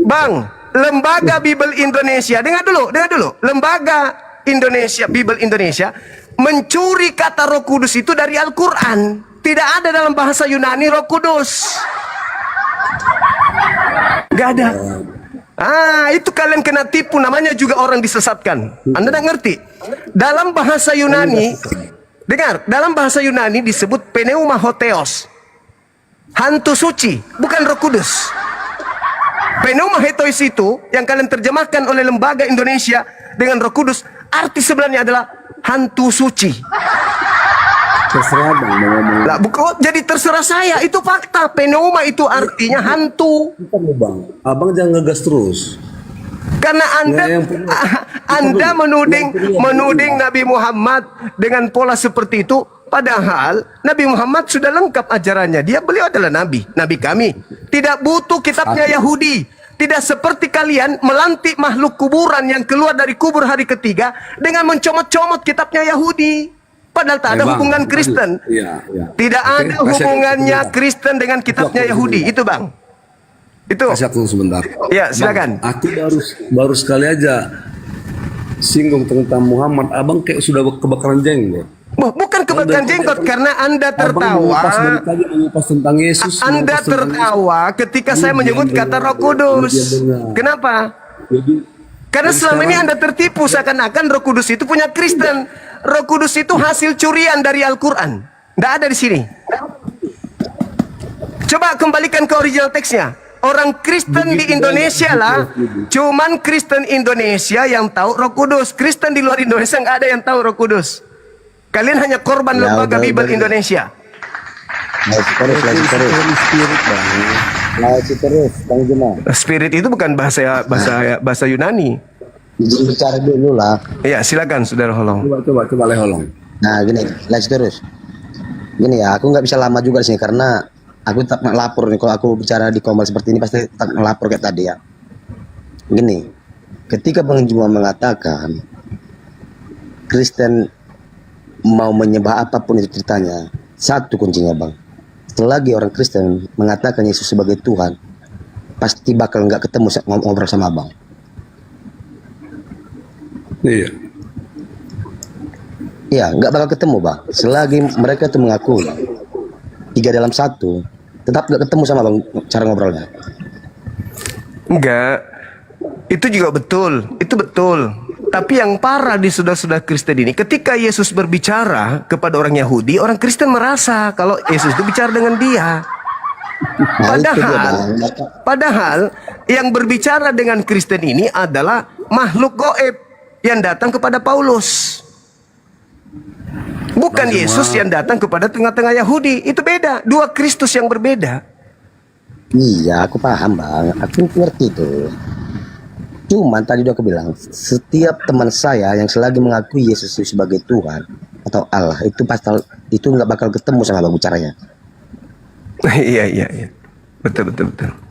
Speaker 1: Bang, Lembaga Bible Indonesia, dengar dulu. Lembaga Indonesia, Bible Indonesia mencuri kata Roh Kudus itu dari Al-Quran. Tidak ada dalam bahasa Yunani Roh Kudus. Gak ada. Itu kalian kena tipu, namanya juga orang disesatkan. Anda tidak ngerti. Dalam bahasa Yunani, dengar, dalam bahasa Yunani disebut pneuma hotheos. Hantu suci, bukan Roh Kudus. Pneuma hotheos itu yang kalian terjemahkan oleh Lembaga Indonesia dengan Roh Kudus, arti sebenarnya adalah hantu suci.
Speaker 5: Terserah, Bang.
Speaker 1: Lah, bukan jadi terserah saya, itu fakta. Pneuma itu artinya hantu.
Speaker 5: Bukan, Bang. Abang jangan ngegas terus.
Speaker 1: Karena Anda menuding Nabi Muhammad dengan pola seperti itu, padahal Nabi Muhammad sudah lengkap ajarannya. Beliau adalah nabi kami. Tidak butuh kitabnya Yahudi. Tidak seperti kalian melantik makhluk kuburan yang keluar dari kubur hari ketiga dengan mencomot-comot kitabnya Yahudi. Padahal tak ada hubungan Kristen. Tidak ada hubungannya Kristen dengan kitabnya Yahudi. Itu, Bang. Itu.
Speaker 5: Kasih aku sebentar.
Speaker 1: Ya, silakan.
Speaker 5: Bang, aku baru sekali aja singgung tentang Muhammad. Abang kayak sudah kebakaran jenggot.
Speaker 1: Bukan kebakaran jenggot, karena Anda tertawa.
Speaker 5: Mengupas tentang Yesus.
Speaker 1: Anda tertawa ketika saya menyebut kata Roh Kudus. Kenapa? Karena selama ini Anda tertipu seakan-akan Roh Kudus itu punya Kristen. Roh Kudus itu hasil curian dari Al-Quran. Tidak ada di sini. Coba kembalikan ke original teksnya. Orang Kristen di Indonesia lah, cuman Kristen Indonesia yang tahu Roh Kudus. Kristen di luar Indonesia nggak ada yang tahu Roh Kudus. Kalian hanya korban Lembaga Bible Indonesia. Spirit itu bukan bahasa Yunani.
Speaker 14: Bicara dulu lah.
Speaker 1: Iya, silakan Saudara Holong.
Speaker 5: Coba Holong.
Speaker 14: Nah, gini, lanjut terus. Gini ya, aku nggak bisa lama juga di sini karena aku tetap ngelapor nih. Kalau aku bicara di komal seperti ini pasti tetap ngelapor kayak tadi ya. Gini, ketika Bang Juma mengatakan Kristen mau menyembah apapun itu ceritanya, satu kuncinya, Bang. selagi orang Kristen mengatakan Yesus sebagai Tuhan, pasti bakal nggak ketemu ngobrol sama abang.
Speaker 5: Iya.
Speaker 14: Iya, nggak bakal ketemu bang. Selagi mereka itu mengakui 3 dalam 1, tetap nggak ketemu sama abang cara ngobrolnya.
Speaker 1: Enggak. Itu juga betul. Itu betul. Tapi yang parah di saudara-saudara Kristen ini, ketika Yesus berbicara kepada orang Yahudi, orang Kristen merasa kalau Yesus itu bicara dengan dia. Padahal yang berbicara dengan Kristen ini adalah makhluk goib yang datang kepada Paulus. Bukan Yesus yang datang kepada tengah-tengah Yahudi. Itu beda. 2 Kristus yang berbeda.
Speaker 14: Iya, aku paham bang. Aku ngerti itu. Cuman tadi udah aku bilang, setiap teman saya yang selagi mengakui Yesus itu sebagai Tuhan atau Allah, itu nggak bakal ketemu sama abang bicaranya.
Speaker 1: Iya. Betul.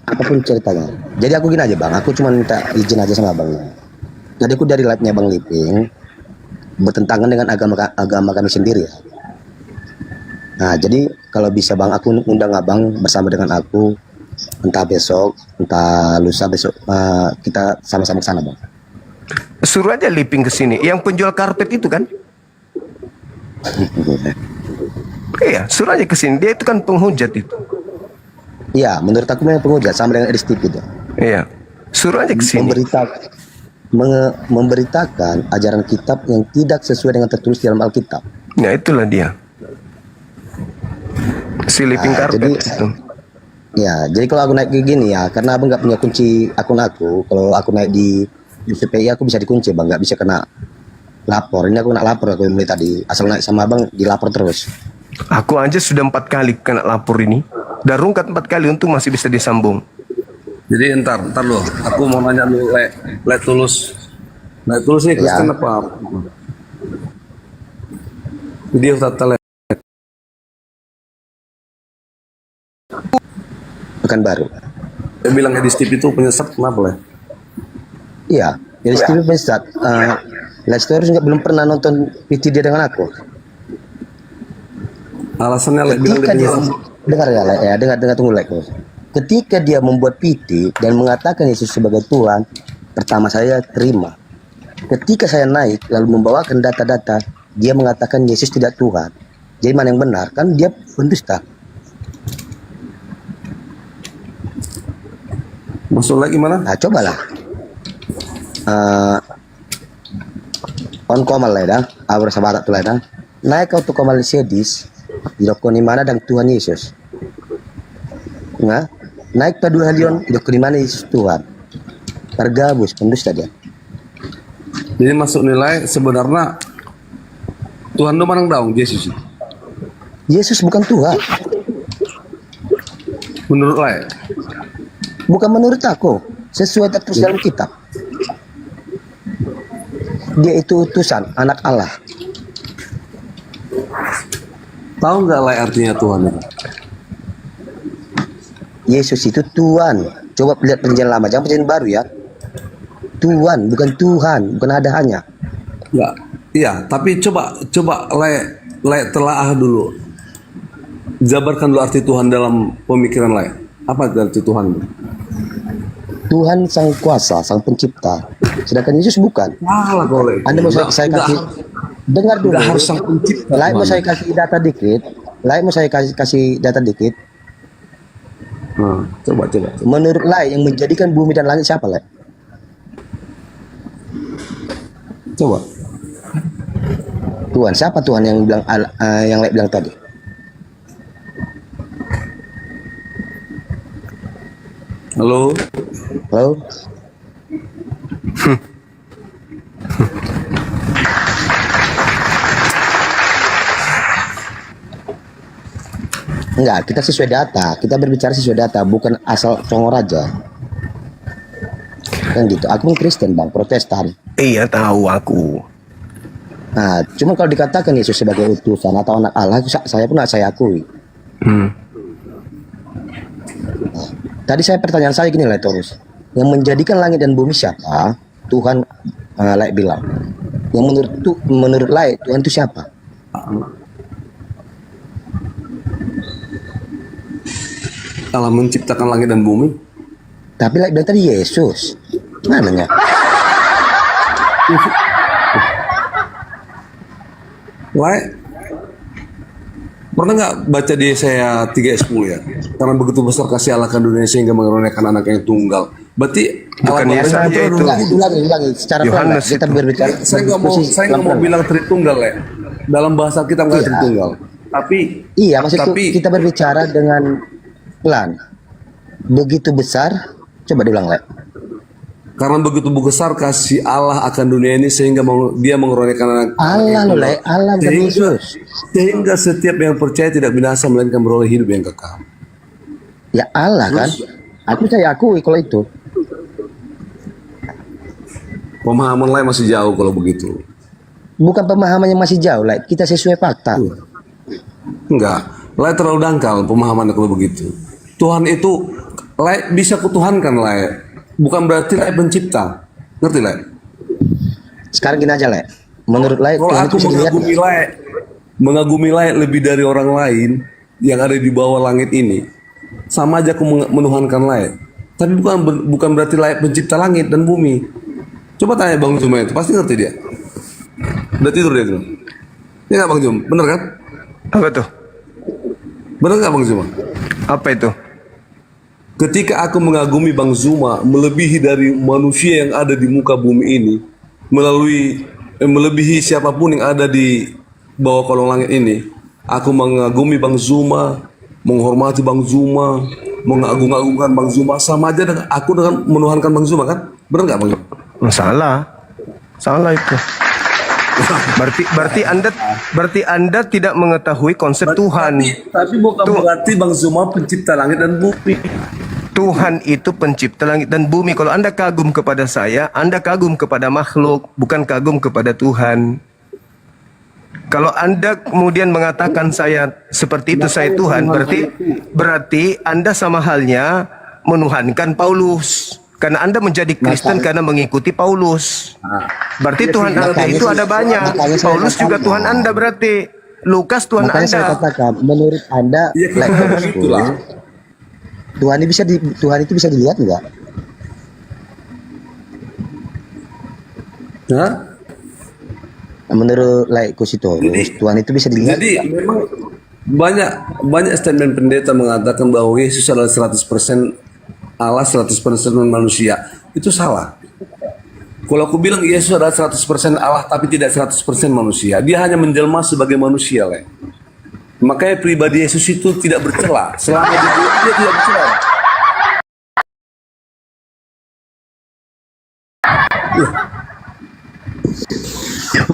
Speaker 14: Apapun ceritanya. Jadi aku gini aja bang. Aku cuma minta izin aja sama abangnya. Jadi aku dari live-nya Bang Liping bertentangan dengan agama kami sendiri ya. Nah jadi kalau bisa bang, aku undang abang bersama dengan aku, entah besok, entah lusa besok, kita sama-sama ke sana bang.
Speaker 1: Suruh aja Liping ke sini. Yang penjual karpet itu kan? Iya, suruh aja ke sini. Dia itu kan penghujat itu.
Speaker 14: Iya, menurut aku memang penghujat sama dengan Edis TV itu.
Speaker 1: Iya, suruh aja ke sini.
Speaker 14: Memberitakan ajaran kitab yang tidak sesuai dengan tertulis dalam Alkitab.
Speaker 1: Ya itulah dia. Si Liping karpet itu.
Speaker 14: Ya, jadi kalau aku naik kayak gini ya, karena abang nggak punya kunci akun aku. Kalau aku naik di UCPI aku bisa dikunci bang, nggak bisa kena lapor. Ini aku kena lapor aku mulai tadi. Asal naik sama abang dilapor terus.
Speaker 1: Aku aja sudah 4 kali kena lapor ini. Dan rungkat 4 kali untuk masih bisa disambung.
Speaker 5: Jadi entar loh. Aku mau nanya lu, Le Tulus. Le Tulus nih Kristen apa? Video tata Le.
Speaker 14: Bukan baru.
Speaker 5: Dia bilang Edis TV itu penyesat, kenapa Le?
Speaker 14: Iya, Edis TV penyesat. Lestorius belum pernah nonton PT dia dengan aku.
Speaker 5: Alasannya Le bilang dia
Speaker 14: dengar ya Le, ya dengar tunggu Le. Ketika dia membuat PT dan mengatakan Yesus sebagai Tuhan, pertama saya terima. Ketika saya naik lalu membawakan data-data, dia mengatakan Yesus tidak Tuhan. Jadi mana yang benar? Kan dia pendusta.
Speaker 5: Masuk lagi mana?
Speaker 14: Nah, cobalah. On komal lah dah, awal sahabat tu lah dah. Naik kau tu komal sedis, dilokoni mana dan Tuhan Yesus. Nah, naik pada 2 halion, dilokoni mana Yesus Tuhan. Tergabus pendusta dia.
Speaker 5: Jadi masuk nilai sebenarnya Tuhan itu mana daun Yesus.
Speaker 14: Yesus bukan Tuhan.
Speaker 5: Menurut Le?
Speaker 14: Bukan menurut aku, sesuai tertulis dalam kitab. Dia itu utusan, anak Allah.
Speaker 5: Tahu nggak Le artinya Tuhan itu?
Speaker 14: Yesus itu Tuhan. Coba lihat perjanjian lama, jangan perjanjian baru ya. Tuhan, bukan Tuhan, bukan ada hanya.
Speaker 5: Ya, iya. Tapi coba Le telaah dulu. Jabarkan dulu arti Tuhan dalam pemikiran Le. Apa arti Tuhan?
Speaker 14: Tuhan sang kuasa, sang pencipta. Sedangkan Yesus bukan.
Speaker 5: Salah kau Le.
Speaker 14: Anda mau saya kasih dengar dulu.
Speaker 5: Nggak harus sang pencipta.
Speaker 14: Lain mau saya kasih data dikit. Kasih data dikit.
Speaker 5: Coba.
Speaker 14: Menurut Lai yang menjadikan bumi dan langit siapa Lai?
Speaker 5: Coba.
Speaker 14: Tuhan. Siapa Tuhan yang bilang yang Lai bilang tadi?
Speaker 5: Halo. Enggak, kita sesuai data. Kita berbicara sesuai data, bukan asal congor aja. Kan gitu. Aku Kristen bang, Protestan.
Speaker 1: Iya tahu aku.
Speaker 14: Nah, cuma kalau dikatakan Yesus sebagai utusan atau anak Allah, saya pun saya akui. Nah, tadi pertanyaan saya gini lah terus. Yang menjadikan langit dan bumi siapa? Tuhan Lai bilang. Yang menurut Lai Tuhan itu siapa?
Speaker 5: Allah menciptakan langit dan bumi?
Speaker 14: Tapi like bilang tadi Yesus. Mananya?
Speaker 5: Lai, pernah nggak baca di Yesaya 3:10 ya? Karena begitu besar kasih Allah akan dunia sehingga mengaruniakan anak yang tunggal. Berarti
Speaker 1: Bukan Yesaya itu.
Speaker 14: Ulangi secara pelan.
Speaker 1: Yohanes
Speaker 14: Kita
Speaker 1: itu.
Speaker 14: berbicara.
Speaker 5: saya nggak mau bilang Tritunggal ya. Dalam bahasa kita nggak Tritunggal. Tapi
Speaker 14: Iya, maksudku kita berbicara dengan pelan. Begitu besar, coba diulang, Le.
Speaker 5: karena begitu besar kasih Allah akan dunia ini sehingga dia mengurniakan anak.
Speaker 14: Allah loh, Le. Allah bukan Yesus.
Speaker 5: Sehingga setiap yang percaya tidak binasa melainkan beroleh hidup yang kekal.
Speaker 14: Ya Allah kan. Aku saya akui kalau itu.
Speaker 5: Pemahaman lain masih jauh kalau begitu.
Speaker 14: Bukan pemahaman yang masih jauh, Le. Kita sesuai fakta.
Speaker 5: Enggak, Lai terlalu dangkal pemahamannya kalau begitu. Tuhan itu Lai bisa kutuhankan, Lai. Bukan berarti Lai pencipta. Ngerti, Lai?
Speaker 14: Sekarang gini aja, Le. Menurut Lai,
Speaker 5: Kalau
Speaker 14: Tuhan
Speaker 5: aku
Speaker 14: itu bisa dilihat.
Speaker 5: mengagumi Lai lebih dari orang lain yang ada di bawah langit ini, sama aja aku menuhankan Lai. Tapi bukan berarti Lai pencipta langit dan bumi. Coba tanya Bang Juma itu, pasti ngerti dia. Udah tidur dia tuh. Ini nggak Bang Jum, bener kan?
Speaker 1: Apa tuh?
Speaker 5: Bener nggak Bang Zuma?
Speaker 1: Apa itu?
Speaker 5: Ketika aku mengagumi Bang Zuma melebihi dari manusia yang ada di muka bumi ini, melebihi siapapun yang ada di bawah kolong langit ini, aku mengagumi Bang Zuma, menghormati Bang Zuma, mengagung-agungkan Bang Zuma, sama aja dengan aku dengan menuhankan Bang Zuma kan? Bener nggak Bang Zuma?
Speaker 1: Salah itu. Berarti Anda tidak mengetahui konsep Tuhan.
Speaker 5: Tapi bukan berarti Bang Zuma pencipta langit dan bumi.
Speaker 1: Tuhan itu pencipta langit dan bumi. Kalau Anda kagum kepada saya, Anda kagum kepada makhluk, bukan kagum kepada Tuhan. Kalau Anda kemudian mengatakan saya seperti itu, saya Tuhan, berarti Anda sama halnya menuhankan Paulus. Karena Anda menjadi Kristen karena mengikuti Paulus. Berarti Tuhan Anda itu ada banyak. Paulus juga Tuhan Anda berarti. Lukas Tuhan
Speaker 14: Makanya
Speaker 1: Anda.
Speaker 14: saya katakan, menurut Anda, Tuhan itu bisa dilihat enggak?
Speaker 5: Hah?
Speaker 14: Menurut Kusitorus, Tuhan itu bisa dilihat.
Speaker 5: Jadi memang banyak statement pendeta mengatakan bahwa Yesus adalah 100% Allah, 100% manusia. Itu salah. Kalau aku bilang Yesus adalah 100% Allah tapi tidak 100% manusia, dia hanya menjelma sebagai manusia, Le. Makanya pribadi Yesus itu tidak bercela. Selama di dunia dia tidak bercela.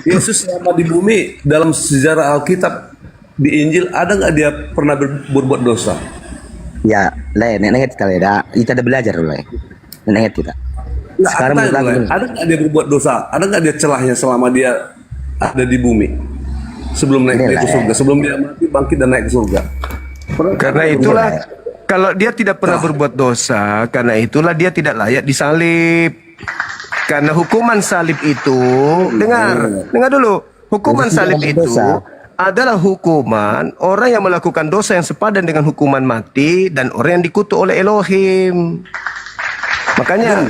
Speaker 5: Yesus selama di bumi dalam sejarah Alkitab di Injil ada nggak dia pernah berbuat dosa?
Speaker 14: Ya, Le, nenek kali dah. Kita ada belajar loh, Le. Nenek kita.
Speaker 5: Nah, sekarang ada nggak dia berbuat dosa? Ada nggak dia celahnya selama dia ada di bumi? Sebelum naik ke surga, sebelum dia mati bangkit dan naik ke surga.
Speaker 1: Karena itulah kalau dia tidak pernah berbuat dosa, karena itulah dia tidak layak disalib. Karena hukuman salib itu, dengar dulu, hukuman salib itu adalah hukuman orang yang melakukan dosa yang sepadan dengan hukuman mati dan orang yang dikutuk oleh Elohim. Makanya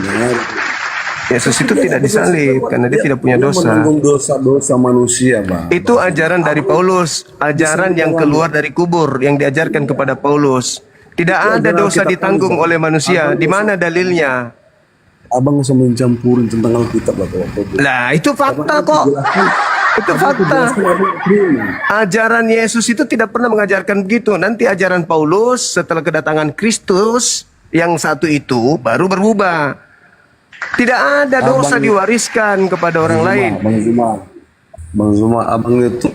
Speaker 1: Yesus itu tidak disalib karena dia tidak punya dosa.
Speaker 5: Menanggung dosa-dosa manusia, Bang.
Speaker 1: Itu ajaran dari Paulus, ajaran yang keluar dari kubur yang diajarkan kepada Paulus. Tidak ada dosa ditanggung oleh manusia. Di mana dalilnya?
Speaker 5: Abang bisa mencampurin tentang Alkitab lah.
Speaker 1: Lah, itu fakta kok. Itu fakta. Ajaran Yesus itu tidak pernah mengajarkan begitu. Nanti ajaran Paulus setelah kedatangan Kristus yang satu itu baru berubah. Tidak ada dosa diwariskan kepada orang lain.
Speaker 5: Bang Zuma, abang itu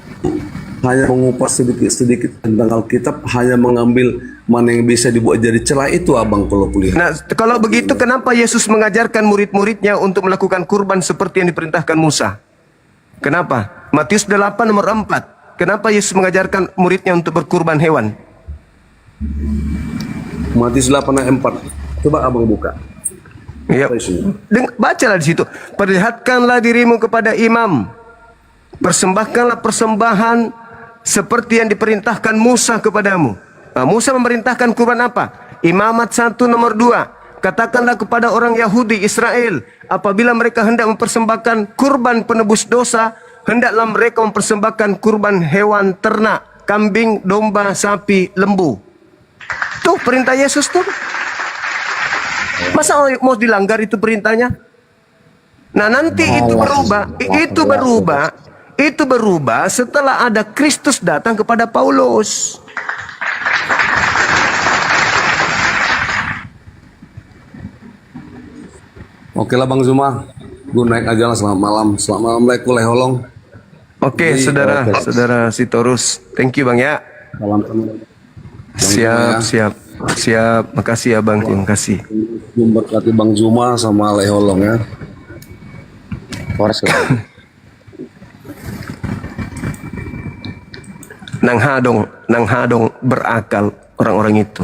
Speaker 5: hanya mengupas sedikit-sedikit tentang Alkitab, hanya mengambil mana yang bisa dibuat jadi celah itu abang kalau kuliah.
Speaker 1: Nah, kalau begitu kenapa Yesus mengajarkan murid-muridnya untuk melakukan kurban seperti yang diperintahkan Musa? Kenapa? Matius 8 nomor 4. Kenapa Yesus mengajarkan muridnya untuk berkurban hewan?
Speaker 5: Matius 8 ayat 4. Coba abang buka.
Speaker 1: Ya. Bacalah di situ. Perlihatkanlah dirimu kepada imam. Persembahkanlah persembahan seperti yang diperintahkan Musa kepadamu. Nah, Musa memerintahkan kurban apa? Imamat 1 nomor 2. Katakanlah kepada orang Yahudi Israel, apabila mereka hendak mempersembahkan kurban penebus dosa, hendaklah mereka mempersembahkan kurban hewan ternak, kambing, domba, sapi, lembu. Tuh perintah Yesus tuh. Masa mau dilanggar itu perintahnya? Nah nanti itu berubah setelah ada Kristus datang kepada Paulus.
Speaker 5: Oke lah Bang Zuma, gue naik aja lah. Selamat malam. Selamat malam Leholong.
Speaker 1: Oke, saudara Sitorus. Thank you Bang ya.
Speaker 5: Salam.
Speaker 1: Siap. Makasih ya Bang, terima kasih.
Speaker 5: Berkati Bang Zuma sama Leholong ya.
Speaker 1: Nang hadong berakal orang-orang itu.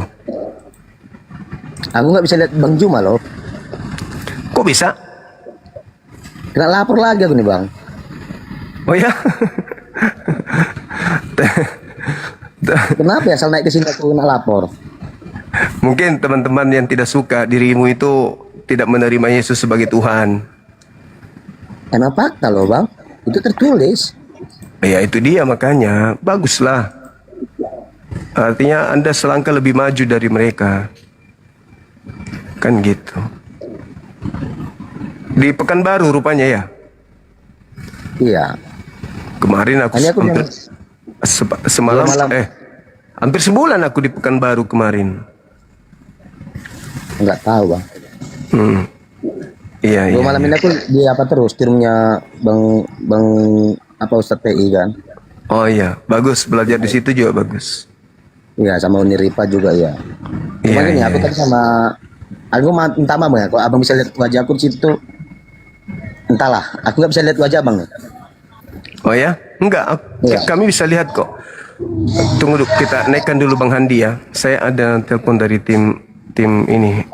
Speaker 14: Aku nggak bisa lihat Bang Juma loh.
Speaker 1: Kok bisa?
Speaker 14: Kena lapor lagi aku nih Bang.
Speaker 1: Oh ya?
Speaker 14: Kenapa ya asal naik ke sini aku kena lapor?
Speaker 1: Mungkin teman-teman yang tidak suka dirimu itu tidak menerima Yesus sebagai Tuhan.
Speaker 14: Emang fakta loh Bang, itu tertulis.
Speaker 1: Ya itu dia makanya, baguslah. Artinya Anda selangkah lebih maju dari mereka. Kan gitu. Di Pekanbaru rupanya ya?
Speaker 14: Iya.
Speaker 1: Kemarin aku hampir semalam, hampir sebulan aku di Pekanbaru kemarin.
Speaker 14: Enggak tahu Bang.
Speaker 1: Iya.
Speaker 14: Malam ini aku di apa terus di rumahnya Bang apa Ustadz PI kan?
Speaker 1: Oh iya, bagus, belajar di situ juga bagus.
Speaker 14: Iya, sama Uniripa juga ya. Cuma gini, aku tadi sama aku minta maaf ya, kalau abang bisa lihat wajah aku di situ, entahlah, aku nggak bisa lihat wajah abang.
Speaker 1: Oh ya? Enggak, kami bisa lihat kok. Tunggu dulu, kita naikkan dulu Bang Handi ya. Saya ada telepon dari tim ini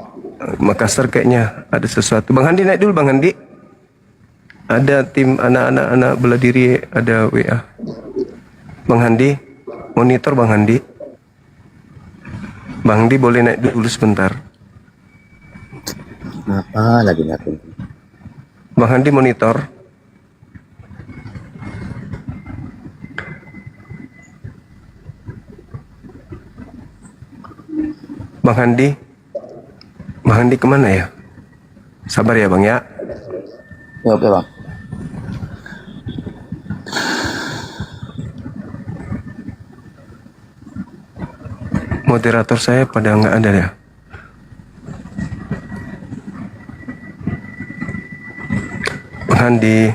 Speaker 1: Makassar kayaknya ada sesuatu. Bang Handi naik dulu Bang Handi. Ada tim anak-anak bela diri, ada WA. Bang Handi, monitor Bang Handi. Bang Handi boleh naik dulu sebentar.
Speaker 14: Apa lagi aku?
Speaker 1: Bang Handi monitor. Bang Handi kemana ya? Sabar ya Bang ya.
Speaker 14: Oke Bang.
Speaker 1: Moderator saya pada nggak ada ya. Bang Handi,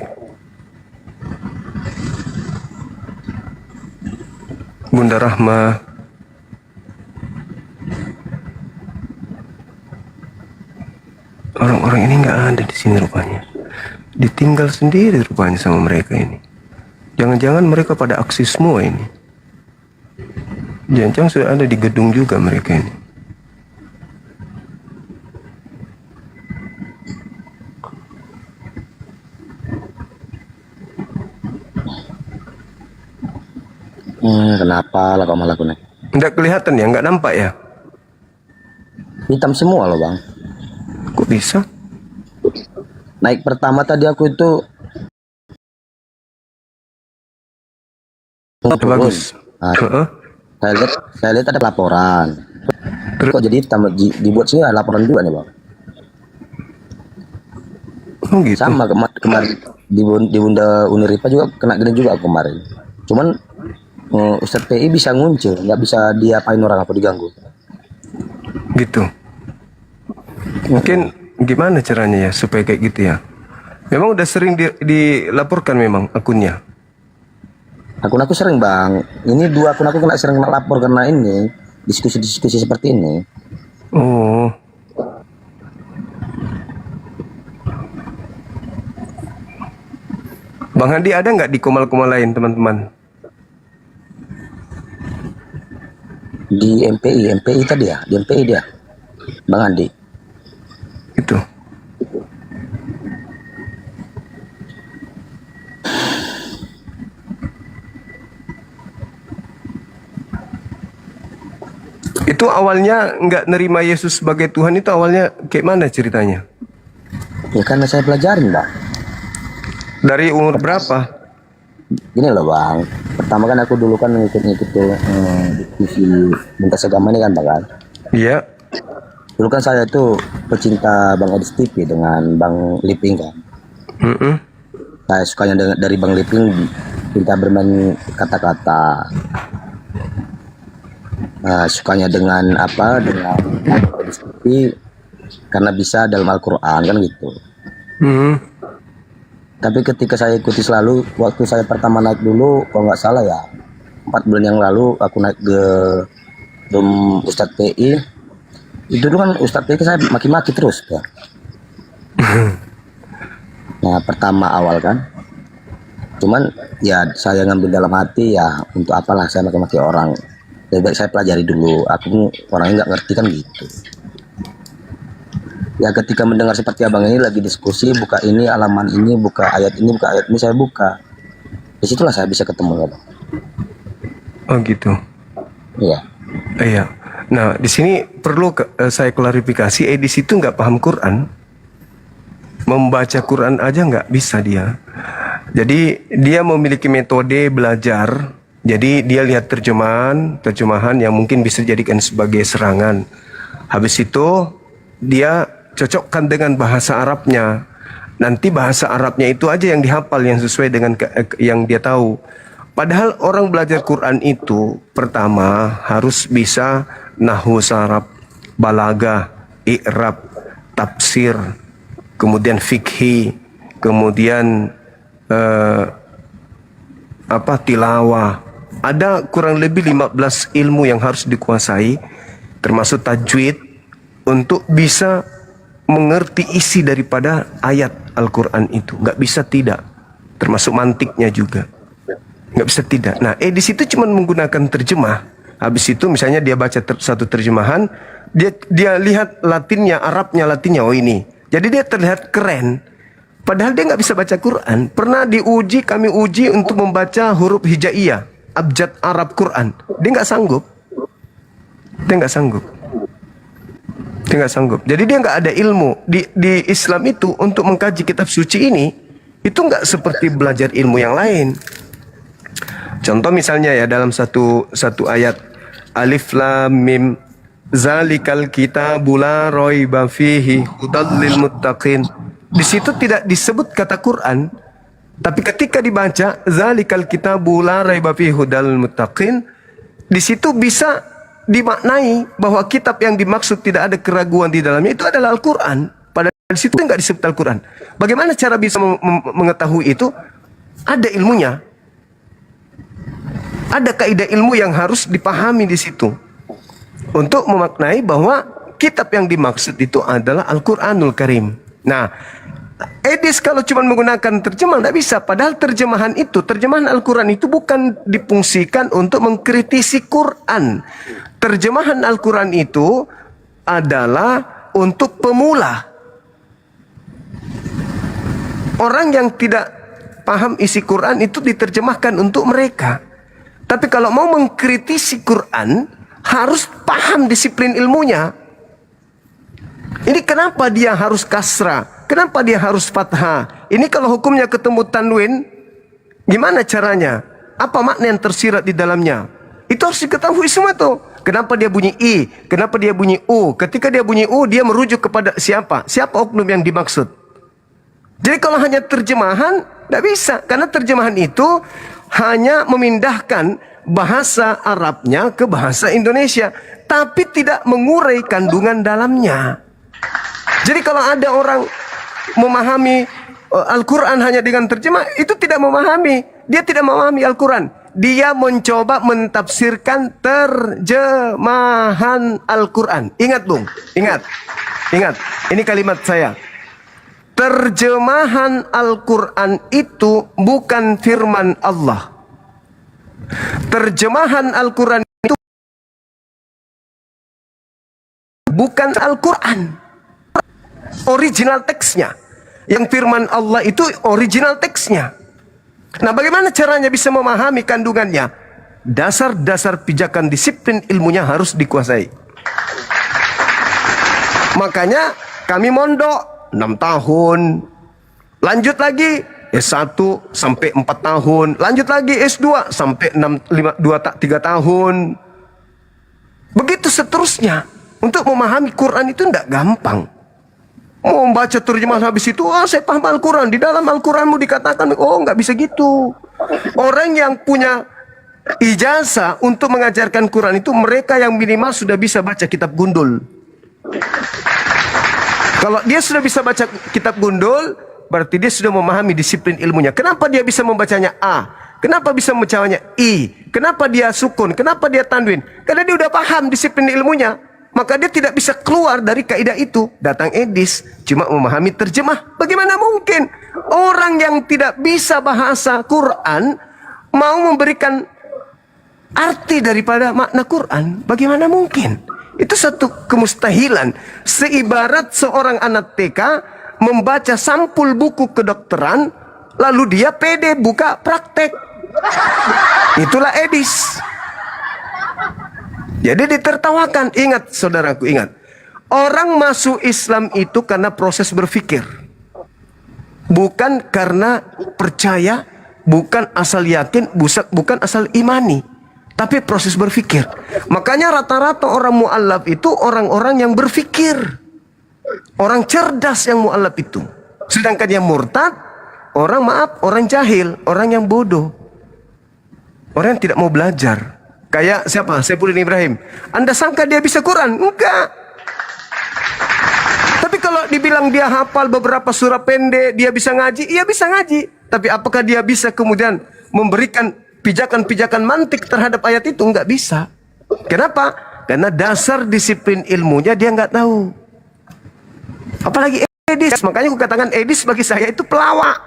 Speaker 1: Bunda Rahma, orang-orang ini nggak ada di sini rupanya. Ditinggal sendiri rupanya sama mereka ini. Jangan-jangan mereka pada aksi semua ini. Jangan-jangan sudah ada di gedung juga mereka ini.
Speaker 14: Kenapa lah kok malah aku naik?
Speaker 1: Nggak kelihatan ya, nggak nampak ya?
Speaker 14: Hitam semua loh Bang.
Speaker 1: Kok bisa?
Speaker 14: Naik pertama tadi aku itu
Speaker 1: bagus.
Speaker 14: Saya lihat ada laporan. Kok jadi hitam dibuat sini ada laporan juga nih Bang.
Speaker 1: Oh gitu.
Speaker 14: Sama kemarin di Bunda Uniripa juga kena gini juga kemarin. Cuman Ustadz PI bisa nguncil, nggak bisa diapain orang apa diganggu.
Speaker 1: Gitu. Mungkin gimana caranya ya supaya kayak gitu ya? Memang udah sering dilaporkan memang akunnya.
Speaker 14: Akun aku sering Bang. Ini 2 akun aku sering lapor karena ini diskusi-diskusi seperti ini.
Speaker 1: Oh. Bang Handi ada nggak di komal-komal lain teman-teman?
Speaker 14: Di MPI tadi ya, di MPI dia, Bang Handi.
Speaker 1: Itu. Itu awalnya nggak nerima Yesus sebagai Tuhan itu awalnya kayak mana ceritanya?
Speaker 14: Ya karena saya pelajarin Bang.
Speaker 1: Dari umur berapa?
Speaker 14: Gini loh Bang, pertama kan aku dulu kan ngikut-ngikut tuh di TV Lintas Agama ini kan Bang kan.
Speaker 1: Iya.
Speaker 14: Dulu kan saya tuh pecinta Bang Edis TV dengan Bang Liping kan. Saya sukanya dari Bang Liping, pintar bermain kata-kata. Sukanya dengan apa, dengan Edis TV karena bisa dalam Al-Quran kan gitu. Tapi ketika saya ikuti selalu, waktu saya pertama naik dulu, kalau nggak salah ya 4 bulan yang lalu aku naik ke Ustadz PI. Itu dulu kan Ustadz PI saya maki-maki terus ya. Nah pertama awal kan, cuman ya saya ngambil dalam hati ya untuk apalah saya maki-maki orang. Lebih baik saya pelajari dulu, aku orangnya nggak ngerti kan gitu. Ya ketika mendengar seperti abang ini lagi diskusi, buka ini halaman ini, buka ayat ini, saya buka. Disitulah saya bisa ketemu ya Bang.
Speaker 1: Oh gitu.
Speaker 14: Iya.
Speaker 1: Iya. Nah di sini perlu saya klarifikasi. Di situ nggak paham Quran, membaca Quran aja nggak bisa dia. Jadi dia memiliki metode belajar. Jadi dia lihat terjemahan yang mungkin bisa dijadikan sebagai serangan. Habis itu dia cocokkan dengan bahasa Arabnya. Nanti bahasa Arabnya itu aja yang dihafal, yang sesuai dengan yang dia tahu. Padahal orang belajar Quran itu pertama harus bisa nahwu saraf, balagah, i'rab, tafsir, kemudian fikhi, kemudian tilawah. Ada kurang lebih 15 ilmu yang harus dikuasai, termasuk tajwid, untuk bisa mengerti isi daripada ayat Al-Quran itu. Nggak bisa tidak, termasuk mantiknya juga. Nggak bisa tidak. Nah, di situ cuma menggunakan terjemah. Habis itu misalnya dia baca satu terjemahan, dia lihat Latinnya, Arabnya, Latinnya, oh ini. Jadi dia terlihat keren. Padahal dia nggak bisa baca Quran. Pernah kami uji untuk membaca huruf hijaiyah, abjad Arab Quran. Dia nggak sanggup. Dia nggak sanggup. Jadi dia nggak ada ilmu. Di Islam itu untuk mengkaji kitab suci ini, itu nggak seperti belajar ilmu yang lain. Contoh misalnya ya dalam satu ayat, Alif Lam Mim, Zalikal Kitabu La Raiba Fihi Hudal Lil Muttaqin. Di situ tidak disebut kata Quran, tapi ketika dibaca Zalikal Kitabu La Raiba Fihi Hudal Lil Muttaqin, di situ bisa dimaknai bahwa kitab yang dimaksud tidak ada keraguan di dalamnya itu adalah Al-Quran. Padahal di situ nggak disebut Al-Quran. Bagaimana cara bisa mengetahui itu? Ada ilmunya. Ada kaidah ilmu yang harus dipahami di situ untuk memaknai bahwa kitab yang dimaksud itu adalah Al-Quranul Karim. Nah, Edis kalau cuma menggunakan terjemahan tidak bisa. Padahal terjemahan Al-Quran itu bukan difungsikan untuk mengkritisi Quran. Terjemahan Al-Quran itu adalah untuk pemula. Orang yang tidak paham isi Quran itu diterjemahkan untuk mereka. Tapi kalau mau mengkritisi Quran, harus paham disiplin ilmunya. Ini kenapa dia harus kasrah? Kenapa dia harus fathah? Ini kalau hukumnya ketemu tanwin, gimana caranya? Apa makna yang tersirat di dalamnya? Itu harus diketahui semua tuh. Kenapa dia bunyi I? Kenapa dia bunyi U? Ketika dia bunyi U, dia merujuk kepada siapa? Siapa oknum yang dimaksud? Jadi kalau hanya terjemahan, tidak bisa. Karena terjemahan itu hanya memindahkan bahasa Arabnya ke bahasa Indonesia, tapi tidak mengurai kandungan dalamnya. Jadi kalau ada orang memahami Al-Quran hanya dengan terjemah, itu tidak memahami. Dia tidak memahami Al-Quran. Dia mencoba mentafsirkan terjemahan Al-Quran. Ingat Bung, ingat. Ini kalimat saya. Terjemahan Al-Quran itu bukan firman Allah. Terjemahan Al-Quran itu bukan Al-Quran. Original teksnya. Yang firman Allah itu original teksnya. Nah, bagaimana caranya bisa memahami kandungannya? Dasar-dasar pijakan disiplin ilmunya harus dikuasai. Makanya kami mondok 6 tahun. Lanjut lagi S1 sampai 4 tahun. Lanjut lagi S2 sampai 3 tahun. Begitu seterusnya. Untuk memahami Quran itu tidak gampang. Mau membaca terjemahan habis itu, saya paham Al-Quran. Di dalam Al-Quranmu dikatakan, nggak bisa gitu. Orang yang punya ijazah untuk mengajarkan Quran itu mereka yang minimal sudah bisa baca kitab gundul. Kalau dia sudah bisa baca kitab gundul, berarti dia sudah memahami disiplin ilmunya. Kenapa dia bisa membacanya A? Kenapa bisa membacanya I? Kenapa dia sukun? Kenapa dia tanwin? Karena dia udah paham disiplin ilmunya. Maka dia tidak bisa keluar dari kaidah itu. Datang Edis cuma memahami terjemah. Bagaimana mungkin orang yang tidak bisa bahasa Quran mau memberikan arti daripada makna Quran? Bagaimana mungkin? Itu satu kemustahilan. Seibarat seorang anak TK membaca sampul buku kedokteran, lalu dia pede buka praktek. Itulah Edis. Jadi ditertawakan. Ingat saudaraku, ingat. Orang masuk Islam itu karena proses berpikir. Bukan karena percaya, bukan asal yakin, bukan asal imani. Tapi proses berpikir. Makanya rata-rata orang mu'allaf itu orang-orang yang berpikir. Orang cerdas yang mu'allaf itu. Sedangkan yang murtad, orang jahil, orang yang bodoh. Orang yang tidak mau belajar. Kayak siapa? Saifuddin Ibrahim. Anda sangka dia bisa Quran? Enggak. Tapi kalau dibilang dia hafal beberapa surah pendek, dia bisa ngaji, iya bisa ngaji. Tapi apakah dia bisa kemudian memberikan pijakan-pijakan mantik terhadap ayat itu? Enggak bisa. Kenapa? Karena dasar disiplin ilmunya dia enggak tahu. Apalagi Edis. Makanya aku katakan Edis bagi saya itu pelawak.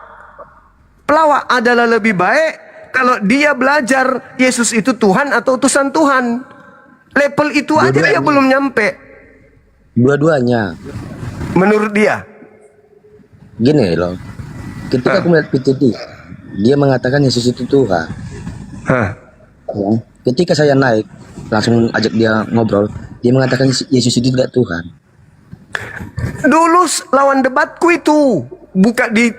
Speaker 1: Pelawak adalah lebih baik kalau dia belajar Yesus itu Tuhan atau utusan Tuhan. Level itu aja dia belum nyampe.
Speaker 14: Dua-duanya.
Speaker 1: Menurut dia.
Speaker 14: Gini loh. Ketika aku melihat PTD, dia mengatakan Yesus itu Tuhan. Ya. Ketika saya naik, langsung ajak dia ngobrol, dia mengatakan Yesus itu tidak Tuhan.
Speaker 1: Dulu lawan debatku itu, buka di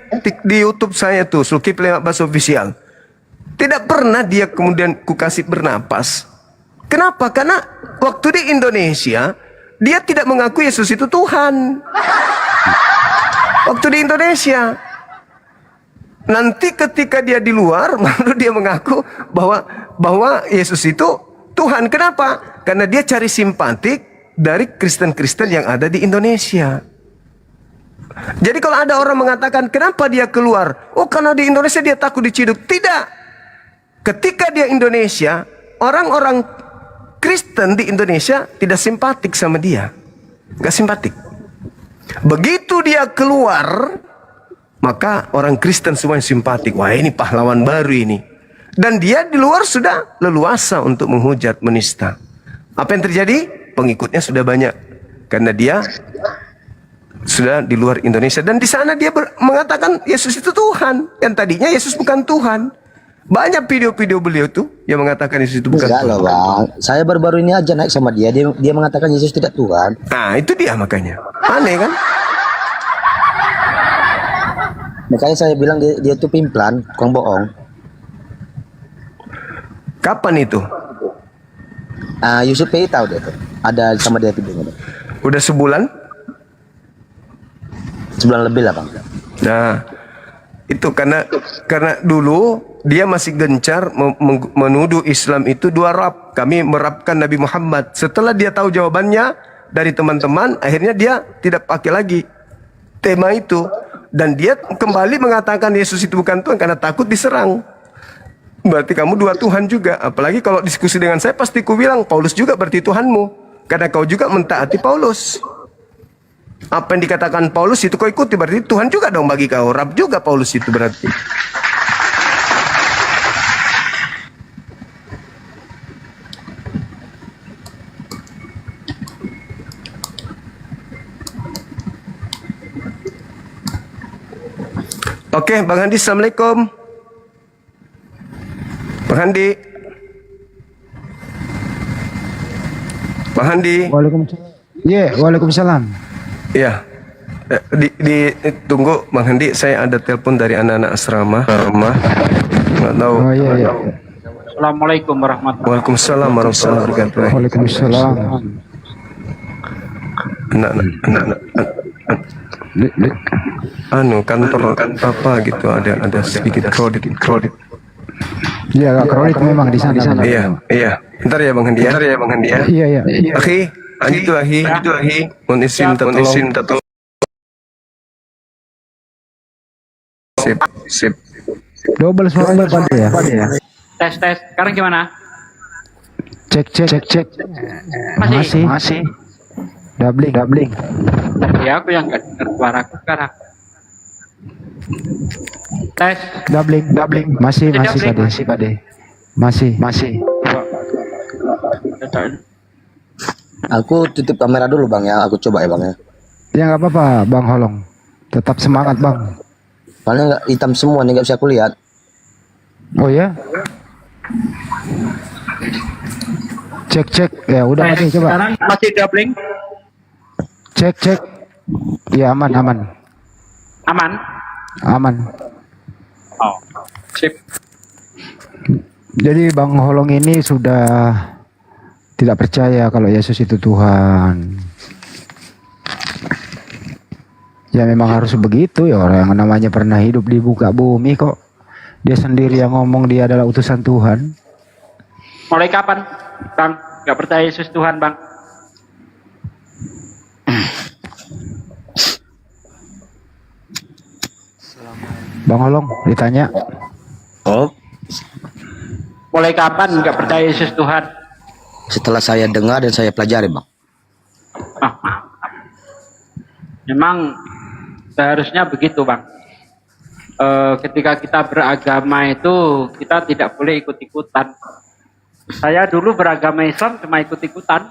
Speaker 1: YouTube saya tuh, Zulkifli Abbas Official. Tidak pernah dia kemudian kukasih bernapas. Kenapa? Karena waktu di Indonesia, dia tidak mengaku Yesus itu Tuhan. Waktu di Indonesia. Nanti ketika dia di luar, baru dia mengaku bahwa Yesus itu Tuhan. Kenapa? Karena dia cari simpatik dari Kristen-Kristen yang ada di Indonesia. Jadi kalau ada orang mengatakan, kenapa dia keluar? Oh, karena di Indonesia dia takut diciduk. Tidak. Ketika dia Indonesia, orang-orang Kristen di Indonesia tidak simpatik sama dia. Gak simpatik. Begitu dia keluar, maka orang Kristen semuanya simpatik. Wah, ini pahlawan baru ini. Dan dia di luar sudah leluasa untuk menghujat, menista. Apa yang terjadi? Pengikutnya sudah banyak. Karena dia sudah di luar Indonesia. Dan di sana dia mengatakan Yesus itu Tuhan. Yang tadinya Yesus bukan Tuhan. Banyak video-video beliau tuh yang mengatakan Yesus itu bukan Tuhan.
Speaker 14: Loh bang, saya baru-baru ini aja naik sama dia mengatakan Yesus tidak Tuhan.
Speaker 1: Nah itu dia makanya, aneh kan?
Speaker 14: Makanya saya bilang dia tuh pimplan, tukang bohong.
Speaker 1: Kapan itu?
Speaker 14: Yusuf Pei tahu deh tuh, ada sama dia videonya.
Speaker 1: Udah sebulan?
Speaker 14: Sebulan lebih lah bang.
Speaker 1: Nah itu karena dulu dia masih gencar menuduh Islam itu dua Rab. Kami merabkan Nabi Muhammad. Setelah dia tahu jawabannya dari teman-teman, akhirnya dia tidak pakai lagi tema itu. Dan dia kembali mengatakan Yesus itu bukan Tuhan karena takut diserang. Berarti kamu dua Tuhan juga. Apalagi kalau diskusi dengan saya, pasti ku bilang Paulus juga berarti Tuhanmu. Karena kau juga mentaati Paulus. Apa yang dikatakan Paulus itu kau ikuti, berarti Tuhan juga dong bagi kau. Rab juga Paulus itu berarti. Oke, Bang Handi, Assalamualaikum. Bang Handi. Bang Handi.
Speaker 7: Waalaikumsalam. Waalaikumsalam.
Speaker 1: Ya, tunggu Bang Hendi, saya ada telepon dari anak-anak asrama. Nggak tahu.
Speaker 7: Oh iya.
Speaker 10: Assalamualaikum warahmatullahi wabarakatuh.
Speaker 1: Waalaikumsalam warahmatullahi wabarakatuh.
Speaker 7: Waalaikumsalam.
Speaker 1: Kantor apa gitu, ada sedikit kredit.
Speaker 7: Iya, agak kredit memang di sana.
Speaker 1: Iya. Bentar ya Bang Hendi ya.
Speaker 7: Iya.
Speaker 1: Akhi, Ahi. Mohon izin minta tolong. Sip.
Speaker 7: Double suaranya Pak ya.
Speaker 10: Tes. Sekarang gimana?
Speaker 7: Cek. Masih. Doubling.
Speaker 10: Ya, aku yang nggak dengar suaraku sekarang. Tes.
Speaker 7: Doubling. Masih Pak De. Masih.
Speaker 14: Aku tutup kamera dulu Bang ya, aku coba ya Bang ya.
Speaker 7: Ya nggak apa-apa Bang Holong. Tetap semangat Bang.
Speaker 14: Soalnya nggak hitam semua nih, nggak bisa aku lihat.
Speaker 7: Oh ya? Cek. Ya udah Pak De, coba.
Speaker 10: Sekarang masih doubling.
Speaker 7: Cek. Ya aman.
Speaker 10: Aman. Oh, sip.
Speaker 7: Jadi Bang Holong ini sudah tidak percaya kalau Yesus itu Tuhan. Ya memang harus begitu ya, orang yang namanya pernah hidup di muka bumi kok. Dia sendiri yang ngomong dia adalah utusan Tuhan.
Speaker 10: Mulai kapan, Bang? Gak percaya Yesus Tuhan, Bang?
Speaker 7: Bang Holong ditanya.
Speaker 14: Oh.
Speaker 10: Mulai kapan gak percaya Yesus Tuhan?
Speaker 14: Setelah saya dengar dan saya pelajari Bang.
Speaker 10: Memang seharusnya begitu Bang. Ketika kita beragama itu kita tidak boleh ikut-ikutan. Saya dulu beragama Islam cuma ikut-ikutan,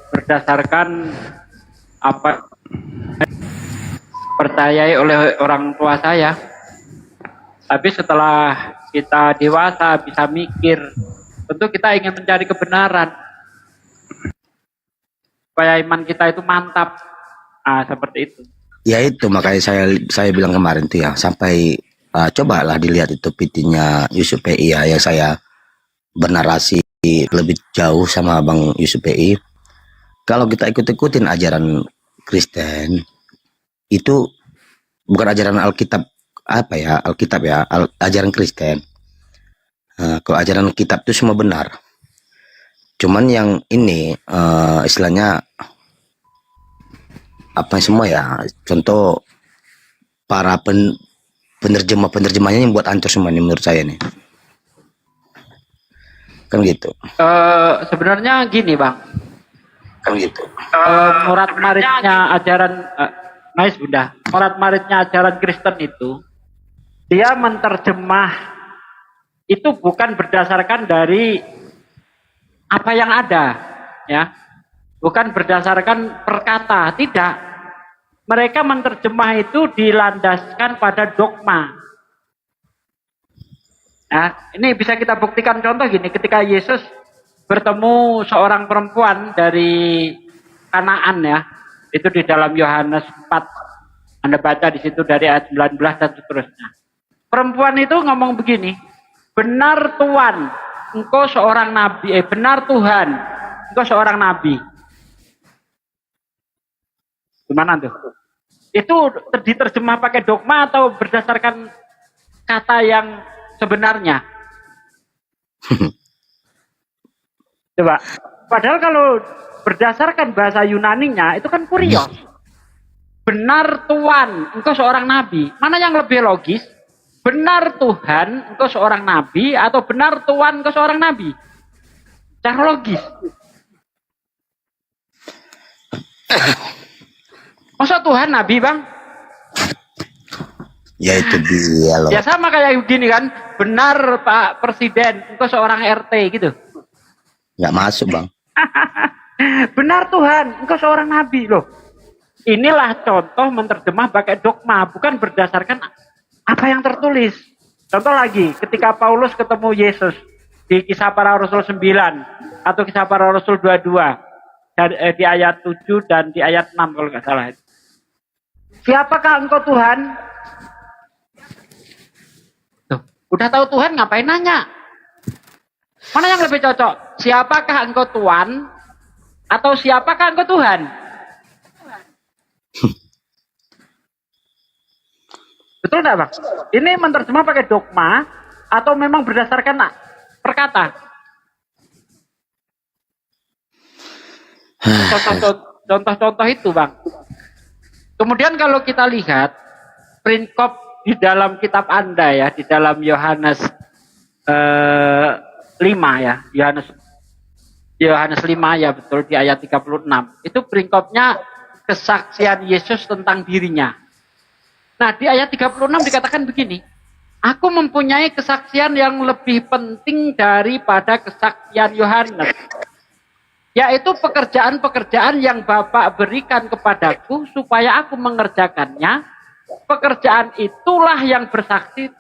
Speaker 10: berdasarkan apa percayai oleh orang tua saya. Tapi setelah kita dewasa bisa mikir, tentu kita ingin mencari kebenaran supaya iman kita itu mantap. Seperti itu.
Speaker 14: Ya itu makanya saya bilang kemarin tuh ya, sampai cobalah dilihat itu PT-nya Yusuf PI ya, yang saya bernarasi lebih jauh sama Bang Yusuf PI. Kalau kita ikut-ikutin ajaran Kristen itu bukan ajaran Alkitab Alkitab ya, ajaran Kristen. Kalau ajaran kitab itu semua benar. Cuman yang ini istilahnya apa semua ya, contoh para penerjemahnya yang buat hancur semua nih menurut saya nih. Kan gitu.
Speaker 10: Sebenarnya gini Bang.
Speaker 14: Kan gitu.
Speaker 10: Murat maritnya ajaran Bunda. Murat maritnya ajaran Kristen itu dia menerjemah itu bukan berdasarkan dari apa yang ada, ya, bukan berdasarkan perkata, tidak. Mereka menerjemah itu dilandaskan pada dogma. Nah, ini bisa kita buktikan contoh gini, ketika Yesus bertemu seorang perempuan dari Kanaan ya, itu di dalam Yohanes 4, Anda baca di situ dari ayat 19 dan seterusnya. Perempuan itu ngomong begini, benar Tuhan, engkau seorang nabi, benar Tuhan, engkau seorang nabi. Gimana tuh? Itu diterjemah pakai dogma atau berdasarkan kata yang sebenarnya? Coba. Padahal kalau berdasarkan bahasa Yunaninya itu kan kurios. Benar Tuhan, engkau seorang nabi. Mana yang lebih logis? Benar Tuhan, engkau seorang nabi, atau benar Tuhan, engkau seorang nabi? Cara logis. Masa Tuhan nabi, Bang?
Speaker 14: Ya itu dia loh.
Speaker 10: Ya sama kayak gini kan, benar Pak Presiden, engkau seorang RT gitu.
Speaker 14: Nggak masuk Bang.
Speaker 10: Benar Tuhan, engkau seorang nabi loh. Inilah contoh menerjemah pakai dogma, bukan berdasarkan apa yang tertulis. Contoh lagi, ketika Paulus ketemu Yesus di Kisah Para Rasul 9 atau Kisah Para Rasul 22, di ayat 7 dan di ayat 6 kalau nggak salah. Siapakah engkau Tuhan? Tuh, udah tahu Tuhan ngapain nanya? Mana yang lebih cocok? Siapakah engkau Tuhan atau siapakah engkau Tuhan? Betul nggak Bang? Ini menerjemah pakai dogma atau memang berdasarkan perkata? Contoh-contoh itu Bang. Kemudian kalau kita lihat prinkop di dalam kitab Anda ya, di dalam Yohanes 5 ya, Yohanes 5 ya betul di ayat 36. Itu prinkopnya kesaksian Yesus tentang dirinya. Nah, di ayat 36 dikatakan begini, aku mempunyai kesaksian yang lebih penting daripada kesaksian Yohanes, yaitu pekerjaan-pekerjaan yang Bapa berikan kepadaku supaya aku mengerjakannya. Pekerjaan itulah yang bersaksi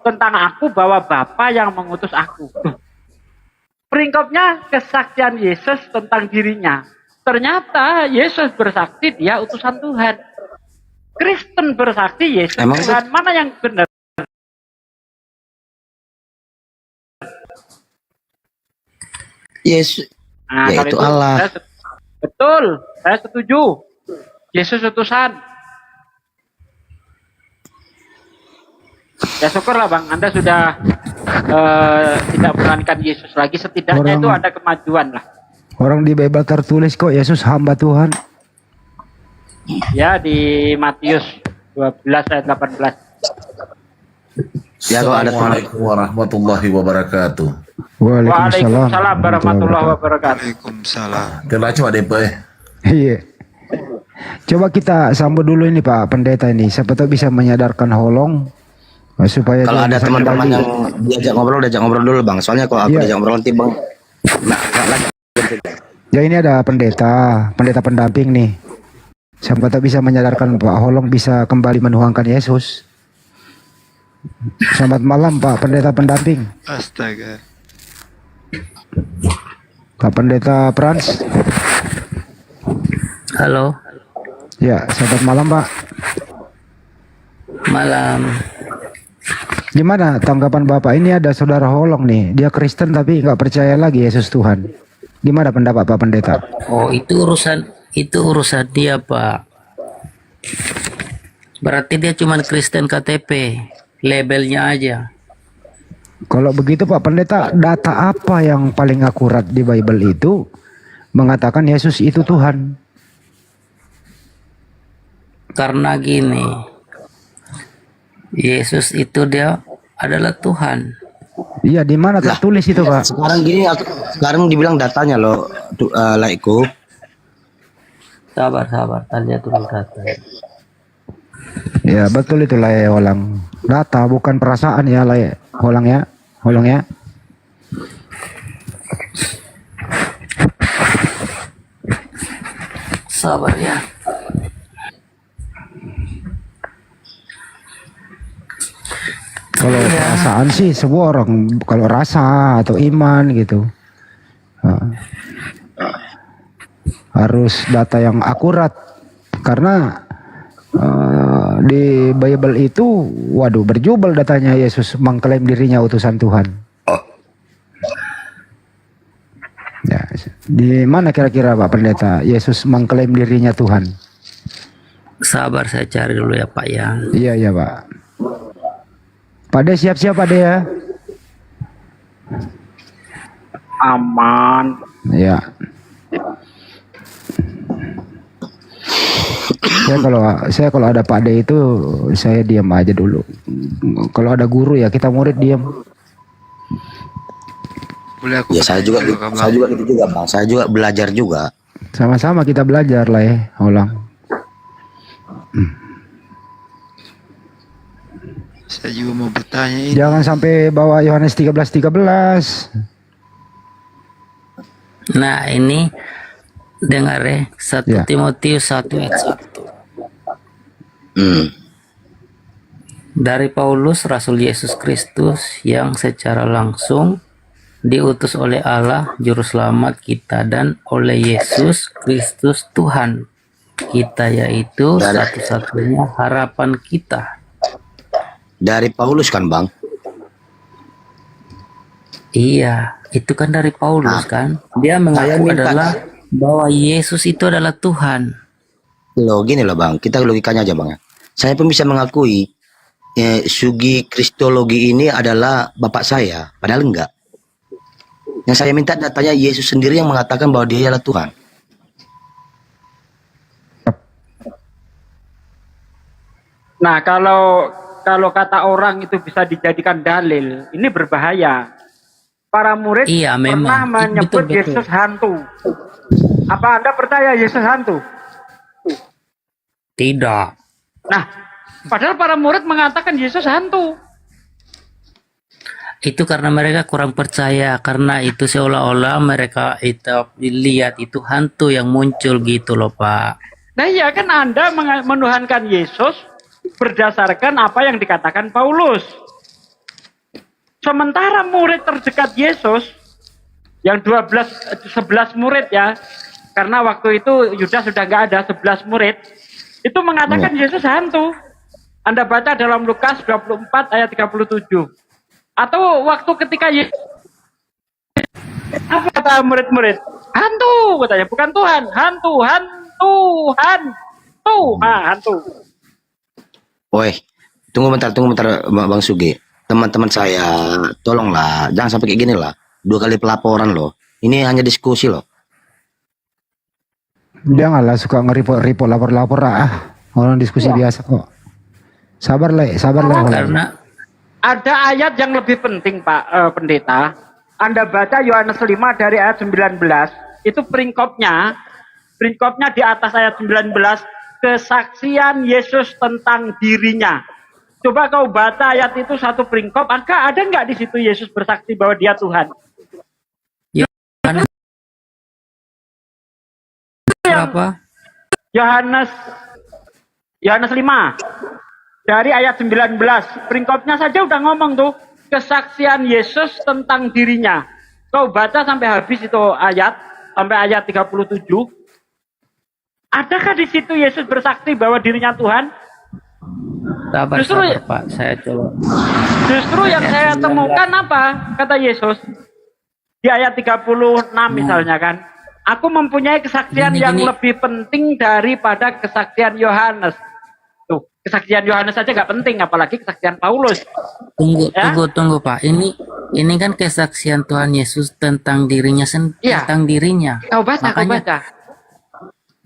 Speaker 10: tentang aku bahwa Bapa yang mengutus aku. Peringkopnya kesaksian Yesus tentang dirinya. Ternyata Yesus bersaksi dia utusan Tuhan. Kristen bersaksi Yesus Tuhan. Mana yang benar?
Speaker 14: Yesus.
Speaker 10: Nah,
Speaker 14: Yaitu Allah.
Speaker 10: Betul, saya setuju. Yesus utusan. Ya syukurlah Bang, Anda sudah tidak menelankan Yesus lagi. Setidaknya itu ada kemajuan lah.
Speaker 7: Orang di Bible tertulis kok Yesus hamba Tuhan.
Speaker 10: Ya di Matius 12 ayat 18.
Speaker 14: Ya,
Speaker 5: Assalamualaikum warahmatullahi wabarakatuh.
Speaker 10: Waalaikumsalam warahmatullahi wabarakatuh.
Speaker 5: Kena coba deh, Pak.
Speaker 7: Iya. Coba kita sambut dulu ini Pak Pendeta ini. Siapa tahu bisa menyadarkan Holong supaya
Speaker 14: kalau ada teman-teman
Speaker 7: kembali.
Speaker 14: yang diajak ngobrol dulu Bang. Soalnya kalau aku diajak ngobrol nanti Bang.
Speaker 7: Ya ini ada pendeta pendamping nih. Siapa tahu bisa menyadarkan Pak Holong bisa kembali menuhankan Yesus. Selamat malam Pak Pendeta pendamping.
Speaker 20: Astaga.
Speaker 7: Pak Pendeta Frans.
Speaker 19: Halo.
Speaker 7: Ya, selamat malam Pak.
Speaker 19: Malam.
Speaker 7: Gimana tanggapan Bapak? Ini ada saudara Holong nih, dia Kristen tapi nggak percaya lagi Yesus Tuhan. Gimana pendapat Pak Pendeta?
Speaker 19: Oh, itu urusan dia, Pak. Berarti dia cuma Kristen KTP, labelnya aja.
Speaker 7: Kalau begitu Pak Pendeta, data apa yang paling akurat di Bible itu mengatakan Yesus itu Tuhan?
Speaker 19: Karena gini, Yesus itu dia adalah Tuhan.
Speaker 7: Iya, di mana tertulis itu Pak?
Speaker 14: Sekarang dibilang datanya loh, laikku.
Speaker 19: Sabar, tanya dulu data.
Speaker 7: Ya betul itu lah ya Holang. Data bukan perasaan ya lah ya Holang ya.
Speaker 19: Sabar ya.
Speaker 7: Kalau perasaan sih semua orang kalau rasa atau iman gitu harus data yang akurat karena di Bible itu waduh berjubel datanya Yesus mengklaim dirinya utusan Tuhan. Ya, di mana kira-kira Pak Pendeta Yesus mengklaim dirinya Tuhan?
Speaker 19: Sabar saya cari dulu ya Pak ya.
Speaker 7: Iya Pak. Pak De siap-siap Pak De ya.
Speaker 10: Aman.
Speaker 7: Ya. Saya kalau ada Pak De itu saya diam aja dulu. Kalau ada guru ya kita murid diam.
Speaker 14: Boleh aku? Ya saya juga gitu juga Bang. Saya juga belajar juga.
Speaker 7: Sama-sama kita belajar lah ya, Holang.
Speaker 20: Saya juga mau bertanya ini.
Speaker 7: Jangan sampai bawa Yohanes 13:13.
Speaker 19: Nah ini dengar ya 1 Timotius 1 ayat 1. Dari Paulus Rasul Yesus Kristus yang secara langsung diutus oleh Allah juru selamat kita dan oleh Yesus Kristus Tuhan kita, yaitu satu-satunya harapan kita.
Speaker 14: Dari Paulus kan, Bang?
Speaker 19: Iya, itu kan dari Paulus kan. Dia mengaku adalah bahwa Yesus itu adalah Tuhan.
Speaker 14: Loh, gini loh Bang, kita logikanya aja Bang ya. Saya pun bisa mengakui Sugi Kristologi ini adalah bapak saya, padahal enggak. Yang saya minta datanya Yesus sendiri yang mengatakan bahwa dia adalah Tuhan.
Speaker 10: Nah, kalau kata orang itu bisa dijadikan dalil, ini berbahaya. Para murid
Speaker 19: Iya,
Speaker 10: pernah
Speaker 19: memang.
Speaker 10: menyebut
Speaker 19: Betul.
Speaker 10: Yesus hantu. Apa Anda percaya Yesus hantu?
Speaker 19: Tidak.
Speaker 10: Nah, padahal para murid mengatakan Yesus hantu.
Speaker 19: Itu karena mereka kurang percaya, karena itu seolah-olah mereka itu lihat itu hantu yang muncul gitu loh Pak.
Speaker 10: Nah iya kan Anda menuhankan Yesus berdasarkan apa yang dikatakan Paulus. Sementara murid terdekat Yesus yang 11 murid ya, karena waktu itu Yudas sudah nggak ada, 11 murid itu mengatakan Yesus hantu. Anda baca dalam Lukas 24 ayat 37. Atau waktu ketika Yesus, apa kata murid-murid? Hantu katanya, bukan Tuhan, hantu. Hantu.
Speaker 14: Woi, tunggu bentar Bang Sugi. Teman-teman saya, tolonglah, jangan sampai kayak gini lah. 2 kali pelaporan loh. Ini hanya diskusi loh.
Speaker 7: Janganlah suka nge-report lapor-lapor orang diskusi biasa kok. Sabar lah.
Speaker 19: Karena
Speaker 10: ada ayat yang lebih penting Pak Pendeta. Anda baca Yohanes 5 dari ayat 19. Itu peringkopnya di atas ayat 19. Kesaksian Yesus tentang dirinya. Coba kau baca ayat itu satu peringkop. Ada nggak di situ Yesus bersaksi bahwa dia Tuhan?
Speaker 19: apa?
Speaker 10: Yohanes 5 dari ayat 19. Peringkopnya saja udah ngomong tuh. Kesaksian Yesus tentang dirinya. Kau baca sampai habis itu ayat. Sampai ayat 37. Adakah di situ Yesus bersaksi bahwa dirinya Tuhan?
Speaker 19: Sabar, Pak, saya coba.
Speaker 10: Justru yang saya temukan apa? Kata Yesus di ayat 36 misalnya kan. Aku mempunyai kesaksian yang lebih penting daripada kesaksian Yohanes. Tuh, kesaksian Yohanes saja nggak penting, apalagi kesaksian Paulus.
Speaker 19: Tunggu Pak. Ini kan kesaksian Tuhan Yesus tentang dirinya tentang dirinya.
Speaker 10: Kau baca.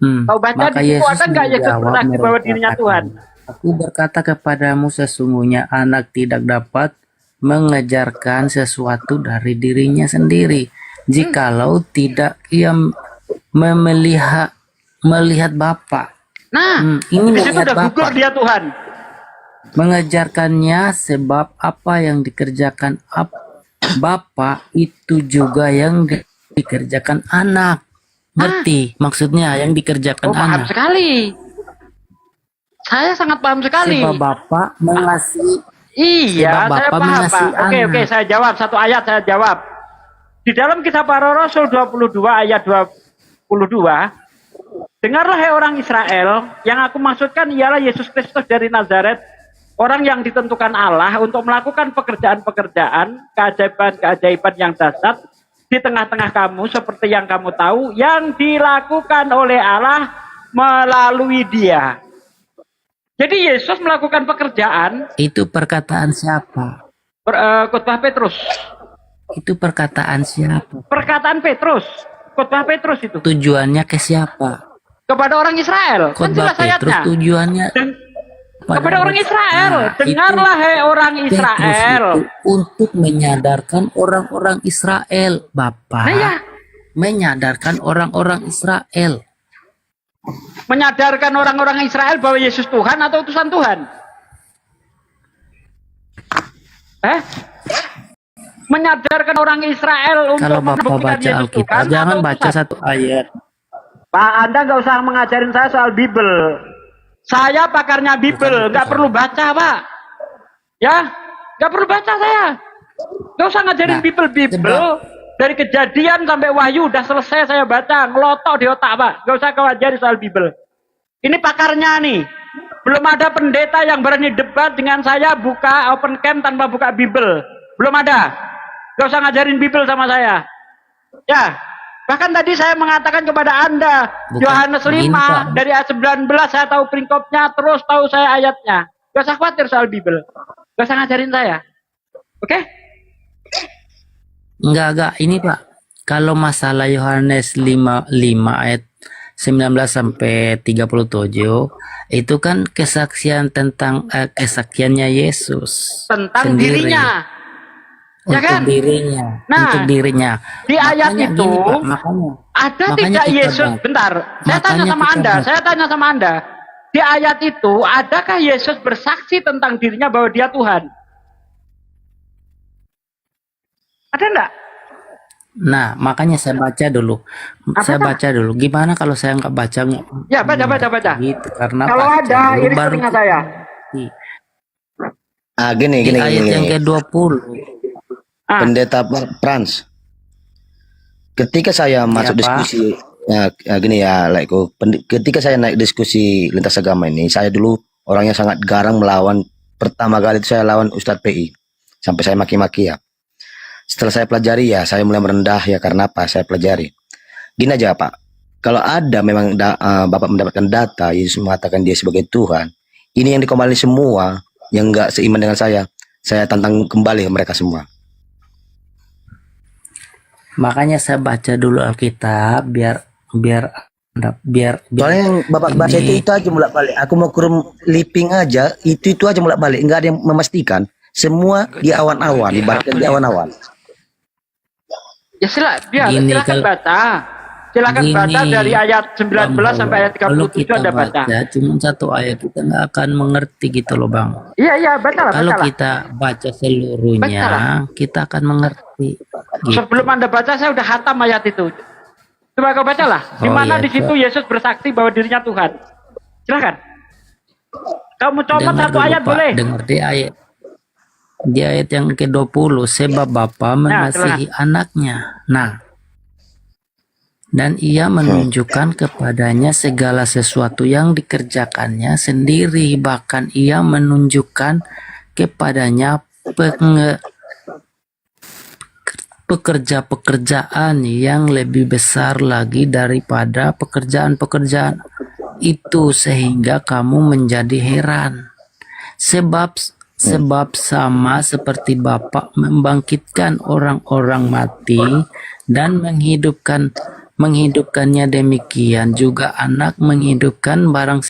Speaker 10: Kau baca
Speaker 19: Maka
Speaker 10: di situ
Speaker 19: Yesus
Speaker 10: ada nggak Yesus bersaksi bahwa dirinya Tuhan?
Speaker 19: Aku berkata kepadamu sesungguhnya anak tidak dapat mengejarkan sesuatu dari dirinya sendiri. Jikalau tidak ia melihat Bapa.
Speaker 10: di
Speaker 19: Ini
Speaker 10: situ
Speaker 19: melihat
Speaker 10: udah gugur
Speaker 19: Bapa.
Speaker 10: dia Tuhan.
Speaker 19: Mengejarkannya sebab apa yang dikerjakan Bapa itu juga yang dikerjakan anak. Ngerti maksudnya yang dikerjakan
Speaker 10: Paham
Speaker 19: anak.
Speaker 10: sekali. Saya sangat paham sekali.
Speaker 19: Sebab Bapa mengasihi.
Speaker 10: Iya,
Speaker 19: Sebab
Speaker 10: saya
Speaker 19: Bapa
Speaker 10: paham
Speaker 19: mengasihi
Speaker 10: Pak. Oke,
Speaker 19: anak.
Speaker 10: saya jawab satu ayat, saya jawab. Di dalam kisah para Rasul 22 ayat 22, dengarlah hai orang Israel, yang aku maksudkan ialah Yesus Kristus dari Nazaret, orang yang ditentukan Allah untuk melakukan pekerjaan-pekerjaan, keajaiban-keajaiban yang dahsyat di tengah-tengah kamu, seperti yang kamu tahu, yang dilakukan oleh Allah melalui Dia. Jadi Yesus melakukan pekerjaan.
Speaker 19: Itu perkataan siapa?
Speaker 10: Khotbah Petrus.
Speaker 19: Itu perkataan siapa?
Speaker 10: Perkataan Petrus. Khotbah Petrus itu.
Speaker 19: Tujuannya ke siapa?
Speaker 10: Kepada orang Israel. Kan
Speaker 19: Khotbah
Speaker 10: jelas
Speaker 19: Petrus
Speaker 10: ayatnya.
Speaker 19: tujuannya
Speaker 10: Kepada orang Israel.
Speaker 19: Nah,
Speaker 10: Dengarlah hai orang
Speaker 19: Petrus
Speaker 10: Israel.
Speaker 19: itu untuk menyadarkan orang-orang Israel, Bapak.
Speaker 10: Nah, ya.
Speaker 19: Menyadarkan orang-orang Israel.
Speaker 10: Menyadarkan orang-orang Israel bahwa Yesus Tuhan atau utusan Tuhan? Menyadarkan orang Israel untuk
Speaker 19: Kalau Bapak
Speaker 10: membuktikan
Speaker 19: baca
Speaker 10: Yesus
Speaker 19: Alkitab,
Speaker 10: Tuhan
Speaker 19: jangan
Speaker 10: atau
Speaker 19: baca
Speaker 10: utusan?
Speaker 19: satu ayat.
Speaker 10: Pak, Anda nggak usah mengajarin saya soal Bible. Saya pakarnya Bible, nggak perlu baca, Pak. Ya, nggak perlu baca saya. Gak usah ngajarin Bible. Dari Kejadian sampai Wahyu udah selesai saya baca, ngelotok di otak Pak. Gak usah kau ajarin soal Bible. Ini pakarnya nih. Belum ada pendeta yang berani debat dengan saya buka open camp tanpa buka Bible. Belum ada. Gak usah ngajarin Bible sama saya. Ya, bahkan tadi saya mengatakan kepada Anda, Yohanes 5 dari ayat 19 saya tahu peringkopnya, terus tahu saya ayatnya. Gak usah khawatir soal Bible. Gak usah ngajarin saya. Oke?
Speaker 19: Enggak. Ini Pak, kalau masalah Yohanes 5 ayat 19 sampai 37, itu kan kesaksian tentang kesaksiannya Yesus.
Speaker 10: Tentang
Speaker 19: sendiri.
Speaker 10: dirinya. Ya
Speaker 19: Untuk
Speaker 10: kan?
Speaker 19: dirinya.
Speaker 10: Nah,
Speaker 19: untuk dirinya.
Speaker 10: Di ayat
Speaker 19: Makanya
Speaker 10: itu,
Speaker 19: gini, Pak, makanya
Speaker 10: ada
Speaker 19: kita
Speaker 10: tidak Yesus?
Speaker 19: baca.
Speaker 10: Bentar, saya tanya sama Anda. Di ayat itu, adakah Yesus bersaksi tentang dirinya bahwa dia Tuhan? Ada enggak?
Speaker 19: Nah, makanya saya baca dulu. Saya baca dulu. Gimana kalau saya nggak baca?
Speaker 10: Ya, baca.
Speaker 19: Gitu, karena
Speaker 10: Kalau
Speaker 19: baca
Speaker 10: ada,
Speaker 19: dulu
Speaker 10: iris
Speaker 19: baru
Speaker 10: telinga saya.
Speaker 14: Gini.
Speaker 19: di ayat yang ke-20.
Speaker 14: Pendeta Frans. Ketika saya masuk
Speaker 19: Pak.
Speaker 14: diskusi, gini ya, ketika saya naik diskusi lintas agama ini, saya dulu orangnya sangat garang melawan. Pertama kali itu saya lawan Ustadz PI, sampai saya maki-maki ya. Setelah saya pelajari ya, saya mulai merendah ya, karena apa? Saya pelajari. Gini aja Pak, kalau ada memang Bapak mendapatkan data Yesus mengatakan dia sebagai Tuhan, ini yang dikembali semua yang nggak seiman dengan saya tantang kembali mereka semua.
Speaker 19: Makanya saya baca dulu Alkitab biar
Speaker 14: Soalnya yang Bapak baca itu aja bolak-balik. Aku mau kurung liping aja, itu aja bolak-balik. Enggak ada yang memastikan. Semua di awan-awan, ibaratnya di awan-awan.
Speaker 10: Ya silakan baca. Silakan baca dari ayat 19 sampai ayat 37 Anda baca.
Speaker 19: Cuma satu ayat kita nggak akan mengerti gitu loh Bang.
Speaker 10: Iya, bacalah.
Speaker 19: Kalau kita baca seluruhnya, kita akan mengerti. Gitu.
Speaker 10: Sebelum Anda baca, saya udah hatam ayat itu. Coba kau bacalah. Di mana di situ Yesus bersaksi bahwa dirinya Tuhan. Silakan. Kamu comot satu ayat
Speaker 19: Pak,
Speaker 10: boleh.
Speaker 19: Dengar di ayat yang ke-20, sebab Bapa mengasihi anaknya. Nah, dan ia menunjukkan kepadanya segala sesuatu yang dikerjakannya sendiri, bahkan ia menunjukkan kepadanya pekerjaan yang lebih besar lagi daripada pekerjaan-pekerjaan itu, sehingga kamu menjadi heran. Sebab sama seperti Bapa membangkitkan orang-orang mati dan menghidupkannya, demikian juga Anak menghidupkan barang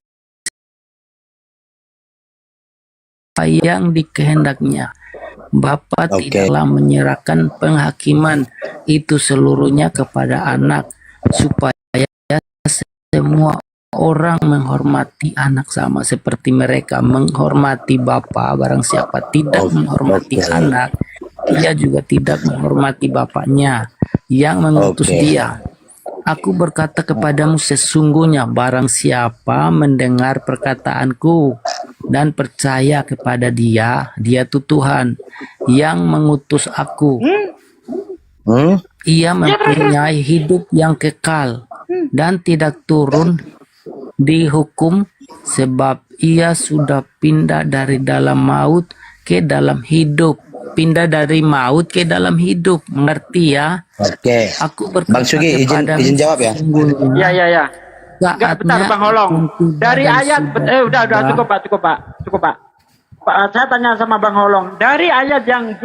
Speaker 19: siapa yang dikehendaknya. Bapa tidaklah menyerahkan penghakiman itu seluruhnya kepada Anak, supaya semua orang menghormati Anak sama seperti mereka menghormati Bapa. Barang siapa tidak menghormati Anak, ia juga tidak menghormati Bapaknya yang mengutus dia. Aku berkata kepadamu, sesungguhnya barang siapa mendengar perkataanku dan percaya kepada dia, dia itu Tuhan yang mengutus aku. Ia mempunyai hidup yang kekal dan tidak turun dihukum, sebab ia sudah pindah dari dalam maut ke dalam hidup. Pindah dari maut ke dalam hidup, mengerti ya?
Speaker 14: Oke.
Speaker 19: Aku berkata
Speaker 14: Bang Sugi, izin jawab ya.
Speaker 10: Ya. Enggak, bentar Bang Holong. Dari ayat udah cukup Pak. Saya tanya sama Bang Holong. Dari ayat yang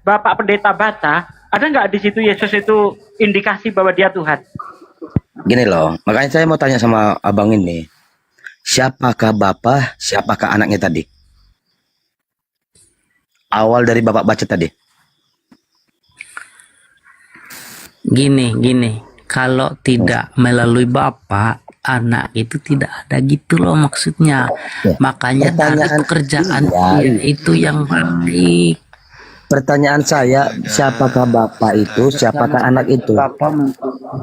Speaker 10: Bapak Pendeta baca, ada nggak di situ Yesus itu indikasi bahwa dia Tuhan?
Speaker 14: Gini loh, makanya saya mau tanya sama abang ini. Siapakah Bapak, siapakah anaknya tadi? Awal dari Bapak baca tadi.
Speaker 19: Gini, kalau tidak melalui Bapak, Anak itu tidak ada gitu loh maksudnya. Makanya dari pekerjaan itu yang baik.
Speaker 14: Pertanyaan saya, siapakah Bapak itu, siapakah Anak itu?
Speaker 19: Bapak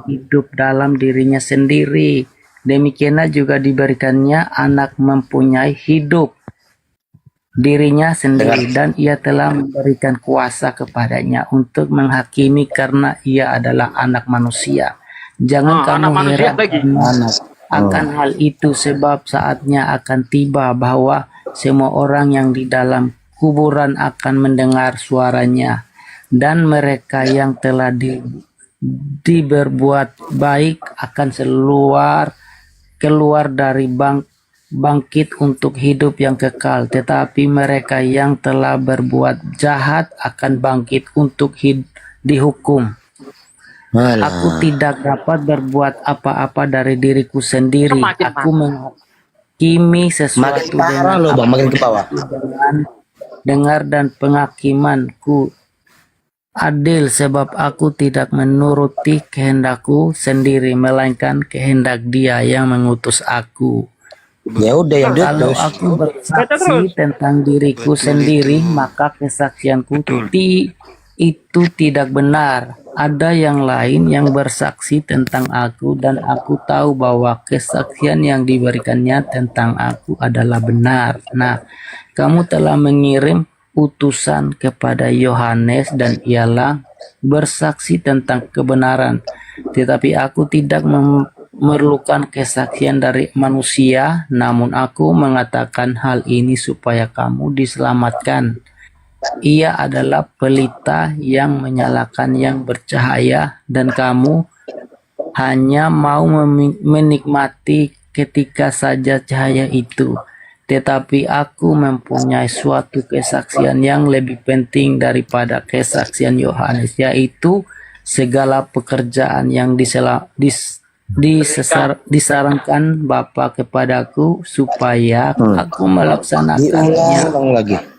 Speaker 19: hidup dalam dirinya sendiri. Demikianlah juga diberikannya Anak mempunyai hidup. dirinya sendiri dan ia telah memberikan kuasa kepadanya untuk menghakimi karena ia adalah anak manusia. Jangan kamu heran akan hal itu sebab saatnya akan tiba bahwa semua orang yang di dalam kuburan akan mendengar suaranya dan mereka yang telah diberbuat baik akan keluar dari bangkit untuk hidup yang kekal, tetapi mereka yang telah berbuat jahat akan bangkit untuk dihukum. Aku tidak dapat berbuat apa-apa dari diriku sendiri. Aku menghakimi sesuatu dengan dengar dan penghakimanku adil sebab aku tidak menuruti kehendakku sendiri melainkan kehendak Dia yang mengutus aku.
Speaker 14: Ya udah yang
Speaker 19: Kalau aku bersaksi tentang diriku sendiri, maka kesaksianku itu tidak benar. Ada yang lain yang bersaksi tentang aku dan aku tahu bahwa kesaksian yang diberikannya tentang aku adalah benar. Nah, kamu telah mengirim utusan kepada Yohanes dan ialah bersaksi tentang kebenaran. Tetapi aku tidak memerlukan kesaksian dari manusia, namun aku mengatakan hal ini supaya kamu diselamatkan. Ia adalah pelita yang menyalakan yang bercahaya dan kamu hanya mau menikmati ketika saja cahaya itu. Tetapi aku mempunyai suatu kesaksian yang lebih penting daripada kesaksian Yohanes, yaitu segala pekerjaan yang disarankan Bapa kepadaku supaya aku melaksanakannya.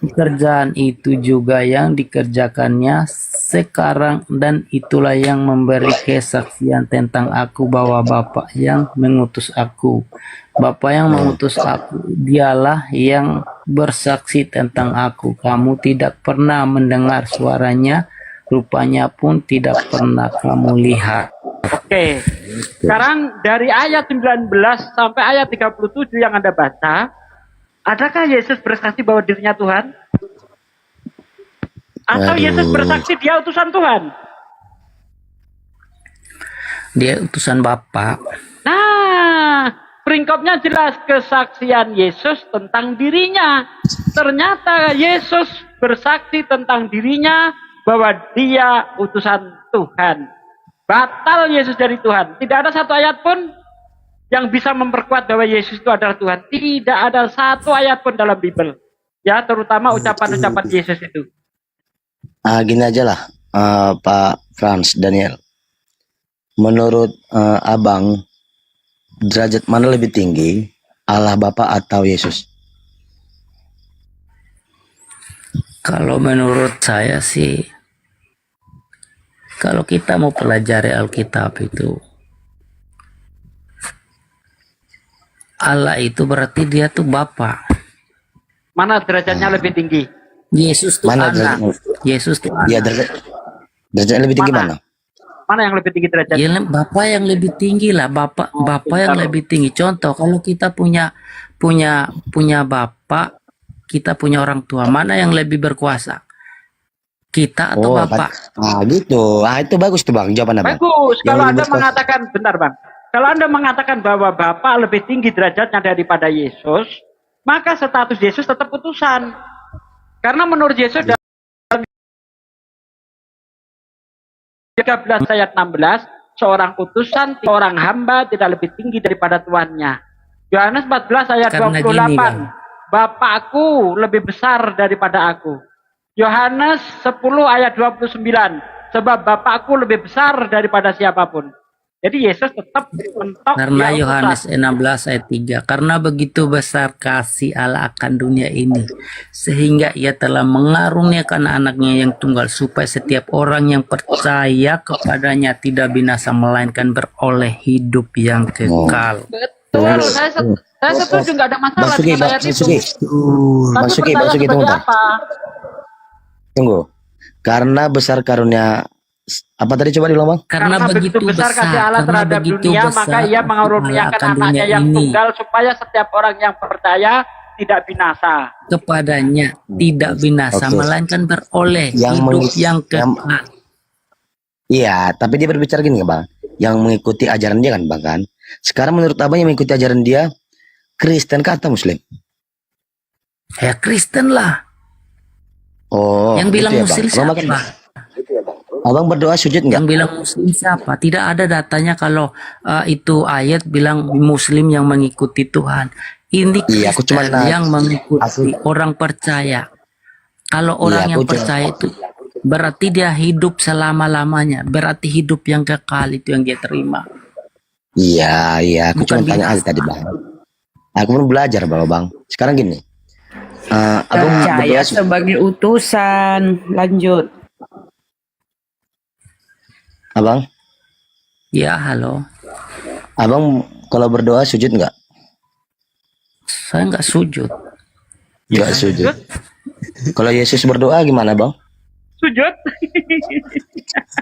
Speaker 19: Pekerjaan itu juga yang dikerjakannya sekarang dan itulah yang memberi kesaksian tentang aku bahwa Bapa yang mengutus aku. Bapa yang mengutus aku, dialah yang bersaksi tentang aku. Kamu tidak pernah mendengar suaranya, rupanya pun tidak pernah kamu lihat.
Speaker 10: Oke, sekarang dari ayat 19 sampai ayat 37 yang Anda baca, adakah Yesus bersaksi bahwa dirinya Tuhan? Atau Yesus bersaksi dia utusan Tuhan?
Speaker 19: Dia utusan Bapa.
Speaker 10: Nah, peringkopnya jelas kesaksian Yesus tentang dirinya. Ternyata Yesus bersaksi tentang dirinya bahwa dia utusan Tuhan. Batal Yesus dari Tuhan. Tidak ada satu ayat pun yang bisa memperkuat bahwa Yesus itu adalah Tuhan. Tidak ada satu ayat pun dalam Bible. Ya, terutama ucapan-ucapan Yesus itu.
Speaker 14: Gini aja lah, Pak Frans Daniel. Menurut Abang, derajat mana lebih tinggi, Allah Bapa atau Yesus?
Speaker 19: Kalau menurut saya sih, kalau kita mau pelajari Alkitab itu, Allah itu berarti dia tuh Bapa.
Speaker 10: Mana derajatnya lebih tinggi?
Speaker 19: Yesus tuh
Speaker 14: Mana
Speaker 19: anak. Yesus tuh anak.
Speaker 14: Ya, derajatnya lebih tinggi mana?
Speaker 10: Mana yang lebih tinggi derajatnya?
Speaker 19: Ya, Bapak yang lebih tinggi lah, Bapak yang lebih tinggi. Contoh, kalau kita punya Bapak, kita punya orang tua, mana yang lebih berkuasa? Kita atau Bapak?
Speaker 14: Gitu. Itu bagus tuh Bang, jawaban Abang.
Speaker 10: Bagus. Kalau Anda mengatakan, bentar Bang. Kalau Anda mengatakan bahwa Bapak lebih tinggi derajatnya daripada Yesus, maka status Yesus tetap utusan. Karena menurut Yesus dalam 13 ayat 16, seorang utusan, seorang hamba tidak lebih tinggi daripada tuannya. Yohanes 14 ayat 28, Bapakku lebih besar daripada aku. Yohanes 10 ayat 29, sebab Bapakku lebih besar daripada siapapun. Jadi Yesus tetap mentok.
Speaker 19: Karena Yohanes 16 ayat 3, karena begitu besar kasih Allah akan dunia ini, sehingga ia telah mengaruniakan anaknya yang tunggal, supaya setiap orang yang percaya kepadanya tidak binasa, melainkan beroleh hidup yang kekal.
Speaker 10: Betul, saya setuju, nggak ada masalah dengan ayat itu.
Speaker 14: Masuki, tunggu. Karena besar karunia, apa tadi coba diulang Bang?
Speaker 10: Karena begitu besar kasih Allah terhadap dunia, maka ia mengaruniakan anaknya yang tunggal supaya setiap orang yang percaya tidak binasa.
Speaker 19: kepadanya tidak binasa,
Speaker 14: Oke.
Speaker 19: melainkan beroleh
Speaker 14: Yang
Speaker 19: hidup
Speaker 14: mengik-
Speaker 19: yang
Speaker 14: yang-
Speaker 19: kekal.
Speaker 14: Iya, tapi dia berbicara gini ya bang, yang mengikuti ajaran dia kan bang kan. Sekarang menurut abang yang mengikuti ajaran dia Kristen kah atau Muslim?
Speaker 19: Ya Kristen lah.
Speaker 14: Oh,
Speaker 19: Yang bilang
Speaker 14: gitu ya,
Speaker 19: Muslim
Speaker 14: Bang.
Speaker 19: siapa?
Speaker 14: Abang berdoa sujud nggak?
Speaker 19: Yang bilang Muslim siapa? Tidak ada datanya kalau itu ayat bilang Muslim yang mengikuti Tuhan. Ini
Speaker 14: Iya, aku cuma
Speaker 19: Kristen yang mengikuti orang percaya. Kalau orang
Speaker 14: Iya,
Speaker 19: yang
Speaker 14: aku cuma-
Speaker 19: percaya itu berarti dia hidup selama-lamanya. Berarti hidup yang kekal itu yang dia terima.
Speaker 14: Iya, iya. Aku
Speaker 19: Bukan
Speaker 14: cuma tanya aja tadi bang. Aku pun belajar bang. Sekarang gini, abang
Speaker 12: Percaya
Speaker 14: berdoa
Speaker 12: sebagai utusan. Lanjut.
Speaker 14: abang,
Speaker 19: Ya, halo.
Speaker 14: abang kalau berdoa sujud nggak?
Speaker 19: Saya nggak sujud.
Speaker 14: Nggak sujud. Kalau Yesus berdoa gimana bang?
Speaker 10: Sujud.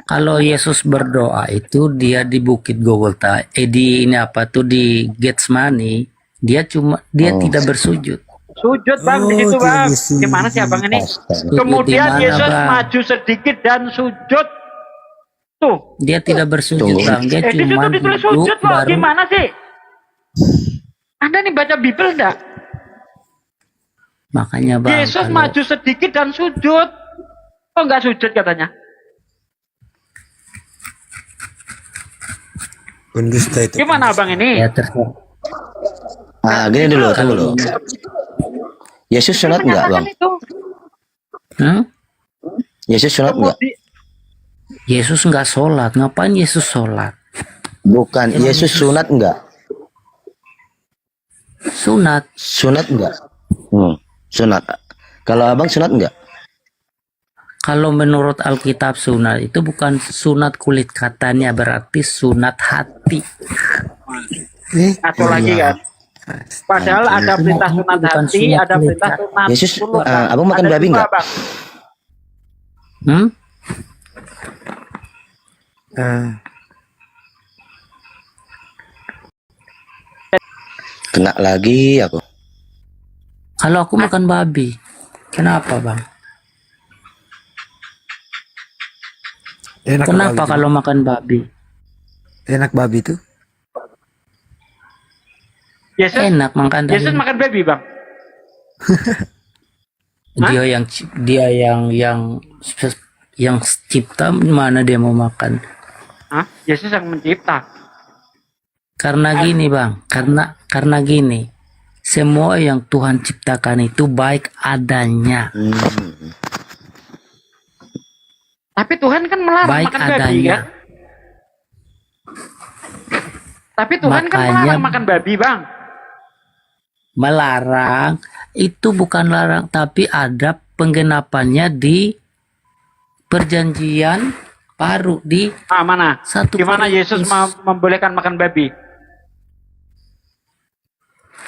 Speaker 19: Kalau Yesus berdoa itu dia di Bukit Golgota, di ini apa tuh di Getsemani, dia tidak bersujud.
Speaker 10: Sujud bang di situ bang. Gimana sih abang ini? Kemudian
Speaker 19: Di mana,
Speaker 10: Yesus
Speaker 19: Bang?
Speaker 10: maju sedikit dan sujud. Tuh.
Speaker 19: Dia tidak bersujud bang, dia
Speaker 10: Di situ
Speaker 19: cuma
Speaker 10: ditulis
Speaker 19: duduk
Speaker 10: sujud loh.
Speaker 19: baru.
Speaker 10: Gimana sih? Anda nih baca Bible enggak?
Speaker 19: Makanya bang,
Speaker 10: Yesus
Speaker 19: kalau-
Speaker 10: maju sedikit dan sujud. Kok enggak sujud katanya? Gimana abang ini?
Speaker 19: ya terserah.
Speaker 14: Gini dulu, tunggu dulu. Yesus sunat nggak bang?
Speaker 10: Itu.
Speaker 14: Yesus sunat nggak?
Speaker 19: Yesus nggak sholat, ngapain Yesus sholat?
Speaker 14: Bukan, Yesus sunat nggak?
Speaker 19: Sunat.
Speaker 14: Sunat nggak? Sunat. Kalau abang sunat nggak?
Speaker 19: Kalau menurut Alkitab sunat itu bukan sunat kulit katanya, berarti sunat hati.
Speaker 10: Atau lagi kan? Padahal ada perintah sunat
Speaker 19: bukan
Speaker 10: hati,
Speaker 19: sunat
Speaker 10: ada
Speaker 19: kulit.
Speaker 10: perintah sunat
Speaker 14: Yesus,
Speaker 10: mulut.
Speaker 14: abang makan
Speaker 10: Ada
Speaker 14: babi
Speaker 10: juga,
Speaker 14: nggak?
Speaker 10: Bang.
Speaker 14: Kena lagi aku.
Speaker 19: Kalau aku makan babi, kenapa bang?
Speaker 7: Enak
Speaker 19: Kenapa
Speaker 7: babi
Speaker 19: kalau makan babi?
Speaker 7: Enak babi tuh.
Speaker 10: Yesus,
Speaker 19: Enak makan
Speaker 10: Yesus
Speaker 19: daging.
Speaker 10: makan babi bang.
Speaker 19: Yang cipta mana dia mau makan?
Speaker 10: Hah? Yesus yang mencipta.
Speaker 19: Karena gini bang, karena gini, semua yang Tuhan ciptakan itu baik adanya.
Speaker 10: Tapi Tuhan kan melarang
Speaker 19: Baik
Speaker 10: makan babi
Speaker 19: adanya.
Speaker 10: kan? Tapi Tuhan kan
Speaker 19: Makanya-
Speaker 10: melarang makan babi bang.
Speaker 19: Melarang itu bukan larang, tapi ada penggenapannya di perjanjian baru di
Speaker 10: Mana?
Speaker 19: satu
Speaker 10: Gimana Yesus membolehkan makan babi?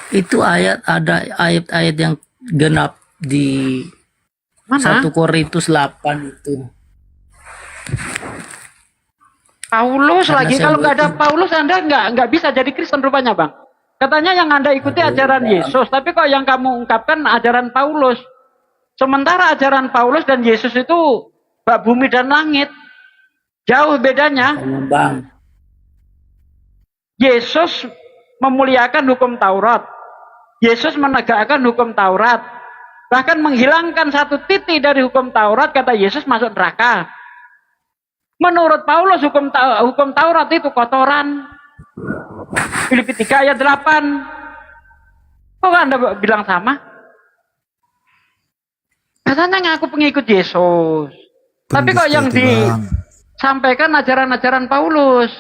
Speaker 19: itu ada ayat-ayat yang genap di
Speaker 10: Mana?
Speaker 19: 1 Korintus 8 itu.
Speaker 10: Paulus
Speaker 19: Karena
Speaker 10: lagi,
Speaker 19: saya
Speaker 10: kalau nggak ada
Speaker 19: buat-
Speaker 10: Paulus Anda nggak bisa jadi Kristen rupanya bang. Katanya yang Anda ikuti ajaran Yesus, tapi kok yang kamu ungkapkan ajaran Paulus. Sementara ajaran Paulus dan Yesus itu bak bumi dan langit. Jauh bedanya.
Speaker 19: Bang,
Speaker 10: Yesus memuliakan hukum Taurat. Yesus menegakkan hukum Taurat. Bahkan menghilangkan satu titik dari hukum Taurat, kata Yesus masuk neraka. Menurut Paulus hukum Taurat itu kotoran. Filipi 3 ayat 8. Kok Anda bilang sama? Katanya ngaku pengikut Yesus. Tapi kok yang disampaikan ajaran-ajaran Paulus?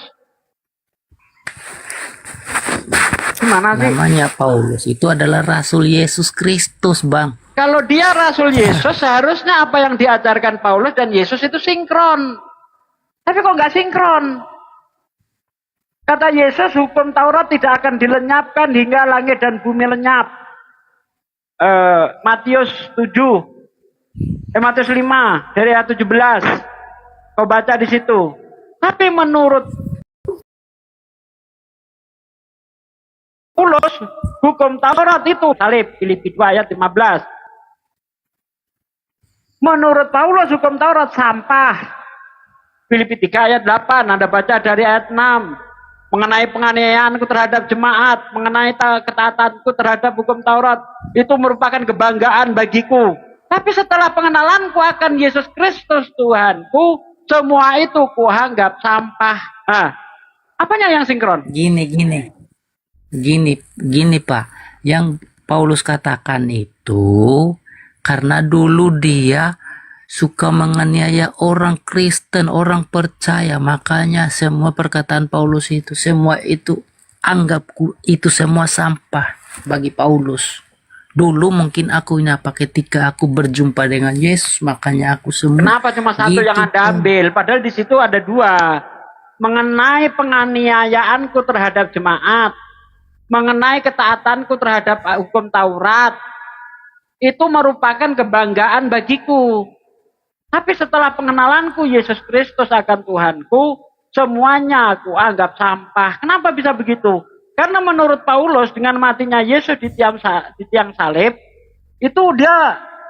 Speaker 10: Gimana sih?
Speaker 19: namanya Paulus itu adalah Rasul Yesus Kristus bang.
Speaker 10: Kalau dia Rasul Yesus, seharusnya apa yang diajarkan Paulus dan Yesus itu sinkron. Tapi kok nggak sinkron? Kata Yesus, hukum Taurat tidak akan dilenyapkan hingga langit dan bumi lenyap. Matius 5 dari ayat 17. Kau baca di situ. Tapi menurut Paulus, hukum Taurat itu salib. Filipi 2 ayat 15. Menurut Paulus hukum Taurat sampah. Filipi 3 ayat 8, Anda baca dari ayat 6. Mengenai penganiayaanku terhadap jemaat, mengenai ketaatanku terhadap hukum Taurat, itu merupakan kebanggaan bagiku. Tapi setelah pengenalanku akan Yesus Kristus Tuhanku, semua itu kuanggap sampah. Nah, apanya yang sinkron?
Speaker 19: Gini Pak, yang Paulus katakan itu karena dulu dia suka menganiaya orang Kristen, orang percaya, makanya semua perkataan Paulus itu, semua itu anggapku itu semua sampah bagi Paulus. Dulu mungkin aku nyapa ketika aku berjumpa dengan Yesus, makanya aku semua.
Speaker 10: Kenapa cuma satu yang Anda ambil? Padahal di situ ada dua. Mengenai penganiayaanku terhadap jemaat, mengenai ketaatanku terhadap hukum Taurat, itu merupakan kebanggaan bagiku. Tapi setelah pengenalanku Yesus Kristus akan Tuhanku, semuanya aku anggap sampah. Kenapa bisa begitu? Karena menurut Paulus dengan matinya Yesus di tiang salib, itu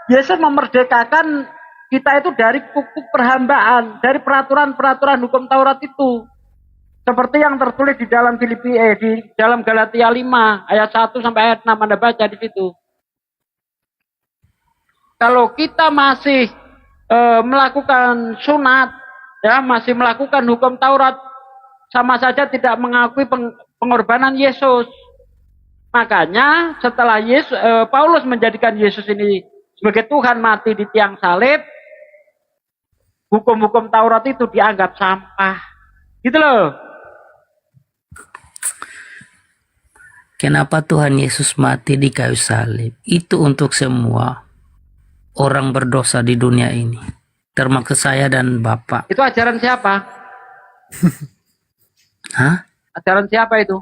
Speaker 10: Yesus memerdekakan kita itu dari kukuk perhambaan, dari peraturan-peraturan hukum Taurat itu. Seperti yang tertulis di dalam di dalam Galatia 5 ayat 1 sampai ayat 6, Anda baca di situ. Kalau kita masih melakukan sunat, ya masih melakukan hukum Taurat, sama saja tidak mengakui pengorbanan Yesus. Makanya setelah Paulus menjadikan Yesus ini sebagai Tuhan mati di tiang salib, hukum-hukum Taurat itu dianggap sampah. Gitu loh.
Speaker 19: Kenapa Tuhan Yesus mati di kayu salib? Itu untuk semua orang berdosa di dunia ini, termasuk saya dan Bapak.
Speaker 10: Itu ajaran siapa?
Speaker 19: Hah?
Speaker 10: Ajaran siapa itu?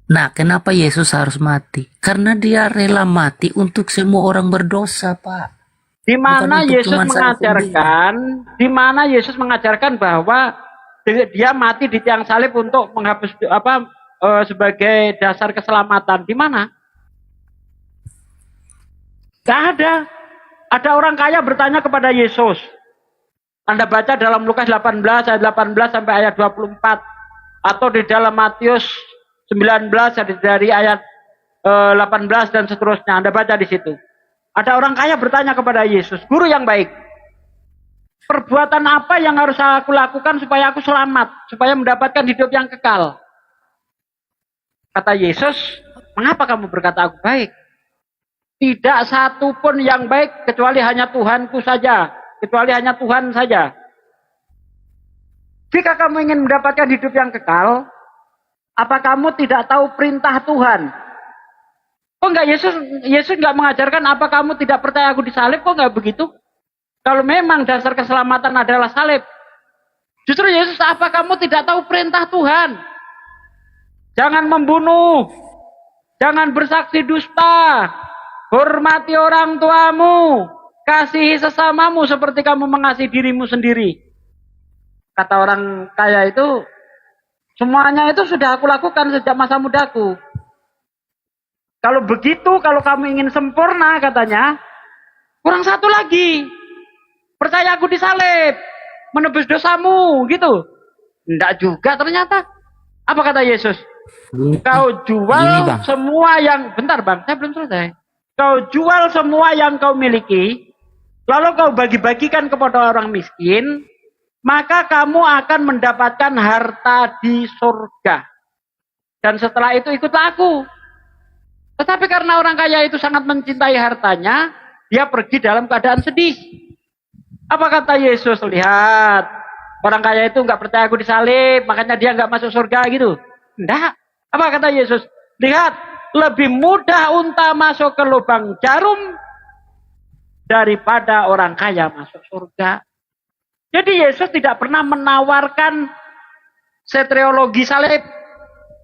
Speaker 19: Nah, kenapa Yesus harus mati? Karena dia rela mati untuk semua orang berdosa, Pak.
Speaker 10: Di mana Yesus mengajarkan bahwa dia mati di tiang salib untuk menghapus sebagai dasar keselamatan? Di mana? Gak ada. Ada orang kaya bertanya kepada Yesus. Anda baca dalam Lukas 18 ayat 18 sampai ayat 24, atau di dalam Matius 19 dari ayat 18 dan seterusnya. Anda baca di situ. Ada orang kaya bertanya kepada Yesus, "Guru yang baik, perbuatan apa yang harus aku lakukan supaya aku selamat, supaya mendapatkan hidup yang kekal?" Kata Yesus, "Mengapa kamu berkata aku baik? Tidak satu pun yang baik kecuali hanya Tuhanku saja, kecuali hanya Tuhan saja. Jika kamu ingin mendapatkan hidup yang kekal, apa kamu tidak tahu perintah Tuhan?" Kok enggak Yesus enggak mengajarkan apa kamu tidak percaya aku disalib? Kok enggak begitu? Kalau memang dasar keselamatan adalah salib. Justru Yesus, apa kamu tidak tahu perintah Tuhan? Jangan membunuh, jangan bersaksi dusta, hormati orang tuamu, kasihi sesamamu seperti kamu mengasihi dirimu sendiri. Kata orang kaya itu, semuanya itu sudah aku lakukan sejak masa mudaku. Kalau begitu, kalau kamu ingin sempurna, katanya, kurang satu lagi. Percaya aku disalib, menebus dosamu, gitu. Enggak juga ternyata. Apa kata Yesus? Kau jual semua yang... Bentar bang, saya belum selesai. Kau jual semua yang kau miliki, lalu kau bagi-bagikan kepada orang miskin, maka kamu akan mendapatkan harta di surga. Dan setelah itu ikutlah aku. Tetapi karena orang kaya itu sangat mencintai hartanya, dia pergi dalam keadaan sedih. Apa kata Yesus? Lihat, orang kaya itu nggak percaya aku disalib, makanya dia nggak masuk surga gitu. Enggak. Apa kata Yesus? Lihat, lebih mudah unta masuk ke lubang jarum daripada orang kaya masuk surga. Jadi Yesus tidak pernah menawarkan soteriologi salib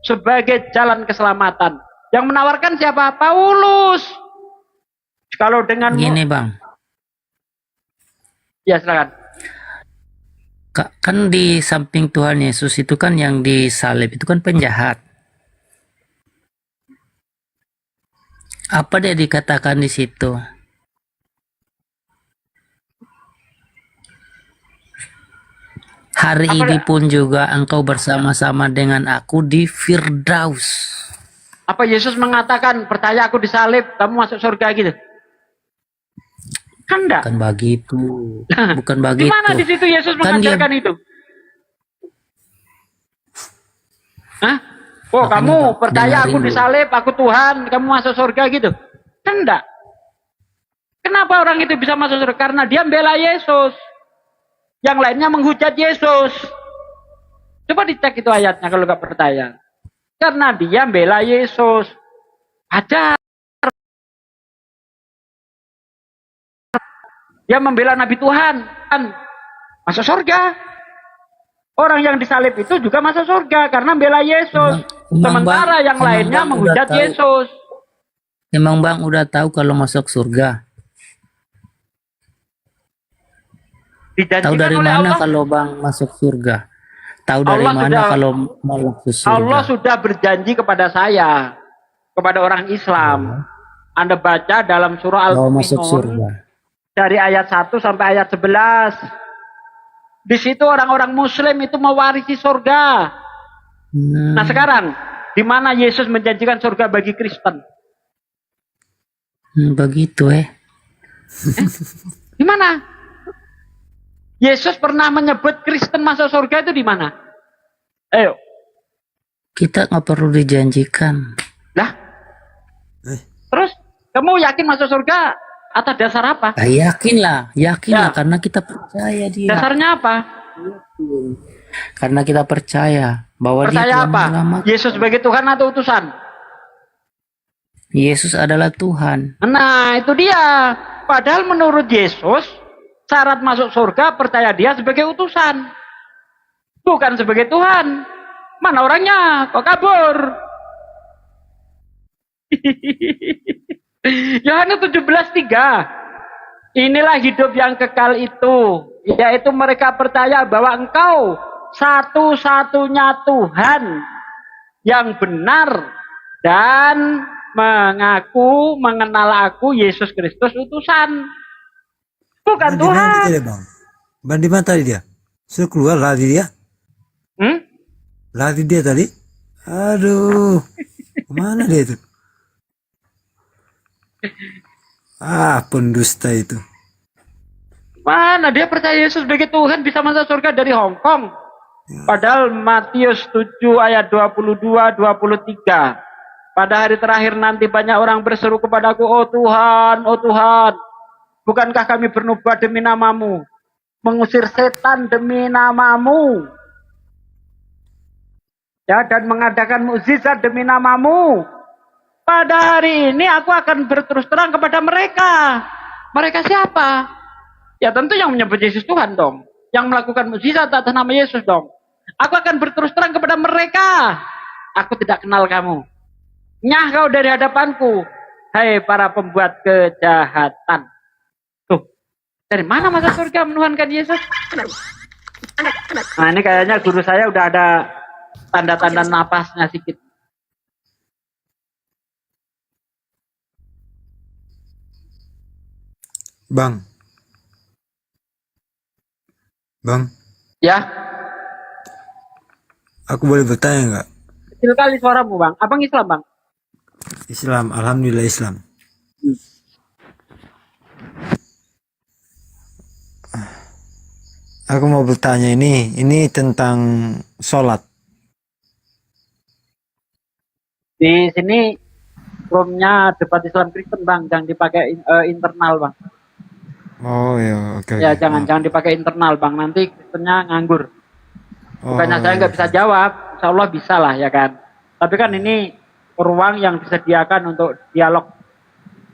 Speaker 10: sebagai jalan keselamatan. Yang menawarkan siapa? Paulus. Kalau dengan
Speaker 19: gini bang,
Speaker 10: ya silakan.
Speaker 19: Kan di samping Tuhan Yesus itu kan yang disalib itu kan penjahat. Apa dia dikatakan di situ? Hari ini pun juga engkau bersama-sama dengan aku di Firdaus.
Speaker 10: Apa Yesus mengatakan, percaya aku disalib, kamu masuk surga gitu? Kan enggak.
Speaker 19: Bukan begitu. Bukan
Speaker 10: Di
Speaker 19: begitu.
Speaker 10: mana di situ Yesus
Speaker 19: Kan dia-
Speaker 10: mengajarkan itu? Hah? Oh,
Speaker 19: Makanya,
Speaker 10: kamu
Speaker 19: Bang,
Speaker 10: percaya aku
Speaker 19: dengerin dulu.
Speaker 10: disalib, aku Tuhan, kamu masuk surga gitu? Kan enggak. Kenapa orang itu bisa masuk surga? Karena dia membela Yesus. Yang lainnya menghujat Yesus. Coba dicek itu ayatnya kalau nggak percaya. Karena dia membela Yesus. Ada. Dia membela Nabi Tuhan. Kan masuk surga. Orang yang disalib itu juga masuk surga karena membela Yesus. Sementara yang lainnya menghujat Yesus.
Speaker 19: Emang Bang udah tahu kalau masuk surga? Tahu dari
Speaker 10: oleh
Speaker 19: mana
Speaker 10: Allah.
Speaker 19: kalau Bang masuk surga? Tahu dari
Speaker 10: Allah
Speaker 19: mana
Speaker 10: sudah-
Speaker 19: kalau mau masuk surga?
Speaker 10: Allah sudah berjanji kepada saya, kepada orang Islam. Anda baca dalam surah
Speaker 19: Mau masuk
Speaker 10: Al-Mu'minun
Speaker 19: surga.
Speaker 10: dari ayat 1 sampai ayat 11. Di situ orang-orang Muslim itu mewarisi surga. Nah sekarang, di mana Yesus menjanjikan surga bagi Kristen?
Speaker 19: Begitu
Speaker 10: Di mana? Yesus pernah menyebut Kristen masuk surga itu di mana? Ayo.
Speaker 19: Kita nggak perlu dijanjikan.
Speaker 10: Lah? Terus, kamu yakin masuk surga atas dasar apa?
Speaker 19: Ah, yakinlah
Speaker 10: Ya.
Speaker 19: karena kita percaya dia.
Speaker 10: Dasarnya apa?
Speaker 19: Karena kita percaya bahwa dia
Speaker 10: Percaya
Speaker 19: telah
Speaker 10: apa?
Speaker 19: menyelamatkan.
Speaker 10: Yesus sebagai Tuhan atau utusan?
Speaker 19: Yesus adalah Tuhan.
Speaker 10: Nah, itu dia. Padahal menurut Yesus, syarat masuk surga percaya dia sebagai utusan. Bukan sebagai Tuhan. Mana orangnya? Kok kabur? Yohanes 17:3. Inilah hidup yang kekal itu, yaitu mereka percaya bahwa Engkau satu-satunya Tuhan yang benar dan mengenal aku Yesus Kristus utusan. Bukan Tuhan.
Speaker 6: Bang di mana tadi dia? Sudah keluar lari dia? Lari dia tadi? Aduh, kemana dia itu? Pendusta itu.
Speaker 10: Mana dia percaya Yesus sebagai Tuhan bisa masuk surga dari Hong Kong. Padahal Matius 7 ayat 22-23. Pada hari terakhir nanti banyak orang berseru kepadaku, oh Tuhan, bukankah kami bernubuat demi namamu, mengusir setan demi namamu, ya, dan mengadakan mukjizat demi namamu. Pada hari ini aku akan berterus terang kepada mereka. Mereka siapa? Ya tentu yang menyebut Yesus Tuhan dong. Yang melakukan mukjizat atas nama Yesus dong. Aku akan berterus terang kepada mereka. Aku tidak kenal kamu. Nyah kau dari hadapanku. Hai para pembuat kejahatan. Tuh. Dari mana masuk surga menuhankan Yesus? Nah ini kayaknya guru saya udah ada tanda-tanda napasnya sedikit.
Speaker 6: Bang.
Speaker 10: Ya.
Speaker 6: Aku boleh bertanya nggak?
Speaker 10: Kecil kali suaramu bang. Abang Islam bang?
Speaker 6: Islam, alhamdulillah Islam. Aku mau bertanya ini tentang sholat.
Speaker 10: Di sini roomnya debat Islam Kristen bang, jangan dipakai internal bang.
Speaker 6: Oh ya, oke.
Speaker 10: Ya jangan dipakai internal bang, nanti Kristennya nganggur. Bukannya
Speaker 6: Oh,
Speaker 10: saya nggak bisa jawab, insya Allah bisa lah ya kan. Tapi kan ini ruang yang disediakan untuk dialog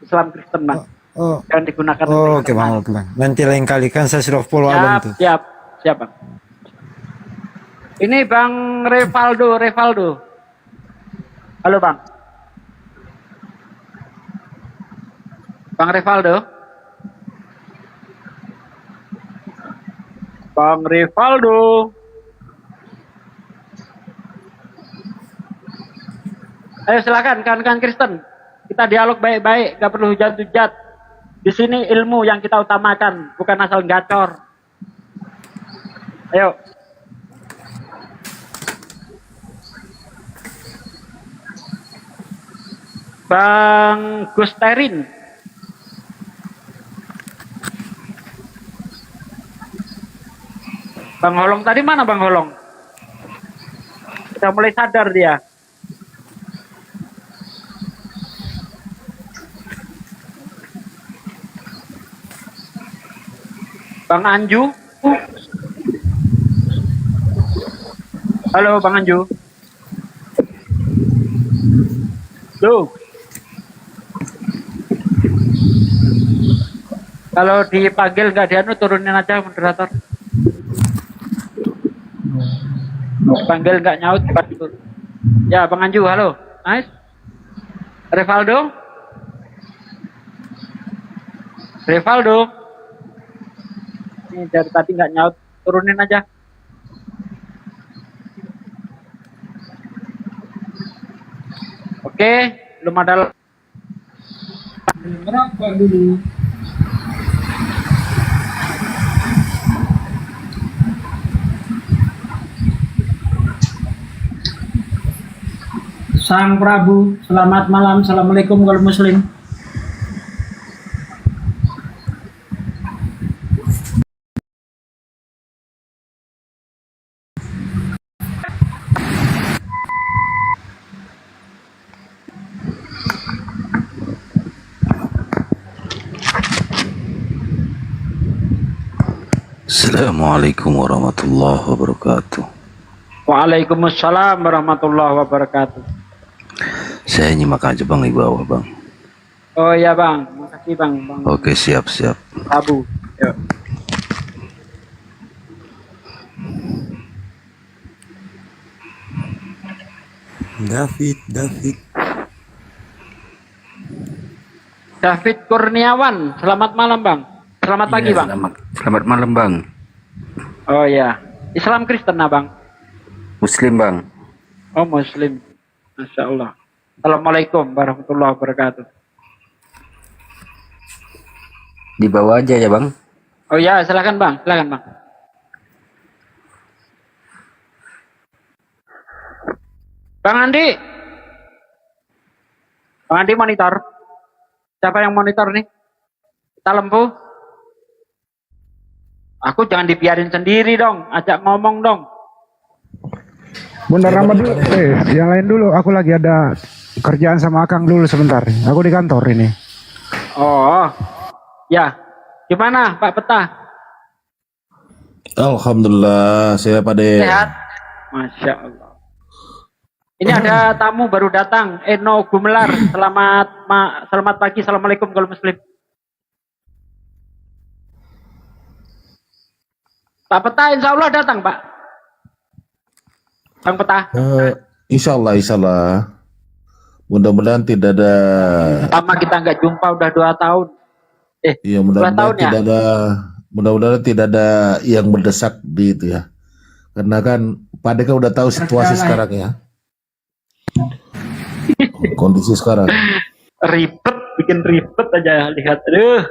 Speaker 10: Islam Kristen bang.
Speaker 6: Oh,
Speaker 10: Jangan digunakan untuk
Speaker 6: oh oke
Speaker 10: internal.
Speaker 6: bang. Nanti lain kali kan saya sudah follow abang tuh.
Speaker 10: Siap bang. Ini bang Revaldo. Halo bang. Bang Revaldo. Bang Revaldo. Ayo silakan kawan-kawan Kristen. Kita dialog baik-baik, nggak perlu hujat-hujat. Di sini ilmu yang kita utamakan, bukan asal gacor. Ayo. Bang Gusterin. Bang Holong tadi mana Bang Holong? Sudah mulai sadar dia. Bang Anju. Halo Bang Anju. Loh. Kalau dipanggil nggak dianu, turunin aja moderator. Panggil nggak nyaut, cepat turun. Ya Bang Anju, halo. Nice. Revaldo. Revaldo. Ini dari tadi nggak nyaut, turunin aja. Oke, belum ada. Merokok dulu. Sang Prabu, selamat malam. Assalamualaikum kalau muslim.
Speaker 9: Assalamualaikum warahmatullahi wabarakatuh.
Speaker 10: Waalaikumsalam warahmatullahi wabarakatuh.
Speaker 9: Saya nyimak aja bang di bawah bang.
Speaker 10: Oh iya bang, makasih bang.
Speaker 9: Oke siap.
Speaker 10: Prabu, yuk. David Kurniawan, selamat malam bang. Selamat pagi bang.
Speaker 9: Selamat malam bang.
Speaker 10: Oh iya, Islam Kristen bang.
Speaker 9: Muslim bang.
Speaker 10: Oh Muslim, Masya Allah. Assalamualaikum warahmatullahi wabarakatuh.
Speaker 9: Di bawah aja ya bang.
Speaker 10: Oh ya, silakan bang, silakan bang. Bang Andi. Bang Andi monitor. Siapa yang monitor nih? Kita lempu. Aku jangan dibiarin sendiri dong, ajak ngomong dong.
Speaker 7: Bunda Rama dulu, yang lain dulu. Aku lagi ada kerjaan sama Akang dulu sebentar. Aku di kantor ini.
Speaker 10: Oh, ya. Gimana Pak Peta?
Speaker 11: Alhamdulillah, saya Pak De.
Speaker 10: Sehat? Masya Allah. Ini ada tamu baru datang, Eno Gumelar. Selamat pagi, assalamualaikum kalau muslim. Pak Peta, insya Allah datang Pak. Bang Peta.
Speaker 11: Insya Allah. Mudah-mudahan tidak ada.
Speaker 10: Lama kita nggak jumpa, udah 2 tahun.
Speaker 11: Iya,
Speaker 10: 2 tahun ya.
Speaker 11: Mudah-mudahan tidak ada yang mendesak di itu ya. Karena kan Pak De kan udah tahu situasi sekarang ya. Kondisi sekarang.
Speaker 10: Ribet, bikin ribet aja lihat. Aduh.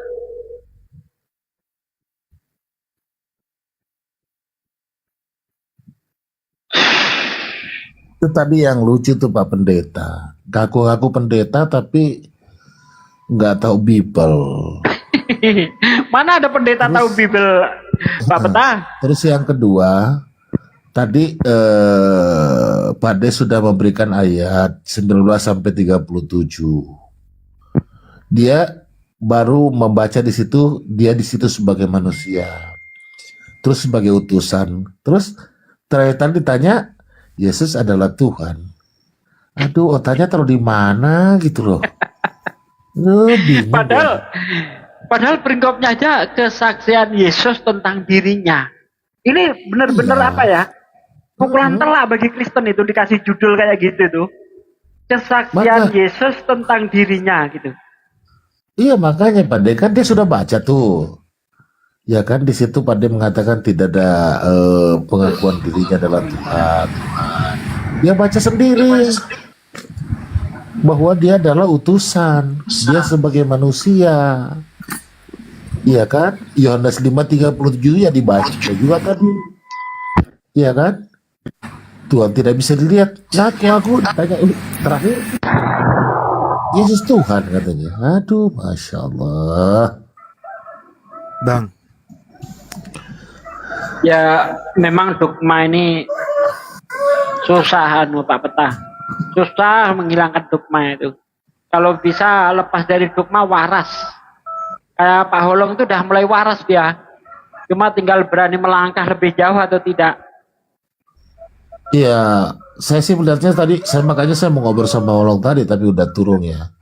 Speaker 11: Itu tadi yang lucu tuh Pak Pendeta. Ngaku-ngaku pendeta tapi nggak tahu Bible.
Speaker 10: Mana ada pendeta tahu Bible, Pak Peta?
Speaker 11: Terus yang kedua, tadi Pak De sudah memberikan ayat 19 sampai 37. Dia baru membaca di situ, dia di situ sebagai manusia. Terus sebagai utusan. Terus terakhir ditanya, Yesus adalah Tuhan. Aduh, otaknya taruh di mana gitu loh.
Speaker 10: Padahal peringkopnya aja kesaksian Yesus tentang dirinya. Ini benar-benar apa ya? Pukulan telak bagi Kristen itu dikasih judul kayak gitu tuh. Kesaksian Yesus tentang dirinya gitu.
Speaker 11: Iya makanya Pak De kan dia sudah baca tuh. Ya kan di situ Pak De mengatakan tidak ada pengakuan dirinya adalah Tuhan. Dia baca sendiri. bahwa dia adalah utusan, dia sebagai manusia. Iya kan? Yohanes 5:37 ya dibaca juga tadi. Iya kan? Tuhan tidak bisa dilihat. Nah, aku tanya ini terakhir, Yesus Tuhan katanya. Aduh, Masya Allah.
Speaker 7: Bang,
Speaker 10: Ya memang dogma ini susah Pak Petah. Susah menghilangkan dogma itu. Kalau bisa lepas dari dogma waras. Kayak Pak Holong itu udah mulai waras dia. Cuma tinggal berani melangkah lebih jauh atau tidak.
Speaker 11: Iya, saya sih melihatnya tadi, makanya saya mau ngobrol sama Olong tadi, tapi udah turun ya.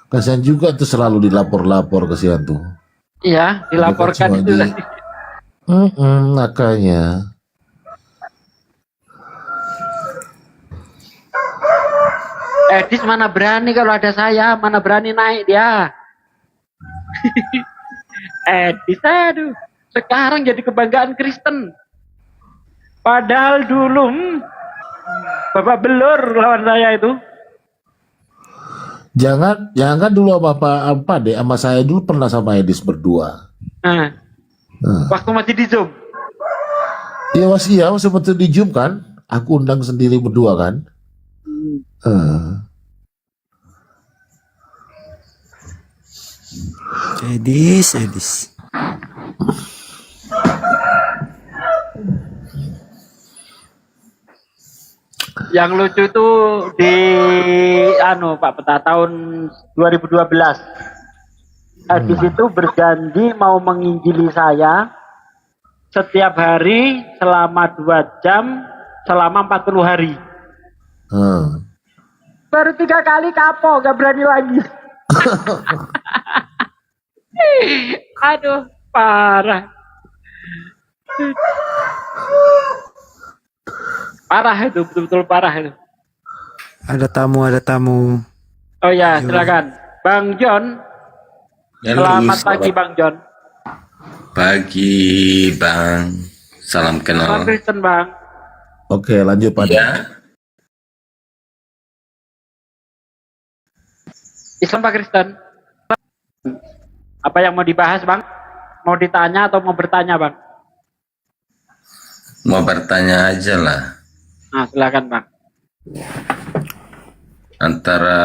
Speaker 11: Kasihan juga tuh selalu dilapor-lapor, kasihan tuh.
Speaker 10: Iya, dilaporkan itu tadi.
Speaker 11: Makanya.
Speaker 10: Edis mana berani kalau ada saya, mana berani naik dia. Edis, aduh, sekarang jadi kebanggaan Kristen. Padahal dulu Bapak Belur lawan saya itu.
Speaker 11: Jangan dulu apa deh, sama saya dulu pernah sama Edis berdua.
Speaker 10: Waktu masih di Zoom.
Speaker 11: Iya masih betul di Zoom kan? Aku undang sendiri berdua kan?
Speaker 6: Edis.
Speaker 10: Yang lucu itu di Pak Peta tahun 2012. Edis itu berjanji mau menginjili saya setiap hari selama 2 jam selama 40 hari. Baru 3 kali kapok, gak berani lagi. Aduh, parah. Parah itu, betul-betul parah itu.
Speaker 6: Ada tamu.
Speaker 10: Oh ya, silakan. Bang John. Selamat pagi Bang John.
Speaker 3: Pagi Bang. Salam kenal.
Speaker 10: Salam Kristen Bang.
Speaker 11: Oke, lanjut Pak.
Speaker 10: Islam Pak Kristen. Apa yang mau dibahas Bang? Mau ditanya atau mau bertanya Bang?
Speaker 3: Mau bertanya aja lah.
Speaker 10: Nah, silakan Bang.
Speaker 3: Antara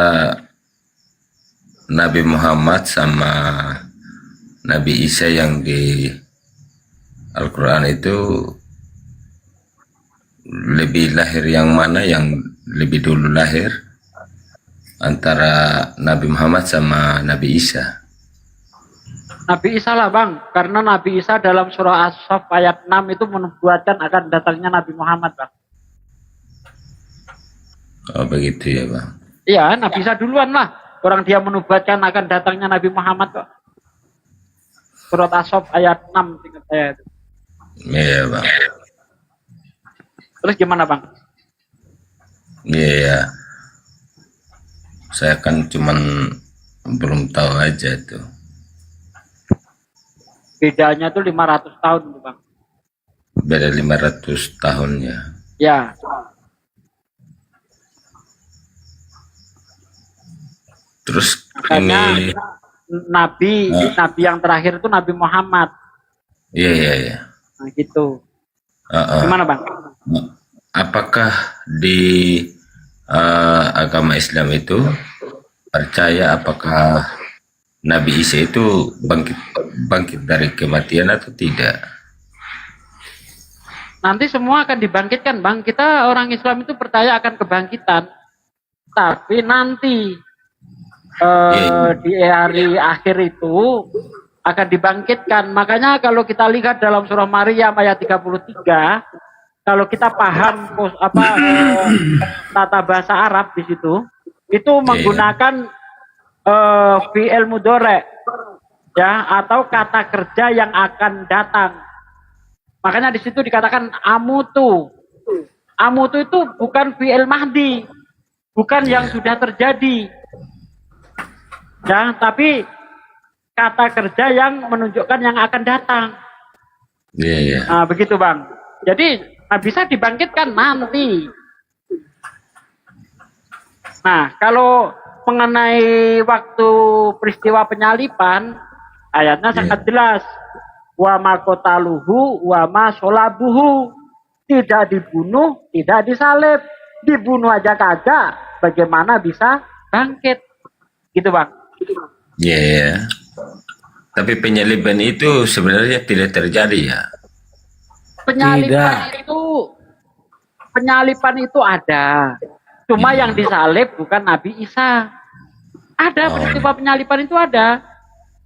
Speaker 3: Nabi Muhammad sama Nabi Isa yang di Al-Quran itu lebih lahir yang mana, yang lebih dulu lahir? Antara Nabi Muhammad sama Nabi Isa.
Speaker 10: Nabi Isa lah Bang, karena Nabi Isa dalam surah As-Saff ayat 6 itu menubuatkan akan datangnya Nabi Muhammad Bang.
Speaker 3: Oh begitu ya Bang.
Speaker 10: Iya, Nabi Isa duluan lah. Orang dia menubuatkan akan datangnya Nabi Muhammad kok. Surat As-Saff ayat 6 ingat saya itu.
Speaker 3: Iya Bang.
Speaker 10: Terus gimana Bang?
Speaker 3: Iya. Saya kan cuman belum tahu aja tuh.
Speaker 10: Bedanya tuh 500 tahun tuh Bang.
Speaker 3: Beda 500 tahun ya.
Speaker 10: Ya.
Speaker 3: Terus
Speaker 10: Makanya
Speaker 3: ini
Speaker 10: Nabi yang terakhir itu Nabi Muhammad.
Speaker 3: Iya.
Speaker 10: Nah gitu. Gimana Bang?
Speaker 3: Apakah di agama Islam itu percaya apakah Nabi Isa itu bangkit dari kematian atau tidak?
Speaker 10: Nanti semua akan dibangkitkan Bang. Kita orang Islam itu percaya akan kebangkitan. Tapi nanti di hari akhir itu akan dibangkitkan. Makanya kalau kita lihat dalam surah Maryam ayat 33, kalau kita paham tata bahasa Arab di situ, itu menggunakan fi'il mudhari ya, atau kata kerja yang akan datang. Makanya di situ dikatakan amutu. Amutu itu bukan fi'il mahdi, bukan yang sudah terjadi. Ya, tapi kata kerja yang menunjukkan yang akan datang.
Speaker 3: Iya.
Speaker 10: Nah, begitu Bang. Jadi bisa dibangkitkan nanti. Nah, kalau mengenai waktu peristiwa penyalipan, ayatnya sangat jelas. Wa ma qataluhu wa ma sholabuhu. Tidak dibunuh, tidak disalib. Dibunuh aja kagak, bagaimana bisa bangkit? Gitu Bang.
Speaker 3: Iya. Tapi penyaliban itu sebenarnya tidak terjadi ya.
Speaker 10: Penyalipan itu ada. Cuma yang disalib bukan Nabi Isa. Ada peristiwa penyalipan itu ada.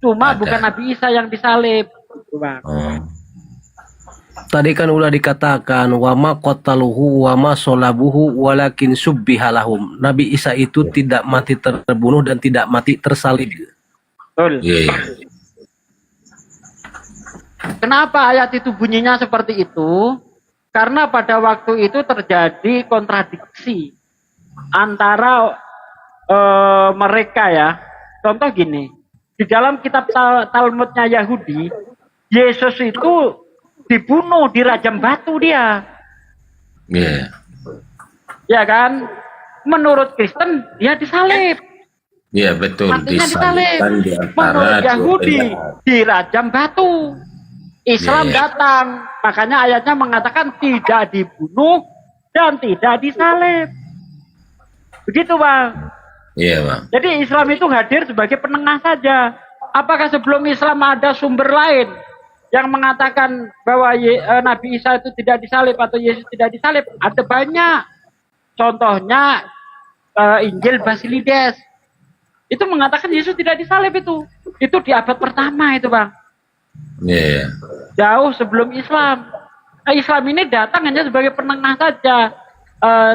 Speaker 10: Cuma bukan Nabi Isa yang disalib. Bang.
Speaker 8: Tadi kan udah dikatakan wama qataluhu wama solabuhu walakin subbihalahum. Nabi Isa itu tidak mati terbunuh dan tidak mati tersalib.
Speaker 10: Betul. Kenapa ayat itu bunyinya seperti itu? Karena pada waktu itu terjadi kontradiksi antara mereka ya. Contoh gini, di dalam kitab Talmudnya Yahudi, Yesus itu dibunuh, dirajam batu dia.
Speaker 3: Iya.
Speaker 10: Ya kan? Menurut Kristen dia disalib.
Speaker 3: Iya betul.
Speaker 10: Matinya disalib.
Speaker 3: Di
Speaker 10: Menurut Yahudi dirajam batu. Islam datang, makanya ayatnya mengatakan tidak dibunuh dan tidak disalib. Begitu Bang.
Speaker 3: Iya Bang.
Speaker 10: Jadi Islam itu hadir sebagai penengah saja. Apakah sebelum Islam ada sumber lain yang mengatakan bahwa Nabi Isa itu tidak disalib atau Yesus tidak disalib? Ada banyak. Contohnya Injil Basilides. Itu mengatakan Yesus tidak disalib itu. Itu di abad pertama itu Bang.
Speaker 3: Iya.
Speaker 10: Jauh sebelum Islam. Islam ini datang hanya sebagai penengah saja.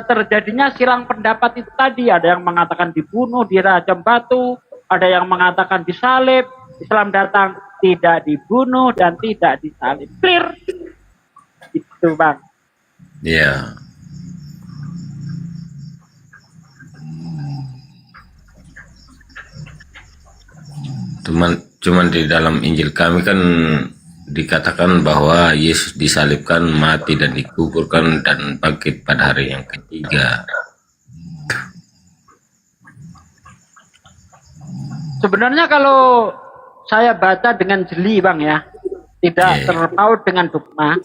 Speaker 10: Terjadinya silang pendapat itu tadi. Ada yang mengatakan dibunuh, dirajam batu. Ada yang mengatakan disalib. Islam datang tidak dibunuh dan tidak disalib. Clear. Itu Bang.
Speaker 3: Iya. Cuman di dalam Injil kami kan dikatakan bahwa Yesus disalibkan, mati dan dikuburkan dan bangkit pada hari yang ketiga.
Speaker 10: Sebenarnya kalau saya baca dengan jeli Bang ya, tidak terpaut dengan dogma,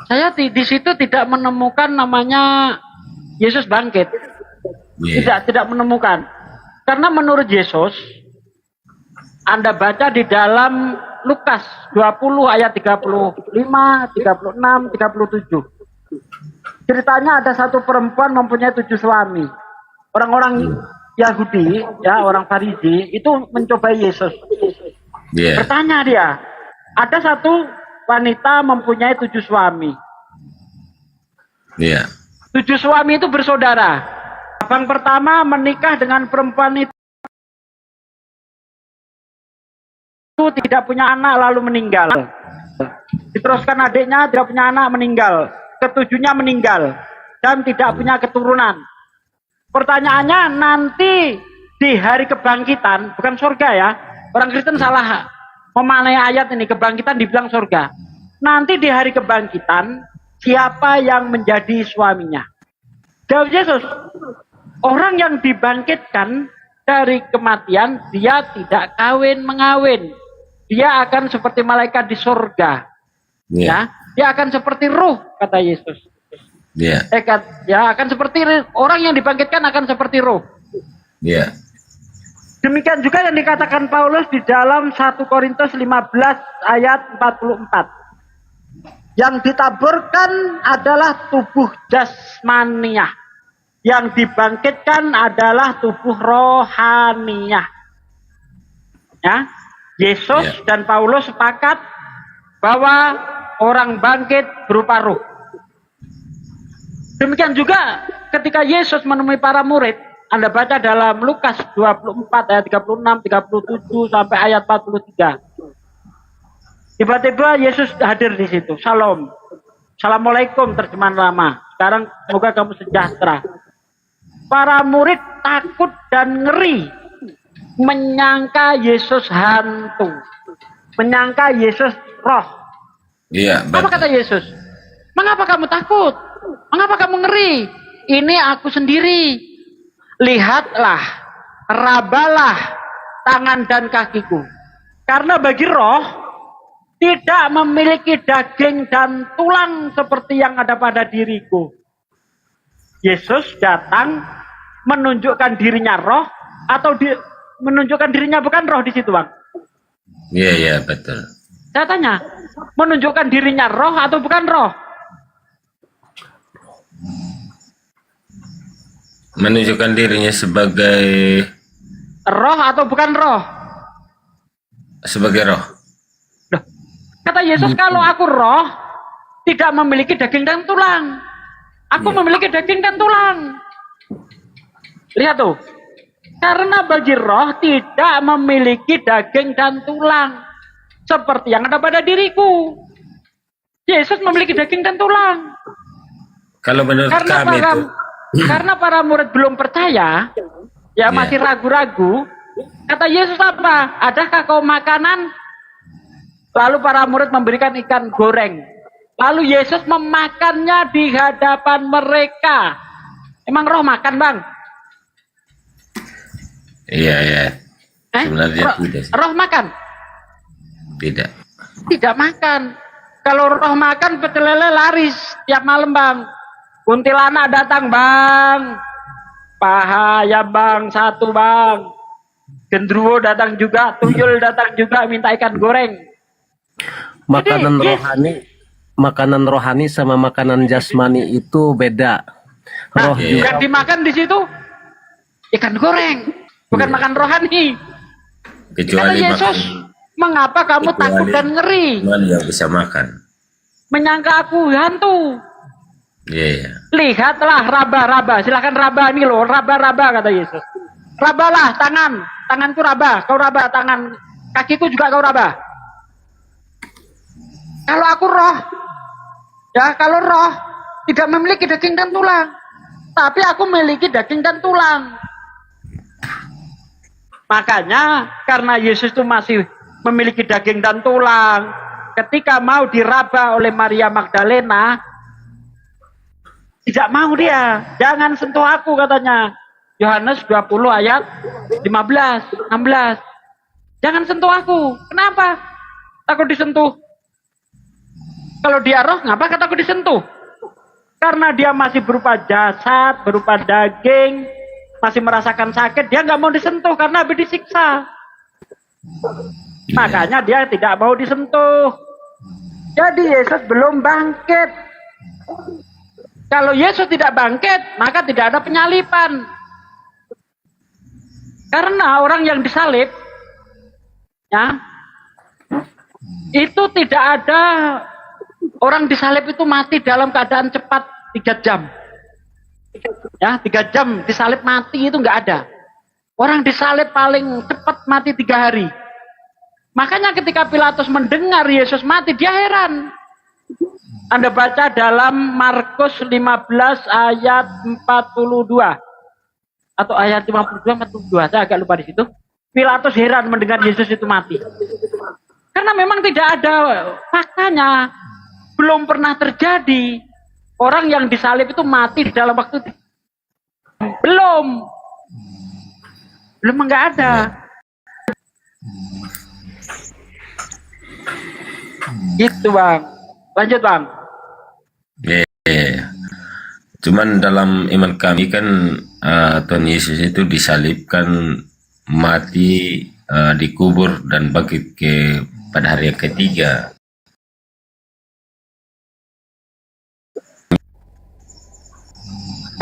Speaker 10: saya di situ tidak menemukan namanya Yesus bangkit. Tidak menemukan. Karena menurut Yesus, Anda baca di dalam Lukas 20 ayat 35, 36, 37. Ceritanya ada satu perempuan mempunyai 7 suami. Orang-orang Yahudi, ya orang Farisi itu mencobai Yesus. Bertanya dia, ada satu wanita mempunyai 7 suami. 7 suami itu bersaudara. Abang pertama menikah dengan perempuan itu tidak punya anak lalu meninggal. Diteruskan adiknya tidak punya anak meninggal. Ketujuhnya meninggal dan tidak punya keturunan. Pertanyaannya nanti di hari kebangkitan, bukan surga ya. Orang Kristen salah memaknai ayat ini, kebangkitan dibilang surga. Nanti di hari kebangkitan siapa yang menjadi suaminya? Jawab Yesus, orang yang dibangkitkan dari kematian dia tidak kawin-mengawin. Dia akan seperti malaikat di surga. Ya, dia akan seperti ruh kata Yesus. Ya, akan seperti orang yang dibangkitkan akan seperti ruh. Demikian juga yang dikatakan Paulus di dalam 1 Korintus 15 ayat 44. Yang ditaburkan adalah tubuh jasmaniah. Yang dibangkitkan adalah tubuh rohaniah. Ya, Yesus dan Paulus sepakat bahwa orang bangkit berupa ruh. Demikian juga ketika Yesus menemui para murid, Anda baca dalam Lukas 24 ayat 36, 37 sampai ayat 43. Tiba-tiba Yesus hadir di situ. Shalom. Assalamualaikum terjemahan lama. Sekarang semoga kamu sejahtera. Para murid takut dan ngeri. Menyangka Yesus hantu. Menyangka Yesus roh. Apa kata Yesus? Mengapa kamu takut? Mengapa kamu ngeri? Ini aku sendiri. Lihatlah rabalah tangan dan kakiku. Karena bagi roh tidak memiliki daging dan tulang seperti yang ada pada diriku. Yesus datang menunjukkan dirinya roh atau menunjukkan dirinya bukan roh di situ, Bang?
Speaker 3: Iya, betul.
Speaker 10: Saya tanya, menunjukkan dirinya roh atau bukan roh?
Speaker 3: Menunjukkan dirinya sebagai
Speaker 10: roh atau bukan roh?
Speaker 3: Sebagai roh.
Speaker 10: Loh, kata Yesus, kalau aku roh, tidak memiliki daging dan tulang. Aku memiliki daging dan tulang. Lihat tuh. Karena bagi roh tidak memiliki daging dan tulang. Seperti yang ada pada diriku. Yesus memiliki daging dan tulang.
Speaker 3: Kalau menurut kami itu.
Speaker 10: Karena para murid belum percaya, ya masih ragu-ragu. Kata Yesus apa? Adakah kau makanan? Lalu para murid memberikan ikan goreng. Lalu Yesus memakannya di hadapan mereka. Emang roh makan, Bang?
Speaker 3: Iya. Sebenarnya tidak.
Speaker 10: Roh makan?
Speaker 3: Tidak.
Speaker 10: Tidak makan. Kalau roh makan, pecel lele laris tiap malam, Bang. Kuntilanak datang, Bang. Paha ya, Bang, satu, Bang. Gendruwo datang juga, tuyul datang juga minta ikan goreng.
Speaker 8: Makanan rohani sama makanan jasmani itu beda. Roh
Speaker 10: yang dimakan di situ ikan goreng, bukan makan rohani.
Speaker 3: Kecuali
Speaker 10: kata Yesus, mengapa kamu takut dan ngeri?
Speaker 3: Mana yang bisa makan?
Speaker 10: Menyangka aku hantu.
Speaker 3: Iya.
Speaker 10: Lihatlah raba-raba, silakan raba ini loh, raba-raba kata Yesus. Rabalah tanganku raba, kau raba tangan, kakiku juga kau raba. Kalau aku roh, ya kalau roh tidak memiliki daging dan tulang, tapi aku memiliki daging dan tulang. Makanya karena Yesus itu masih memiliki daging dan tulang, ketika mau diraba oleh Maria Magdalena, tidak mau dia, jangan sentuh aku katanya. Yohanes 20 ayat 15, 16. Jangan sentuh aku. Kenapa? Takut disentuh. Kalau dia roh, ngapa kataku disentuh? Karena dia masih berupa jasad, berupa daging, masih merasakan sakit, dia nggak mau disentuh karena habis disiksa. Makanya dia tidak mau disentuh. Jadi Yesus belum bangkit. Kalau Yesus tidak bangkit, maka tidak ada penyaliban. Karena orang yang disalib, ya, itu tidak ada orang disalib itu mati dalam keadaan cepat 3 jam. Ya, 3 jam disalib mati itu nggak ada. Orang disalib paling cepat mati 3 hari. Makanya ketika Pilatus mendengar Yesus mati, dia heran. Anda baca dalam Markus 15 ayat 42. Atau ayat 52, saya agak lupa di situ. Pilatus heran mendengar Yesus itu mati. Karena memang tidak ada faktanya. Belum pernah terjadi orang yang disalib itu mati dalam waktu belum nggak ada. Gitu Bang, lanjut Bang.
Speaker 3: Cuman dalam iman kami kan Tuhan Yesus itu disalibkan, mati, dikubur dan bangkit pada hari yang ketiga.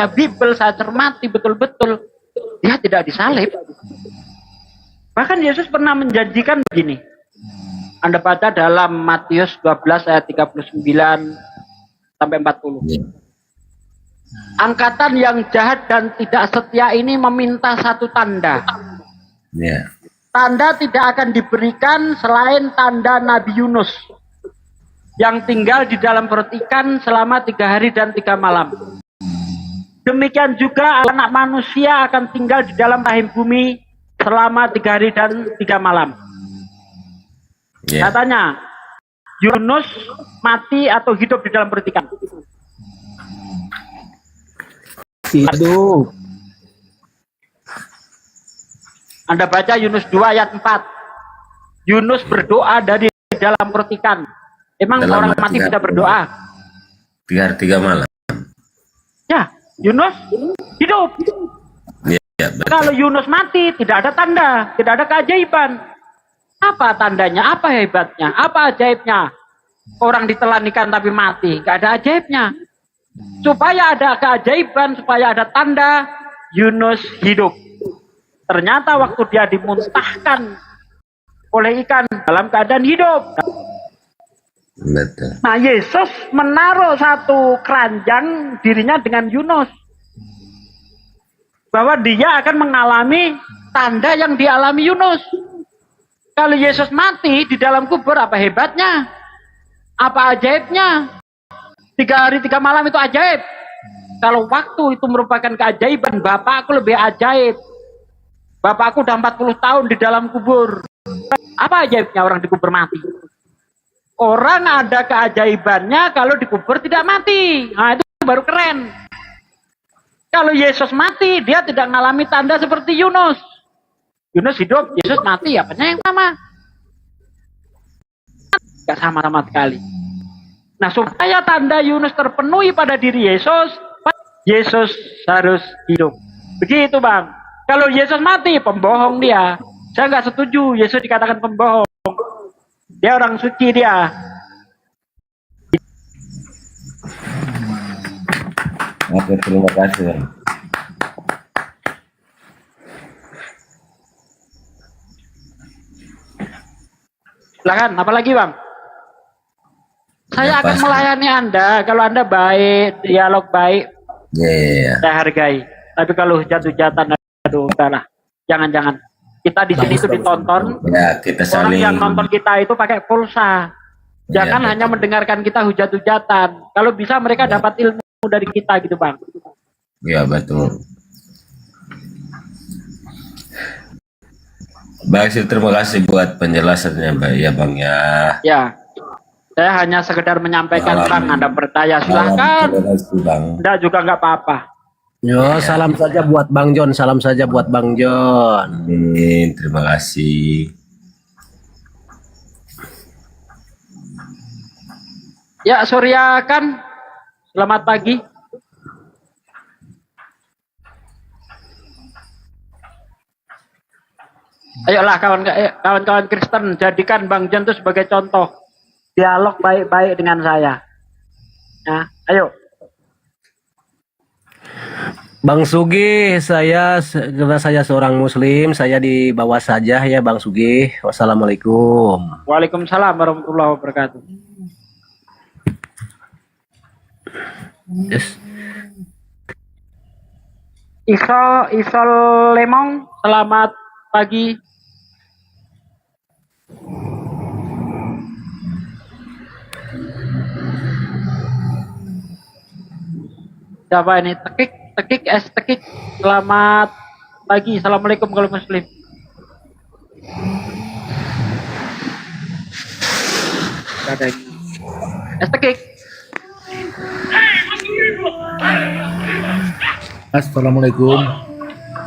Speaker 10: Bible saya cermati betul-betul, dia tidak disalib. Bahkan Yesus pernah menjanjikan begini. Anda baca dalam Matius 12 ayat 39 sampai 40. Angkatan yang jahat dan tidak setia ini meminta satu tanda. Tanda tidak akan diberikan selain tanda Nabi Yunus yang tinggal di dalam perut ikan selama 3 hari dan 3 malam. Demikian juga anak manusia akan tinggal di dalam rahim bumi selama 3 hari dan 3 malam. Katanya, Yunus mati atau hidup di dalam perut ikan?
Speaker 8: Hidup.
Speaker 10: Anda baca Yunus 2 ayat 4. Yunus berdoa dari dalam perut ikan. Emang
Speaker 3: Dalam
Speaker 10: orang mati
Speaker 3: tiga-
Speaker 10: bisa berdoa?
Speaker 3: 3 hari 3 malam.
Speaker 10: Ya, Yunus hidup.
Speaker 3: Ya, betul.
Speaker 10: Kalau Yunus mati, tidak ada tanda, tidak ada keajaiban. Apa tandanya? Apa hebatnya? Apa ajaibnya? Orang ditelan ikan tapi mati, gak ada ajaibnya. Supaya ada keajaiban, supaya ada tanda, Yunus hidup. Ternyata waktu dia dimuntahkan oleh ikan dalam keadaan hidup.
Speaker 3: Betul.
Speaker 10: Nah, Yesus menaruh satu keranjang dirinya dengan Yunus. Bahwa dia akan mengalami tanda yang dialami Yunus. Kalau Yesus mati di dalam kubur, apa hebatnya? Apa ajaibnya? 3 hari 3 malam itu ajaib. Kalau waktu itu merupakan keajaiban, Bapakku lebih ajaib. Bapakku udah 40 tahun di dalam kubur. Apa ajaibnya orang dikubur mati? Orang ada keajaibannya kalau dikubur tidak mati. Nah, itu baru keren. Kalau Yesus mati, dia tidak mengalami tanda seperti Yunus. Yunus hidup, Yesus mati, apanya yang sama? Gak sama-sama sekali. Nah, supaya tanda Yunus terpenuhi pada diri Yesus, Yesus harus hidup. Begitu, Bang. Kalau Yesus mati, pembohong dia. Saya nggak setuju Yesus dikatakan pembohong. Dia orang suci dia.
Speaker 3: Oke, terima kasih. Bang.
Speaker 10: Silakan, apa lagi, Bang? Saya akan
Speaker 3: pasti.
Speaker 10: melayani Anda kalau Anda baik, dialog baik,
Speaker 3: Iya.
Speaker 10: saya hargai. Tapi kalau hujat-hujatan, aduh, udahlah. Jangan-jangan. Kita di sini itu ditonton.
Speaker 3: Ya, kita
Speaker 10: Orang
Speaker 3: saling
Speaker 10: yang nonton kita itu pakai pulsa. Jangan
Speaker 3: Ya,
Speaker 10: hanya mendengarkan kita hujat-hujatan. Kalau bisa mereka dapat ilmu dari kita gitu, Bang.
Speaker 3: Ya, betul. Baik, sih, terima kasih buat penjelasannya, Mbak. Ya, Bang ya.
Speaker 10: Ya. Saya hanya sekedar menyampaikan, Bang. Anda percaya, silahkan.
Speaker 3: Terima kasih, Bang.
Speaker 10: Anda juga nggak apa-apa.
Speaker 8: Yo, salam saja buat Bang John, salam saja buat Bang John.
Speaker 3: Amin, terima kasih.
Speaker 10: Ya, Surya kan. Selamat pagi. Ayolah kawan-kawan Kristen, jadikan Bang John itu sebagai contoh. Dialog baik-baik dengan saya. Ya, ayo.
Speaker 8: Bang Sugih, karena saya seorang Muslim, saya di bawah saja ya Bang Sugih. Wassalamualaikum.
Speaker 10: Waalaikumsalam warahmatullahi wabarakatuh.
Speaker 8: Yes.
Speaker 10: Iso Lemong, selamat pagi. Siapa ini? Tekik. Selamat pagi. Assalamualaikum kalau Muslim. Gak ada yang Tekik.
Speaker 11: Assalamualaikum.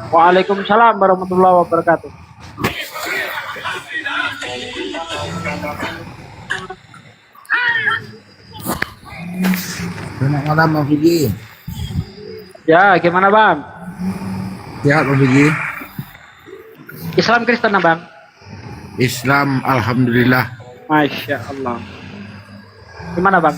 Speaker 10: Waalaikumsalam warahmatullahi wabarakatuh.
Speaker 11: Selamat malam, Bang Fiji.
Speaker 10: Ya, gimana Bang?
Speaker 11: Sehat, Bang Fiji.
Speaker 10: Islam Kristen Bang?
Speaker 11: Islam, alhamdulillah.
Speaker 10: Masya Allah. Gimana Bang?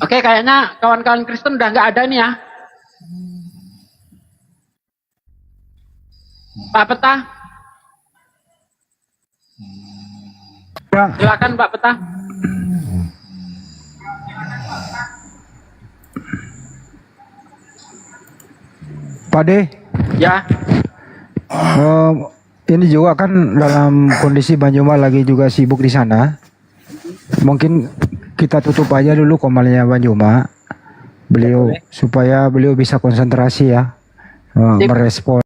Speaker 10: Oke, kayaknya kawan-kawan Kristen udah nggak ada nih ya. Pak Peta. Silakan Pak Peta.
Speaker 7: Pak De,
Speaker 10: Ya.
Speaker 7: ini juga kan dalam kondisi Banjuma lagi juga sibuk di sana. Mungkin kita tutup aja dulu komalnya Banjuma. Beliau supaya beliau bisa konsentrasi ya, merespon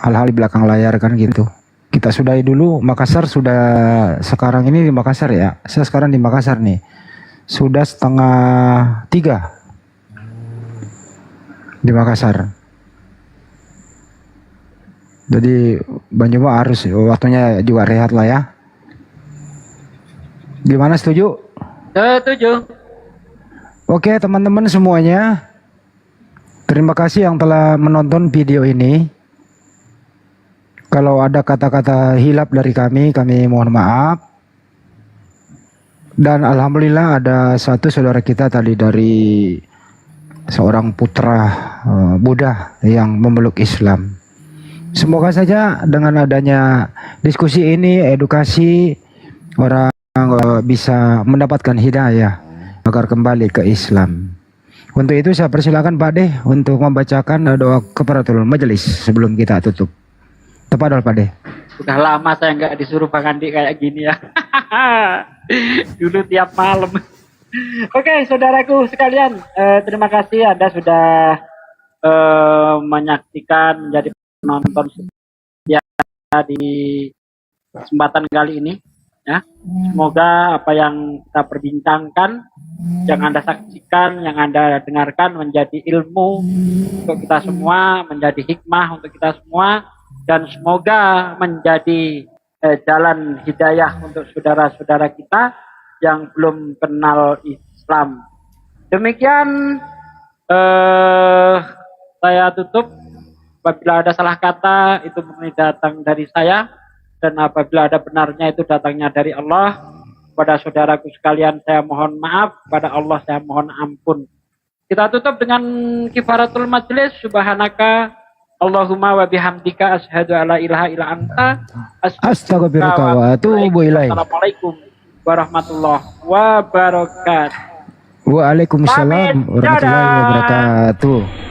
Speaker 7: hal-hal di belakang layar kan gitu. Kita sudahi dulu. Makassar sudah sekarang ini di Makassar ya. Saya sekarang di Makassar nih. Sudah 2:30 di Makassar. Jadi Bang Juma harus waktunya juga rehat lah ya. Gimana, setuju?
Speaker 10: Setuju.
Speaker 7: Oke teman-teman semuanya, terima kasih yang telah menonton video ini. Kalau ada kata-kata hilap dari kami mohon maaf. Dan alhamdulillah ada satu saudara kita tadi dari seorang putra Buddha yang memeluk Islam. Semoga saja dengan adanya diskusi ini, edukasi, orang bisa mendapatkan hidayah agar kembali ke Islam. Untuk itu saya persilakan Pak Deh untuk membacakan doa kafaratul majelis sebelum kita tutup. Tafadhol Pak Deh.
Speaker 10: Udah lama saya nggak disuruh Bang Andi kayak gini ya. Dulu tiap malam. Oke, saudaraku sekalian, terima kasih Anda sudah menyaksikan, menjadi penonton setia di kesempatan kali ini. Ya, semoga apa yang kita perbincangkan, yang Anda saksikan, yang Anda dengarkan menjadi ilmu untuk kita semua, menjadi hikmah untuk kita semua, dan semoga menjadi jalan hidayah untuk saudara-saudara kita yang belum kenal Islam. Demikian saya tutup. Apabila ada salah kata itu murni datang dari saya, dan apabila ada benarnya itu datangnya dari Allah. Kepada saudaraku sekalian saya mohon maaf, kepada Allah saya mohon ampun. Kita tutup dengan kifaratul majlis. Subhanaka Allahumma wa bihamdika asyhadu alla ilaha illa anta
Speaker 7: astaghfiruka wa atubu ilaik.
Speaker 10: Assalamualaikum warahmatullahi wabarakatuh.
Speaker 7: Waalaikumsalam warahmatullahi wabarakatuh.